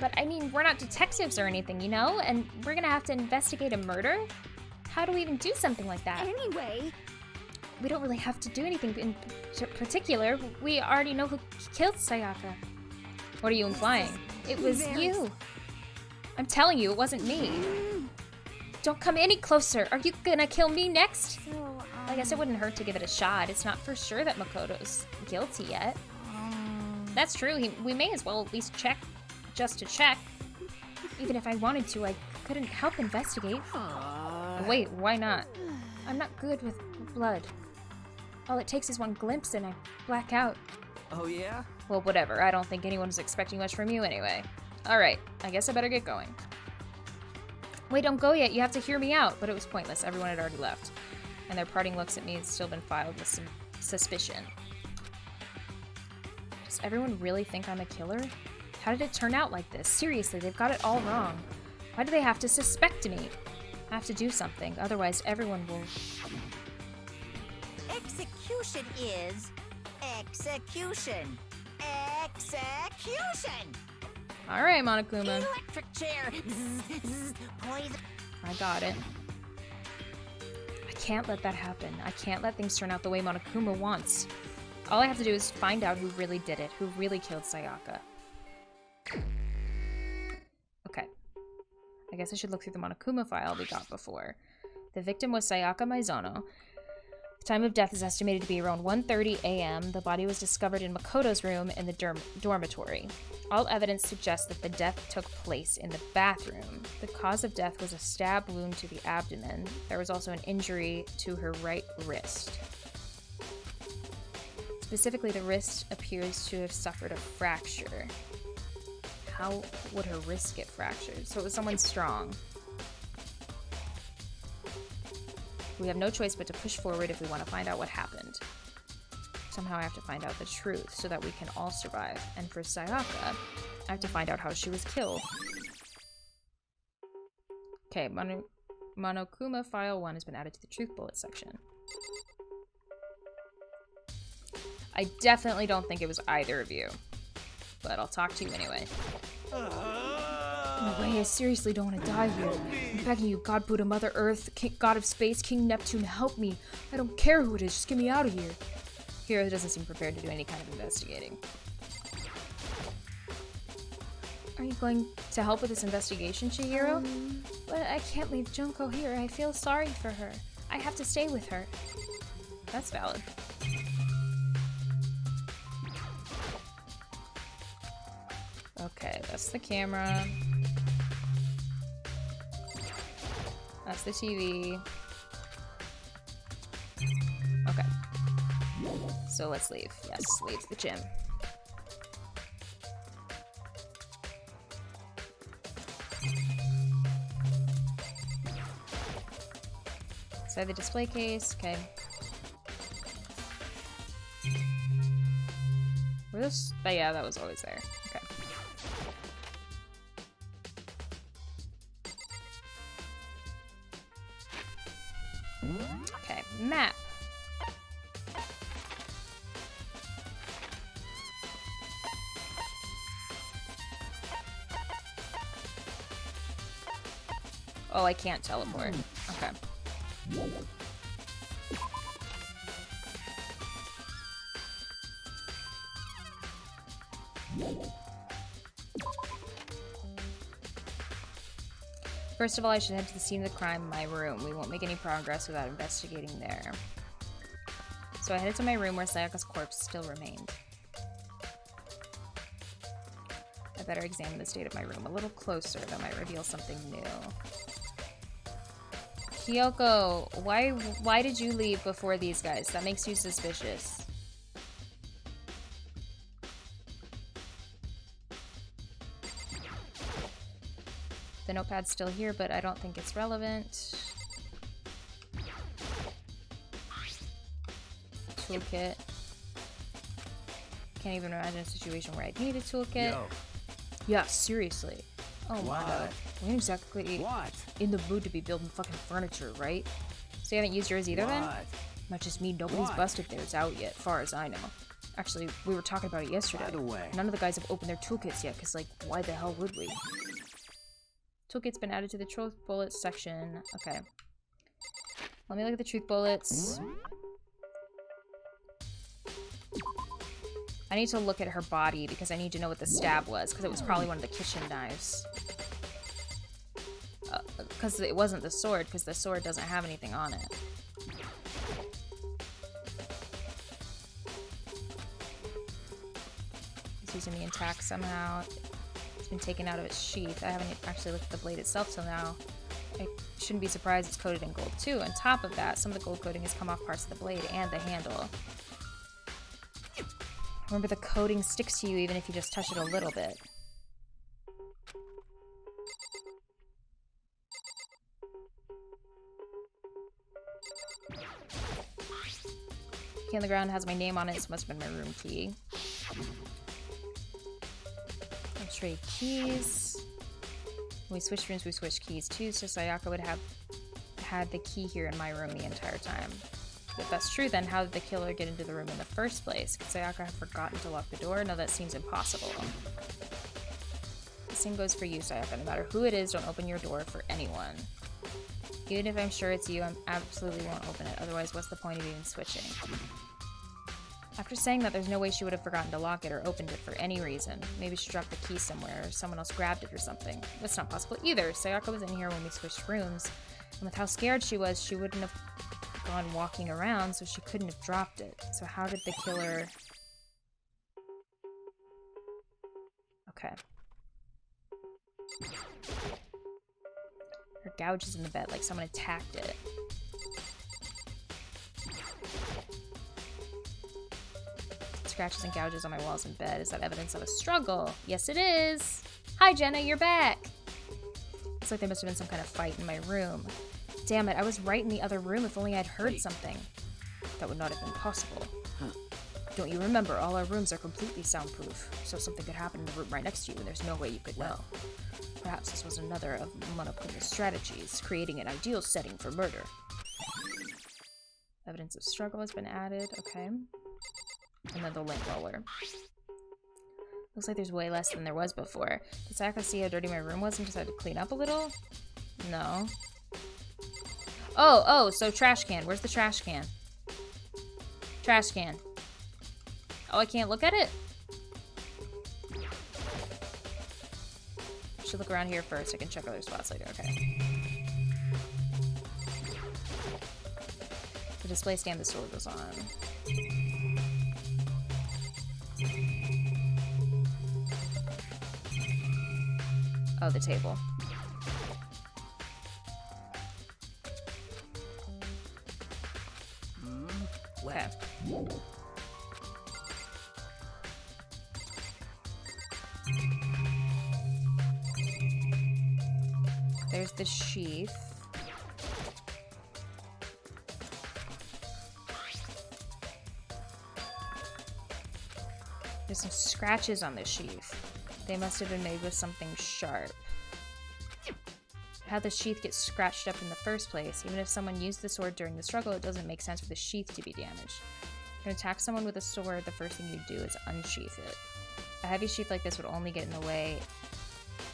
But I mean, we're not detectives or anything, you know? And we're gonna have to investigate a murder? How do we even do something like that? Anyway, We don't really have to do anything in particular. We already know who killed Sayaka. What are you implying? It was you. I'm telling you, it wasn't me. Don't come any closer. Are you gonna kill me next? so, I guess it wouldn't hurt to give it a shot. It's not for sure that Makoto's guilty yet. That's true. We may as well at least check, just to check. Even if I wanted to, I couldn't help investigate. Wait, why not? I'm not good with blood. All it takes is one glimpse and I black out. Oh, yeah? Well, whatever. I don't think anyone was expecting much from you anyway. Alright, I guess I better get going. Wait, don't go yet. You have to hear me out. But it was pointless. Everyone had already left. And their parting looks at me had still been filed with some suspicion. Does everyone really think I'm a killer? How did it turn out like this? Seriously, they've got it all wrong. Why do they have to suspect me? I have to do something. Otherwise, everyone will... execution is execution. Execution! Alright, Monokuma. Electric chair. Poison. I got it. I can't let that happen. I can't let things turn out the way Monokuma wants. All I have to do is find out who really did it, who really killed Sayaka. Okay. I guess I should look through the Monokuma file we got before. The victim was Sayaka Maizono. The time of death is estimated to be around 1:30 a.m. The body was discovered in Makoto's room in the dormitory. All evidence suggests that the death took place in the bathroom. The cause of death was a stab wound to the abdomen. There was also an injury to her right wrist. Specifically, the wrist appears to have suffered a fracture. How would her wrist get fractured? So it was someone strong. We have no choice but to push forward if we want to find out what happened. Somehow I have to find out the truth so that we can all survive. And for Sayaka, I have to find out how she was killed. Okay, Monokuma File 1 has been added to the Truth Bullet section. I definitely don't think it was either of you. But I'll talk to you anyway. No way, I seriously don't want to die here. I'm begging you, God Buddha, Mother Earth, King, God of Space, King Neptune, help me. I don't care who it is, just get me out of here. Hiro doesn't seem prepared to do any kind of investigating. Are you going to help with this investigation, Chihiro? But I can't leave Junko here. I feel sorry for her. I have to stay with her. That's valid. Okay, that's the camera. That's the TV. Okay. So let's leave. Yes, leave the gym. Inside the display case. Okay. Were those? Oh yeah, that was always there. Okay. Okay, map. Oh, I can't teleport. Okay. First of all, I should head to the scene of the crime in my room. We won't make any progress without investigating there. So I headed to my room where Sayaka's corpse still remained. I better examine the state of my room a little closer. That might reveal something new. Kyoko, why did you leave before these guys? That makes you suspicious. The notepad's still here, but I don't think it's relevant. Toolkit. Can't even imagine a situation where I'd need a toolkit. Yo. Yeah, seriously. Oh, Mondo. We ain't exactly in the mood to be building fucking furniture, right? So you haven't used yours either, then? Not just me, nobody's busted theirs out yet, far as I know. Actually, we were talking about it yesterday. None of the guys have opened their toolkits yet, because, like, why the hell would we? Toolkit's been added to the truth bullets section. Okay. Let me look at the truth bullets. I need to look at her body because I need to know what the stab was, because it was probably one of the kitchen knives. Because it wasn't the sword, because the sword doesn't have anything on it. It's using the intact somehow. It's been taken out of its sheath. I haven't actually looked at the blade itself till now. I shouldn't be surprised it's coated in gold too. On top of that, some of the gold coating has come off parts of the blade and the handle. Remember, the coating sticks to you even if you just touch it a little bit. Key on the ground has my name on it, so it must have been my room key. Trade keys. When we switched rooms, we switched keys too, so Sayaka would have had the key here in my room the entire time. If that's true, then how did the killer get into the room in the first place? Could Sayaka have forgotten to lock the door? No, that seems impossible. The same goes for you, Sayaka. No matter who it is, don't open your door for anyone. Even if I'm sure it's you, I absolutely won't open it. Otherwise, what's the point of even switching? After saying that, there's no way she would have forgotten to lock it or opened it for any reason. Maybe she dropped the key somewhere, or someone else grabbed it or something. That's not possible either. Sayaka was in here when we switched rooms, and with how scared she was, she wouldn't have gone walking around, so she couldn't have dropped it. So how did the killer... Okay. Her gouge is in the bed, like someone attacked it. Scratches and gouges on my walls and bed. Is that evidence of a struggle? Yes, it is. Hi, Jenna, you're back. Looks like there must have been some kind of fight in my room. Damn it, I was right in the other room. If only I'd heard something. That would not have been possible. Don't you remember, all our rooms are completely soundproof, so something could happen in the room right next to you and there's no way you could know. Perhaps this was another of Monokuma's strategies, creating an ideal setting for murder. Evidence of struggle has been added, okay. And then the lint roller. Looks like there's way less than there was before. Did Sayaka see how dirty my room was and decided to clean up a little? No. Oh, so trash can. Where's the trash can? Trash can. Oh, I can't look at it? Should look around here first. I can check other spots later. Okay. The display stand, the sword goes on. Oh, the table. Okay. There's the sheath. There's some scratches on the sheath. They must have been made with something sharp. How the sheath gets scratched up in the first place? Even if someone used the sword during the struggle, it doesn't make sense for the sheath to be damaged. To attack someone with a sword, the first thing you do is unsheath it. A heavy sheath like this would only get in the way.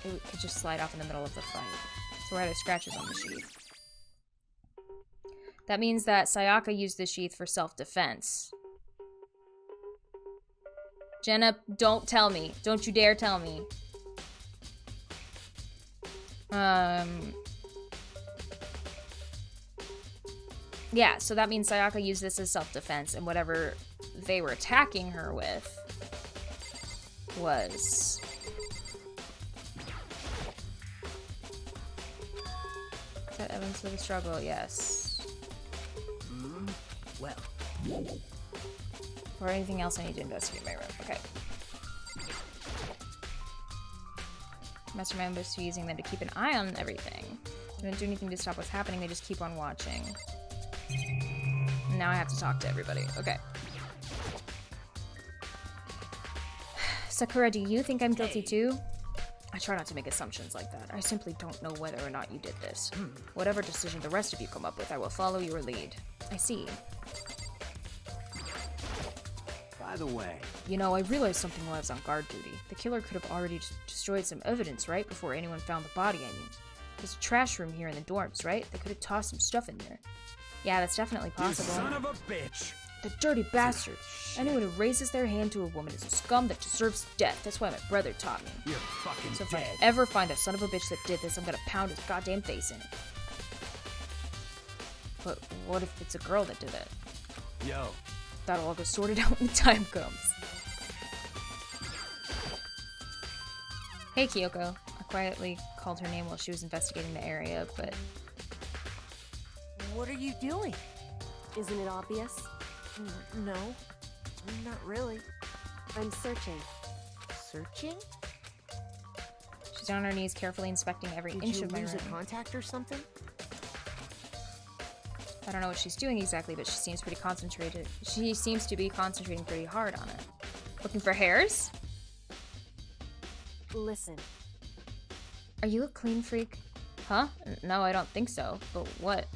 It could just slide off in the middle of the fight. So where are the scratches on the sheath? That means that Sayaka used the sheath for self-defense. Jenna, don't tell me. Don't you dare tell me. Yeah, so that means Sayaka used this as self-defense, and whatever they were attacking her with was... Is that evidence of the struggle? Yes. Well. Or anything else I need to investigate in my room. Okay. Mastermind was using them to keep an eye on everything. They don't do anything to stop what's happening, they just keep on watching. Now I have to talk to everybody. Okay. Sakura, do you think I'm guilty too? I try not to make assumptions like that. I simply don't know whether or not you did this. Whatever decision the rest of you come up with, I will follow your lead. I see. By the way... You know, I realized something while I was on guard duty. The killer could have already destroyed some evidence, right? Before anyone found the body, I mean. There's a trash room here in the dorms, right? They could have tossed some stuff in there. Yeah, that's definitely possible. You son of a bitch! The dirty bastard! Anyone who raises their hand to a woman is a scum that deserves death. That's why my brother taught me. You're fucking So if dead. I ever find a son of a bitch that did this, I'm gonna pound his goddamn face in. But what if it's a girl that did it? Yo. That'll all get sorted out when the time comes. Hey, Kyoko. I quietly called her name while she was investigating the area, but... What are you doing? Isn't it obvious? No, not really. I'm searching. Searching? She's on her knees, carefully inspecting every inch of my room. Did you lose a contact or something? I don't know what she's doing exactly, but she seems pretty concentrated. She seems to be concentrating pretty hard on it. Looking for hairs? Listen. Are you a clean freak? Huh? No, I don't think so. But what?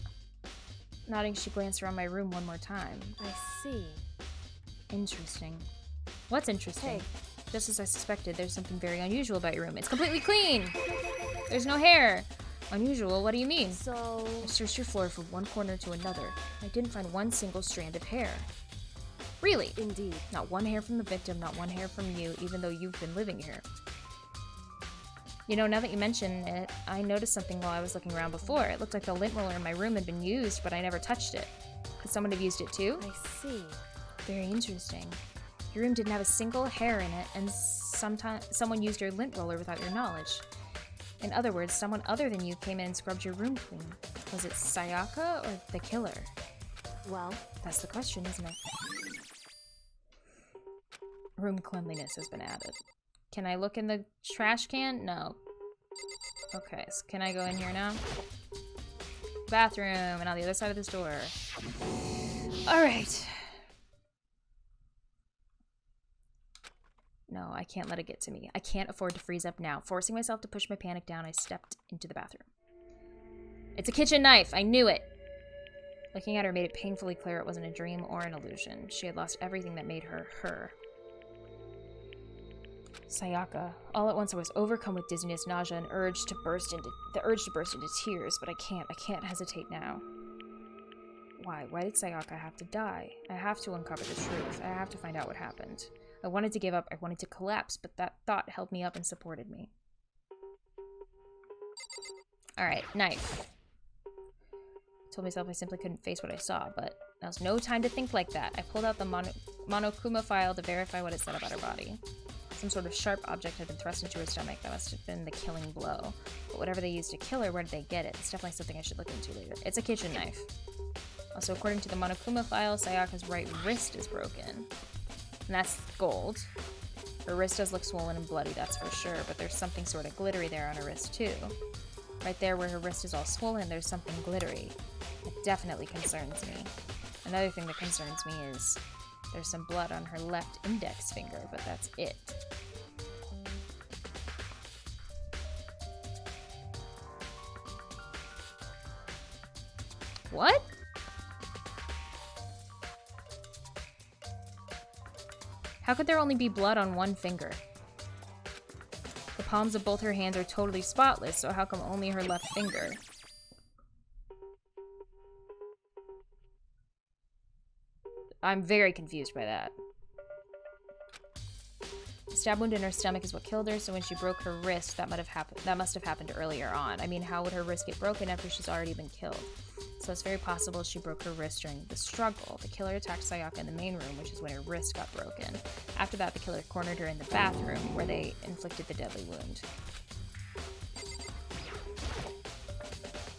Nodding, she glanced around my room one more time. I see. Interesting. What's interesting? Hey. Just as I suspected, there's something very unusual about your room. It's completely clean! There's no hair! Unusual? What do you mean? So... I searched your floor from one corner to another. I didn't find one single strand of hair. Really? Indeed. Not one hair from the victim, not one hair from you, even though you've been living here. You know, now that you mention it, I noticed something while I was looking around before. It looked like the lint roller in my room had been used, but I never touched it. Could someone have used it too? I see. Very interesting. Your room didn't have a single hair in it, and someone used your lint roller without your knowledge. In other words, someone other than you came in and scrubbed your room clean. Was it Sayaka or the killer? Well, that's the question, isn't it? Room cleanliness has been added. Can I look in the trash can? No. Okay, so can I go in here now? Bathroom, and on the other side of this door. Alright. No, I can't let it get to me. I can't afford to freeze up now. Forcing myself to push my panic down, I stepped into the bathroom. It's a kitchen knife! I knew it! Looking at her made it painfully clear it wasn't a dream or an illusion. She had lost everything that made her, her. Sayaka. All at once I was overcome with dizziness, nausea, and the urge to burst into tears, but I can't hesitate now. Why? Why did Sayaka have to die? I have to uncover the truth. I have to find out what happened. I wanted to give up, I wanted to collapse, but that thought held me up and supported me. Alright, knife. I told myself I simply couldn't face what I saw, but there was no time to think like that. I pulled out the Monokuma file to verify what it said about her body. Some sort of sharp object had been thrust into her stomach. That must have been the killing blow. But whatever they used to kill her, where did they get it? It's definitely something I should look into later. It's a kitchen knife. Also, according to the Monokuma file, Sayaka's right wrist is broken. And that's gold. Her wrist does look swollen and bloody, that's for sure, but there's something sort of glittery there on her wrist, too. Right there where her wrist is all swollen, there's something glittery. It definitely concerns me. Another thing that concerns me is there's some blood on her left index finger, but that's it. What? How could there only be blood on one finger? The palms of both her hands are totally spotless, so how come only her left finger? I'm very confused by that. The stab wound in her stomach is what killed her, so when she broke her wrist, that must have happened earlier on. I mean, how would her wrist get broken after she's already been killed? so it's very possible she broke her wrist during the struggle. The killer attacked Sayaka in the main room, which is when her wrist got broken. After that, the killer cornered her in the bathroom, where they inflicted the deadly wound.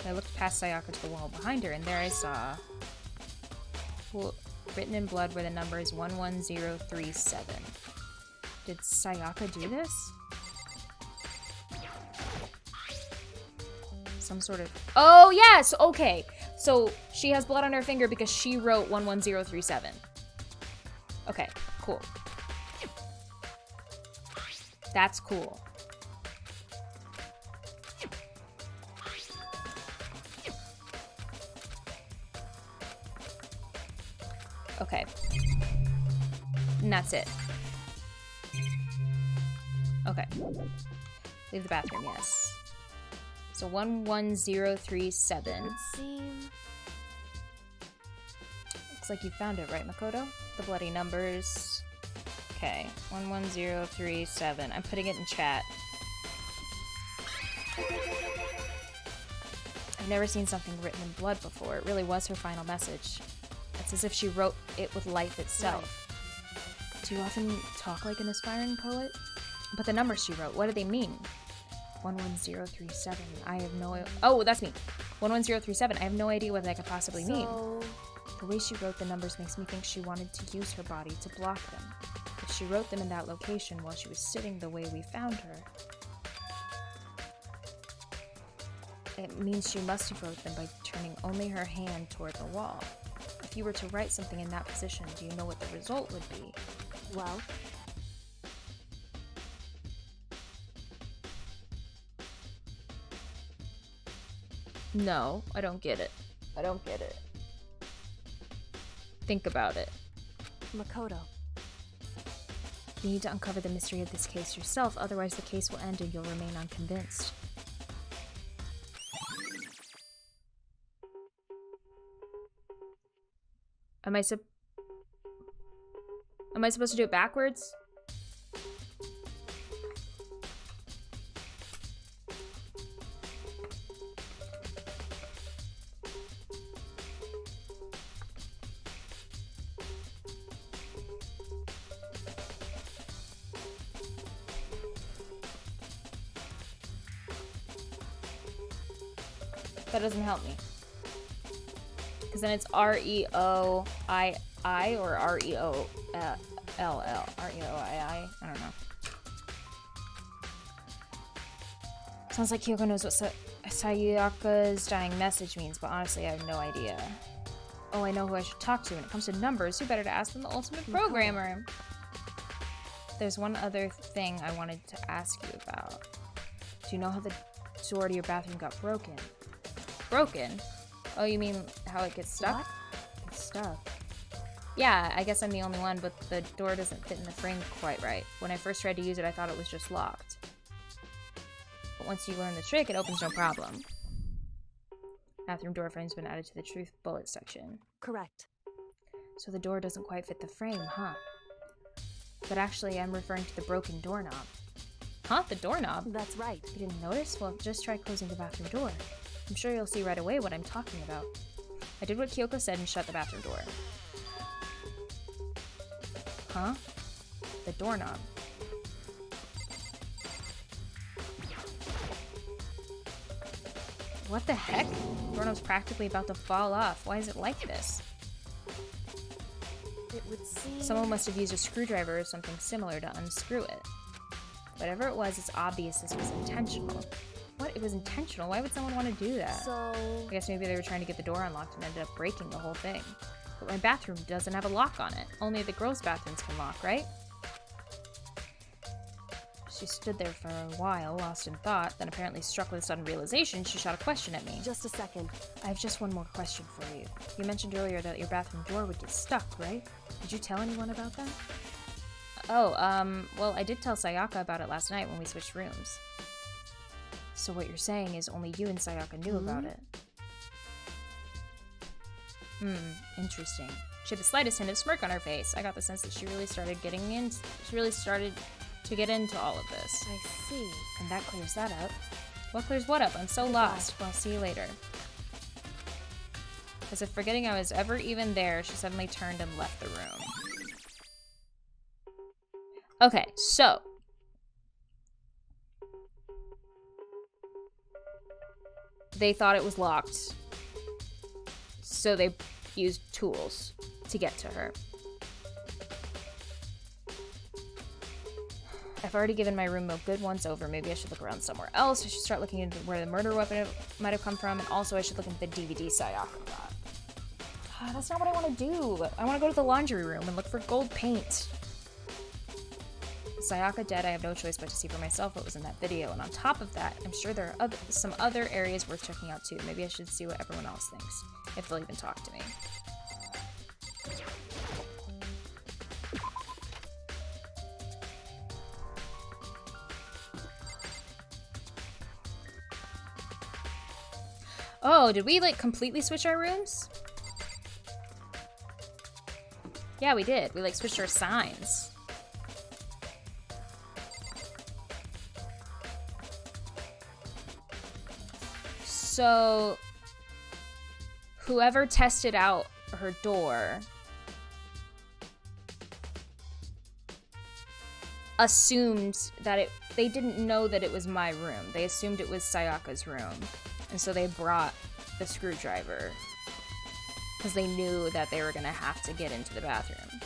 I looked past Sayaka to the wall behind her, and there I saw... written in blood where the number is 11037. Did Sayaka do this? Some sort of... Oh, yes! Okay. So, she has blood on her finger because she wrote 11037. Okay, cool. That's cool. Okay. And that's it. Okay. Leave the bathroom, yes. So 11037. Looks like you found it, right, Makoto? The bloody numbers. Okay. 11037. I'm putting it in chat. I've never seen something written in blood before. It really was her final message. It's as if she wrote it with life itself. Right. Do you often talk like an aspiring poet? But the numbers she wrote, what do they mean? 11037. I have no... Oh, that's me. 11037. I have no idea what that could possibly mean. The way she wrote the numbers makes me think she wanted to use her body to block them. If she wrote them in that location while she was sitting the way we found her, it means she must have wrote them by turning only her hand toward the wall. If you were to write something in that position, do you know what the result would be? Well... No, I don't get it. I don't get it. Think about it. Makoto. You need to uncover the mystery of this case yourself, otherwise the case will end and you'll remain unconvinced. Am I supposed to do it backwards? That doesn't help me. Because then it's R-E-O-I-I or R-E-O-L-L. R-E-O-I-I? I don't know. Sounds like Kyoko knows what Sayaka's dying message means, but honestly I have no idea. Oh, I know who I should talk to. When it comes to numbers, who better to ask than the ultimate programmer? There's one other thing I wanted to ask you about. Do you know how the door to your bathroom got broken? Broken? Oh, you mean how it gets stuck? What? It's stuck. Yeah, I guess I'm the only one, but the door doesn't fit in the frame quite right. When I first tried to use it, I thought it was just locked. But once you learn the trick, it opens no problem. Bathroom door frame's been added to the truth bullet section. Correct. So the door doesn't quite fit the frame, huh? But actually, I'm referring to the broken doorknob. Huh? The doorknob? That's right. You didn't notice? Well, just try closing the bathroom door. I'm sure you'll see right away what I'm talking about. I did what Kyoko said and shut the bathroom door. Huh? The doorknob. What the heck? The doorknob's practically about to fall off. Why is it like this? It would seem... Someone must have used a screwdriver or something similar to unscrew it. Whatever it was, it's obvious this was intentional. What? It was intentional? Why would someone want to do that? So... I guess maybe they were trying to get the door unlocked and ended up breaking the whole thing. But my bathroom doesn't have a lock on it. Only the girls' bathrooms can lock, right? She stood there for a while, lost in thought, then apparently struck with a sudden realization, she shot a question at me. Just a second. I have just one more question for you. You mentioned earlier that your bathroom door would get stuck, right? Did you tell anyone about that? Oh, well, I did tell Sayaka about it last night when we switched rooms. So what you're saying is only you and Sayaka knew about it. Interesting. She had the slightest hint of smirk on her face. I got the sense that she really started to get into all of this. I see. And that clears that up. What clears what up? I'm so lost. Well, see you later. As if forgetting I was ever even there, she suddenly turned and left the room. Okay, so. They thought it was locked. So they used tools to get to her. I've already given my room a good once over. Maybe I should look around somewhere else. I should start looking into where the murder weapon might have come from. And also I should look into the DVD Sayaka got. That's not what I want to do. I want to go to the laundry room and look for gold paint. Sayaka dead, I have no choice but to see for myself what was in that video. And on top of that, I'm sure there are some other areas worth checking out too. Maybe I should see what everyone else thinks, if they'll even talk to me. Oh, did we, like, completely switch our rooms? Yeah, we did. We, like, switched our signs. So, whoever tested out her door assumed that they didn't know that it was my room. They assumed it was Sayaka's room. And so they brought the screwdriver because they knew that they were going to have to get into the bathroom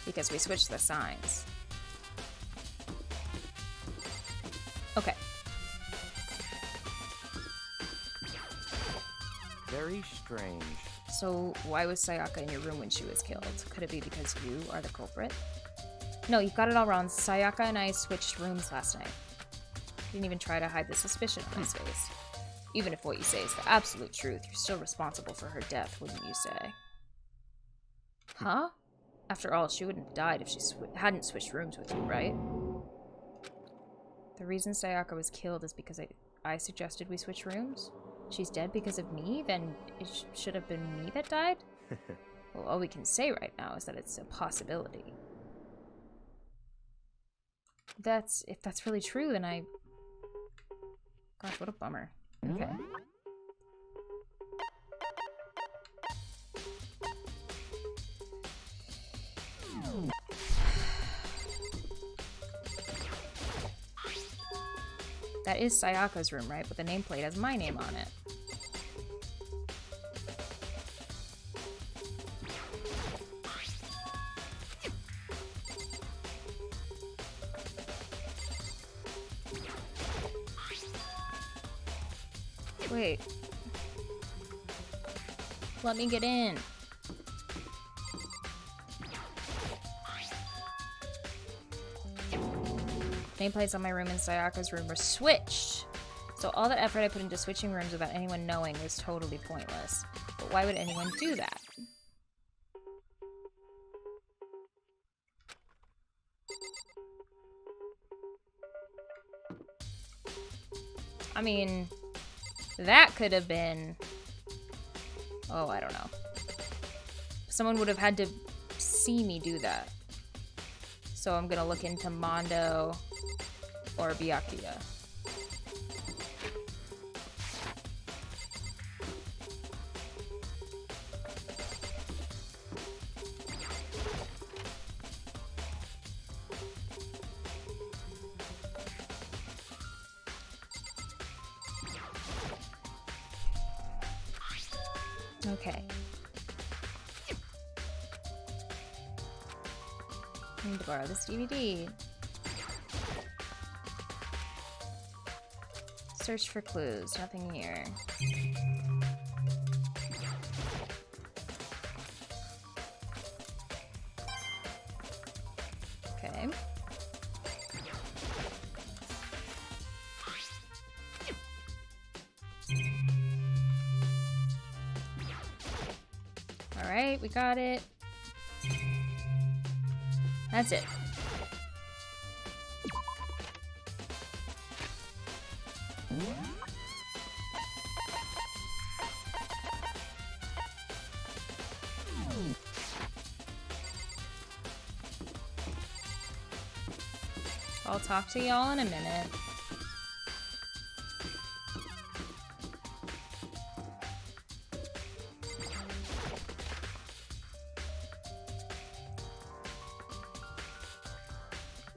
because we switched the signs. Okay. Very strange. So why was Sayaka in your room when she was killed? Could it be because you are the culprit? No, you've got it all wrong. Sayaka and I switched rooms last night. Didn't even try to hide the suspicion on his face. Even if what you say is the absolute truth, you're still responsible for her death, wouldn't you say? Huh? After all, she wouldn't have died if she hadn't switched rooms with you, right? The reason Sayaka was killed is because I suggested we switch rooms? She's dead because of me? Then it should have been me that died? Well, all we can say right now is that it's a possibility. If that's really true, then Gosh, what a bummer. Okay. That is Sayaka's room, right? But the nameplate has my name on it. Wait. Let me get in. Nameplates on my room and Sayaka's room were switched. So all that effort I put into switching rooms without anyone knowing was totally pointless. But why would anyone do that? I mean, that could have been... Oh, I don't know. Someone would have had to see me do that. So I'm gonna look into Mondo or Byakuya. Okay. I need to borrow this DVD. Search for clues. Nothing here. Okay. Alright, we got it. That's it. I'll talk to y'all in a minute.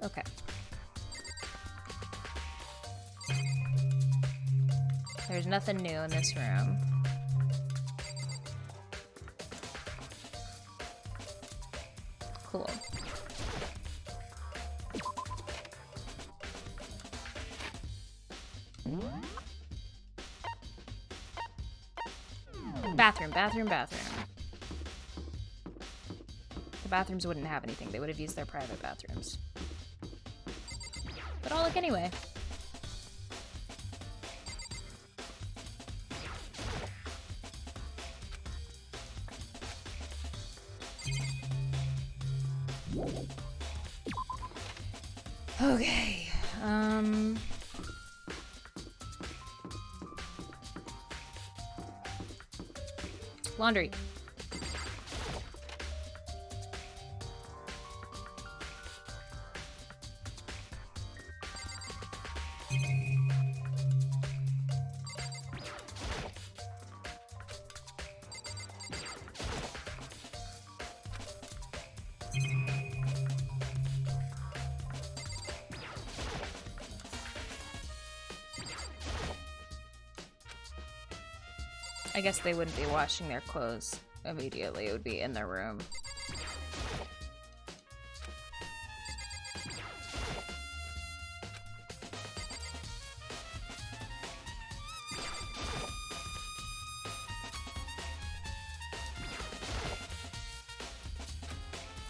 Okay. There's nothing new in this room. Cool. Bathroom, bathroom, bathroom. The bathrooms wouldn't have anything. They would have used their private bathrooms. But I'll look anyway. Okay, laundry. I guess they wouldn't be washing their clothes immediately. It would be in their room.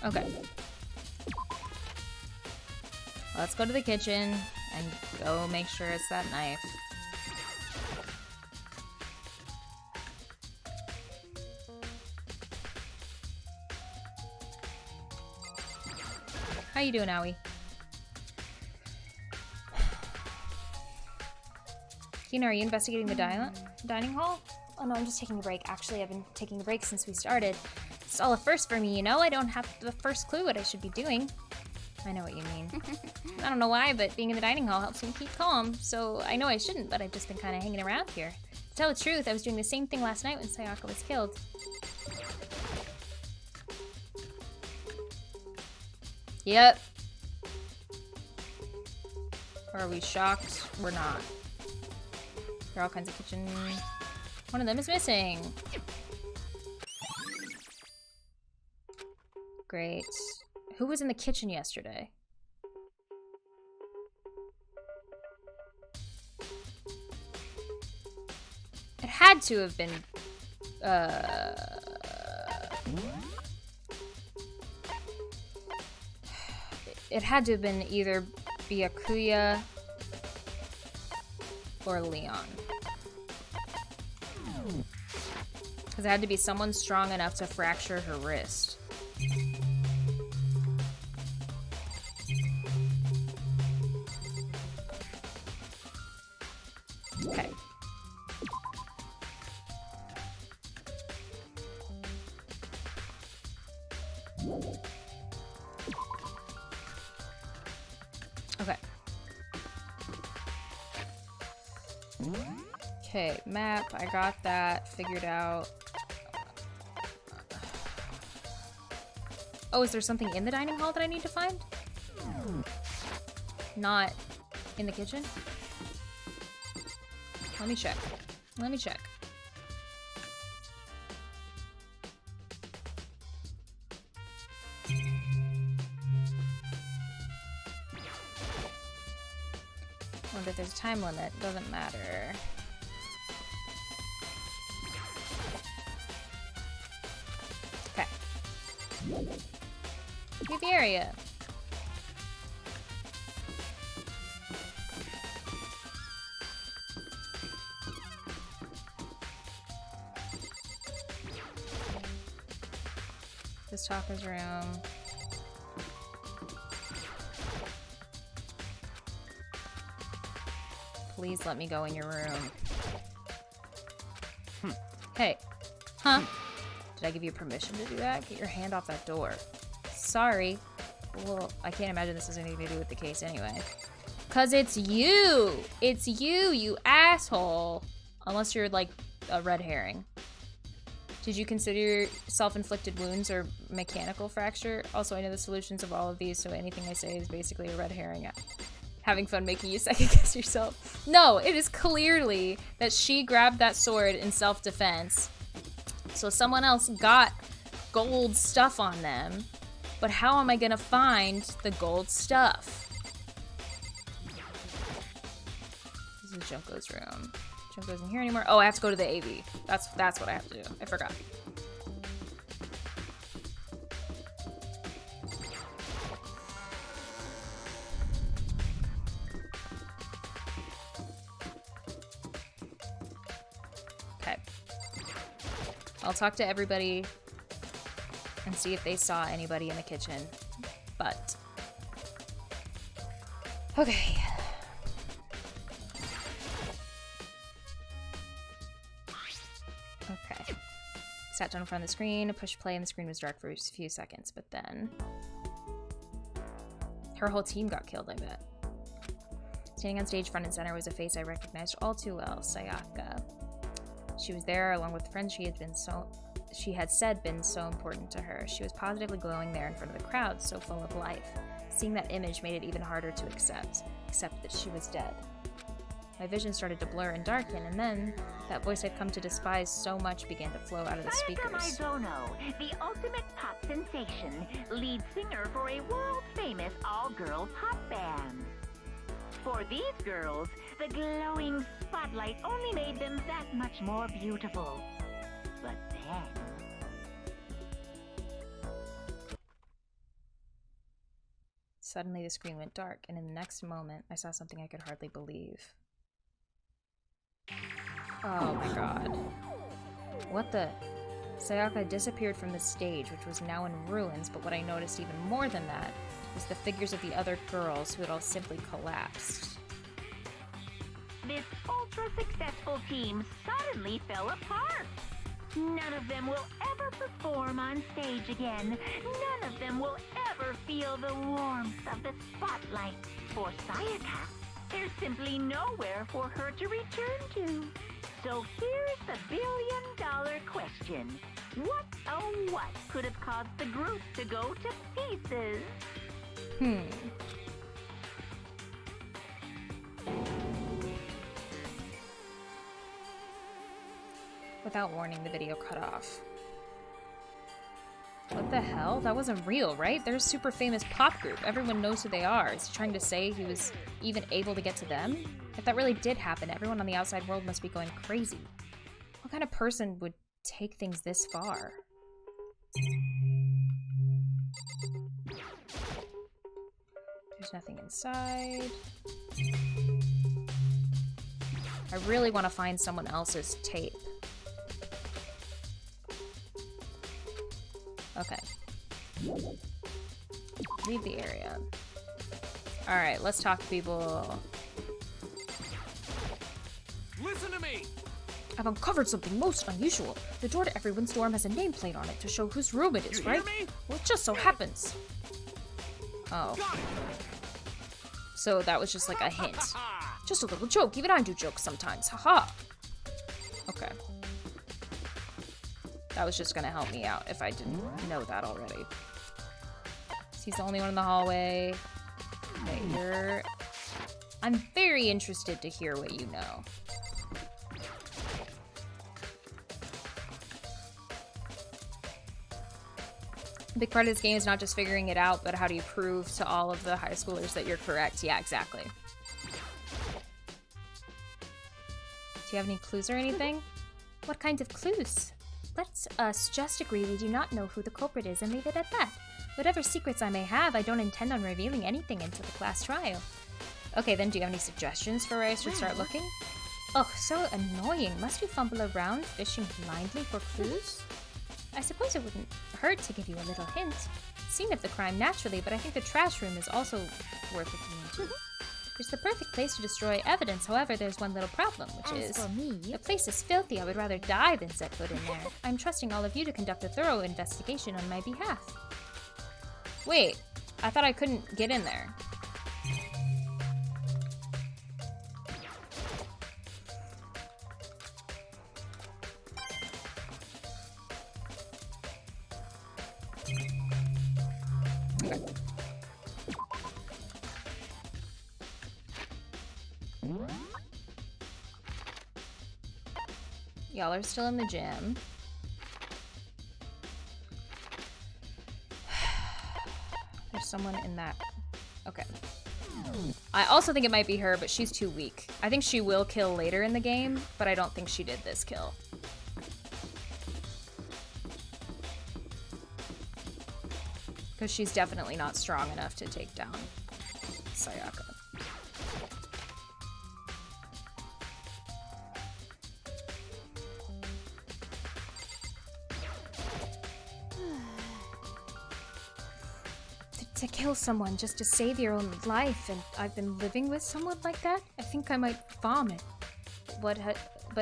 Okay. Let's go to the kitchen and go make sure it's that knife. How you doing, Owie? Kina, are you investigating the dining hall? Oh no, I'm just taking a break. Actually, I've been taking a break since we started. It's all a first for me, you know? I don't have the first clue what I should be doing. I know what you mean. I don't know why, but being in the dining hall helps me keep calm. So I know I shouldn't, but I've just been kind of hanging around here. To tell the truth, I was doing the same thing last night when Sayaka was killed. Yep. Are we shocked? We're not. There are all kinds of kitchen. One of them is missing. Great. Who was in the kitchen yesterday? It had to have been, it had to have been either Byakuya or Leon. Because it had to be someone strong enough to fracture her wrist. Okay. Okay. Okay, map, I got that figured out. Oh, is there something in the dining hall that I need to find? Not in the kitchen? Let me check. Let me check. Wonder if there's a time limit. Doesn't matter. Okay. Leave the area. This Taka's room. Please let me go in your room. Hey. Huh? Did I give you permission to do that? Get your hand off that door. Sorry. Well, I can't imagine this has anything to do with the case anyway. 'Cause it's you! It's you, you asshole! Unless you're, like, a red herring. Did you consider self-inflicted wounds or mechanical fracture? Also, I know the solutions of all of these, so anything I say is basically a red herring. Having fun making you second-guess yourself. No, it is clearly that she grabbed that sword in self-defense. So someone else got gold stuff on them. But how am I gonna find the gold stuff? This is Junko's room. Junko isn't here anymore. Oh, I have to go to the AV. That's what I have to do. I forgot. Okay. I'll talk to everybody and see if they saw anybody in the kitchen. But okay. Okay. Sat down in front of the screen, pushed play, and the screen was dark for a few seconds, but then her whole team got killed, I bet. Standing on stage front and center was a face I recognized all too well, Sayaka. She was there along with friends she had said been so important to her. She was positively glowing there in front of the crowd, so full of life. Seeing that image made it even harder to accept that she was dead. My vision started to blur and darken, and then that voice I'd come to despise so much began to flow out of the speakers. Mizono, the ultimate pop sensation, lead singer for a world-famous all-girl pop band. For these girls, the glowing spotlight only made them that much more beautiful. But then... Suddenly the screen went dark, and in the next moment, I saw something I could hardly believe. Oh my god. What the... Sayaka disappeared from the stage, which was now in ruins, but what I noticed even more than that was the figures of the other girls who had all simply collapsed. This ultra-successful team suddenly fell apart. None of them will ever perform on stage again. None of them will ever feel the warmth of the spotlight. For Sayaka, there's simply nowhere for her to return to. So here's the billion-dollar question. What, oh what, could have caused the group to go to pieces? Without warning, the video cut off. What the hell? That wasn't real, right? They're a super famous pop group. Everyone knows who they are. Is he trying to say he was even able to get to them? If that really did happen, everyone on the outside world must be going crazy. What kind of person would take things this far? There's nothing inside. I really want to find someone else's tape. Okay. Leave the area. Alright, let's talk to people. Listen to me! I've uncovered something most unusual. The door to everyone's dorm has a nameplate on it to show whose room it is, right? Well, it just so happens. Oh. So that was just like a hint. Just a little joke. Even I do jokes sometimes. Haha. Okay. That was just gonna help me out if I didn't know that already. He's the only one in the hallway. Okay, you're... I'm very interested to hear what you know. A big part of this game is not just figuring it out, but how do you prove to all of the high schoolers that you're correct? Yeah, exactly. Do you have any clues or anything? What kind of clues? Let us just agree we do not know who the culprit is and leave it at that. Whatever secrets I may have, I don't intend on revealing anything until the class trial. Okay, then do you have any suggestions for where I should start looking? Oh, so annoying. Must you fumble around, fishing blindly for clues? I suppose it wouldn't hurt to give you a little hint. Scene of the crime, naturally, but I think the trash room is also worth looking into. It's the perfect place to destroy evidence, however, there's one little problem, which is... for me... The place is filthy, I would rather die than set foot in there. I'm trusting all of you to conduct a thorough investigation on my behalf. Wait, I thought I couldn't get in there. Okay. Y'all are still in the gym. There's someone in that. Okay. I also think it might be her, but she's too weak. I think she will kill later in the game, but I don't think she did this kill. Because she's definitely not strong enough to take down Sayaka. To kill someone just to save your own life, and I've been living with someone like that? I think I might vomit. But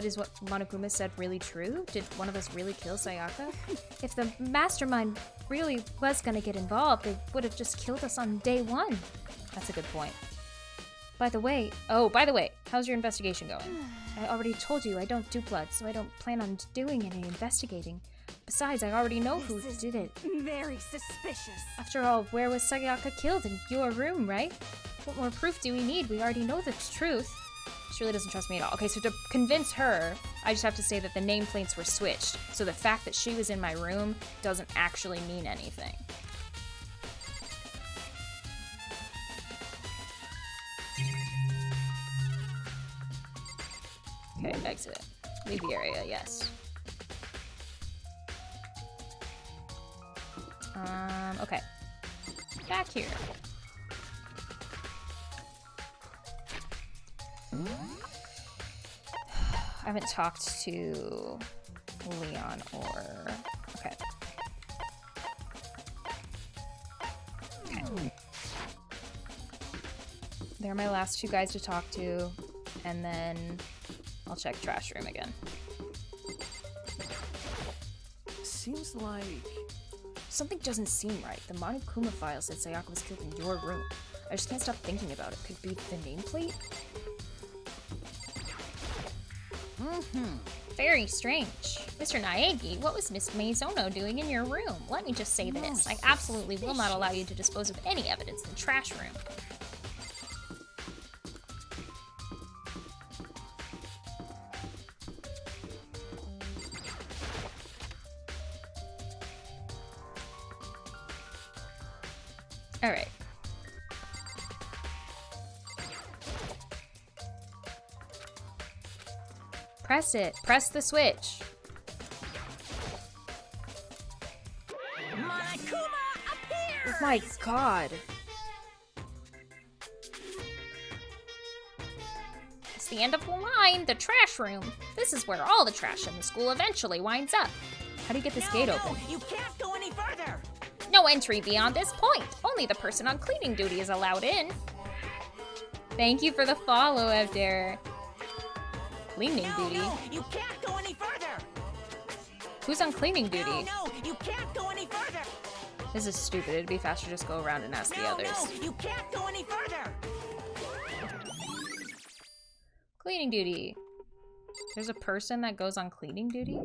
is what Monokuma said really true? Did one of us really kill Sayaka? If the mastermind really was gonna get involved, they would have just killed us on day one. That's a good point. By the way, how's your investigation going? I already told you I don't do blood, so I don't plan on doing any investigating. Besides, I already know who did it. Very suspicious. After all, where was Sayaka killed? In your room, right? What more proof do we need? We already know the truth. She really doesn't trust me at all. Okay, so to convince her, I just have to say that the nameplates were switched. So the fact that she was in my room doesn't actually mean anything. Okay, exit. Leave the area, yes. Okay. Back here. I haven't talked to Leon or... Okay. Okay. They're my last two guys to talk to, and then I'll check trash room again. Seems like... Something doesn't seem right. The Monokuma file said Sayaka was killed in your room. I just can't stop thinking about it. Could it be the nameplate? Very strange. Mr. Naegi, what was Miss Maizono doing in your room? Let me just say this. I absolutely will not allow you to dispose of any evidence in the trash room. Alright. Press it. Press the switch. Monokuma appears! Oh my god. It's the end of the line, the trash room. This is where all the trash in the school eventually winds up. How do you get this gate open? No, you can't go any further! No entry beyond this point. Only the person on cleaning duty is allowed in. Thank you for the follow, Evdare. Cleaning duty? No, you can't go any further! Who's on cleaning duty? No, you can't go any further! This is stupid. It'd be faster to just go around and ask the others. No, you can't go any further! Cleaning duty. There's a person that goes on cleaning duty?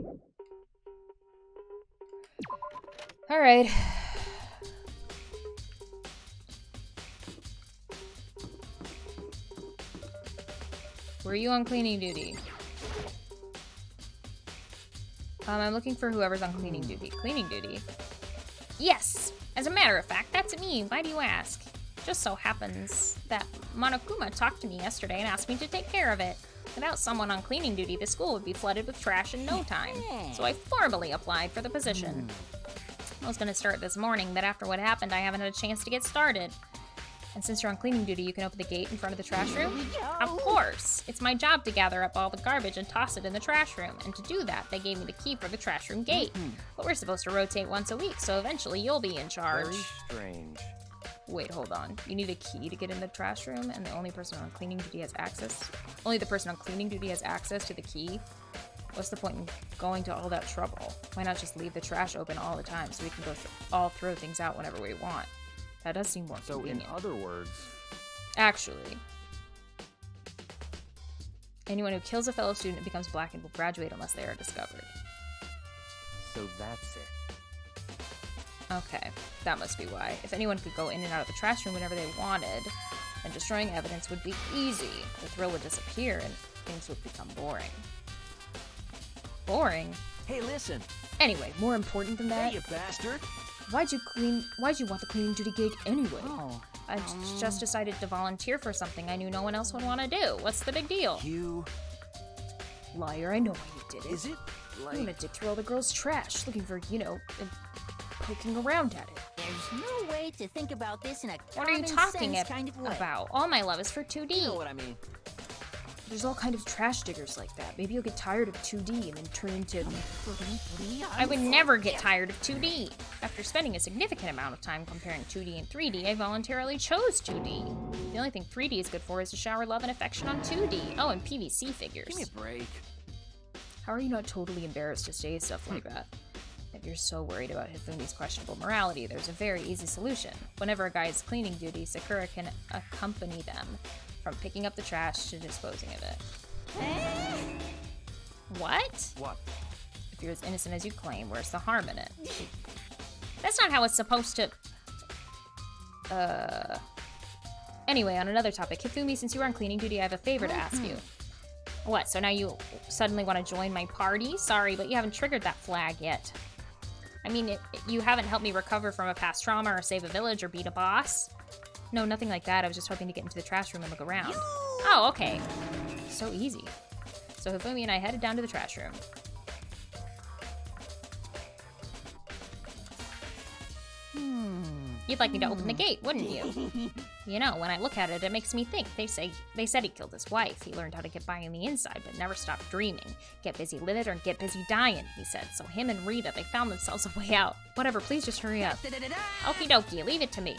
Alright. Were you on cleaning duty? I'm looking for whoever's on cleaning duty. Cleaning duty? Yes! As a matter of fact, that's me. Why do you ask? Just so happens that Monokuma talked to me yesterday and asked me to take care of it. Without someone on cleaning duty, the school would be flooded with trash in no time. So I formally applied for the position. I was gonna start this morning, but after what happened, I haven't had a chance to get started. And since you're on cleaning duty, you can open the gate in front of the trash room? Of course! It's my job to gather up all the garbage and toss it in the trash room. And to do that, they gave me the key for the trash room gate. But we're supposed to rotate once a week, so eventually you'll be in charge. Very strange. Wait, hold on. You need a key to get in the trash room, and the only person on cleaning duty has access? Only the person on cleaning duty has access to the key? What's the point in going to all that trouble? Why not just leave the trash open all the time so we can all throw things out whenever we want? That does seem more convenient. So in other words... Actually, anyone who kills a fellow student becomes black and will graduate unless they are discovered. So that's it. Okay, that must be why. If anyone could go in and out of the trash room whenever they wanted, then destroying evidence would be easy. The thrill would disappear and things would become boring. Boring? Hey, listen. Anyway, more important than that. Hey, you bastard! Why'd you want the cleaning duty gig anyway? Oh. I just decided to volunteer for something I knew no one else would want to do. What's the big deal? You... Liar, I know why you did it. Is it like... You went to dig through all the girls' trash, looking for, you know, poking around at it. There's no way to think about this in a What are you common talking sense kind of way. about? All my love is for 2D. You know what I mean. There's all kind of trash diggers like that. Maybe you'll get tired of 2D and then turn into... I would never get tired of 2D. After spending a significant amount of time comparing 2D and 3D, I voluntarily chose 2D. The only thing 3D is good for is to shower love and affection on 2D. Oh, and PVC figures. Give me a break. How are you not totally embarrassed to say stuff like that? If you're so worried about Hifumi's questionable morality, there's a very easy solution. Whenever a guy is cleaning duty, Sakura can accompany them, from picking up the trash to disposing of it. What? What? If you're as innocent as you claim, where's the harm in it? That's not how it's supposed to... Anyway, on another topic, Hifumi, since you were on cleaning duty, I have a favor to ask you. What, so now you suddenly want to join my party? Sorry, but you haven't triggered that flag yet. I mean, you haven't helped me recover from a past trauma or save a village or beat a boss. No, nothing like that. I was just hoping to get into the trash room and look around. Oh, okay. So easy. So Hifumi and I headed down to the trash room. You'd like me to open the gate, wouldn't you? You know, when I look at it, it makes me think. They said he killed his wife. He learned how to get by on the inside, but never stopped dreaming. Get busy living or get busy dying, he said. So him and Rita, they found themselves a way out. Whatever, please just hurry up. Okie dokie, leave it to me.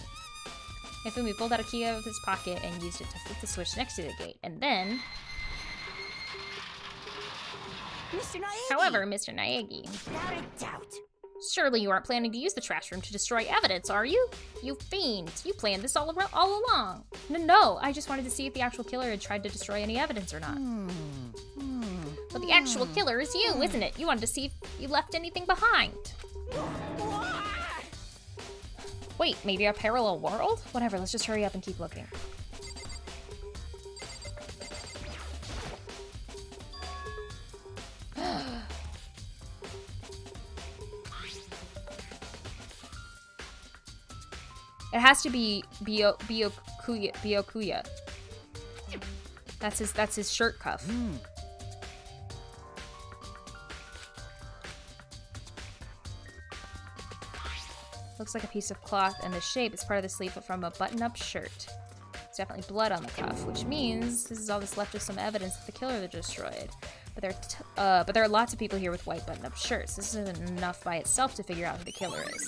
Hifumi pulled out a key out of his pocket and used it to flip the switch next to the gate. And then... Mr. Naegi! However, Mr. Naegi... Without a doubt. Surely you aren't planning to use the trash room to destroy evidence, are you? You fiend! You planned this all along! No, I just wanted to see if the actual killer had tried to destroy any evidence or not. But the actual killer is you, isn't it? You wanted to see if you left anything behind. Wait, maybe a parallel world? Whatever, let's just hurry up and keep looking. It has to be Byokuya. That's his shirt cuff. Looks like a piece of cloth, and the shape is part of the sleeve from a button-up shirt. There's definitely blood on the cuff, which means this is all that's left of some evidence that the killer destroyed. But there are lots of people here with white button-up shirts. This isn't enough by itself to figure out who the killer is.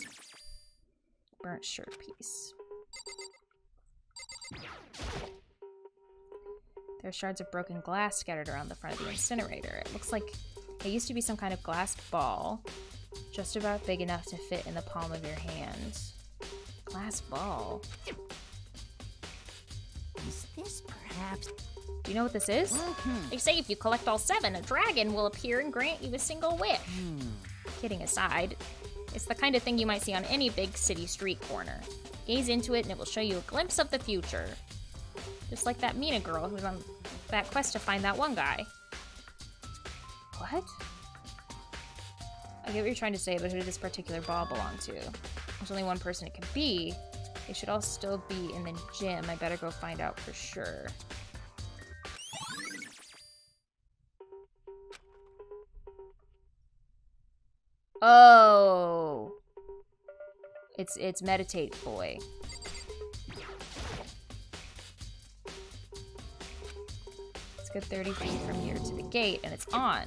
Burnt shirt piece. There are shards of broken glass scattered around the front of the incinerator. It looks like it used to be some kind of glass ball, just about big enough to fit in the palm of your hand. Glass ball. Is this perhaps... Do you know what this is? They say if you collect all 7, a dragon will appear and grant you a single wish. Kidding aside, it's the kind of thing you might see on any big city street corner. Gaze into it and it will show you a glimpse of the future. Just like that Mina girl who's on that quest to find that one guy. What? I get what you're trying to say, but who did this particular ball belong to? There's only one person it could be. They should all still be in the gym. I better go find out for sure. Oh, it's Meditate Boy. It's good 30 feet from here to the gate, and it's on.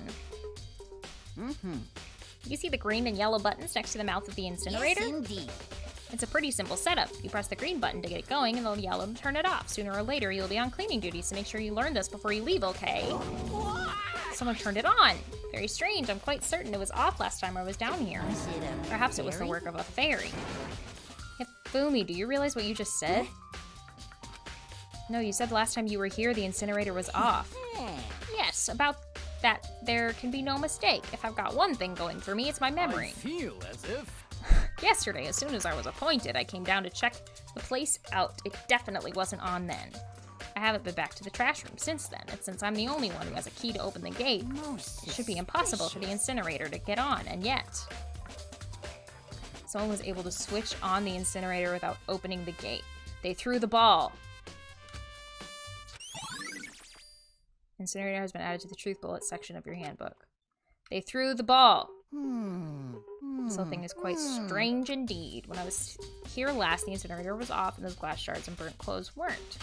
You see the green and yellow buttons next to the mouth of the incinerator? Yes, indeed. It's a pretty simple setup. You press the green button to get it going, and the yellow to turn it off. Sooner or later, you'll be on cleaning duty, so make sure you learn this before you leave, okay? Someone turned it on. Very strange. I'm quite certain it was off last time I was down here. Perhaps it was the work of a fairy. Hifumi, do you realize what you just said? No, you said last time you were here the incinerator was off. Yes, about that there can be no mistake. If I've got one thing going for me, it's my memory. I feel as if... Yesterday, as soon as I was appointed, I came down to check the place out. It definitely wasn't on then. I haven't been back to the trash room since then, and since I'm the only one who has a key to open the gate, it should be impossible for the incinerator to get on, and yet... Someone was able to switch on the incinerator without opening the gate. They threw the ball. Incinerator has been added to the truth bullet section of your handbook. They threw the ball. This whole thing is quite strange indeed. When I was here last, the incinerator was off and those glass shards and burnt clothes weren't.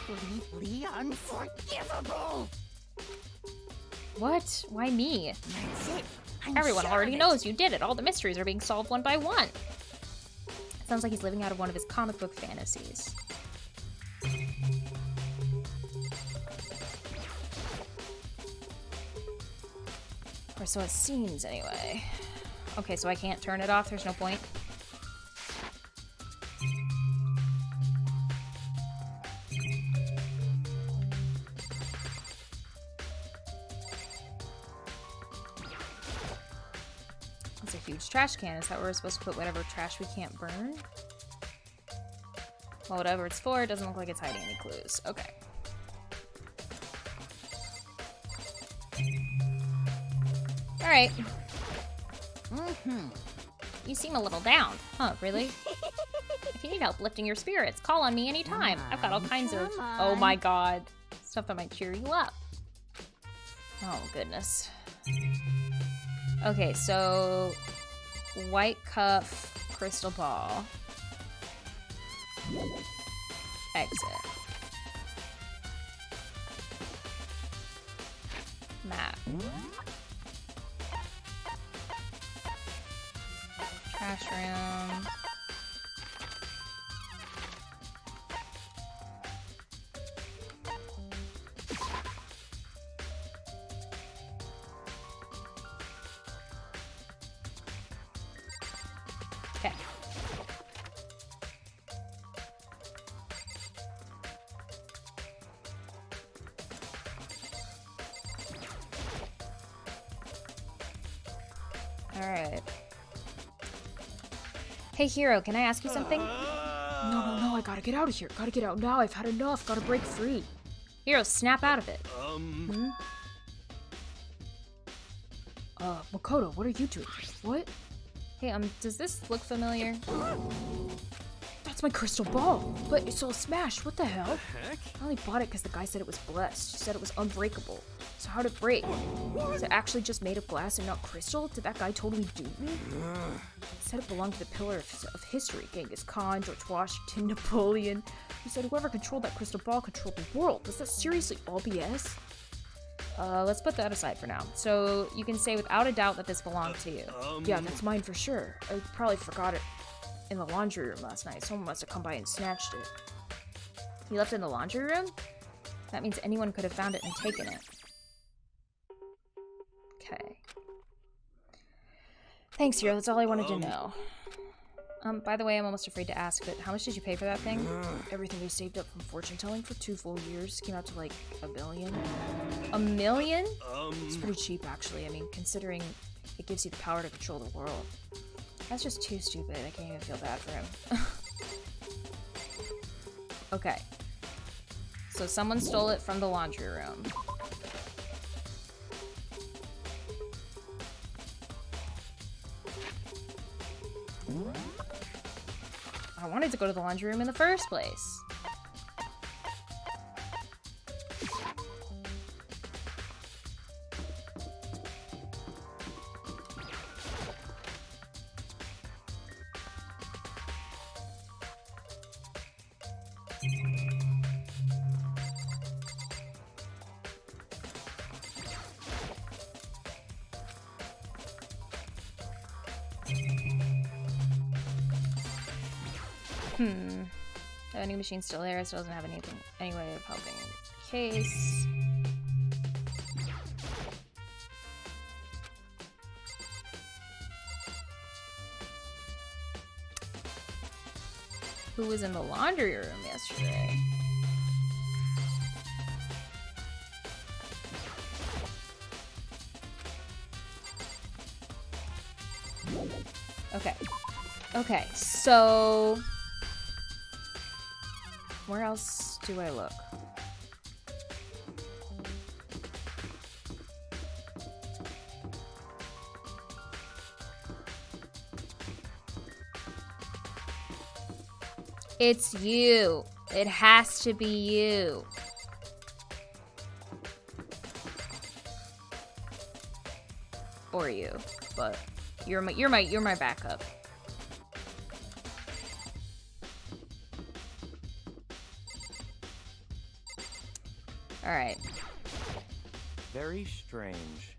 Completely unforgivable! What? Why me? That's it. Everyone already knows you did it. All the mysteries are being solved one by one. Sounds like he's living out of one of his comic book fantasies. Or so it seems, anyway. Okay, so I can't turn it off? There's no point? It's a huge trash can. Is that where we're supposed to put whatever trash we can't burn? Well, whatever it's for, it doesn't look like it's hiding any clues. Okay. Alright. You seem a little down. Huh, really? If you need help lifting your spirits, call on me anytime. I've got all kinds of... Oh my god. Stuff that might cheer you up. Oh, goodness. Okay, so... White cuff, crystal ball. Exit. Map. Trash room. Okay. All right. Hey, Hero, can I ask you something? No, I gotta get out of here. Gotta get out now. I've had enough. Gotta break free. Hero, snap out of it. Makoto, what are you doing? What? Hey, does this look familiar? That's my crystal ball. But it's all smashed. What the hell? Heck? I only bought it because the guy said it was blessed. He said it was unbreakable. So how'd it break? Is it actually just made of glass and not crystal? Did that guy totally dupe me? He said it belonged to the pillar of history. Genghis Khan, George Washington, Napoleon. He said whoever controlled that crystal ball controlled the world. Is that seriously all BS? Let's put that aside for now. So you can say without a doubt that this belonged to you. Yeah, that's mine for sure. I probably forgot it in the laundry room last night. Someone must have come by and snatched it. You left it in the laundry room? That means anyone could have found it and taken it. Okay. Thanks, Hero. That's all I wanted to know. By the way, I'm almost afraid to ask, but how much did you pay for that thing? Everything I saved up from fortune telling for 2 full years came out to like $1 million. $1 million? It's pretty cheap, actually. I mean, considering it gives you the power to control the world. That's just too stupid. I can't even feel bad for him. Okay. So someone stole it from the laundry room. I wanted to go to the laundry room in the first place. The vending machine's still there, so it doesn't have any way of helping in case. Who was in the laundry room yesterday? Okay. Okay, so where else do I look? It's you. It has to be you. Or you, but you're my backup. All right. Very strange.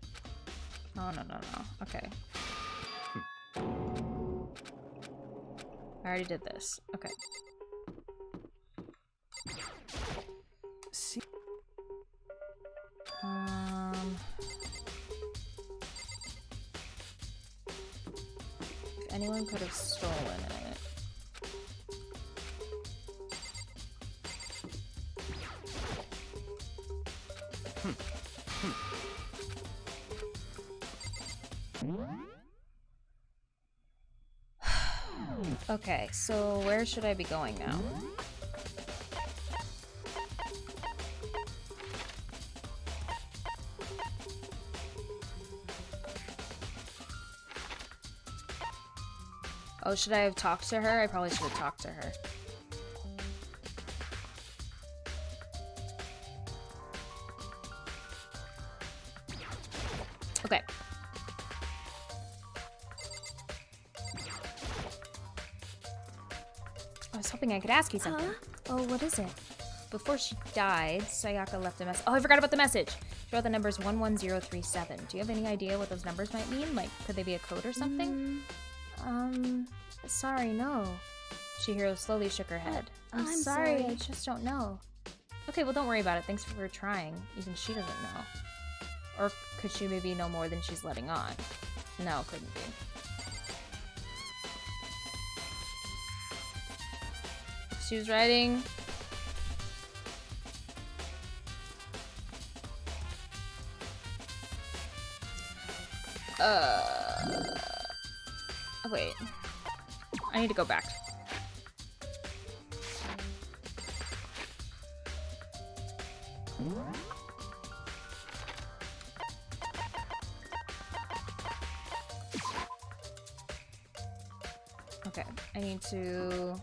Oh, no. Okay. I already did this. Okay. See. If anyone could have stolen it. Okay, so where should I be going now? Oh, should I have talked to her? I probably should have talked to her. Okay. I was hoping I could ask you something. Oh, what is it? Before she died, Sayaka left a message. Oh, I forgot about the message. She wrote the numbers 11037. Do you have any idea what those numbers might mean? Like, could they be a code or something? Sorry, no. Chihiro slowly shook her head. I'm sorry, I just don't know. Okay, well, don't worry about it. Thanks for trying. Even she doesn't know. Or could she maybe know more than she's letting on? No, couldn't be. She was writing... wait. I need to go back. Okay, I need to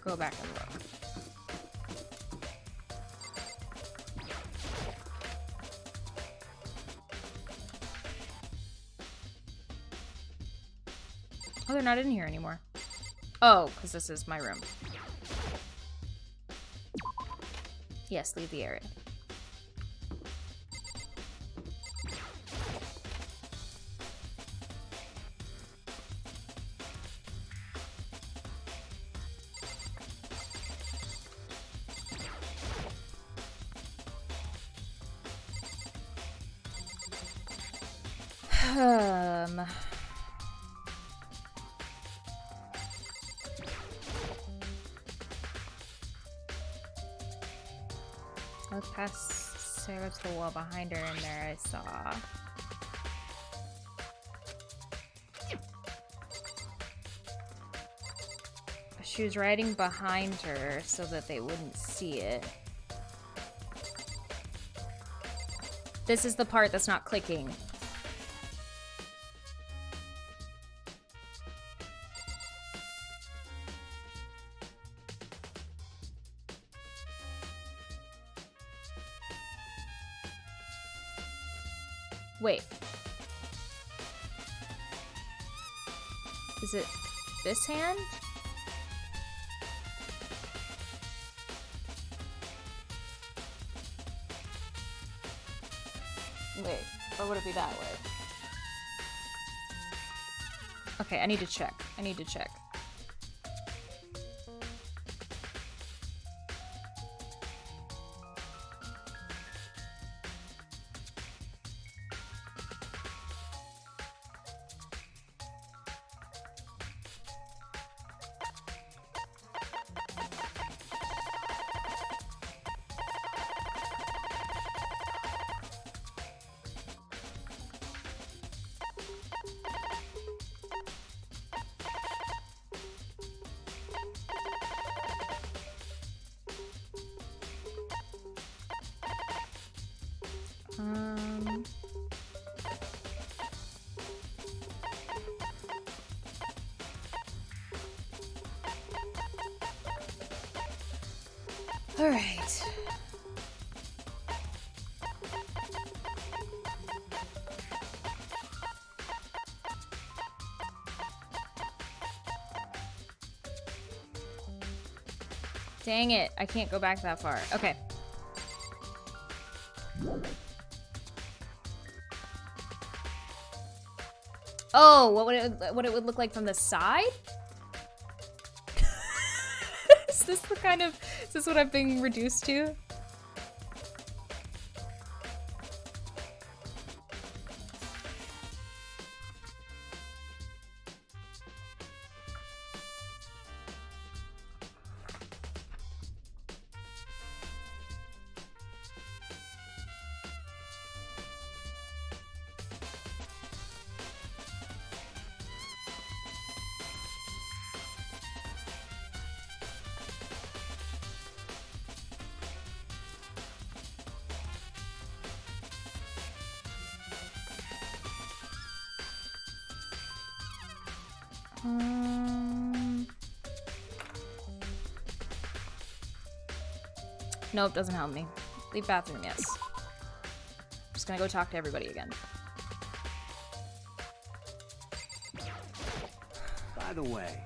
go back and look. Oh, they're not in here anymore. Oh, because this is my room. Yes, leave the area. Look past Sarah to the wall behind her, and there I saw. She was riding behind her so that they wouldn't see it. This is the part that's not clicking. Wait. Is it this hand? Wait, or would it be that way? Okay, I need to check. I need to check. All right. Dang it, I can't go back that far. Okay. Oh, what it would look like from the side? Is this the kind of, is this what I'm being reduced to? Nope, doesn't help me. Leave bathroom, yes. I'm just gonna go talk to everybody again. By the way.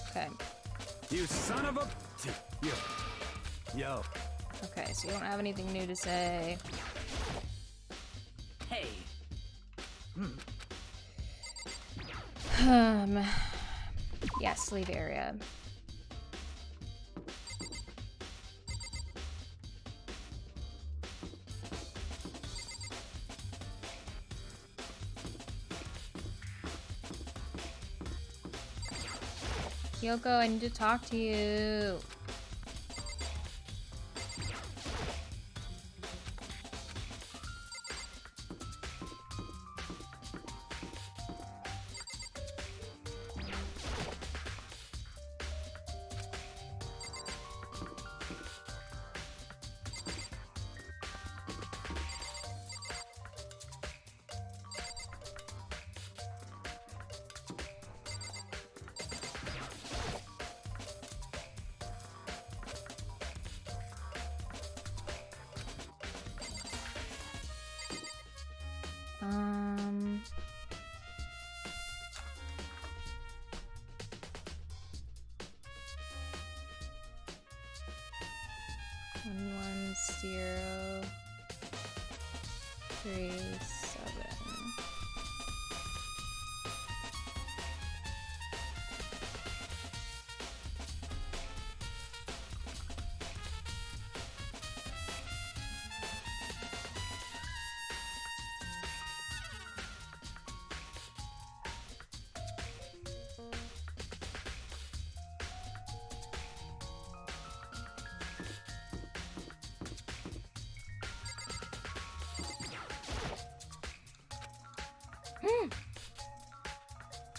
Okay. You son of a... You. Yo. Okay, so you don't have anything new to say. Hey. Yes, leave area. Kyoko, I need to talk to you.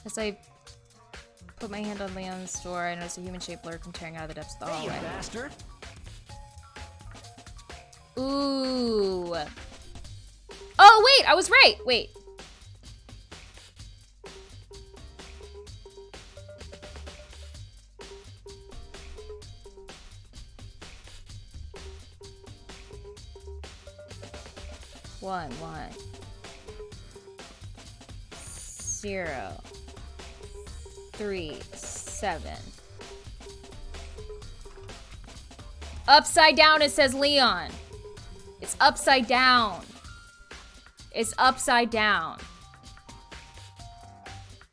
As I put my hand on Leon's door, I notice a human-shaped blur come tearing out of the depths of the hallway. Hey, you bastard! Ooh. Oh, wait! I was right! Wait. One. 0 3 7. Upside down, it says Leon. It's upside down. It's upside down.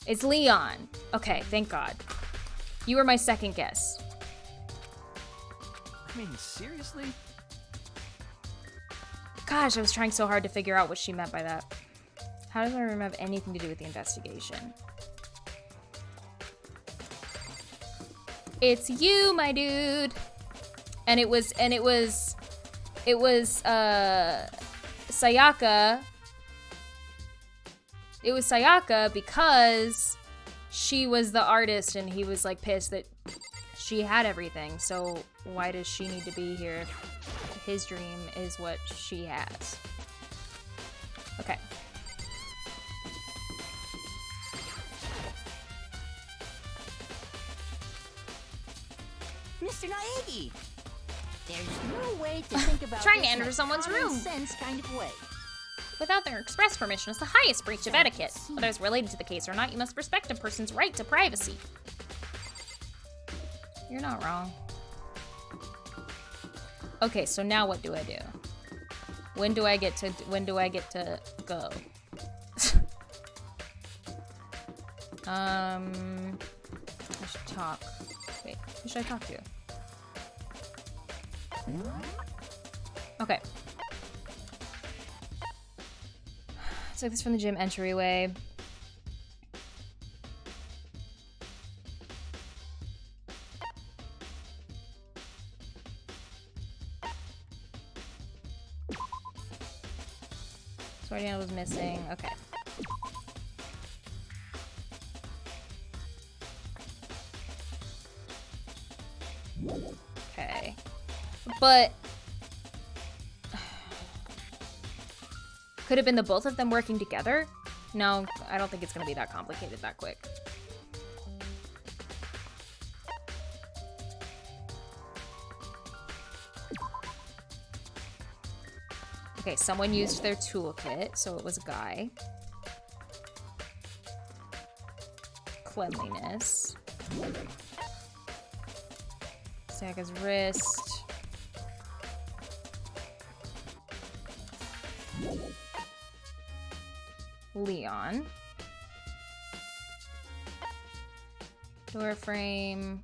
It's Leon. Okay, thank God. You were my second guess. I mean, seriously? Gosh, I was trying so hard to figure out what she meant by that. How does my room have anything to do with the investigation? It's you, my dude. And it was Sayaka. It was Sayaka because she was the artist and he was like pissed that she had everything. So why does she need to be here? his dream is what she has. Okay. Mr. Naegi! There's no way to think about Trying this to enter in a someone's common room. sense kind of way. Without their express permission is the highest breach of etiquette. Whether it's related to the case or not, you must respect a person's right to privacy. You're not wrong. Okay, so now what do I do? When do I get to go? I should talk. Wait, who should I talk to? Okay. It's like this from the gym entryway. Swordiana was missing. Okay. Okay. But could have been the both of them working together? No, I don't think it's gonna be that complicated that quick. Okay, someone used their toolkit, so it was a guy. Cleanliness. Sayaka's wrist. Leon. Door frame.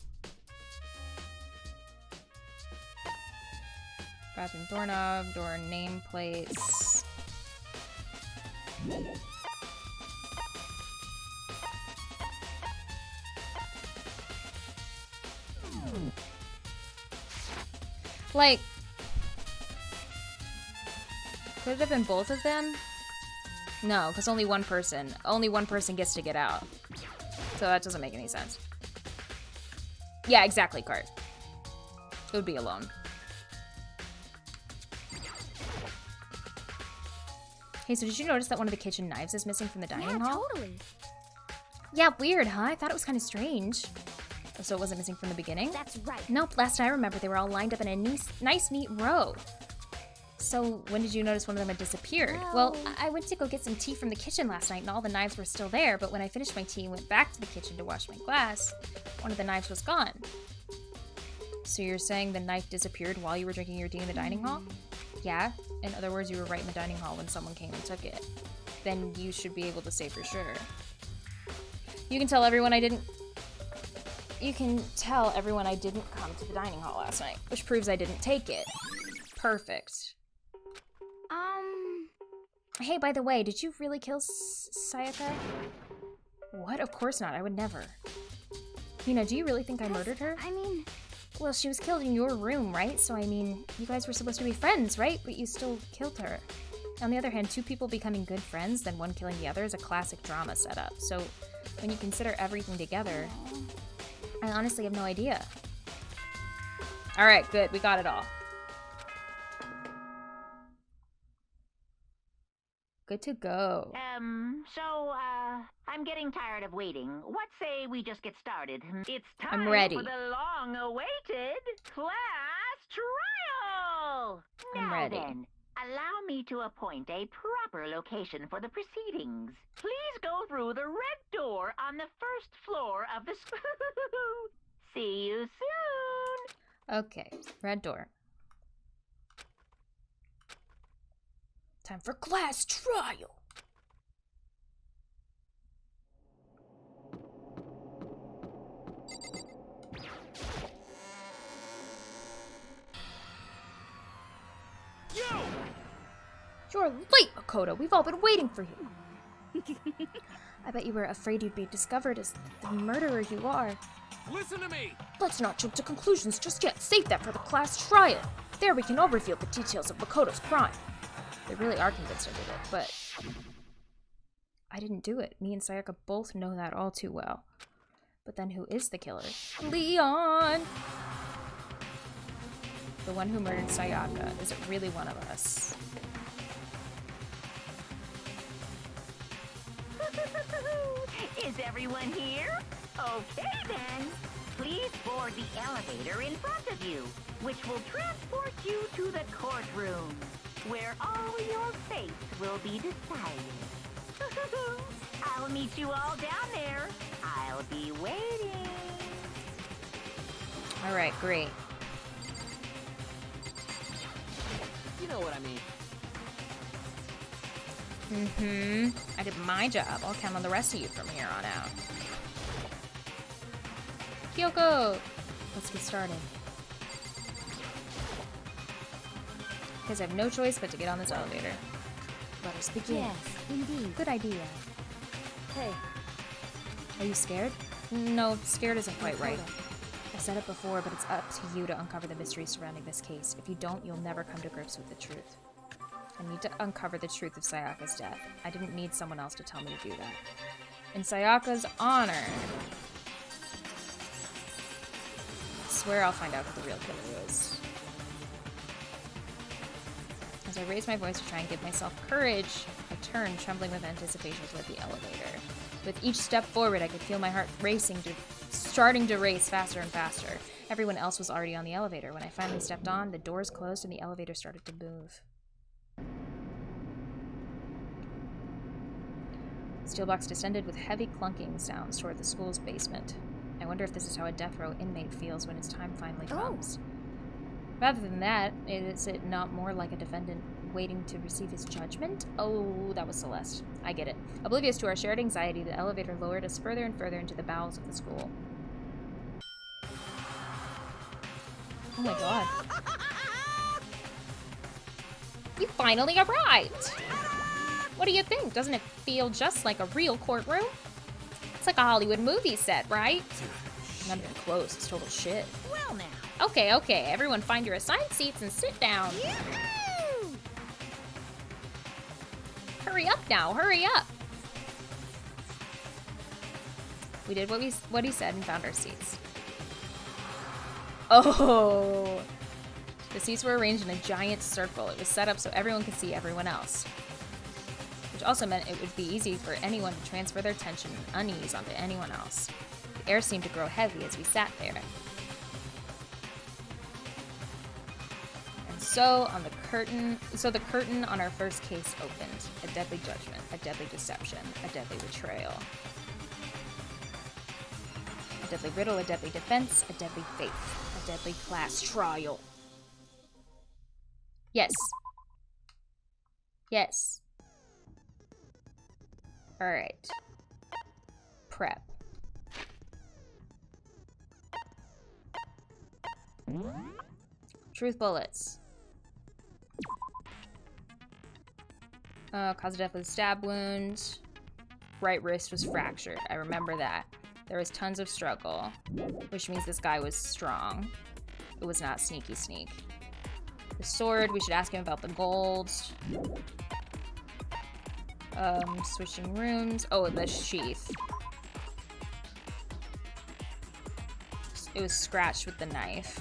Bathroom doorknob, door nameplates. Like, could it have been both of them? No, because only one person gets to get out. So that doesn't make any sense. Yeah, exactly, Cart. It would be alone. Hey, so did you notice that one of the kitchen knives is missing from the dining hall? Totally. Yeah, weird, huh? I thought it was kind of strange. So it wasn't missing from the beginning? That's right. Nope, last I remember they were all lined up in a nice, neat row. So when did you notice one of them had disappeared? Well, I went to go get some tea from the kitchen last night and all the knives were still there, but when I finished my tea and went back to the kitchen to wash my glass, one of the knives was gone. So you're saying the knife disappeared while you were drinking your tea in the dining hall? Yeah. In other words, you were right in the dining hall when someone came and took it. Then you should be able to say for sure. You can tell everyone I didn't come to the dining hall last night, which proves I didn't take it. Perfect. Hey, by the way, did you really kill Sayaka? What? Of course not. I would never. Hina, do you really think I murdered her? I mean... Well, she was killed in your room, right? So, I mean, you guys were supposed to be friends, right? But you still killed her. On the other hand, two people becoming good friends, then one killing the other is a classic drama setup. So, when you consider everything together, I honestly have no idea. Alright, good. We got it all. Good to go. I'm getting tired of waiting. What say we just get started? It's time I'm ready. for the long-awaited class trial! I'm Now ready. then, allow me to appoint a proper location for the proceedings. Please go through the red door on the first floor of the school. See you soon! Okay, red door. Time for class trial! You! You're late, Makoto. We've all been waiting for you. I bet you were afraid you'd be discovered as the murderer you are. Listen to me! Let's not jump to conclusions just yet. Save that for the class trial. There we can all reveal the details of Makoto's crime. They really are convinced I did it, but I didn't do it. Me and Sayaka both know that all too well. But then who is the killer? Leon! The one who murdered Sayaka. Is it really one of us? Is everyone here? Okay then. Please board the elevator in front of you, which will transport you to the courtroom, where all your fates will be decided. I'll meet you all down there. I'll be waiting. Alright, great. You know what I mean. I did my job. I'll count on the rest of you from here on out. Kyoko! Let's get started. Because I have no choice but to get on this elevator. Let us begin. Yes, indeed. Good idea. Hey. Are you scared? No, scared isn't quite right. I said it before, but it's up to you to uncover the mystery surrounding this case. If you don't, you'll never come to grips with the truth. I need to uncover the truth of Sayaka's death. I didn't need someone else to tell me to do that. In Sayaka's honor, I swear I'll find out who the real killer is. As I raise my voice to try and give myself courage, I turn, trembling with anticipation toward the elevator. With each step forward, I could feel my heart starting to race faster and faster. Everyone else was already on the elevator. When I finally stepped on, the doors closed and the elevator started to move. Steelbox descended with heavy clunking sounds toward the school's basement. I wonder if this is how a death row inmate feels when his time finally comes. Rather than that, is it not more like a defendant waiting to receive his judgment? Oh, that was Celeste. I get it. Oblivious to our shared anxiety, the elevator lowered us further and further into the bowels of the school. Oh my god. You finally arrived! What do you think? Doesn't it feel just like a real courtroom? It's like a Hollywood movie set, right? Not even close. It's total shit. Well now. Okay. Everyone find your assigned seats and sit down. Yoo-hoo! Hurry up now. Hurry up. We did what he said and found our seats. Oh. The seats were arranged in a giant circle. It was set up so everyone could see everyone else. Which also meant it would be easy for anyone to transfer their tension and unease onto anyone else. The air seemed to grow heavy as we sat there. And so the curtain on our first case opened. A deadly judgment, a deadly deception, a deadly betrayal. A deadly riddle, a deadly defense, a deadly faith, a deadly class trial. Yes. Yes. Alright. Prep. Truth bullets. Cause of death with a stab wound. Right wrist was fractured. I remember that. There was tons of struggle, which means this guy was strong. It was not sneaky sneak. The sword, we should ask him about the gold. Switching rooms. Oh, the sheath. It was scratched with the knife.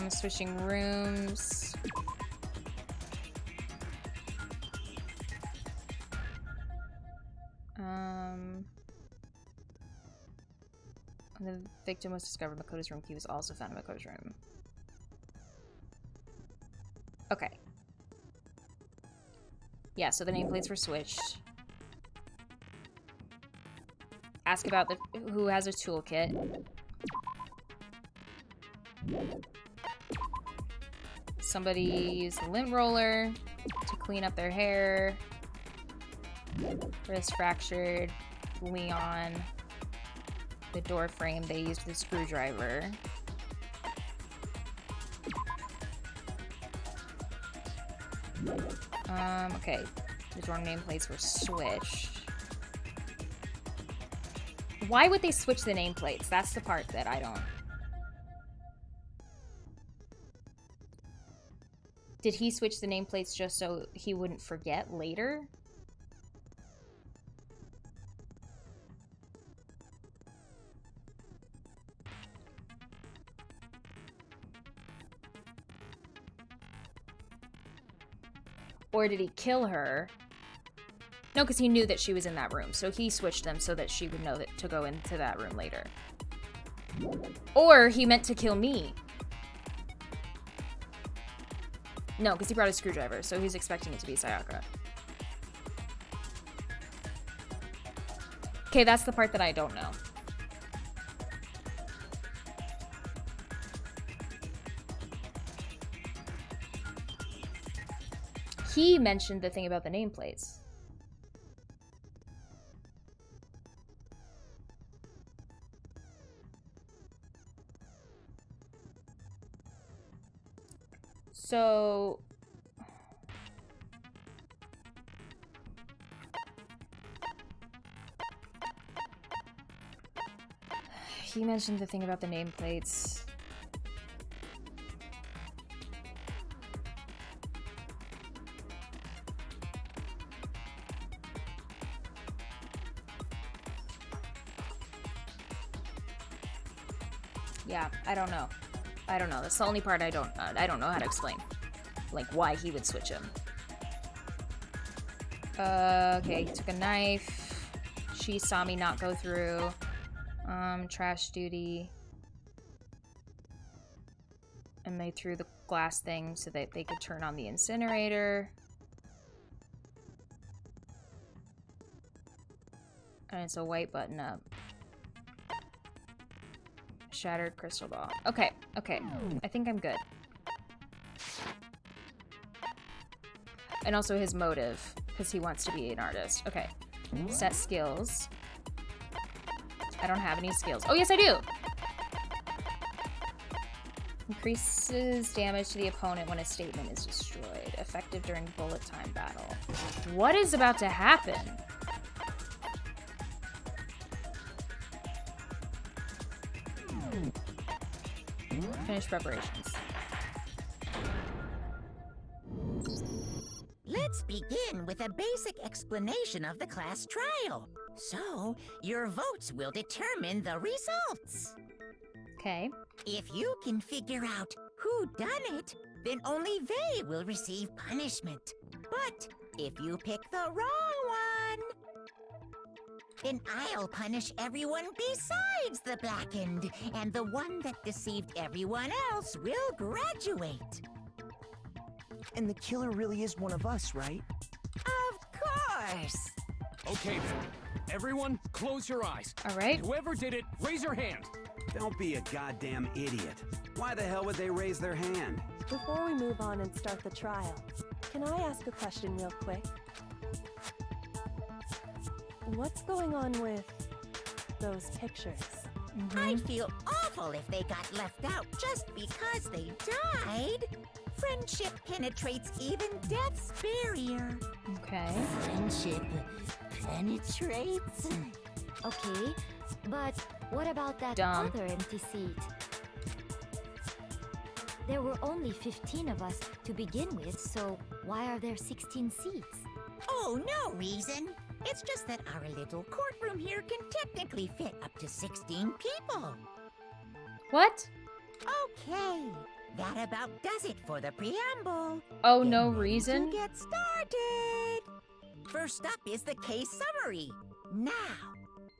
Switching rooms. The victim was discovered in Makoto's room. He was also found in Makoto's room. Okay. Yeah, so the nameplates were switched. Ask about who has a toolkit. Somebody used the lint roller to clean up their hair. Wrist fractured. Leon. The door frame, they used the screwdriver. Okay. The door nameplates were switched. Why would they switch the nameplates? That's the part that I don't... Did he switch the nameplates just so he wouldn't forget later? Or did he kill her? No, because he knew that she was in that room, so he switched them so that she would know that to go into that room later. Or he meant to kill me. No, because he brought a screwdriver, so he's expecting it to be Sayaka. Okay, that's the part that I don't know. He mentioned the thing about the nameplates. So... he mentioned the thing about the nameplates. Yeah, I don't know. I don't know. That's the only part I don't know how to explain. Like, why he would switch him. Okay, he took a knife. She saw me not go through. Trash duty. And they threw the glass thing so that they could turn on the incinerator. And it's a white button up. Shattered crystal ball. Okay, okay. I think I'm good. And also his motive, because he wants to be an artist. Okay. Set skills. I don't have any skills. Oh, yes, I do! Increases damage to the opponent when a statement is destroyed. Effective during bullet time battle. What is about to happen? Finish preparations. Let's begin with a basic explanation of the class trial. So, your votes will determine the results. Okay. If you can figure out who done it, then only they will receive punishment. But if you pick the wrong one, then I'll punish everyone besides the blackened, and the one that deceived everyone else will graduate. And the killer really is one of us, right? Of course! Okay then. Everyone, close your eyes. Alright. Whoever did it, raise your hand. Don't be a goddamn idiot. Why the hell would they raise their hand? Before we move on and start the trial, can I ask a question real quick? What's going on with those pictures? I'd feel awful if they got left out just because they died. Friendship penetrates even death's barrier. Okay. Friendship penetrates? Okay, but what about that Dumb. other empty seat? There were only 15 of us to begin with, so why are there 16 seats? Oh, no reason. It's just that our little courtroom here can technically fit up to 16 people. What? Okay, that about does it for the preamble. Oh, no reason? To get started. First up is the case summary. Now,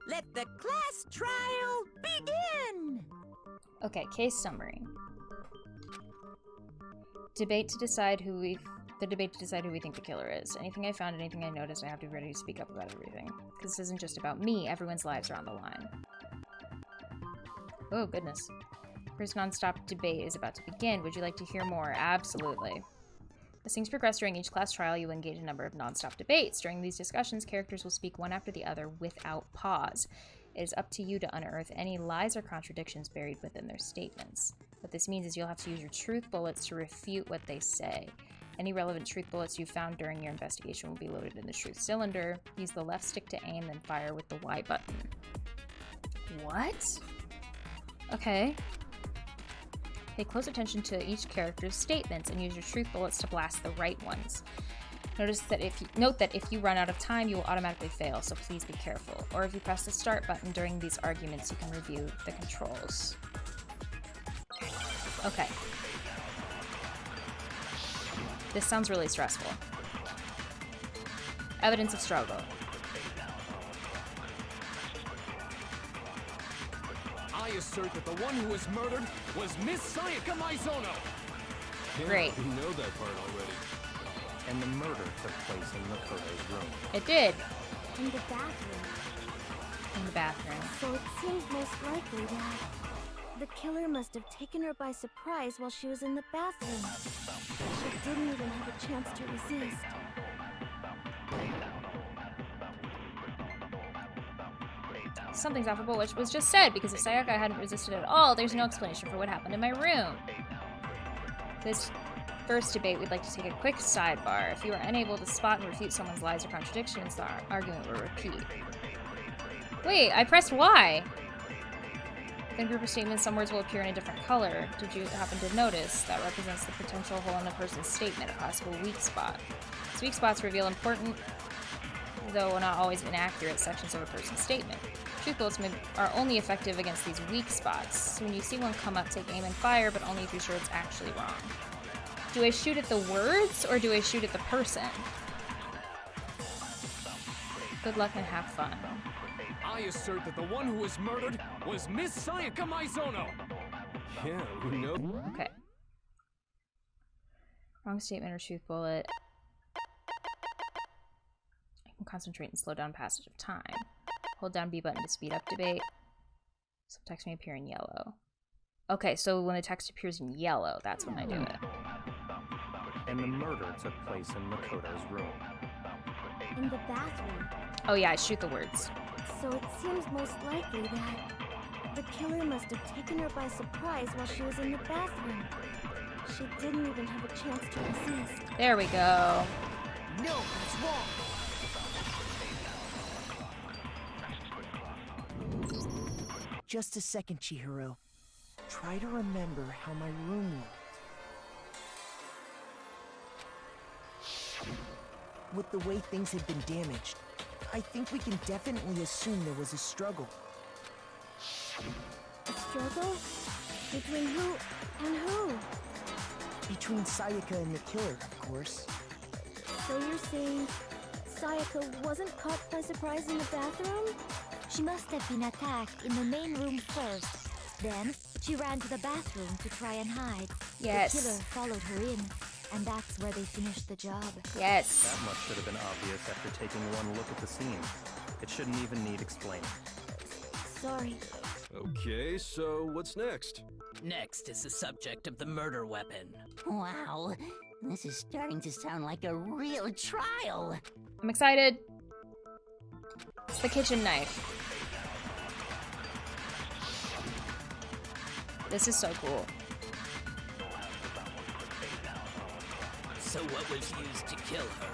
let the class trial begin. Okay, case summary. Debate to decide who we think the killer is. Anything I found, anything I noticed, I have to be ready to speak up about everything. Because this isn't just about me, everyone's lives are on the line. Oh, goodness. First non-stop debate is about to begin. Would you like to hear more? Absolutely. As things progress during each class trial, you engage in a number of non-stop debates. During these discussions, characters will speak one after the other without pause. It is up to you to unearth any lies or contradictions buried within their statements. What this means is you'll have to use your truth bullets to refute what they say. Any relevant truth bullets you found during your investigation will be loaded in the truth cylinder. Use the left stick to aim, then fire with the Y button. What? Okay. Pay close attention to each character's statements and use your truth bullets to blast the right ones. Note that if you run out of time, you will automatically fail, so please be careful. Or if you press the start button during these arguments, you can review the controls. Okay. This sounds really stressful. Evidence of struggle. I assert that the one who was murdered was Miss Sayaka Maizono. Great. We know that part already. And the murder took place in Makoto's room. It did. In the bathroom. In the bathroom. So it seems most likely that the killer must have taken her by surprise while she was in the bathroom. She didn't even have a chance to resist. Something's off about what was just said, because if Sayaka hadn't resisted at all, there's no explanation for what happened in my room. This first debate, we'd like to take a quick sidebar. If you are unable to spot and refute someone's lies or contradictions, the argument will repeat. Wait, I pressed Y! In group of statements, some words will appear in a different color. Did you happen to notice? That represents the potential hole in a person's statement, a possible weak spot. These weak spots reveal important, though not always inaccurate, sections of a person's statement. Truth bullets are only effective against these weak spots. So when you see one come up, take aim and fire, but only if you're sure it's actually wrong. Do I shoot at the words, or do I shoot at the person? Good luck and have fun. I assert that the one who was murdered was Miss Sayaka Maizono. Yeah, we know. Okay. Wrong statement or truth bullet. I can concentrate and slow down passage of time. Hold down B button to speed up debate. Subtext may appear in yellow. Okay, so when the text appears in yellow, that's when I do it. And the murder took place in Makoto's room. In the bathroom. Oh yeah, I shoot the words. So it seems most likely that the killer must have taken her by surprise while she was in the bathroom. She didn't even have a chance to resist. There we go. No, it's wrong. Just a second, Chihiro. Try to remember how my room looked. With the way things had been damaged, I think we can definitely assume there was a struggle. A struggle? Between who and who? Between Sayaka and the killer, of course. So you're saying Sayaka wasn't caught by surprise in the bathroom? She must have been attacked in the main room first. Then, she ran to the bathroom to try and hide. Yes. The killer followed her in, and that's where they finished the job. Yes. That much should have been obvious after taking one look at the scene. It shouldn't even need explaining. Sorry. Okay, so what's next? Next is the subject of the murder weapon. Wow, this is starting to sound like a real trial. I'm excited. It's the kitchen knife. This is so cool. So what was used to kill her?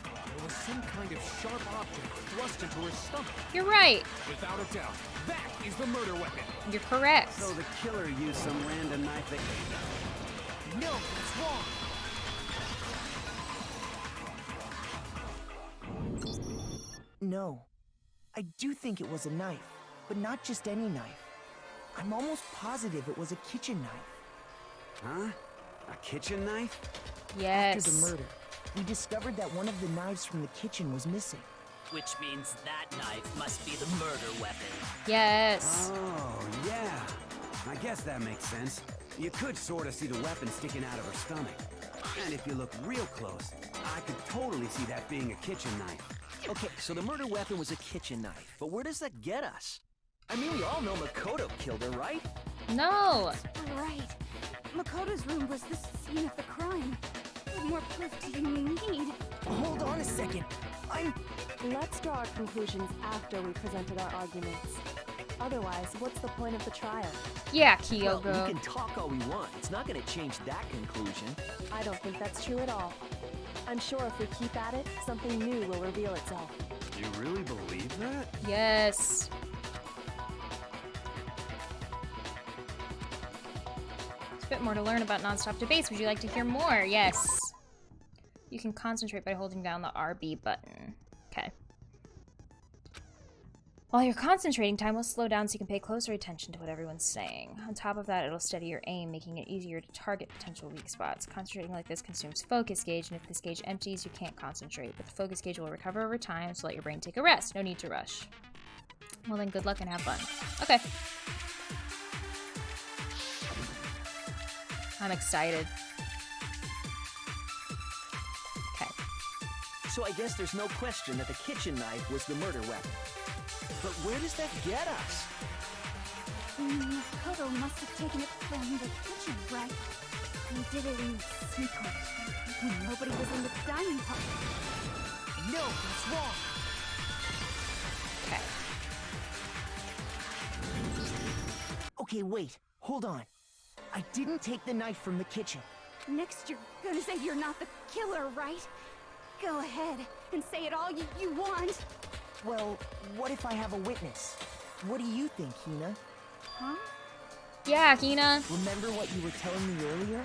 There was some kind of sharp object thrust into her stomach. You're right. Without a doubt, that is the murder weapon. You're correct. So the killer used some random knife that... No, it's wrong. No. I do think it was a knife, but not just any knife. I'm almost positive it was a kitchen knife. Huh? A kitchen knife? Yes. After the murder, we discovered that one of the knives from the kitchen was missing. Which means that knife must be the murder weapon. Yes. Oh, yeah. I guess that makes sense. You could sort of see the weapon sticking out of her stomach. And if you look real close, I could totally see that being a kitchen knife. Okay, so the murder weapon was a kitchen knife, but where does that get us? I mean, we all know Makoto killed her, right? No. Right. Makoto's room was the scene of the crime. What more proof do you need? Hold on a second. Let's draw our conclusions after we presented our arguments. Otherwise, what's the point of the trial? Yeah, Well, Kyoko. we can talk all we want. It's not going to change that conclusion. I don't think that's true at all. I'm sure if we keep at it, something new will reveal itself. You really believe that? Yes. There's a bit more to learn about non-stop debates. Would you like to hear more? Yes. You can concentrate by holding down the RB button. Okay. While you're concentrating, time will slow down so you can pay closer attention to what everyone's saying. On top of that, it'll steady your aim, making it easier to target potential weak spots. Concentrating like this consumes focus gauge, and if this gauge empties, you can't concentrate. But the focus gauge will recover over time, so let your brain take a rest. No need to rush. Well then, good luck and have fun. Okay. I'm excited. Okay. So I guess there's no question that the kitchen knife was the murder weapon. But where does that get us? Kodo must have taken it from the kitchen, right? He did it in secret, when nobody was in the dining hall. No, that's wrong. Okay. Okay, wait. Hold on. I didn't take the knife from the kitchen. Next, you're gonna say you're not the killer, right? Go ahead and say it all you want. Well, what if I have a witness? What do you think, Hina? Huh? Yeah, Hina. Remember what you were telling me earlier?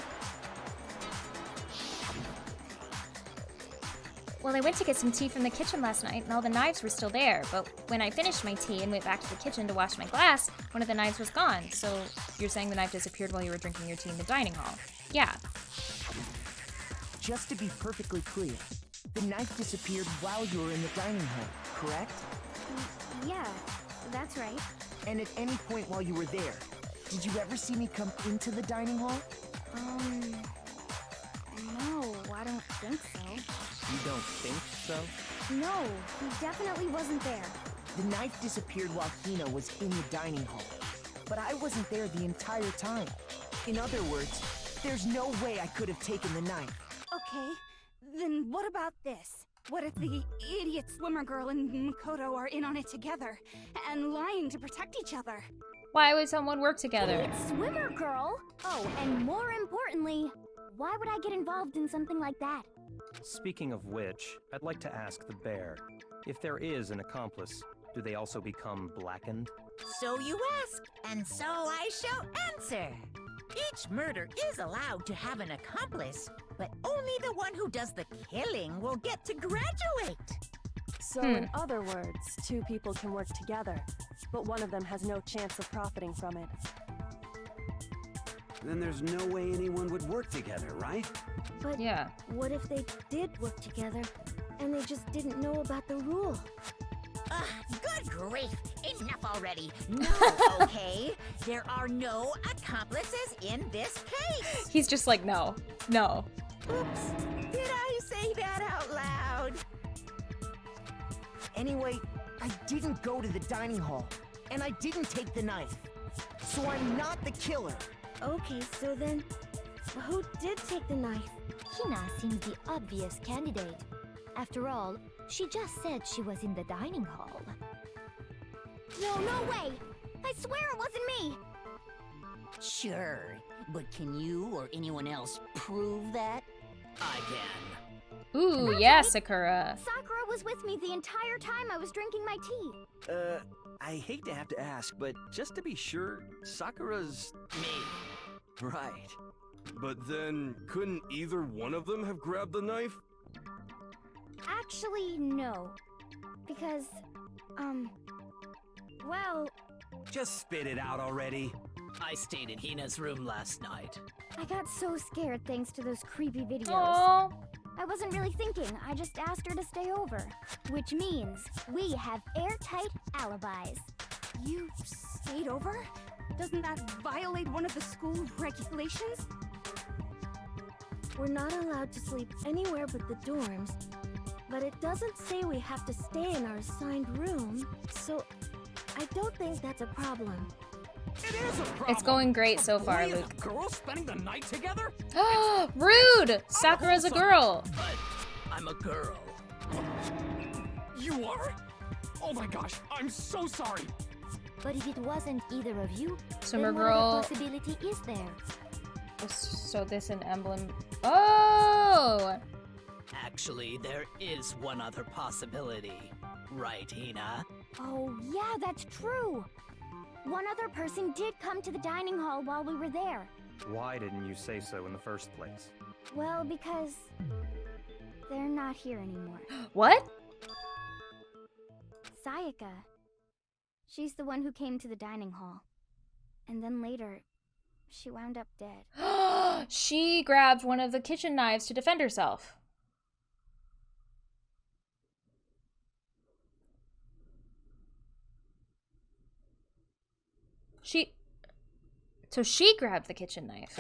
Well, I went to get some tea from the kitchen last night, and all the knives were still there. But when I finished my tea and went back to the kitchen to wash my glass, one of the knives was gone. So you're saying the knife disappeared while you were drinking your tea in the dining hall? Yeah. Just to be perfectly clear, the knife disappeared while you were in the dining hall, correct? Yeah, that's right. And at any point while you were there, did you ever see me come into the dining hall? No, I don't think so. You don't think so? No, he definitely wasn't there. The knife disappeared while Hina was in the dining hall. But I wasn't there the entire time. In other words, there's no way I could have taken the knife. Okay, then what about this? What if the idiot swimmer girl and Makoto are in on it together, and lying to protect each other? Why would someone work together? It's swimmer girl! Oh, and more importantly, why would I get involved in something like that? Speaking of which, I'd like to ask the bear, if there is an accomplice, do they also become blackened? So you ask, and so I shall answer. Each murder is allowed to have an accomplice, but only the one who does the killing will get to graduate. So in other words, two people can work together, but one of them has no chance of profiting from it. Then there's no way anyone would work together, right? But yeah. What if they did work together, and they just didn't know about the rule? Good grief! Enough already! No, okay? There are no accomplices in this case! He's just like, no. No. Oops! Did I say that out loud? Anyway, I didn't go to the dining hall, and I didn't take the knife. So I'm not the killer. Okay, so then, who did take the knife? Hina seems the obvious candidate. After all, she just said she was in the dining hall. No way! I swear it wasn't me! Sure, but can you or anyone else prove that? I can. Ooh, yeah, Sakura. Sakura was with me the entire time I was drinking my tea. I hate to have to ask, but just to be sure, Sakura's... Me. Right. But then, couldn't either one of them have grabbed the knife? Actually, no. Because, well... Just spit it out already. I stayed in Hina's room last night. I got so scared thanks to those creepy videos. Aww. I wasn't really thinking, I just asked her to stay over. Which means we have airtight alibis. You stayed over? Doesn't that violate one of the school regulations? We're not allowed to sleep anywhere but the dorms, but it doesn't say we have to stay in our assigned room, so I don't think that's a problem. It is a problem. It's going great so far, We and Luke. a girl spending the night together? Rude! Sakura's a girl. But I'm a girl. You are? Oh my gosh, I'm so sorry. But if it wasn't either of you, Swimmer then girl. what other possibility is there? So this an emblem. Oh! Actually, there is one other possibility. Right, Hina? Oh, yeah, that's true. One other person did come to the dining hall while we were there. Why didn't you say so in the first place? Well, because they're not here anymore. What? Sayaka, She's the one who came to the dining hall. And then later, she wound up dead. She grabbed one of the kitchen knives to defend herself. So she grabbed the kitchen knife.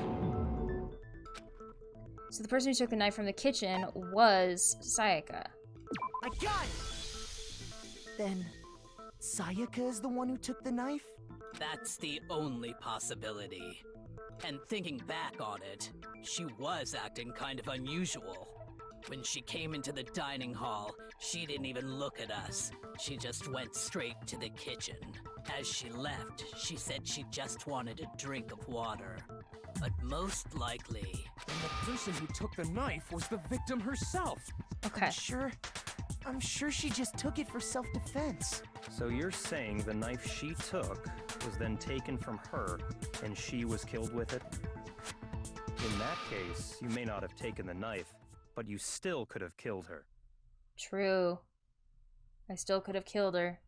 So the person who took the knife from the kitchen was Sayaka. I got it! Then, Sayaka is the one who took the knife? That's the only possibility. And thinking back on it, she was acting kind of unusual. When she came into the dining hall, she didn't even look at us. She just went straight to the kitchen. As she left, she said she just wanted a drink of water. But most likely... And the person who took the knife was the victim herself. Okay. I'm sure she just took it for self-defense. So you're saying the knife she took was then taken from her, and she was killed with it? In that case, you may not have taken the knife, but you still could have killed her. True. I still could have killed her.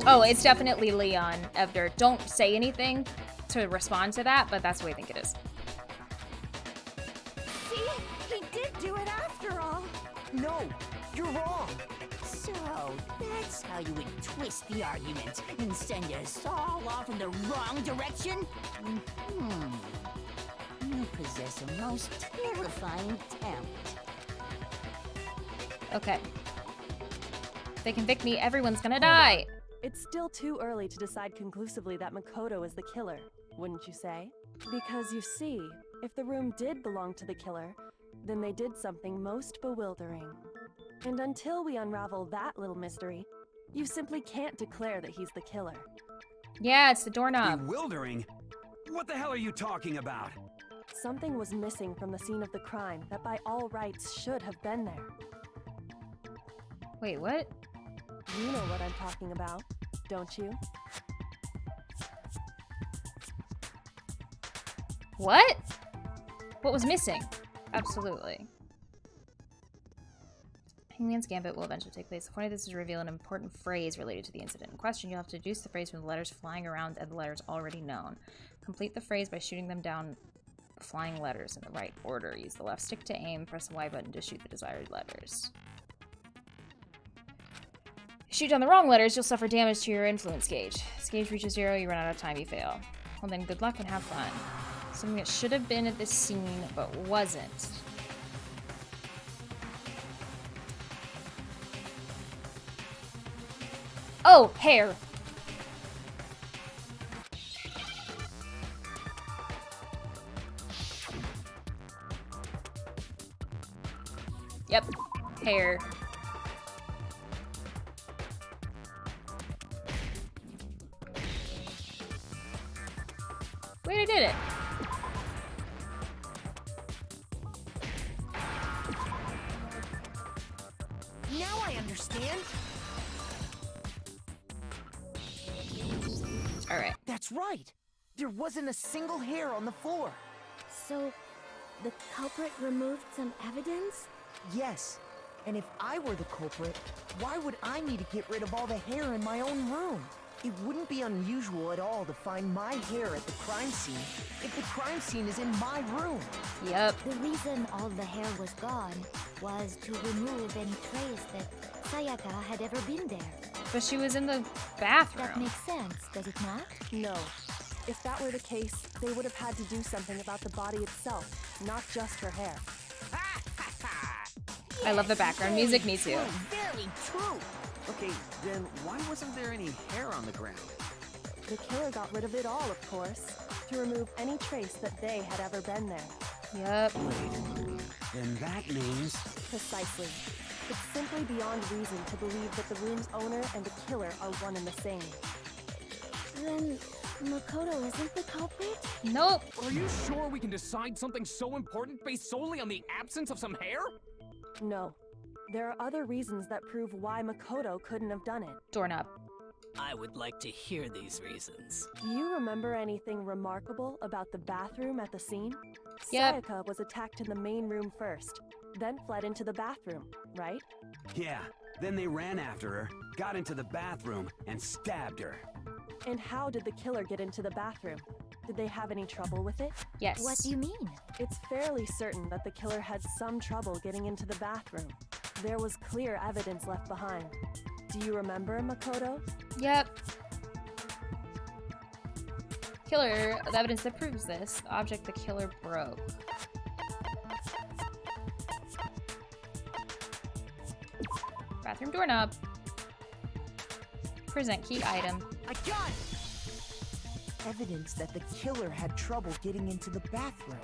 Oh, it's definitely Leon, Evder. Don't say anything to respond to that, but that's the way I think it is. See? He did do it after all. No, you're wrong. So, that's how you would twist the argument and send us all off in the wrong direction? You possess a most terrifying talent. Okay. If they convict me, everyone's gonna die. It's still too early to decide conclusively that Makoto is the killer, wouldn't you say? Because you see, if the room did belong to the killer, then they did something most bewildering. And until we unravel that little mystery, you simply can't declare that he's the killer. Yeah, it's the doorknob. Bewildering? What the hell are you talking about? Something was missing from the scene of the crime that by all rights should have been there. Wait, what? You know what I'm talking about, don't you? What? What was missing? Absolutely. Hangman's Gambit will eventually take place. The point of this is to reveal an important phrase related to the incident in question. You'll have to deduce the phrase from the letters flying around and the letters already known. Complete the phrase by shooting them down flying letters in the right order. Use the left stick to aim. Press the Y button to shoot the desired letters. If you shoot down the wrong letters, you'll suffer damage to your influence gauge. As gauge reaches 0, you run out of time, you fail. Well then, good luck and have fun. Something that should have been at this scene, but wasn't. Oh, hair! Yep, hair. Wait, I did it. Now I understand. All right. That's right. There wasn't a single hair on the floor. So, the culprit removed some evidence? Yes. And if I were the culprit, why would I need to get rid of all the hair in my own room? It wouldn't be unusual at all to find my hair at the crime scene if the crime scene is in my room. Yep. The reason all the hair was gone was to remove any trace that Sayaka had ever been there. But she was in the bathroom. That makes sense, does it not? No. If that were the case, they would have had to do something about the body itself, not just her hair. I love the background music, me too. Very true. Okay, then why wasn't there any hair on the ground? The killer got rid of it all, of course, to remove any trace that they had ever been there. Yep. Wait, then that means... Precisely. It's simply beyond reason to believe that the room's owner and the killer are one and the same. Then, Makoto isn't the culprit? Nope. Are you sure we can decide something so important based solely on the absence of some hair? No. There are other reasons that prove why Makoto couldn't have done it. Doorknob. I would like to hear these reasons. Do you remember anything remarkable about the bathroom at the scene? Yep. Sayaka was attacked in the main room first, then fled into the bathroom, right? Yeah, Then they ran after her, got into the bathroom, and stabbed her. And how did the killer get into the bathroom? Did they have any trouble with it? Yes. What do you mean? It's fairly certain that the killer had some trouble getting into the bathroom. There was clear evidence left behind. Do you remember, Makoto? Yep. Killer, the evidence that proves this. The object the killer broke. Bathroom doorknob. Present key item. I got it! Evidence that the killer had trouble getting into the bathroom.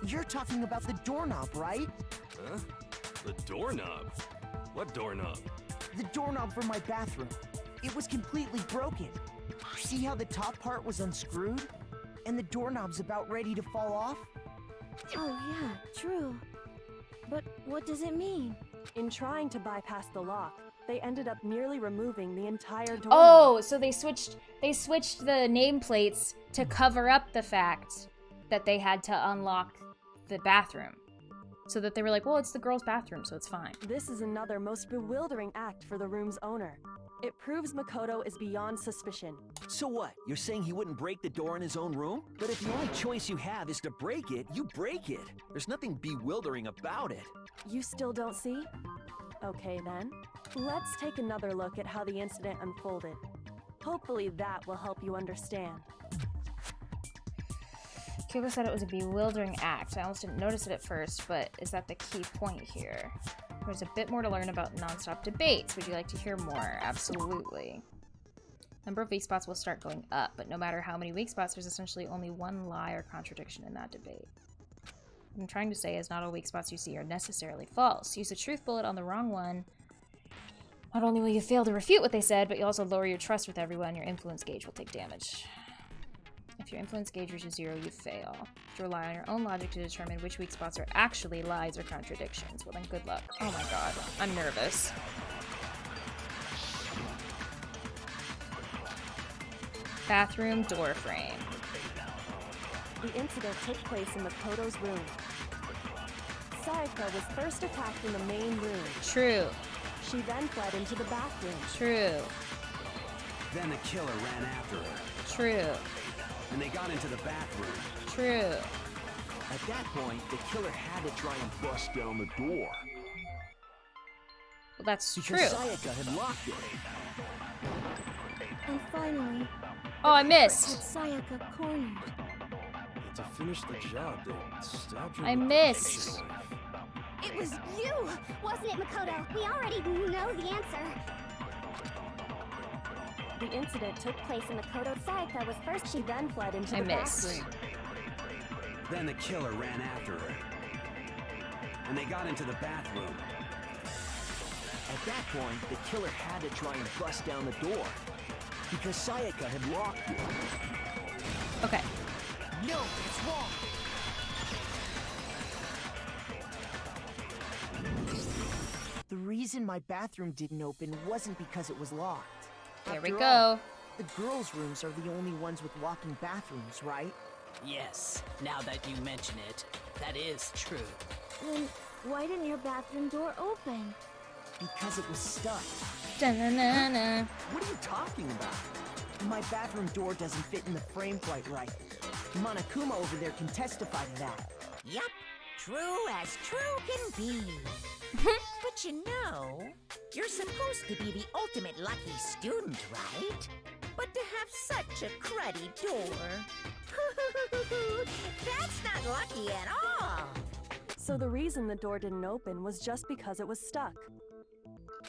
You're talking about the doorknob, right? Huh? The doorknob? What doorknob? The doorknob for my bathroom. It was completely broken. See how the top part was unscrewed? And the doorknob's about ready to fall off? Oh yeah, true. But what does it mean? In trying to bypass the lock, they ended up nearly removing the entire doorknob. Oh, so they switched the nameplates to cover up the fact that they had to unlock the bathroom. So that they were like, well, it's the girl's bathroom, so it's fine. This is another most bewildering act for the room's owner. It proves Makoto is beyond suspicion. So what? You're saying he wouldn't break the door in his own room? But if the only choice you have is to break it, you break it. There's nothing bewildering about it. You still don't see? Okay then. Let's take another look at how the incident unfolded. Hopefully that will help you understand. Kyoko said it was a bewildering act. I almost didn't notice it at first, but is that the key point here? There's a bit more to learn about non-stop debates. Would you like to hear more? Absolutely. Number of weak spots will start going up, but no matter how many weak spots, there's essentially only one lie or contradiction in that debate. What I'm trying to say is not all weak spots you see are necessarily false. Use a truth bullet on the wrong one. Not only will you fail to refute what they said, but you also lower your trust with everyone. Your influence gauge will take damage. If your influence gauge reaches 0, you fail. You have to rely on your own logic to determine which weak spots are actually lies or contradictions. Well then, good luck. Oh my god, I'm nervous. Bathroom door frame. The incident took place in Makoto's room. Sayaka was first attacked in the main room. True. She then fled into the bathroom. True. Then the killer ran after her. True. And they got into the bathroom. True. At that point, the killer had to try and bust down the door. Well, that's because true. Sayaka had locked it. And finally... Oh, I missed. Sayaka cornered. To finish the job, they stabbed her. I missed. It was you, wasn't it, Makoto? We already know the answer. The incident took place in Makoto. Sayaka was first. She then fled into the bathroom. Then the killer ran after her. And they got into the bathroom. At that point, the killer had to try and bust down the door. Because Sayaka had locked it. Okay. No, it's wrong. The reason my bathroom didn't open wasn't because it was locked. There we After go. all, the girls' rooms are the only ones with walk-in bathrooms, right? Yes, now that you mention it, that is true. Then why didn't your bathroom door open? Because it was stuck. Da-na-na-na. What are you talking about? My bathroom door doesn't fit in the frame quite right. Monokuma over there can testify to that. Yup, true as true can be. But you know, you're supposed to be the ultimate lucky student, right? But to have such a cruddy door... That's not lucky at all! So the reason the door didn't open was just because it was stuck.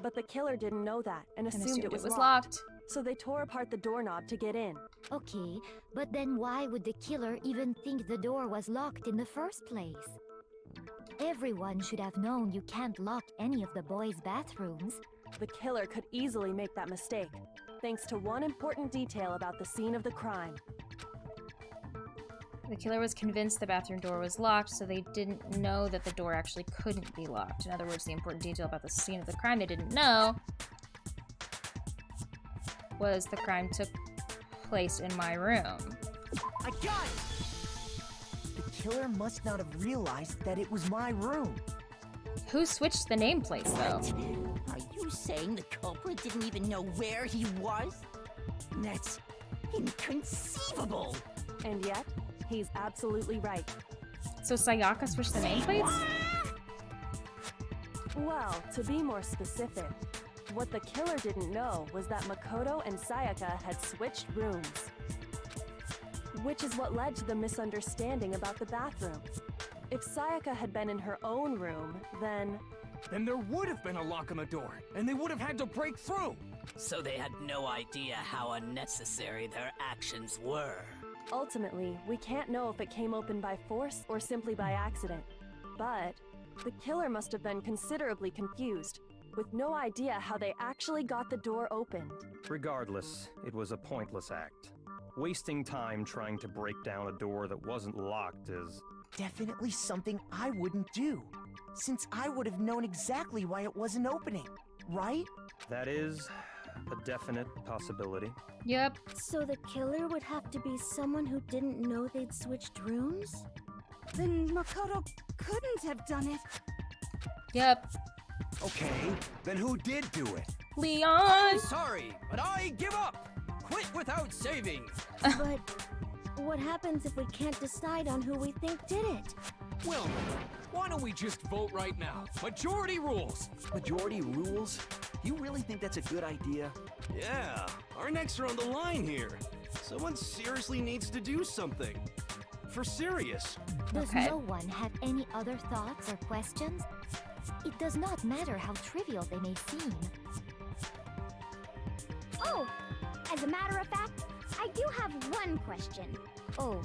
But the killer didn't know that and assumed it was locked. So they tore apart the doorknob to get in. Okay, but then why would the killer even think the door was locked in the first place? Everyone should have known you can't lock any of the boys' bathrooms. The killer could easily make that mistake, thanks to one important detail about the scene of the crime. The killer was convinced the bathroom door was locked, so they didn't know that the door actually couldn't be locked. In other words, the important detail about the scene of the crime they didn't know was the crime took place in my room. I got it! The killer must not have realized that it was my room. Who switched the nameplates, though? Are you saying the culprit didn't even know where he was? That's inconceivable. And yet, he's absolutely right. So Sayaka switched the nameplates? Well, to be more specific, what the killer didn't know was that Makoto and Sayaka had switched rooms. Which is what led to the misunderstanding about the bathroom. If Sayaka had been in her own room, then there would have been a lock on the door, and they would have had to break through. So they had no idea how unnecessary their actions were. ultimately, we can't know if it came open by force or simply by accident. But the killer must have been considerably confused, with no idea how they actually got the door opened. Regardless, it was a pointless act. Wasting time trying to break down a door that wasn't locked is... definitely something I wouldn't do, since I would have known exactly why it wasn't opening, right? That is a definite possibility. Yep. So the killer would have to be someone who didn't know they'd switched rooms? Then Makoto couldn't have done it. Yep. Okay, then who did do it? Leon! Sorry, but I give up! Quit without saving! But what happens if we can't decide on who we think did it? Well, why don't we just vote right now? Majority rules! Majority rules? You really think that's a good idea? Yeah, our necks are on the line here. Someone seriously needs to do something. For serious. Does no one have any other thoughts or questions? It does not matter how trivial they may seem. Oh, as a matter of fact, I do have one question. Oh,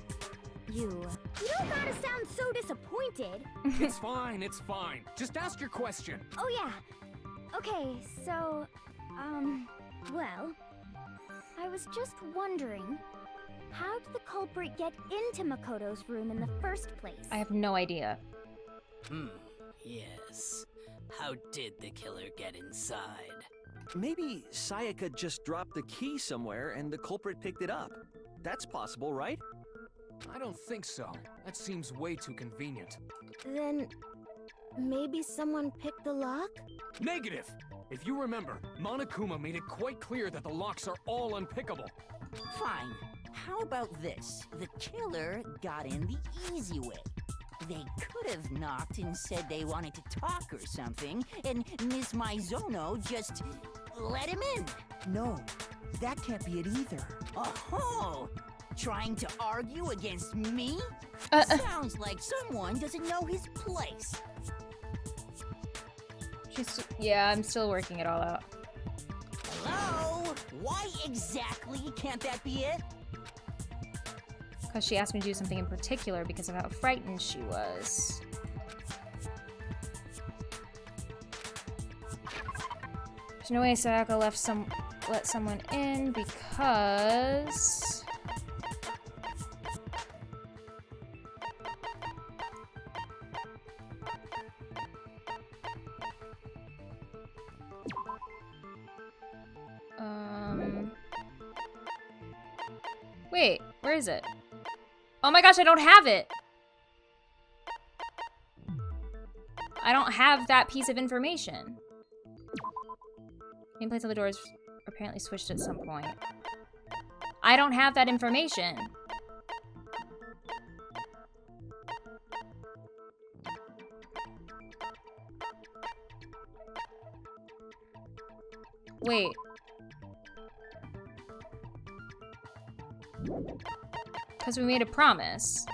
you don't gotta sound so disappointed. It's fine, it's fine. Just ask your question. Oh yeah. Okay, so, well, I was just wondering, how did the culprit get into Makoto's room in the first place? I have no idea. Yes. How did the killer get inside? Maybe Sayaka just dropped the key somewhere and the culprit picked it up. That's possible, right? I don't think so. That seems way too convenient. Then maybe someone picked the lock? Negative! If you remember, Monokuma made it quite clear that the locks are all unpickable. Fine. How about this? The killer got in the easy way. They could have knocked and said they wanted to talk or something, and Ms. Maizono just let him in. No, that can't be it either. Oh, trying to argue against me? Sounds like someone doesn't know his place. Yeah, I'm still working it all out. Hello? Why exactly can't that be it? Because she asked me to do something in particular because of how frightened she was. There's no way Sayaka let someone in because... Wait, where is it? Oh my gosh, I don't have it! I don't have that piece of information. Nameplates on the doors apparently switched at some point. I don't have that information. Wait. Because we made a promise.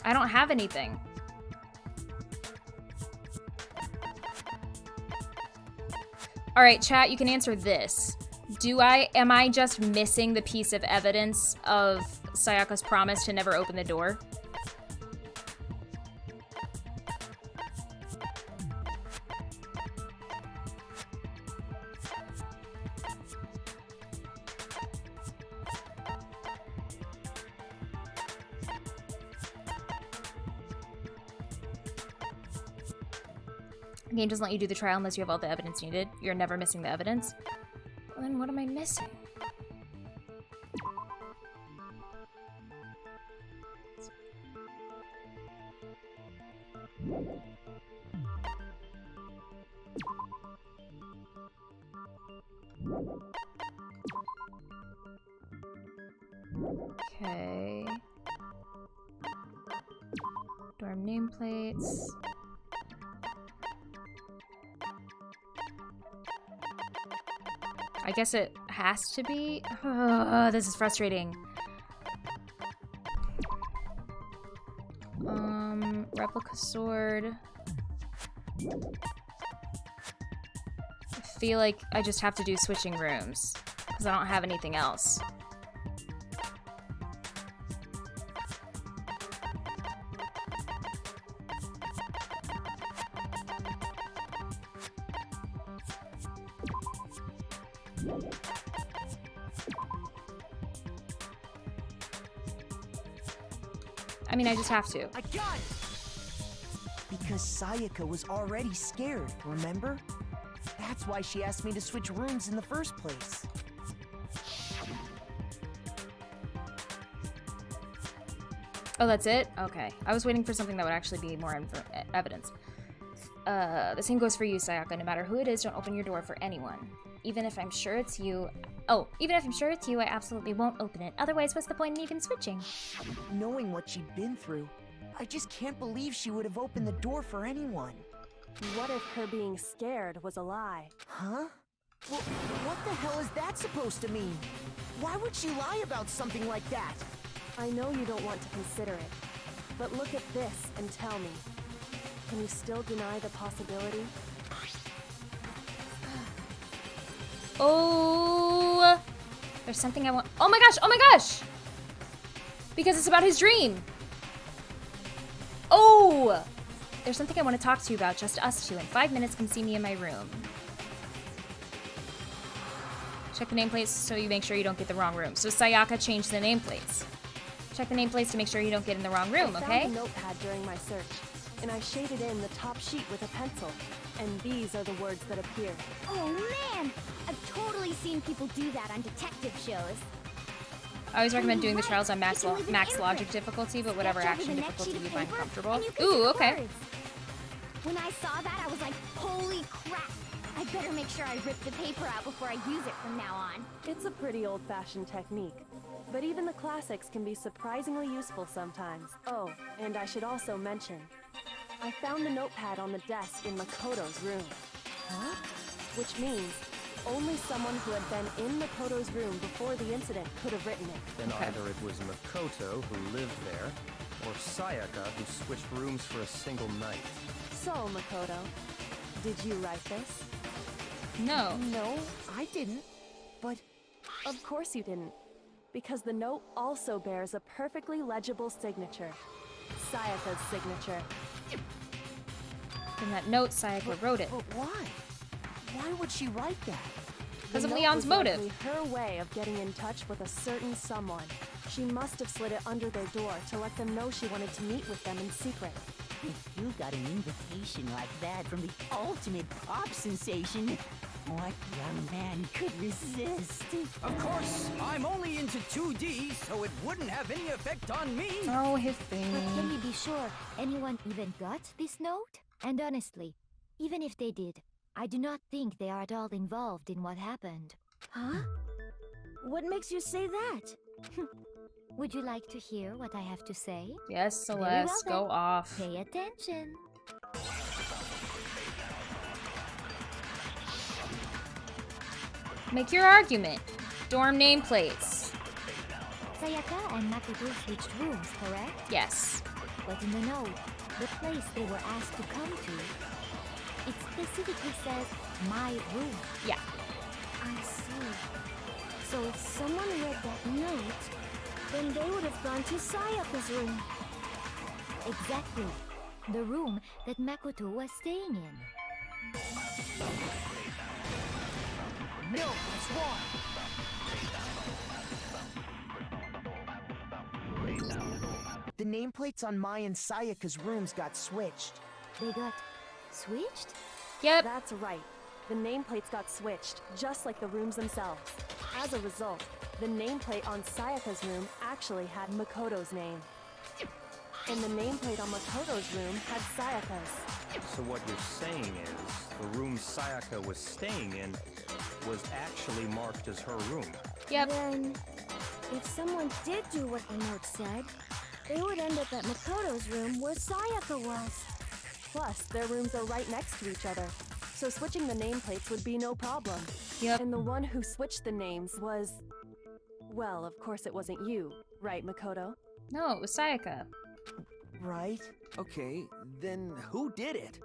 I don't have anything. All right, chat, you can answer this. Am I just missing the piece of evidence of Sayaka's promise to never open the door? The game doesn't let you do the trial unless you have all the evidence needed. You're never missing the evidence. Well, then what am I missing? Okay. Dorm nameplates. I guess it has to be. This is frustrating. Replica sword. I feel like I just have to do switching rooms because I don't have anything else. I mean, I just have to. I got it! Because Sayaka was already scared, remember? That's why she asked me to switch rooms in the first place. Oh, that's it? Okay. I was waiting for something that would actually be more evidence. The same goes for you, Sayaka. No matter who it is, don't open your door for anyone. Even if I'm sure it's you... Oh, even if I'm sure it's you, I absolutely won't open it. Otherwise, what's the point in even switching? Knowing what she'd been through, I just can't believe she would have opened the door for anyone. What if her being scared was a lie? Huh? Well, what the hell is that supposed to mean? Why would she lie about something like that? I know you don't want to consider it, but look at this and tell me. Can you still deny the possibility? Oh, there's something I want. Oh my gosh! Oh my gosh! Because it's about his dream. Oh, there's something I want to talk to you about. Just us two. In 5 minutes, come see me in my room. Check the nameplates so you make sure you don't get the wrong room. So Sayaka changed the nameplates. Check the nameplates to make sure you don't get in the wrong room. Okay? I found a notepad during my search, and I shaded in the top sheet with a pencil. And these are the words that appear. Oh man! I've totally seen people do that on detective shows. I always recommend doing the trials on max logic difficulty, but whatever action difficulty you find comfortable. Ooh, okay. When I saw that, I was like, holy crap! I better make sure I rip the paper out before I use it from now on. It's a pretty old-fashioned technique, but even the classics can be surprisingly useful sometimes. Oh, and I should also mention, I found the notepad on the desk in Makoto's room. Huh? Which means only someone who had been in Makoto's room before the incident could have written it. Then either it was Makoto who lived there, or Sayaka who switched rooms for a single night. So, Makoto, did you write this? No. No, I didn't. But... Of course you didn't. Because the note also bears a perfectly legible signature. Sayaka's signature. In that note, Sayaka wrote it. But why? Why would she write that? Because of Leon's motive. Likely her way of getting in touch with a certain someone. She must have slid it under their door to let them know she wanted to meet with them in secret. If you got an invitation like that from the ultimate pop sensation, what young man could resist? Of course, I'm only into 2D, so it wouldn't have any effect on me. Oh, his thing. But can you be sure anyone even got this note? And honestly, even if they did, I do not think they are at all involved in what happened. Huh? What makes you say that? Would you like to hear what I have to say? Yes, Celeste, Very well, go off. Pay attention. Make your argument. Dorm nameplates. Sayaka and Makoto switched rooms, correct? Yes. But in the note, the place they were asked to come to, it specifically says, my room. Yeah. I see. So if someone read that note, then they would have gone to Sayaka's room. Exactly. The room that Makoto was staying in. No, that's wrong. The nameplates on Mai and Sayaka's rooms got switched. They got switched? Yep. That's right. the nameplates got switched, just like the rooms themselves. As a result, the nameplate on Sayaka's room actually had Makoto's name. And the nameplate on Makoto's room had Sayaka's. So what you're saying is, the room Sayaka was staying in was actually marked as her room. Yep. Then, if someone did do what the note said, they would end up at Makoto's room where Sayaka was. Plus, their rooms are right next to each other, so switching the nameplates would be no problem. Yep. And the one who switched the names was... Well, of course it wasn't you, right, Makoto? No, it was Sayaka. Right? Okay, then who did it?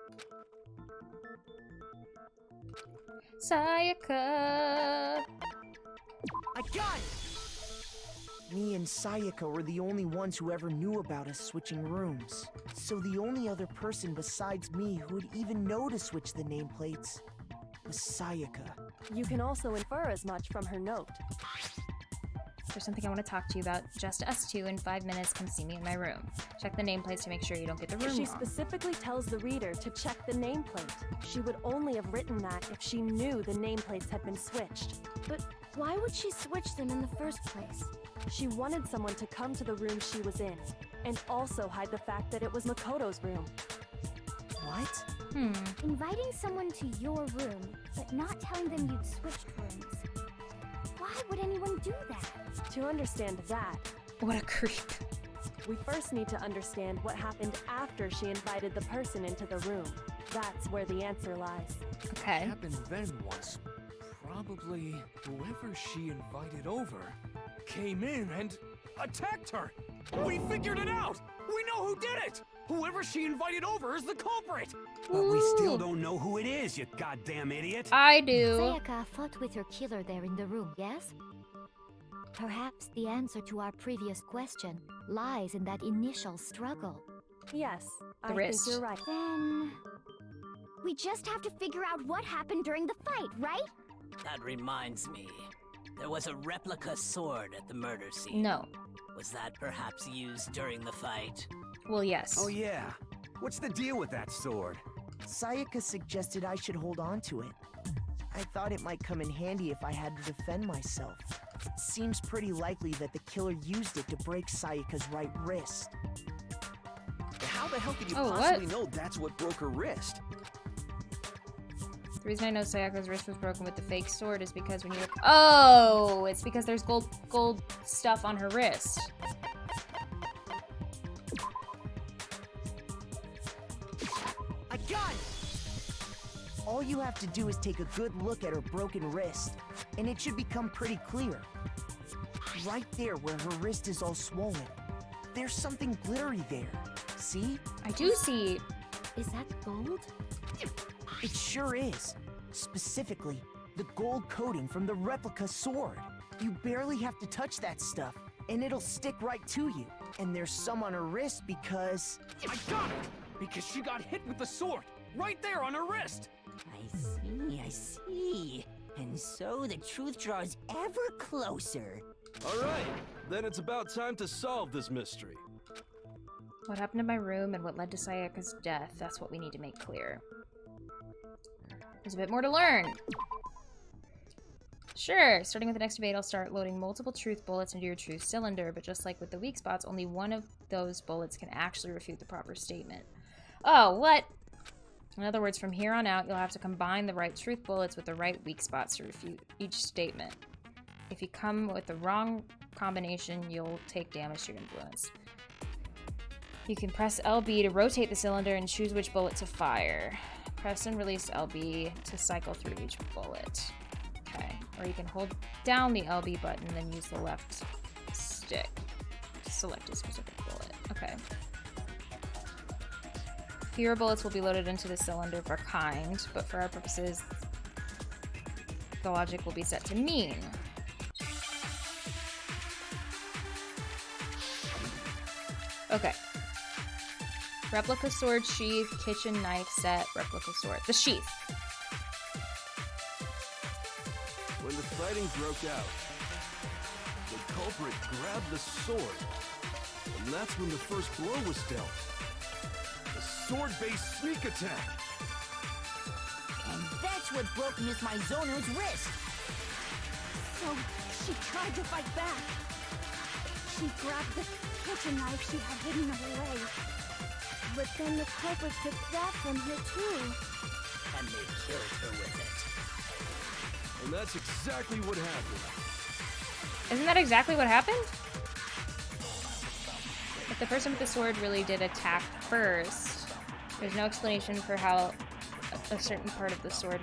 Sayaka! I got it! Me and Sayaka were the only ones who ever knew about us switching rooms. So the only other person besides me who would even know to switch the nameplates was Sayaka. You can also infer as much from her note. There's something I want to talk to you about. Just us two in 5 minutes. Come see me in my room. Check the nameplates to make sure you don't get the room She wrong. specifically tells the reader to check the nameplate. She would only have written that if she knew the nameplates had been switched. But why would she switch them in the first place? She wanted someone to come to the room she was in, and also hide the fact that it was Makoto's room. What? Inviting someone to your room, but not telling them you'd switched rooms. Why would anyone do that? To understand that... What a creep. We first need to understand what happened after she invited the person into the room. That's where the answer lies. Okay. What happened then was probably whoever she invited over came in and attacked her. We figured it out! We know who did it! Whoever she invited over is the culprit! But we still don't know who it is, you goddamn idiot! I do. Sayaka fought with her killer there in the room, yes? Perhaps the answer to our previous question lies in that initial struggle. Yes, The wrist. think you're right. Then... we just have to figure out what happened during the fight, right? That reminds me. There was a replica sword at the murder scene. No. Was that perhaps used during the fight? Well, yes. Oh yeah. What's the deal with that sword? Sayaka suggested I should hold on to it. I thought it might come in handy if I had to defend myself. Seems pretty likely that the killer used it to break Sayaka's right wrist. How the hell could you Oh, possibly what? know that's what broke her wrist? The reason I know Sayaka's wrist was broken with the fake sword is because when you look— oh! It's because there's gold stuff on her wrist. I got it! All you have to do is take a good look at her broken wrist, and it should become pretty clear. Right there where her wrist is all swollen, there's something glittery there. See? I do see. Is that gold? It sure is. Specifically, the gold coating from the replica sword. You barely have to touch that stuff, and it'll stick right to you. And there's some on her wrist because... I got it! Because she got hit with the sword! Right there on her wrist! I see. And so the truth draws ever closer. Alright, then it's about time to solve this mystery. What happened in my room and what led to Sayaka's death, that's what we need to make clear. There's a bit more to learn. Sure, starting with the next debate, I'll start loading multiple truth bullets into your truth cylinder, but just like with the weak spots, only one of those bullets can actually refute the proper statement. Oh, what? In other words, from here on out, you'll have to combine the right truth bullets with the right weak spots to refute each statement. If you come with the wrong combination, you'll take damage to your influence. You can press LB to rotate the cylinder and choose which bullet to fire. Press and release LB to cycle through each bullet. Okay, or you can hold down the LB button, then use the left stick to select a specific bullet. Okay. Fewer bullets will be loaded into the cylinder per kind, but for our purposes, the logic will be set to mean. Okay. Replica sword sheath, kitchen knife set, replica sword. The sheath. When the fighting broke out, the culprit grabbed the sword, and that's when the first blow was dealt. A sword-based sneak attack. And that's That's what broke Miss Maizono's wrist. So she tried to fight back. She grabbed the kitchen knife she had hidden away. But then the culprit took that from her too. And they killed her with it. And that's exactly what happened. Isn't that exactly what happened? If the person with the sword really did attack first, there's no explanation for how a certain part of the sword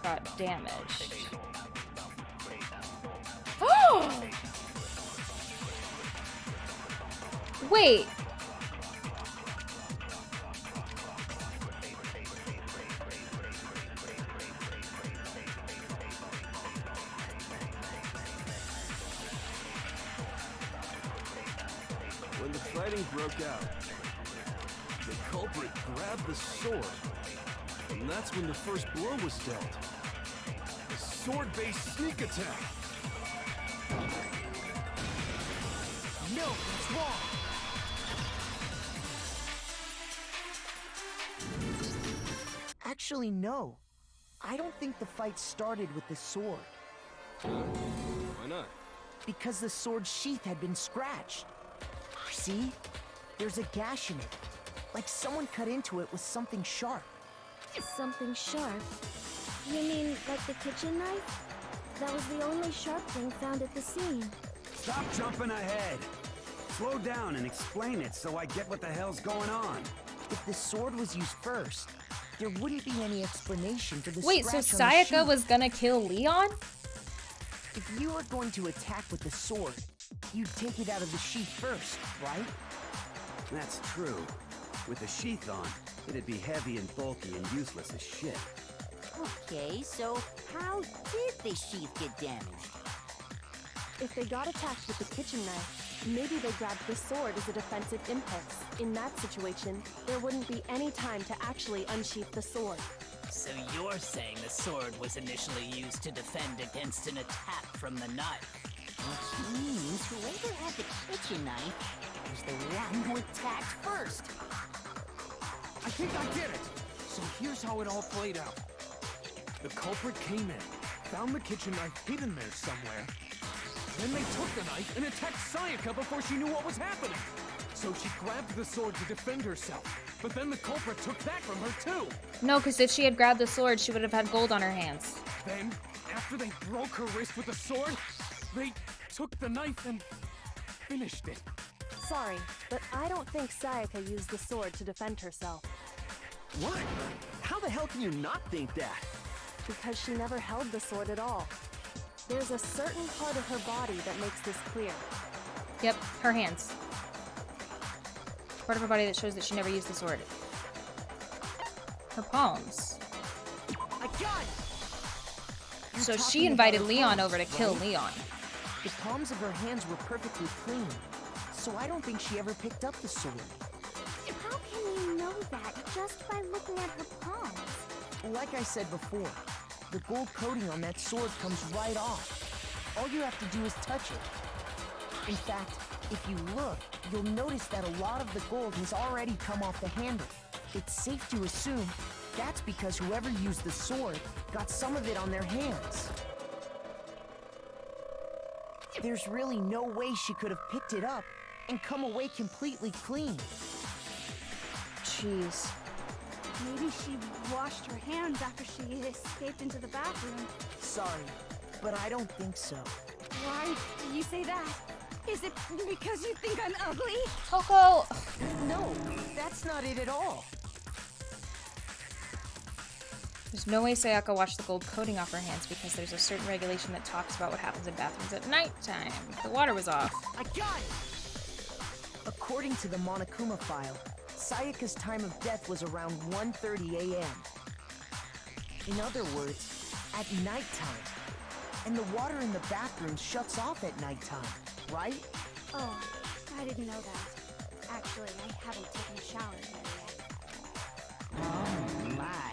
got damaged. Oh! Wait. When the fighting broke out, the culprit grabbed the sword, and that's when the first blow was dealt. A sword-based sneak attack. No, that's wrong. Actually, no. I don't think the fight started with the sword. Why not? Because the sword's sheath had been scratched. See? There's a gash in it. Like someone cut into it with something sharp. Something sharp? You mean like the kitchen knife? That was the only sharp thing found at the scene. Stop jumping ahead. Slow down and explain it so I get what the hell's going on. If the sword was used first, there wouldn't be any explanation for the Wait, so scratch on the Sayaka sheath. was gonna kill Leon? If you were going to attack with the sword, you'd take it out of the sheath first, right? That's true. With the sheath on, it'd be heavy and bulky and useless as shit. Okay, so how did the sheath get damaged? If they got attacked with the kitchen knife, maybe they grabbed the sword as a defensive impulse. In that situation, there wouldn't be any time to actually unsheath the sword. So you're saying the sword was initially used to defend against an attack from the knife? Which means whoever had the kitchen knife was the one who attacked first. I think I get it. So here's how it all played out. The culprit came in, found the kitchen knife hidden there somewhere. Then they took the knife and attacked Sayaka before she knew what was happening. So she grabbed the sword to defend herself. But then the culprit took that from her too. No, because if she had grabbed the sword, she would have had gold on her hands. Then, after they broke her wrist with the sword, they took the knife and finished it. Sorry, but I don't think Sayaka used the sword to defend herself. What? How the hell can you not think that? Because she never held the sword at all. There's a certain part of her body that makes this clear. Yep, her hands. Part of her body that shows that she never used the sword. Her palms. I got it! So You're she talking invited about her Leon palms, over to kill right? Leon. The palms of her hands were perfectly clean, so I don't think she ever picked up the sword. How can you know that just by looking at her palms? Like I said before, the gold coating on that sword comes right off. All you have to do is touch it. In fact, if you look, you'll notice that a lot of the gold has already come off the handle. It's safe to assume that's because whoever used the sword got some of it on their hands. There's really no way she could have picked it up and come away completely clean. Jeez. Maybe she washed her hands after she escaped into the bathroom. Sorry, but I don't think so. Why do you say that? Is it because you think I'm ugly? Coco! No, that's not it at all. There's no way Sayaka washed the gold coating off her hands because there's a certain regulation that talks about what happens in bathrooms at nighttime. The water was off. I got it! According to the Monokuma file, Sayaka's time of death was around 1:30 a.m. In other words, at nighttime. And the water in the bathroom shuts off at nighttime, right? Oh, I didn't know that. Actually, I haven't taken a shower yet. Oh my.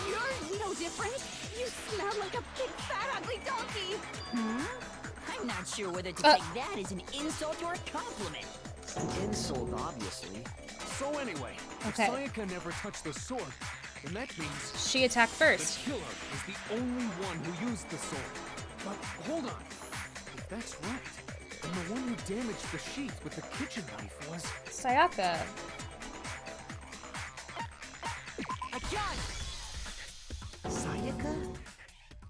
You're no different. You smell like a big fat ugly donkey. I'm not sure whether to take that as an insult or a compliment. An insult, obviously. So anyway, Okay. if Sayaka never touched the sword, And that means she attacked first. the killer is the only one who used the sword. But hold on. If that's right, then the one who damaged the sheath with the kitchen knife was Sayaka. A gun! Sayaka?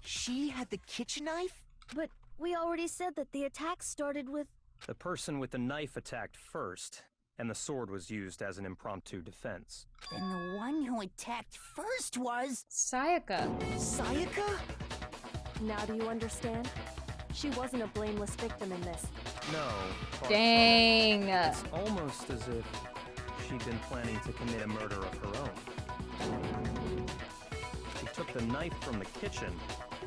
She had the kitchen knife? But we already said that the attack started with... The person with the knife attacked first, and the sword was used as an impromptu defense. Then the one who attacked first was... Sayaka. Sayaka? Now do you understand? She wasn't a blameless victim in this. No. far from Dang. it. It's almost as if she'd been planning to commit a murder of her own. She took the knife from the kitchen,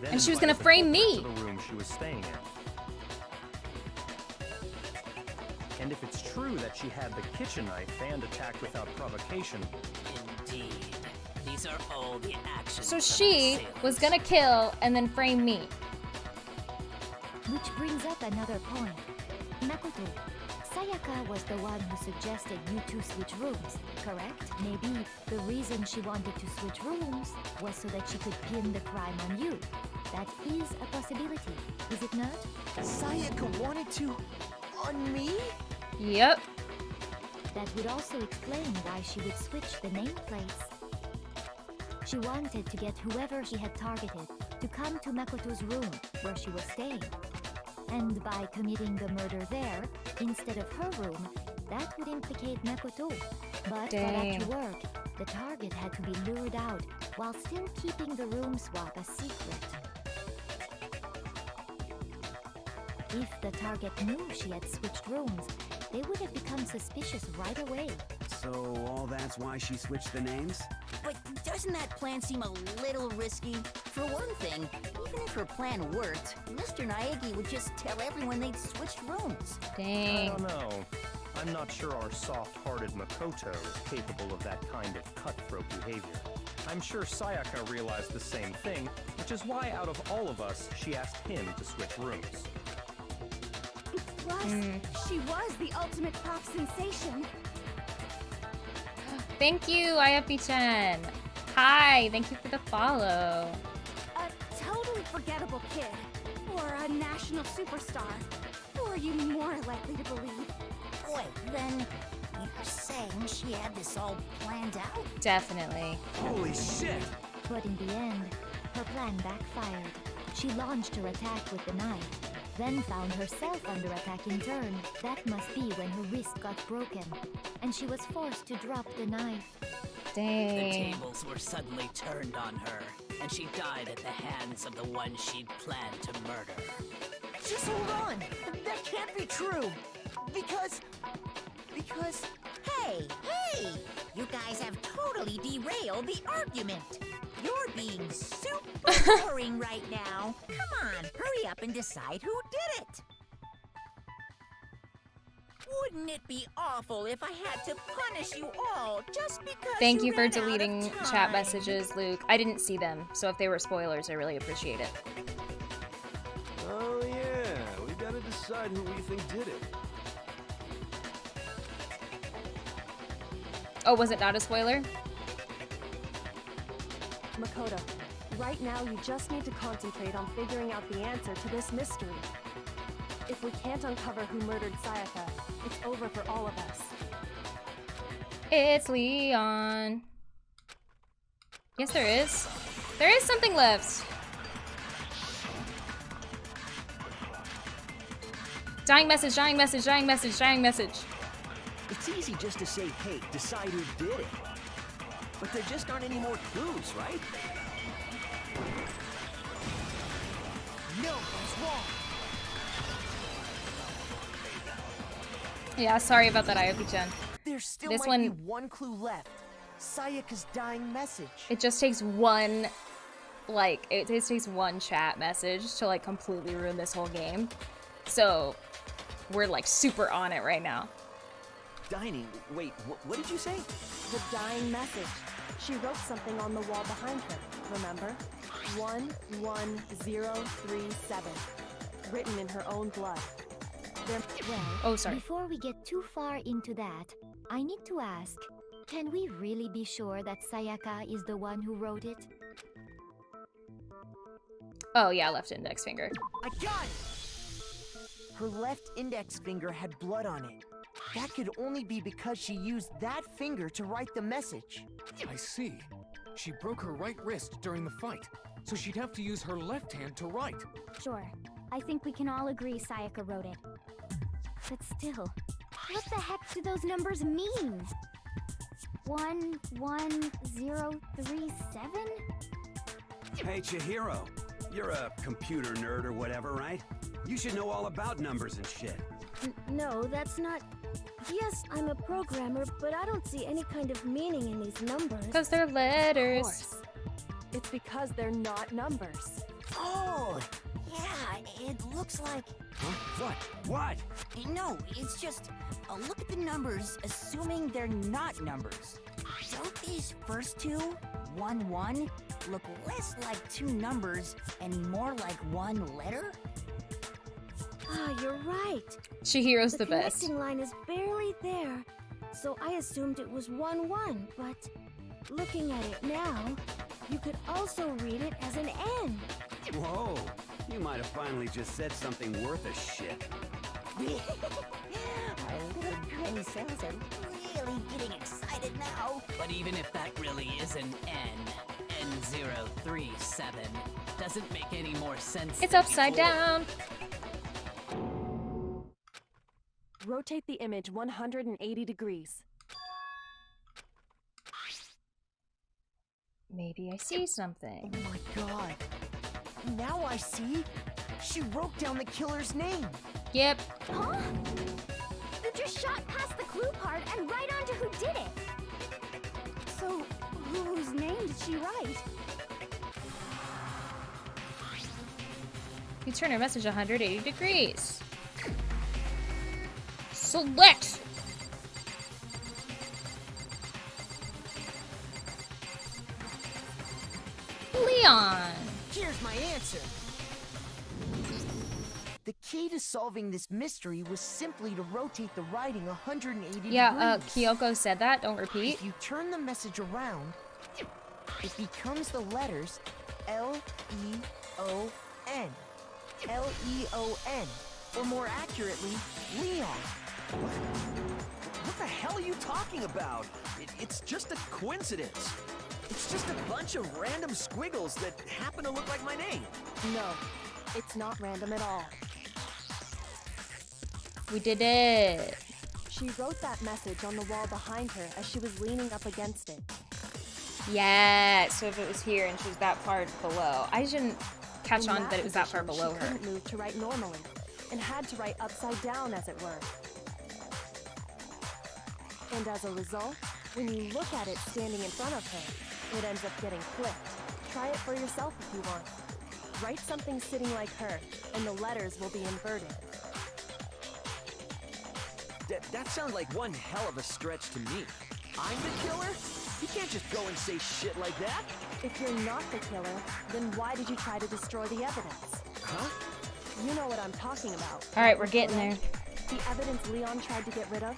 then And she was gonna invited the frame culprit me. to the room she was staying in. And if it's true that she had the kitchen knife and attacked without provocation, Indeed. These are all the actions. So of she an was gonna kill and then frame me. Which brings up another point. Makoto, Sayaka was the one who suggested you two switch rooms, correct? Maybe the reason she wanted to switch rooms was so that she could pin the crime on you. That is a possibility, is it not? Sayaka wanted to... on me? Yep. That would also explain why she would switch the nameplates. She wanted to get whoever she had targeted to come to Makoto's room where she was staying. And by committing the murder there, instead of her room, that would implicate Makoto. But for that to work, the target had to be lured out while still keeping the room swap a secret. If the target knew she had switched rooms, they would have become suspicious right away. So all that's why she switched the names? But doesn't that plan seem a little risky? For one thing, even if her plan worked, Mr. Naegi would just tell everyone they'd switched rooms. I don't know. I'm not sure our soft-hearted Makoto is capable of that kind of cutthroat behavior. I'm sure Sayaka realized the same thing, which is why out of all of us, she asked him to switch rooms. Plus, she was the ultimate pop sensation. Thank you, IFB10. Hi, thank you for the follow. A totally forgettable kid. Or a national superstar. Who are you more likely to believe? Wait, then you're saying she had this all planned out? Definitely. Holy shit! But in the end, her plan backfired. She launched her attack with the knife, then found herself under attack in turn. That must be when her wrist got broken, and she was forced to drop the knife. The Dang. tables were suddenly turned on her, and she died at the hands of the one she'd planned to murder. Just hold on! That can't be true! Because... Hey! You guys have totally derailed the argument. You're being super boring right now. Come on, hurry up and decide who did it. Wouldn't it be awful if I had to punish you all just because Thank you for ran out of deleting time? chat messages, Luke. I didn't see them, so if they were spoilers, I really appreciate it. Oh yeah, we gotta decide who we think did it. Oh, was it not a spoiler? Makoto, right now you just need to concentrate on figuring out the answer to this mystery. If we can't uncover who murdered Sayaka, it's over for all of us. It's Leon. Yes, there is. There is something left. Dying message, dying message, dying message, dying message. It's easy just to say, hey, decide who did it. But there just aren't any more clues, right? No, that's wrong. Yeah, sorry about that, IOP-chan. There still This might be one, one clue left. Sayaka's dying message. it just takes one, like, it just takes one chat message to, like, completely ruin this whole game. So, we're, like, super on it right now. Dining? Wait, what did you say? The dying message. She wrote something on the wall behind her, remember? 11037. Written in her own blood. Well, oh, sorry. Before we get too far into that, I need to ask, Can we really be sure that Sayaka is the one who wrote it? Oh yeah, left index finger. I got it! Her left index finger had blood on it. That could only be because she used that finger to write the message. I see. She broke her right wrist during the fight, so she'd have to use her left hand to write. Sure. I think we can all agree Sayaka wrote it. But still, what the heck do those numbers mean? 11037? Hey, Chihiro. You're a computer nerd or whatever, right? You should know all about numbers and shit. No, that's not... Yes, I'm a programmer, but I don't see any kind of meaning in these numbers. Because they're letters. Of course. It's because they're not numbers. Oh, yeah, it looks like... Huh? What? No, it's just... look at the numbers, assuming they're not numbers. Don't these first two, 1, 1, look less like two numbers and more like one letter? Ah, you're right. Chihiro's the best. The connecting line is barely there, so I assumed it was 1, 1, but looking at it now, you could also read it as an N. Whoa, you might have finally just said something worth a shit. Our little princess are really getting excited now. But even if that really is an N037, doesn't make any more sense. It's than upside before. down. Rotate the image 180 degrees. Maybe I see something. Oh my god. Now I see. She wrote down the killer's name. Yep. Huh? You just shot past the clue part and right onto who did it. So, whose name did she write? You turn your message 180 degrees. Select. Leon. Here's my answer. The key to solving this mystery was simply to rotate the writing 180 degrees. Yeah, Kyoko said that. Don't repeat. If you turn the message around, it becomes the letters L-E-O-N. L-E-O-N. Or more accurately, Leon. What the hell are you talking about? It's just a coincidence. It's just a bunch of random squiggles that happen to look like my name. No, it's not random at all. We did it. She wrote that message on the wall behind her as she was leaning up against it. Yeah, so if it was here and she was that far below. I didn't catch on that it was that far position, below her. She couldn't move to write normally and had to write upside down, as it were. And as a result, when you look at it standing in front of her, it ends up getting flipped. Try it for yourself if you want. Write something sitting like her, and the letters will be inverted. That sounds like one hell of a stretch to me. I'm the killer? You can't just go and say shit like that. If you're not the killer, then why did you try to destroy the evidence? Huh? You know what I'm talking about. All right, we're getting there. The evidence Leon tried to get rid of?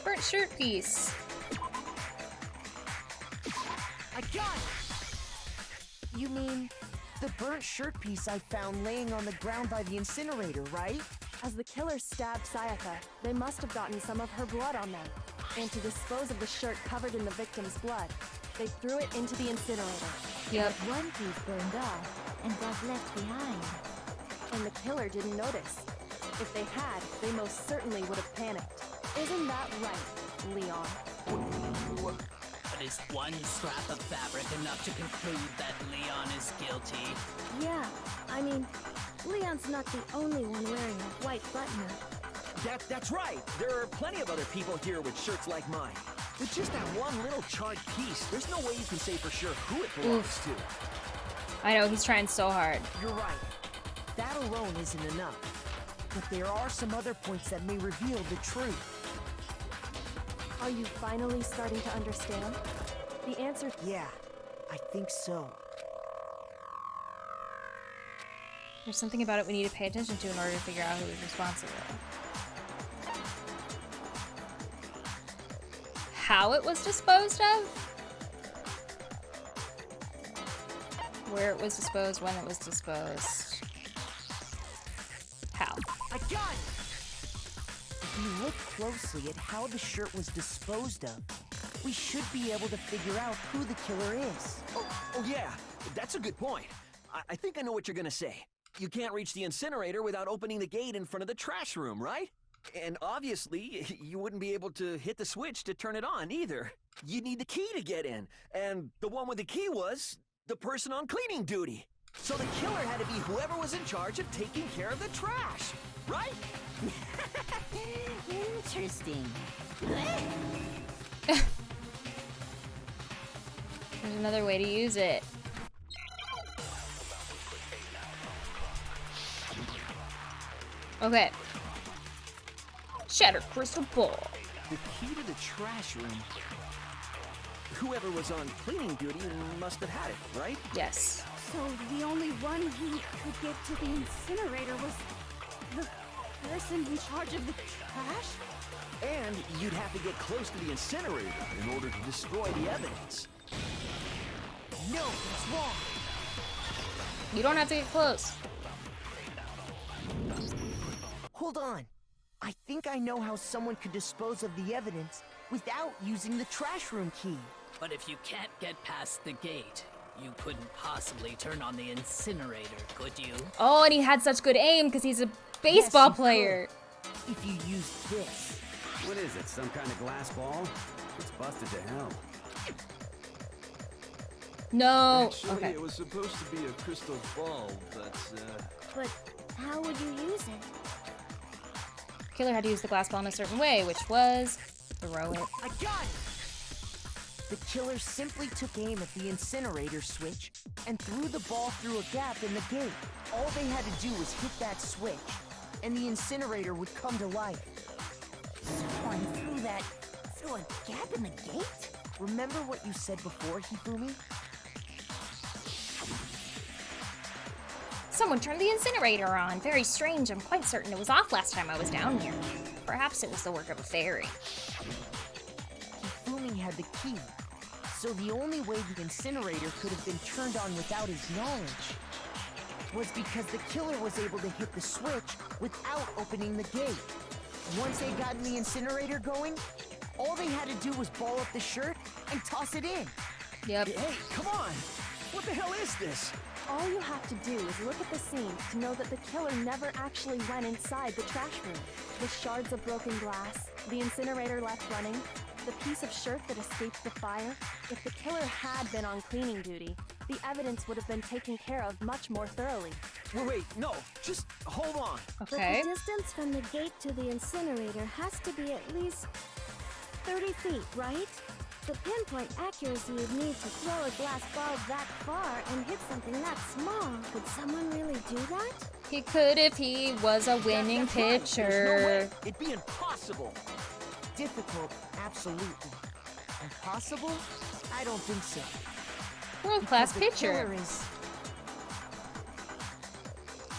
Burnt shirt piece. I got it! You mean the burnt shirt piece I found laying on the ground by the incinerator, right? As the killer stabbed Sayaka, they must have gotten some of her blood on them. And to dispose of the shirt covered in the victim's blood, they threw it into the incinerator. Yep. One piece burned off and got left behind. And the killer didn't notice. If they had, they most certainly would have panicked. Isn't that right, Leon? But is one scrap of fabric enough to conclude that Leon is guilty? Yeah, I mean, Leon's not the only one wearing a white button-up. That's right. There are plenty of other people here with shirts like mine. With just that one little charred piece, there's no way you can say for sure who it belongs to. I know, he's trying so hard. You're right. That alone isn't enough. But there are some other points that may reveal the truth. Are you finally starting to understand? The answer... Yeah, I think so. There's something about it we need to pay attention to in order to figure out who is responsible. How it was disposed of? Where it was disposed, when it was disposed. How? I got it! If you look closely at how the shirt was disposed of, we should be able to figure out who the killer is. Oh yeah, that's a good point. I think I know what you're gonna say. You can't reach the incinerator without opening the gate in front of the trash room, right? And obviously, you wouldn't be able to hit the switch to turn it on either. You'd need the key to get in, and the one with the key was the person on cleaning duty. So the killer had to be whoever was in charge of taking care of the trash, right? Interesting. There's another way to use it. Okay. Shattered crystal ball. The key to the trash room. Whoever was on cleaning duty must have had it, right? Yes. So the only one who could get to the incinerator was the person in charge of the trash? And you'd have to get close to the incinerator in order to destroy the evidence. No, that's wrong. You don't have to get close. Hold on. I think I know how someone could dispose of the evidence without using the trash room key. But if you can't get past the gate, you couldn't possibly turn on the incinerator, could you? Oh, and he had such good aim because he's a baseball Yes, player. If you use this. What is it, some kind of glass ball? It's busted to hell. No. Actually, Okay. it was supposed to be a crystal ball, but, But how would you use it? Killer had to use the glass ball in a certain way, which was throw it. I got it! The killer simply took aim at the incinerator switch and threw the ball through a gap in the gate. All they had to do was hit that switch, and the incinerator would come to life. Someone threw a gap in the gate? Remember what you said before, Hifumi? Someone turned the incinerator on. Very strange. I'm quite certain it was off last time I was down here. Perhaps it was the work of a fairy. Hifumi had the key, so the only way the incinerator could have been turned on without his knowledge was because the killer was able to hit the switch without opening the gate. Once they got the incinerator going, all they had to do was ball up the shirt and toss it in. Yep. Hey, come on! What the hell is this? All you have to do is look at the scene to know that the killer never actually went inside the trash room. The shards of broken glass, the incinerator left running, the piece of shirt that escaped the fire. If the killer had been on cleaning duty, the evidence would have been taken care of much more thoroughly. Wait, no, just hold on. Okay. But the distance from the gate to the incinerator has to be at least 30 feet, right? The pinpoint accuracy you'd need to throw a glass ball that far and hit something that small. Could someone really do that? He could if he was a winning That's right. pitcher. There's no way. It'd be impossible. Difficult, absolutely. Impossible? I don't think so. World-class Because the pitcher. killer is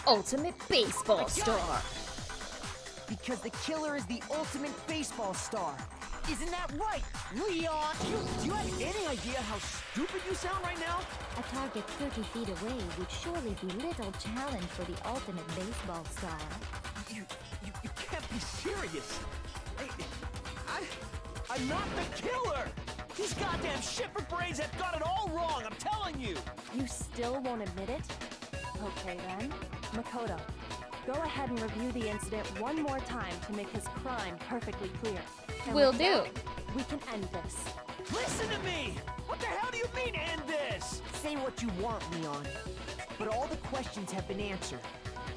Ultimate baseball star. Because the killer is the ultimate baseball star. Isn't that right, Leon? Do you have any idea how stupid you sound right now? A target 30 feet away would surely be little challenge for the ultimate baseball star. You can't be serious. I'm not the killer! These goddamn shipper brains have got it all wrong, I'm telling you! You still won't admit it? Okay then. Makoto, go ahead and review the incident one more time to make his crime perfectly clear. And Will with do. that, we can end this. Listen to me! What the hell do you mean, end this? Say what you want, Leon. But all the questions have been answered,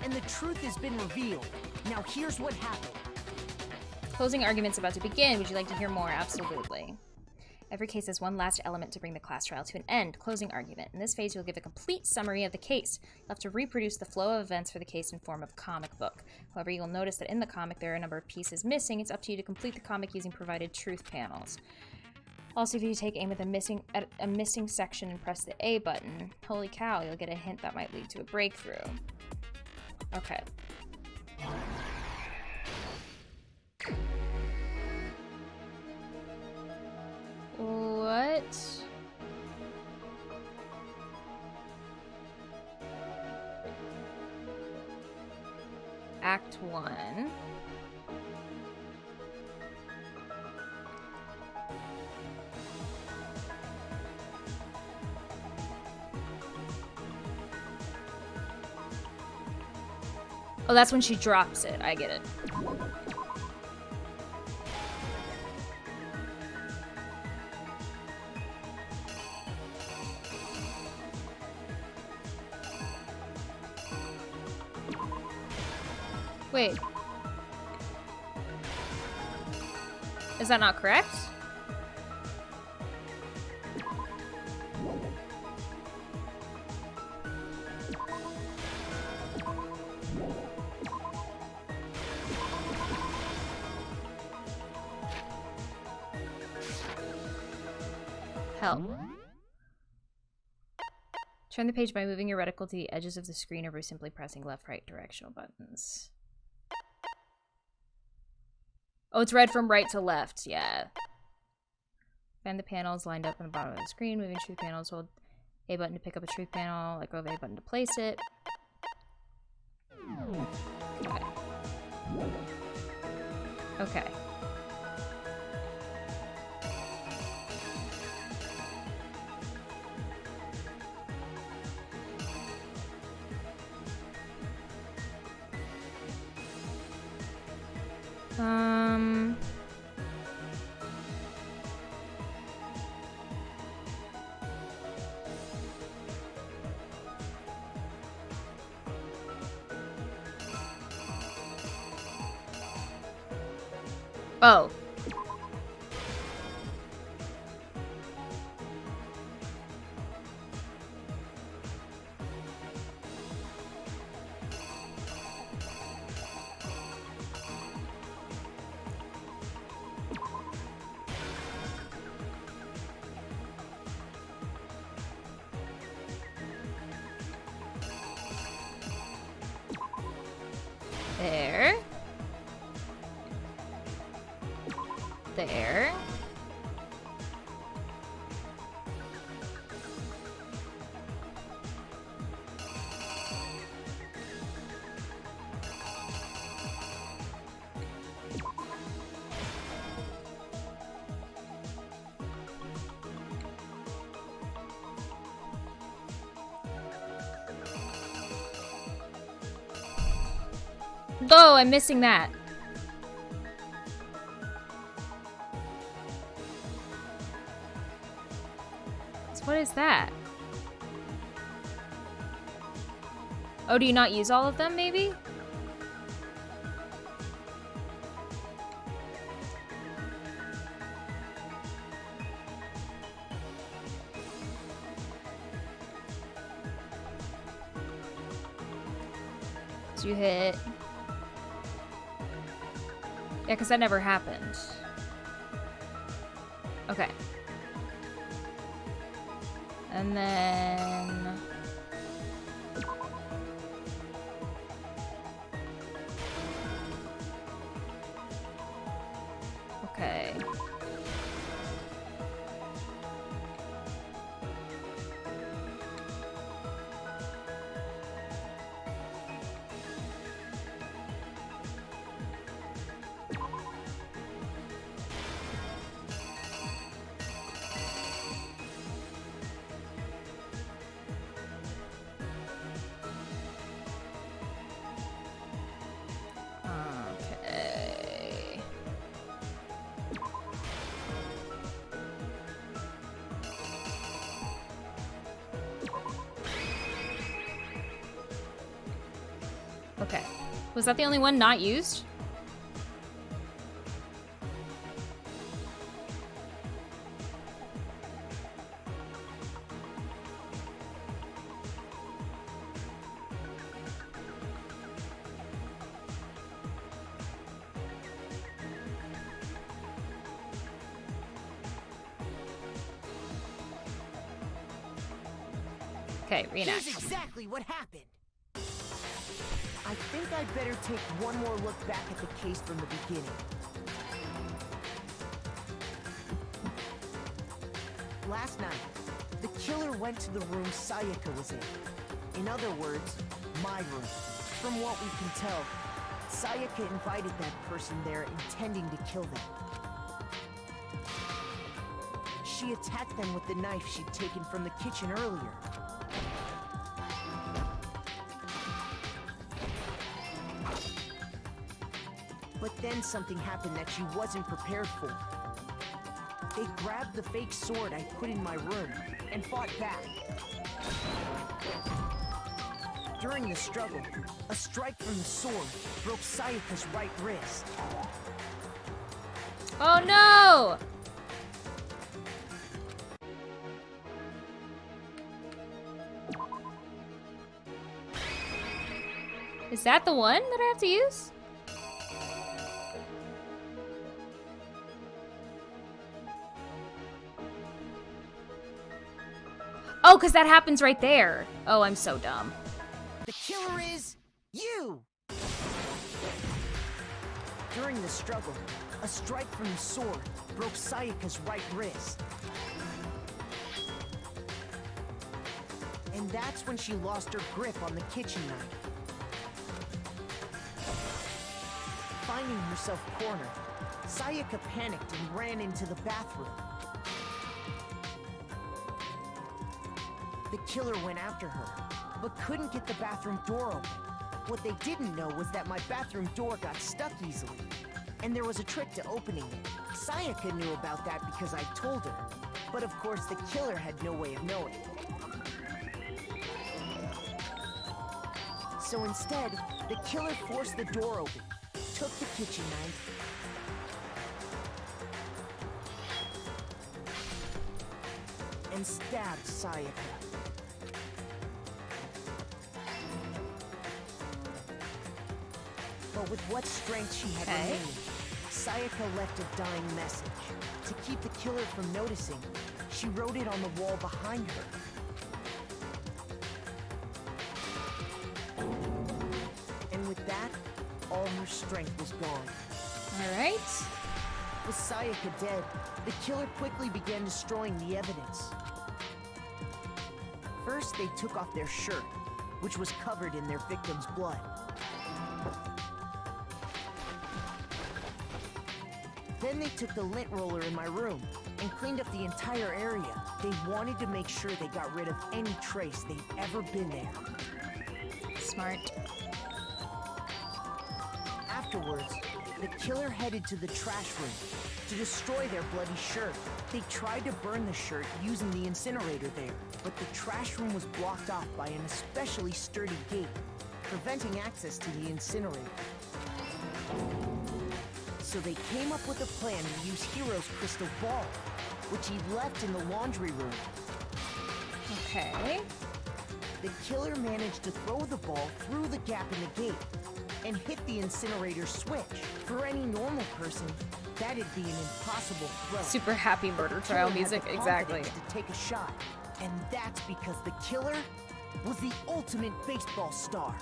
and the truth has been revealed. Now here's what happened. Closing arguments about to begin. Would you like to hear more? Absolutely. Every case has one last element to bring the class trial to an end. Closing argument. In this phase, you'll give a complete summary of the case. You'll have to reproduce the flow of events for the case in form of comic book. However, you'll notice that in the comic there are a number of pieces missing. It's up to you to complete the comic using provided truth panels. Also, if you take aim at a missing section and press the A button, holy cow, you'll get a hint that might lead to a breakthrough. Okay. What? Act 1. Oh, that's when she drops it. I get it. Wait. Is that not correct? Help. Turn the page by moving your reticle to the edges of the screen or by simply pressing left-right directional buttons. Oh, it's read from right to left, yeah. Find the panels lined up on the bottom of the screen. Moving truth panels, hold A button to pick up a truth panel, let go of A button to place it. Okay. Okay. Oh. There. There. Oh, I'm missing that. So what is that? Oh, do you not use all of them, maybe? So you hit... Yeah, because that never happened. Okay. And then... Okay. Okay. Was that the only one not used? Okay, reenact. Here's exactly what happened. I think I'd better take one more look back at the case from the beginning. Last night, the killer went to the room Sayaka was in. In other words, my room. From what we can tell, Sayaka invited that person there intending to kill them. She attacked them with the knife she'd taken from the kitchen earlier. But then something happened that she wasn't prepared for. They grabbed the fake sword I put in my room and fought back. During the struggle, a strike from the sword broke Sayaka's right wrist. Oh no! Is that the one that I have to use? Oh, because that happens right there. Oh, I'm so dumb. The killer is you! During the struggle, a strike from the sword broke Sayaka's right wrist. And that's when she lost her grip on the kitchen knife. Finding herself cornered, Sayaka panicked and ran into the bathroom. The killer went after her, but couldn't get the bathroom door open. What they didn't know was that my bathroom door got stuck easily, and there was a trick to opening it. Sayaka knew about that because I told her, but of course the killer had no way of knowing. So instead, the killer forced the door open, took the kitchen knife, and stabbed Sayaka. But with what strength she had remaining, Sayaka left a dying message. To keep the killer from noticing, she wrote it on the wall behind her. And with that, all her strength was gone. Alright. With Sayaka dead, the killer quickly began destroying the evidence. First, they took off their shirt, which was covered in their victim's blood. Then they took the lint roller in my room and cleaned up the entire area. They wanted to make sure they got rid of any trace they'd ever been there. Smart. Afterwards, the killer headed to the trash room to destroy their bloody shirt. They tried to burn the shirt using the incinerator there, but the trash room was blocked off by an especially sturdy gate, preventing access to the incinerator. So they came up with a plan to use Hiro's crystal ball, which he left in the laundry room. Okay. The killer managed to throw the ball through the gap in the gate and hit the incinerator switch. For any normal person, that'd be an impossible throw. Super happy murder trial music, exactly. To take a shot, and that's because the killer was the ultimate baseball star.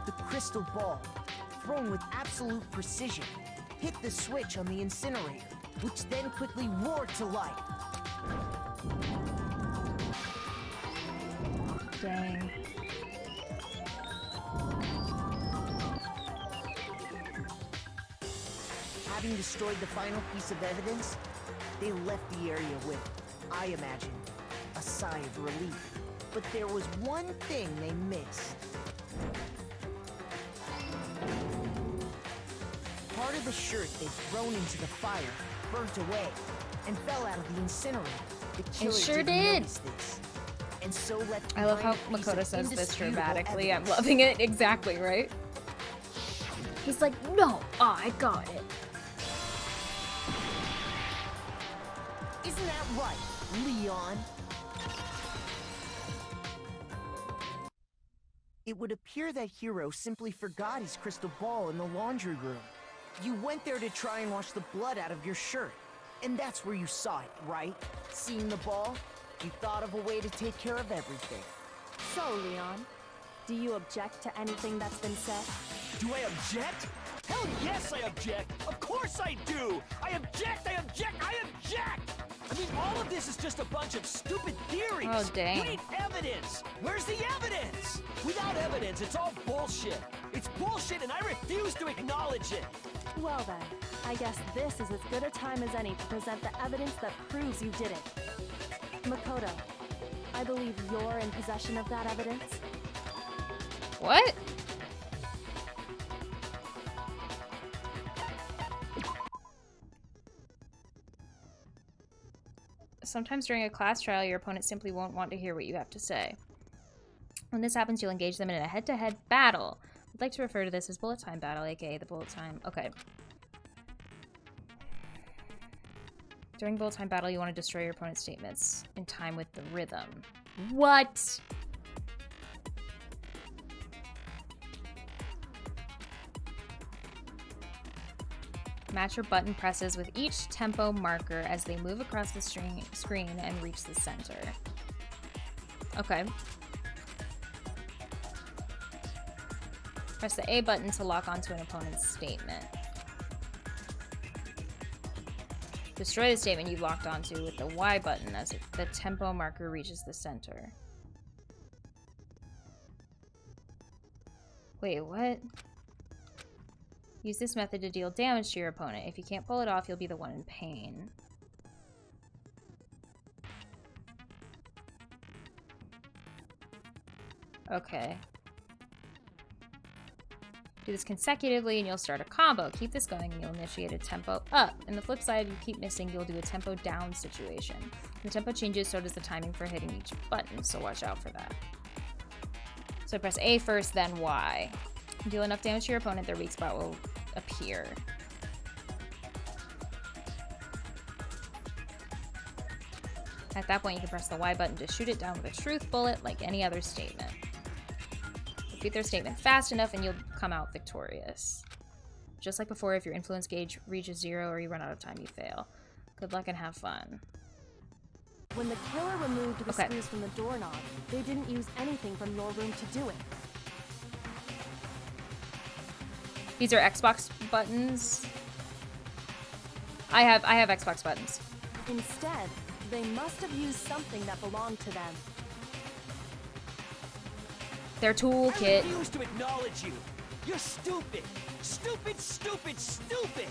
The crystal ball, thrown with absolute precision, hit the switch on the incinerator, which then quickly roared to life. Dang. Having destroyed the final piece of evidence, they left the area with, I imagine, a sigh of relief. But there was one thing they missed. Part of the shirt they'd thrown into the fire burnt away and fell out of the incinerator. The killer sure didn't did. notice this, and so left I love how behind a piece Makoto of says this indisputable dramatically. I'm evidence. loving it. Exactly, right? He's like, no, I got it. Isn't that right, Leon? It would appear that Hiro simply forgot his crystal ball in the laundry room. You went there to try and wash the blood out of your shirt, and that's where you saw it, right? Seeing the ball, you thought of a way to take care of everything. So, Leon, do you object to anything that's been said? Do I object? Hell yes, I object! Of course I do! I object! I object! I object! I mean, all of this is just a bunch of stupid theories! Oh, dang. We need evidence! Where's the evidence? Without evidence, it's all bullshit! It's bullshit and I refuse to acknowledge it! Well then, I guess this is as good a time as any to present the evidence that proves you did it. Makoto, I believe you're in possession of that evidence. What? Sometimes during a class trial, your opponent simply won't want to hear what you have to say. When this happens, you'll engage them in a head-to-head battle. I'd like to refer to this as bullet time battle, aka the bullet time. Okay. During bullet time battle, you want to destroy your opponent's statements in time with the rhythm. What? Match your button presses with each tempo marker as they move across the screen and reach the center. Okay. Press the A button to lock onto an opponent's statement. Destroy the statement you've locked onto with the Y button as the tempo marker reaches the center. Wait, what? Use this method to deal damage to your opponent. If you can't pull it off, you'll be the one in pain. Okay. Do this consecutively and you'll start a combo. Keep this going and you'll initiate a tempo up. And the flip side, you keep missing, you'll do a tempo down situation. When the tempo changes, so does the timing for hitting each button, so watch out for that. So press A first, then Y. Deal enough damage to your opponent, their weak spot will appear. At that point, you can press the Y button to shoot it down with a truth bullet like any other statement. Repeat their statement fast enough and you'll come out victorious. Just like before, if your influence gauge reaches 0 or you run out of time, you fail. Good luck and have fun. When the killer removed the screws from the doorknob, they didn't use anything from your room to do it. These are Xbox buttons. I have Xbox buttons. Instead, they must have used something that belonged to them. Their toolkit. I refuse to acknowledge you. You're stupid. Stupid, stupid, stupid.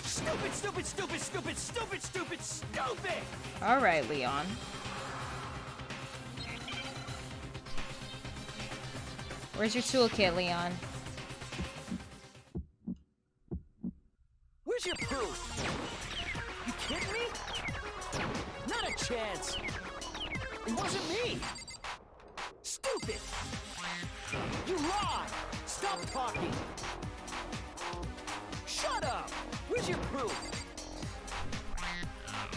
Stupid, stupid, stupid, stupid, stupid, stupid, stupid. All right, Leon. Where's your toolkit, Leon? Where's your proof? You kidding me? Not a chance. It wasn't me. Stupid. You lie. Stop talking. Shut up. Where's your proof?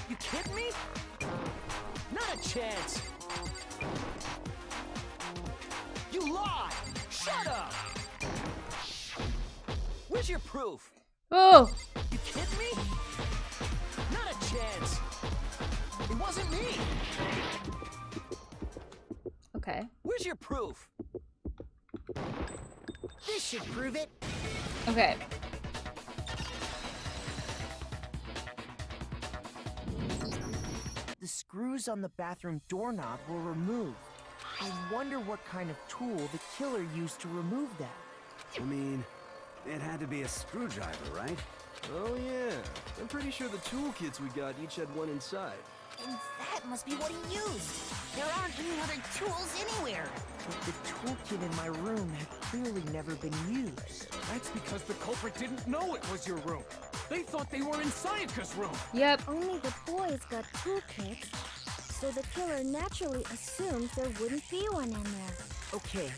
You kidding me? Not a chance. You lie. Shut up. Where's your proof? Oh. You kidding me? Not a chance. It wasn't me. Okay. Where's your proof? This should prove it. Okay. The screws on the bathroom doorknob were removed. I wonder what kind of tool the killer used to remove them. I mean, it had to be a screwdriver, right? Oh yeah, I'm pretty sure the toolkits we got each had one inside. And that must be what he used. There aren't any other tools anywhere. But the toolkit in my room had clearly never been used. That's because the culprit didn't know it was your room. They thought they were in Sayaka's room. Yep. Only the boys got toolkits, so the killer naturally assumed there wouldn't be one in there. Okay,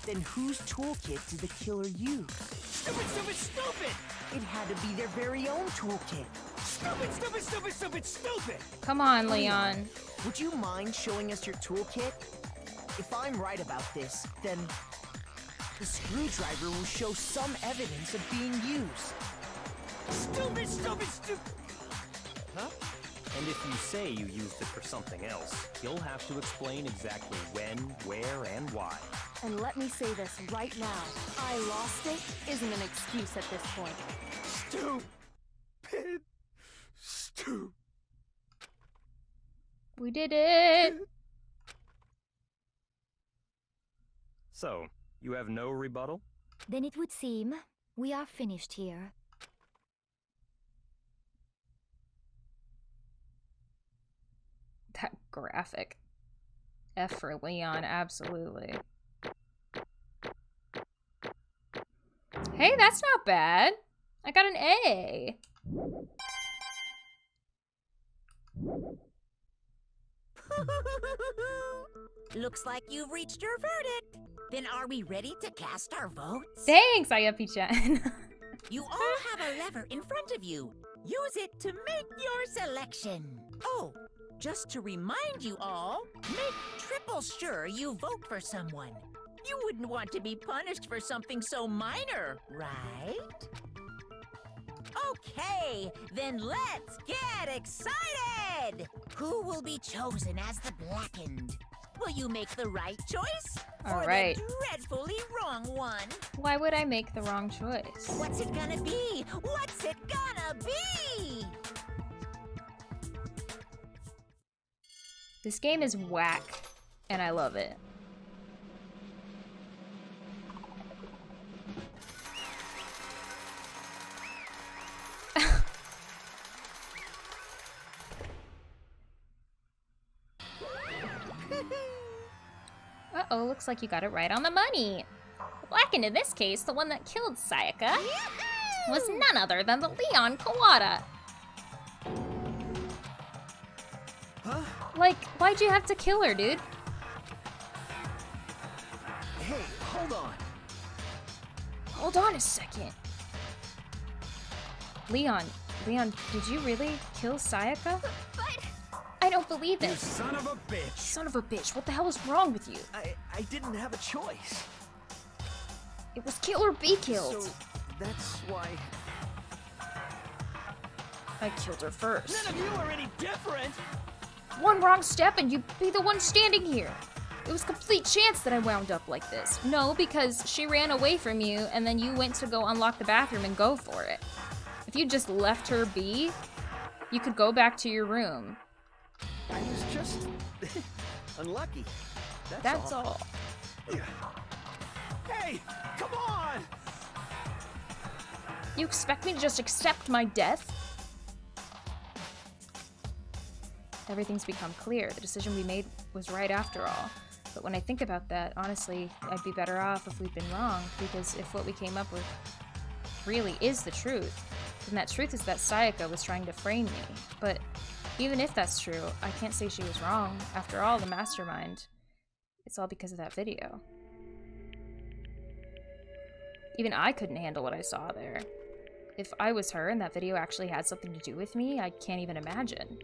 then whose toolkit did the killer use? Stupid, stupid, stupid! It had to be their very own toolkit. Stupid, stupid, stupid, stupid, stupid! Come on, Leon. Would you mind showing us your toolkit? If I'm right about this, then the screwdriver will show some evidence of being used. Stupid, stupid, stupid! Huh? And if you say you used it for something else, you'll have to explain exactly when, where, and why. And let me say this right now. I lost it isn't an excuse at this point. Stupid. We did it! So, you have no rebuttal? Then it would seem we are finished here. That graphic. F for Leon, absolutely. Hey, that's not bad. I got an A. Looks like you've reached your verdict. Then are we ready to cast our votes? Thanks, Ayupi-chan. You all have a lever in front of you. Use it to make your selection. Oh, just to remind you all, make triple sure you vote for someone. You wouldn't want to be punished for something so minor, right? Okay, then let's get excited! Who will be chosen as the Blackened? Will you make the right choice? All or right. the dreadfully wrong one? Why would I make the wrong choice? What's it gonna be? What's it gonna be? This game is whack, and I love it. Uh-oh, looks like you got it right on the money. Blackened in this case, the one that killed Sayaka, was none other than the Leon Kawada. Huh? Like, why'd you have to kill her, dude? Hey, hold on. Hold on a second. Leon, did you really kill Sayaka? But I don't believe it. You son of a bitch. Son of a bitch, what the hell is wrong with you? I didn't have a choice. It was kill or be killed. So that's why I killed her first. none of you are any different. One wrong step and you'd be the one standing here. It was complete chance that I wound up like this. No, because she ran away from you and then you went to go unlock the bathroom and go for it. If you just left her be, you could go back to your room. I was just unlucky. That's all. Hey, come on! You expect me to just accept my death? Everything's become clear. The decision we made was right after all. But when I think about that, honestly, I'd be better off if we'd been wrong, because if what we came up with really is the truth, then that truth is that Sayaka was trying to frame me. But even if that's true, I can't say she was wrong. After all, the mastermind, it's all because of that video. Even I couldn't handle what I saw there. If I was her and that video actually had something to do with me, I can't even imagine.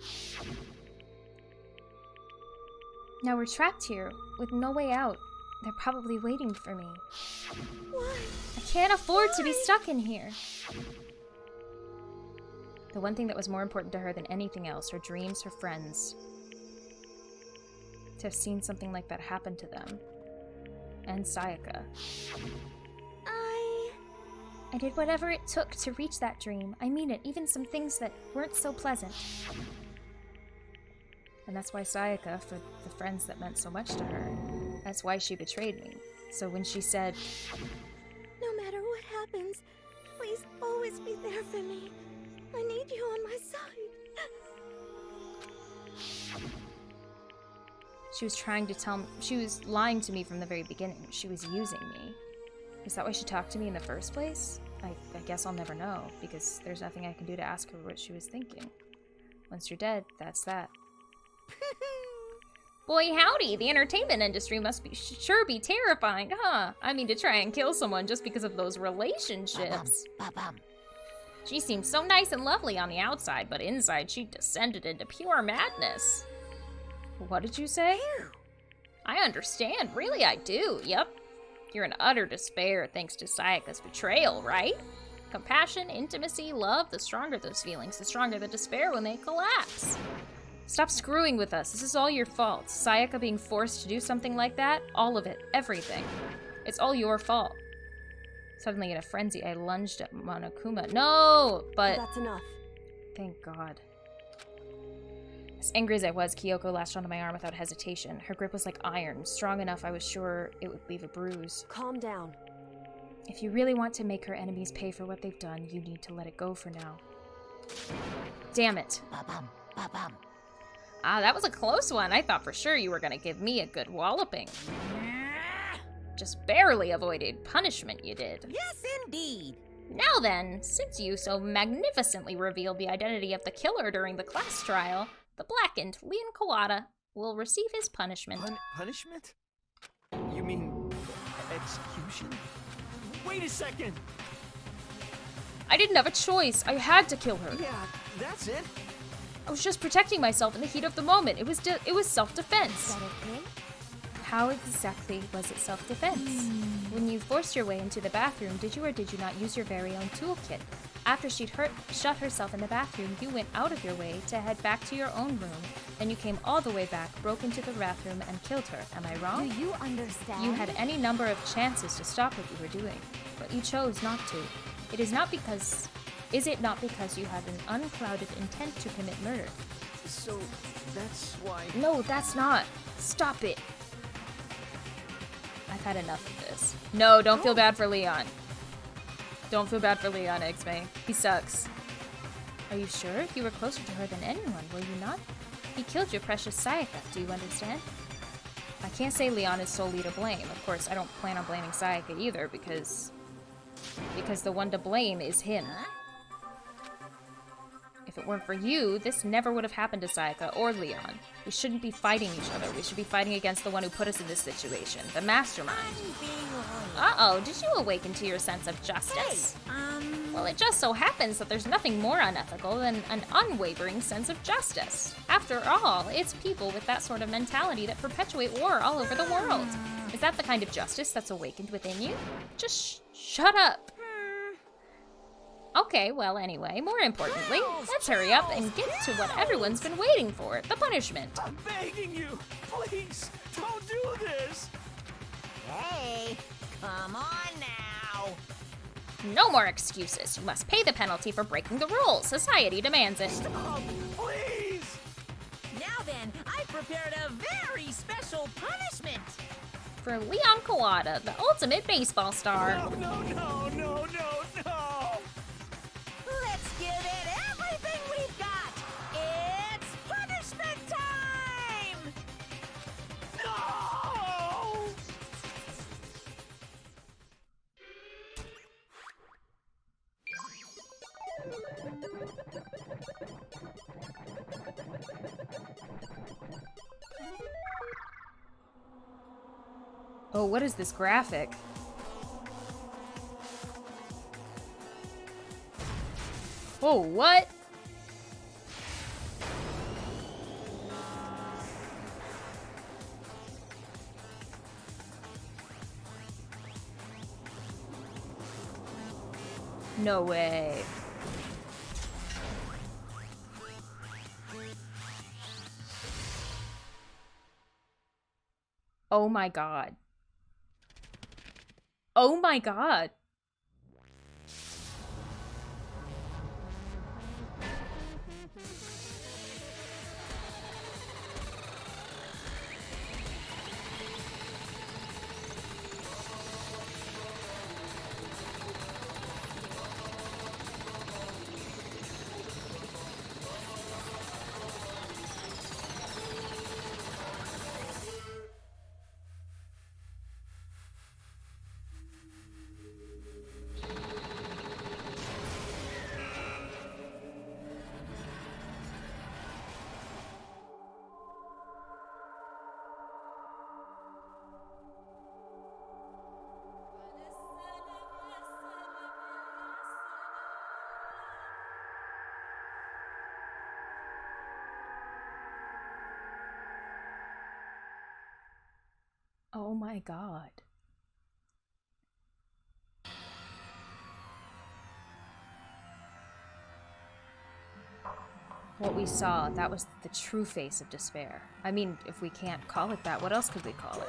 Now we're trapped here, with no way out. They're probably waiting for me. why? I can't afford to be stuck in here. The one thing that was more important to her than anything else, her dreams, her friends. To have seen something like that happen to them. And Sayaka. I did whatever it took to reach that dream. I mean it, even some things that weren't so pleasant. And that's why Sayaka, for the friends that meant so much to her, that's why she betrayed me. So when she said, No matter what happens, please always be there for me. I need you on my side. she was trying to tell me, she was lying to me from the very beginning. She was using me. Is that why she talked to me in the first place? I guess I'll never know, because there's nothing I can do to ask her what she was thinking. Once you're dead, that's that. Boy howdy, the entertainment industry must be sure be terrifying, huh? I mean, to try and kill someone just because of those relationships. She seemed so nice and lovely on the outside, but inside she descended into pure madness. What did you say? I understand, really I do, yep. You're in utter despair thanks to Sayaka's betrayal, right? Compassion, intimacy, love, the stronger those feelings, the stronger the despair when they collapse. Stop screwing with us. This is all your fault. Sayaka being forced to do something like that, all of it, everything. It's all your fault. Suddenly in a frenzy, I lunged at Monokuma. No, but... That's enough. Thank God. As angry as I was, Kyoko latched onto my arm without hesitation. Her grip was like iron, strong enough I was sure it would leave a bruise. Calm down. If you really want to make her enemies pay for what they've done, you need to let it go for now. Damn it. Ba-bum, ba-bum. Ah, that was a close one. I thought for sure you were gonna give me a good walloping. Just barely avoided punishment, you did. Yes, indeed. Now then, since you so magnificently revealed the identity of the killer during the class trial, the blackened Leon Kawada will receive his punishment. Punishment? You mean execution? Wait a second! I didn't have a choice. I had to kill her. Yeah, that's it. I was just protecting myself in the heat of the moment. It was self-defense. Is that okay? How exactly was it self-defense? When you forced your way into the bathroom, did you or did you not use your very own toolkit? After she'd shut herself in the bathroom, you went out of your way to head back to your own room. Then you came all the way back, broke into the bathroom, and killed her. Am I wrong? Do you understand? You had any number of chances to stop what you were doing, but you chose not to. Is it not because you had an unclouded intent to commit murder? So, that's why... No, that's not. Stop it. I've had enough of this. No, don't feel bad for Leon. Don't feel bad for Leon, X-May. He sucks. Are you sure? You were closer to her than anyone, were you not? He killed your precious Sayaka, do you understand? I can't say Leon is solely to blame. Of course, I don't plan on blaming Sayaka either, because the one to blame is him. If it weren't for you, this never would have happened to Sayaka or Leon. We shouldn't be fighting each other. We should be fighting against the one who put us in this situation, the mastermind. Uh-oh, did you awaken to your sense of justice? Well, it just so happens that there's nothing more unethical than an unwavering sense of justice. After all, it's people with that sort of mentality that perpetuate war all over the world. Is that the kind of justice that's awakened within you? Just shut up. Okay, well, anyway, more importantly, let's hurry up and get to what everyone's been waiting for, the punishment. I'm begging you, please, don't do this! Hey, come on now. No more excuses. You must pay the penalty for breaking the rules. Society demands it. Stop, please! Now then, I prepared a very special punishment. For Leon Kawada, the ultimate baseball star. No. Let's give it everything we've got. It's punishment time! No! Oh, what is this graphic? Oh, what? No way. Oh my god. Oh my god. Oh my god. what we saw, that was the true face of despair. I mean, if we can't call it that, what else could we call it?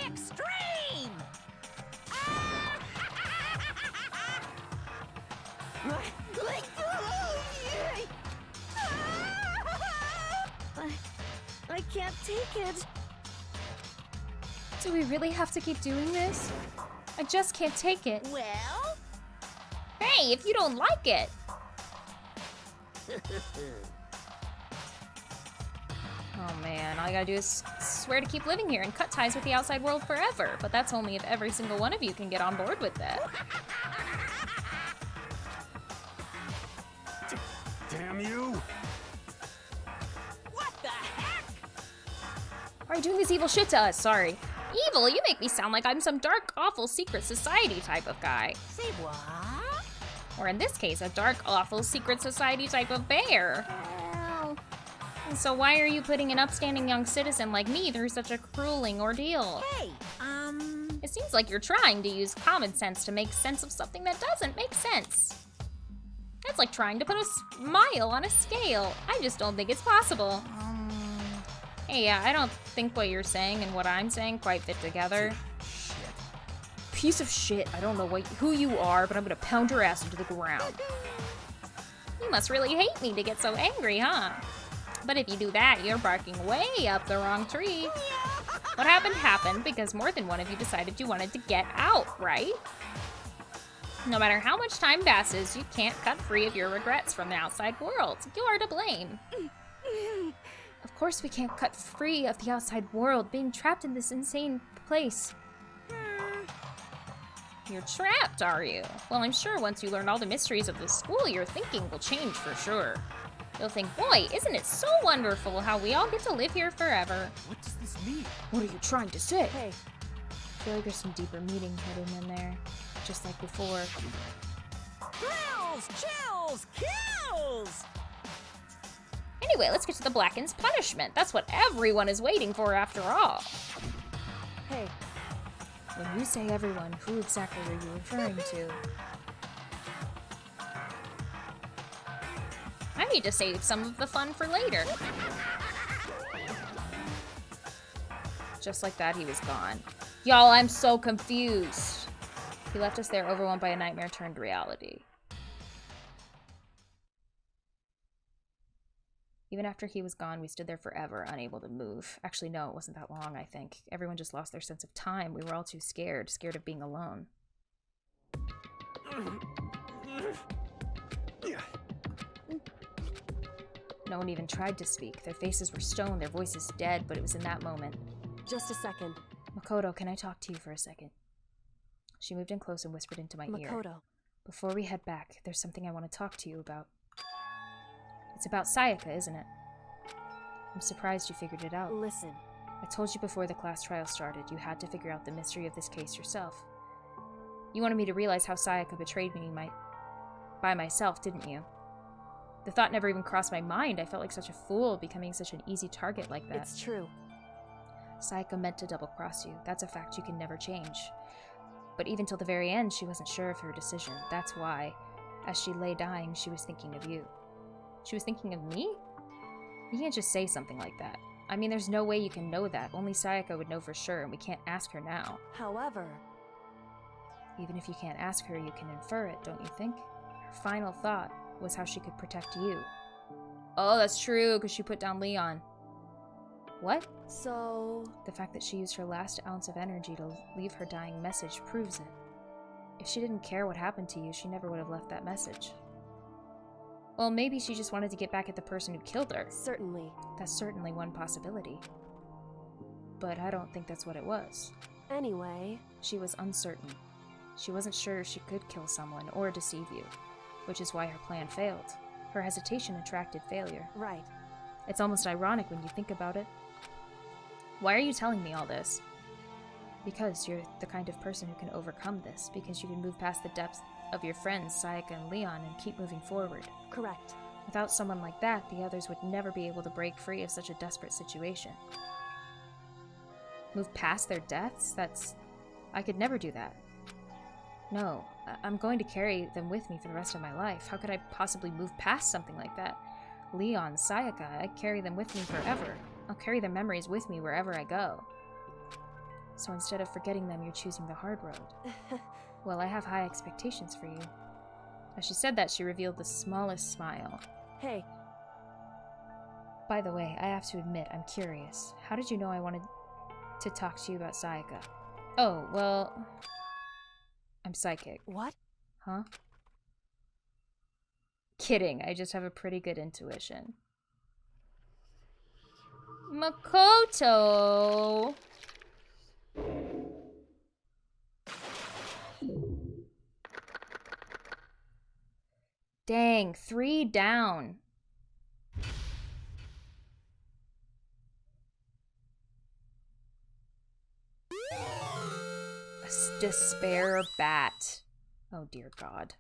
Extreme! I can't take it. Do we really have to keep doing this? I just can't take it. Well? Hey, if you don't like it! Oh man, all I gotta do is swear to keep living here and cut ties with the outside world forever. But that's only if every single one of you can get on board with that. Damn you! What the heck? Why are you doing this evil shit to us? Sorry. Evil? You make me sound like I'm some dark, awful secret society type of guy. Say what? Or in this case, a dark, awful secret society type of bear. Well... So why are you putting an upstanding young citizen like me through such a crueling ordeal? Hey, It seems like you're trying to use common sense to make sense of something that doesn't make sense. That's like trying to put a smile on a scale. I just don't think it's possible. Hey, yeah, I don't think what you're saying and what I'm saying quite fit together. Piece of shit. I don't know who you are, but I'm gonna pound your ass into the ground. You must really hate me to get so angry, huh? But if you do that, you're barking way up the wrong tree. What happened because more than one of you decided you wanted to get out, right? No matter how much time passes, you can't cut free of your regrets from the outside world. You're to blame. Of course we can't cut free of the outside world, being trapped in this insane place. You're trapped, are you? Well, I'm sure once you learn all the mysteries of the school, your thinking will change for sure. You'll think, boy, isn't it so wonderful how we all get to live here forever? What does this mean? What are you trying to say? Hey. I feel like there's some deeper meaning hidden in there, just like before. Thrills, chills, kills! Anyway, let's get to the Blackened's punishment. That's what everyone is waiting for after all. Hey. When you say everyone, who exactly are you referring to? I need to save some of the fun for later. Just like that, he was gone. Y'all, I'm so confused. He left us there overwhelmed by a nightmare turned reality. Even after he was gone, we stood there forever, unable to move. Actually, no, it wasn't that long, I think. Everyone just lost their sense of time. We were all too scared of being alone. No one even tried to speak. Their faces were stone, their voices dead, but it was in that moment. Just a second. Makoto, can I talk to you for a second? She moved in close and whispered into my ear. Makoto. Before we head back, there's something I want to talk to you about. It's about Sayaka, isn't it? I'm surprised you figured it out. Listen. I told you before the class trial started, you had to figure out the mystery of this case yourself. You wanted me to realize how Sayaka betrayed me by myself, didn't you? The thought never even crossed my mind. I felt like such a fool, becoming such an easy target like that. It's true. Sayaka meant to double-cross you. That's a fact you can never change. But even till the very end, she wasn't sure of her decision. That's why, as she lay dying, she was thinking of you. She was thinking of me? You can't just say something like that. I mean, there's no way you can know that. Only Sayaka would know for sure, and we can't ask her now. However... Even if you can't ask her, you can infer it, don't you think? Her final thought was how she could protect you. Oh, that's true, because she put down Leon. What? So... The fact that she used her last ounce of energy to leave her dying message proves it. If she didn't care what happened to you, she never would have left that message. Well, maybe she just wanted to get back at the person who killed her. Certainly. That's certainly one possibility. But I don't think that's what it was. Anyway... She was uncertain. She wasn't sure she could kill someone or deceive you, which is why her plan failed. Her hesitation attracted failure. Right. It's almost ironic when you think about it. Why are you telling me all this? Because you're the kind of person who can overcome this, because you can move past the depths of your friends, Sayaka and Leon, and keep moving forward. Correct. Without someone like that, the others would never be able to break free of such a desperate situation. Move past their deaths? I could never do that. No, I'm going to carry them with me for the rest of my life. How could I possibly move past something like that? Leon, Sayaka, I carry them with me forever. I'll carry their memories with me wherever I go. So instead of forgetting them, you're choosing the hard road. Well, I have high expectations for you. As she said that, she revealed the smallest smile. Hey. By the way, I have to admit, I'm curious. How did you know I wanted to talk to you about Sayaka? Oh, well... I'm psychic. What? Huh? Kidding, I just have a pretty good intuition. Makoto! Dang, 3 down. A despair bat. Oh dear God.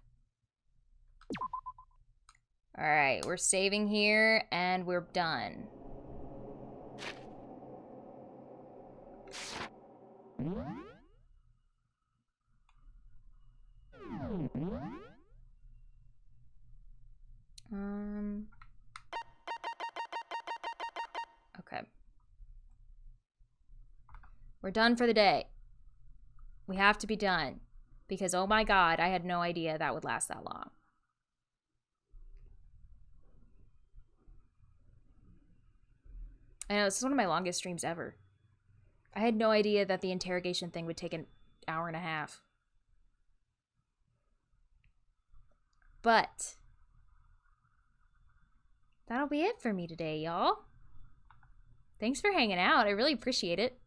Alright, we're saving here and we're done. Okay. We're done for the day. We have to be done. Because, oh my God, I had no idea that would last that long. I know, this is one of my longest streams ever. I had no idea that the interrogation thing would take an hour and a half. But that'll be it for me today, y'all. Thanks for hanging out. I really appreciate it.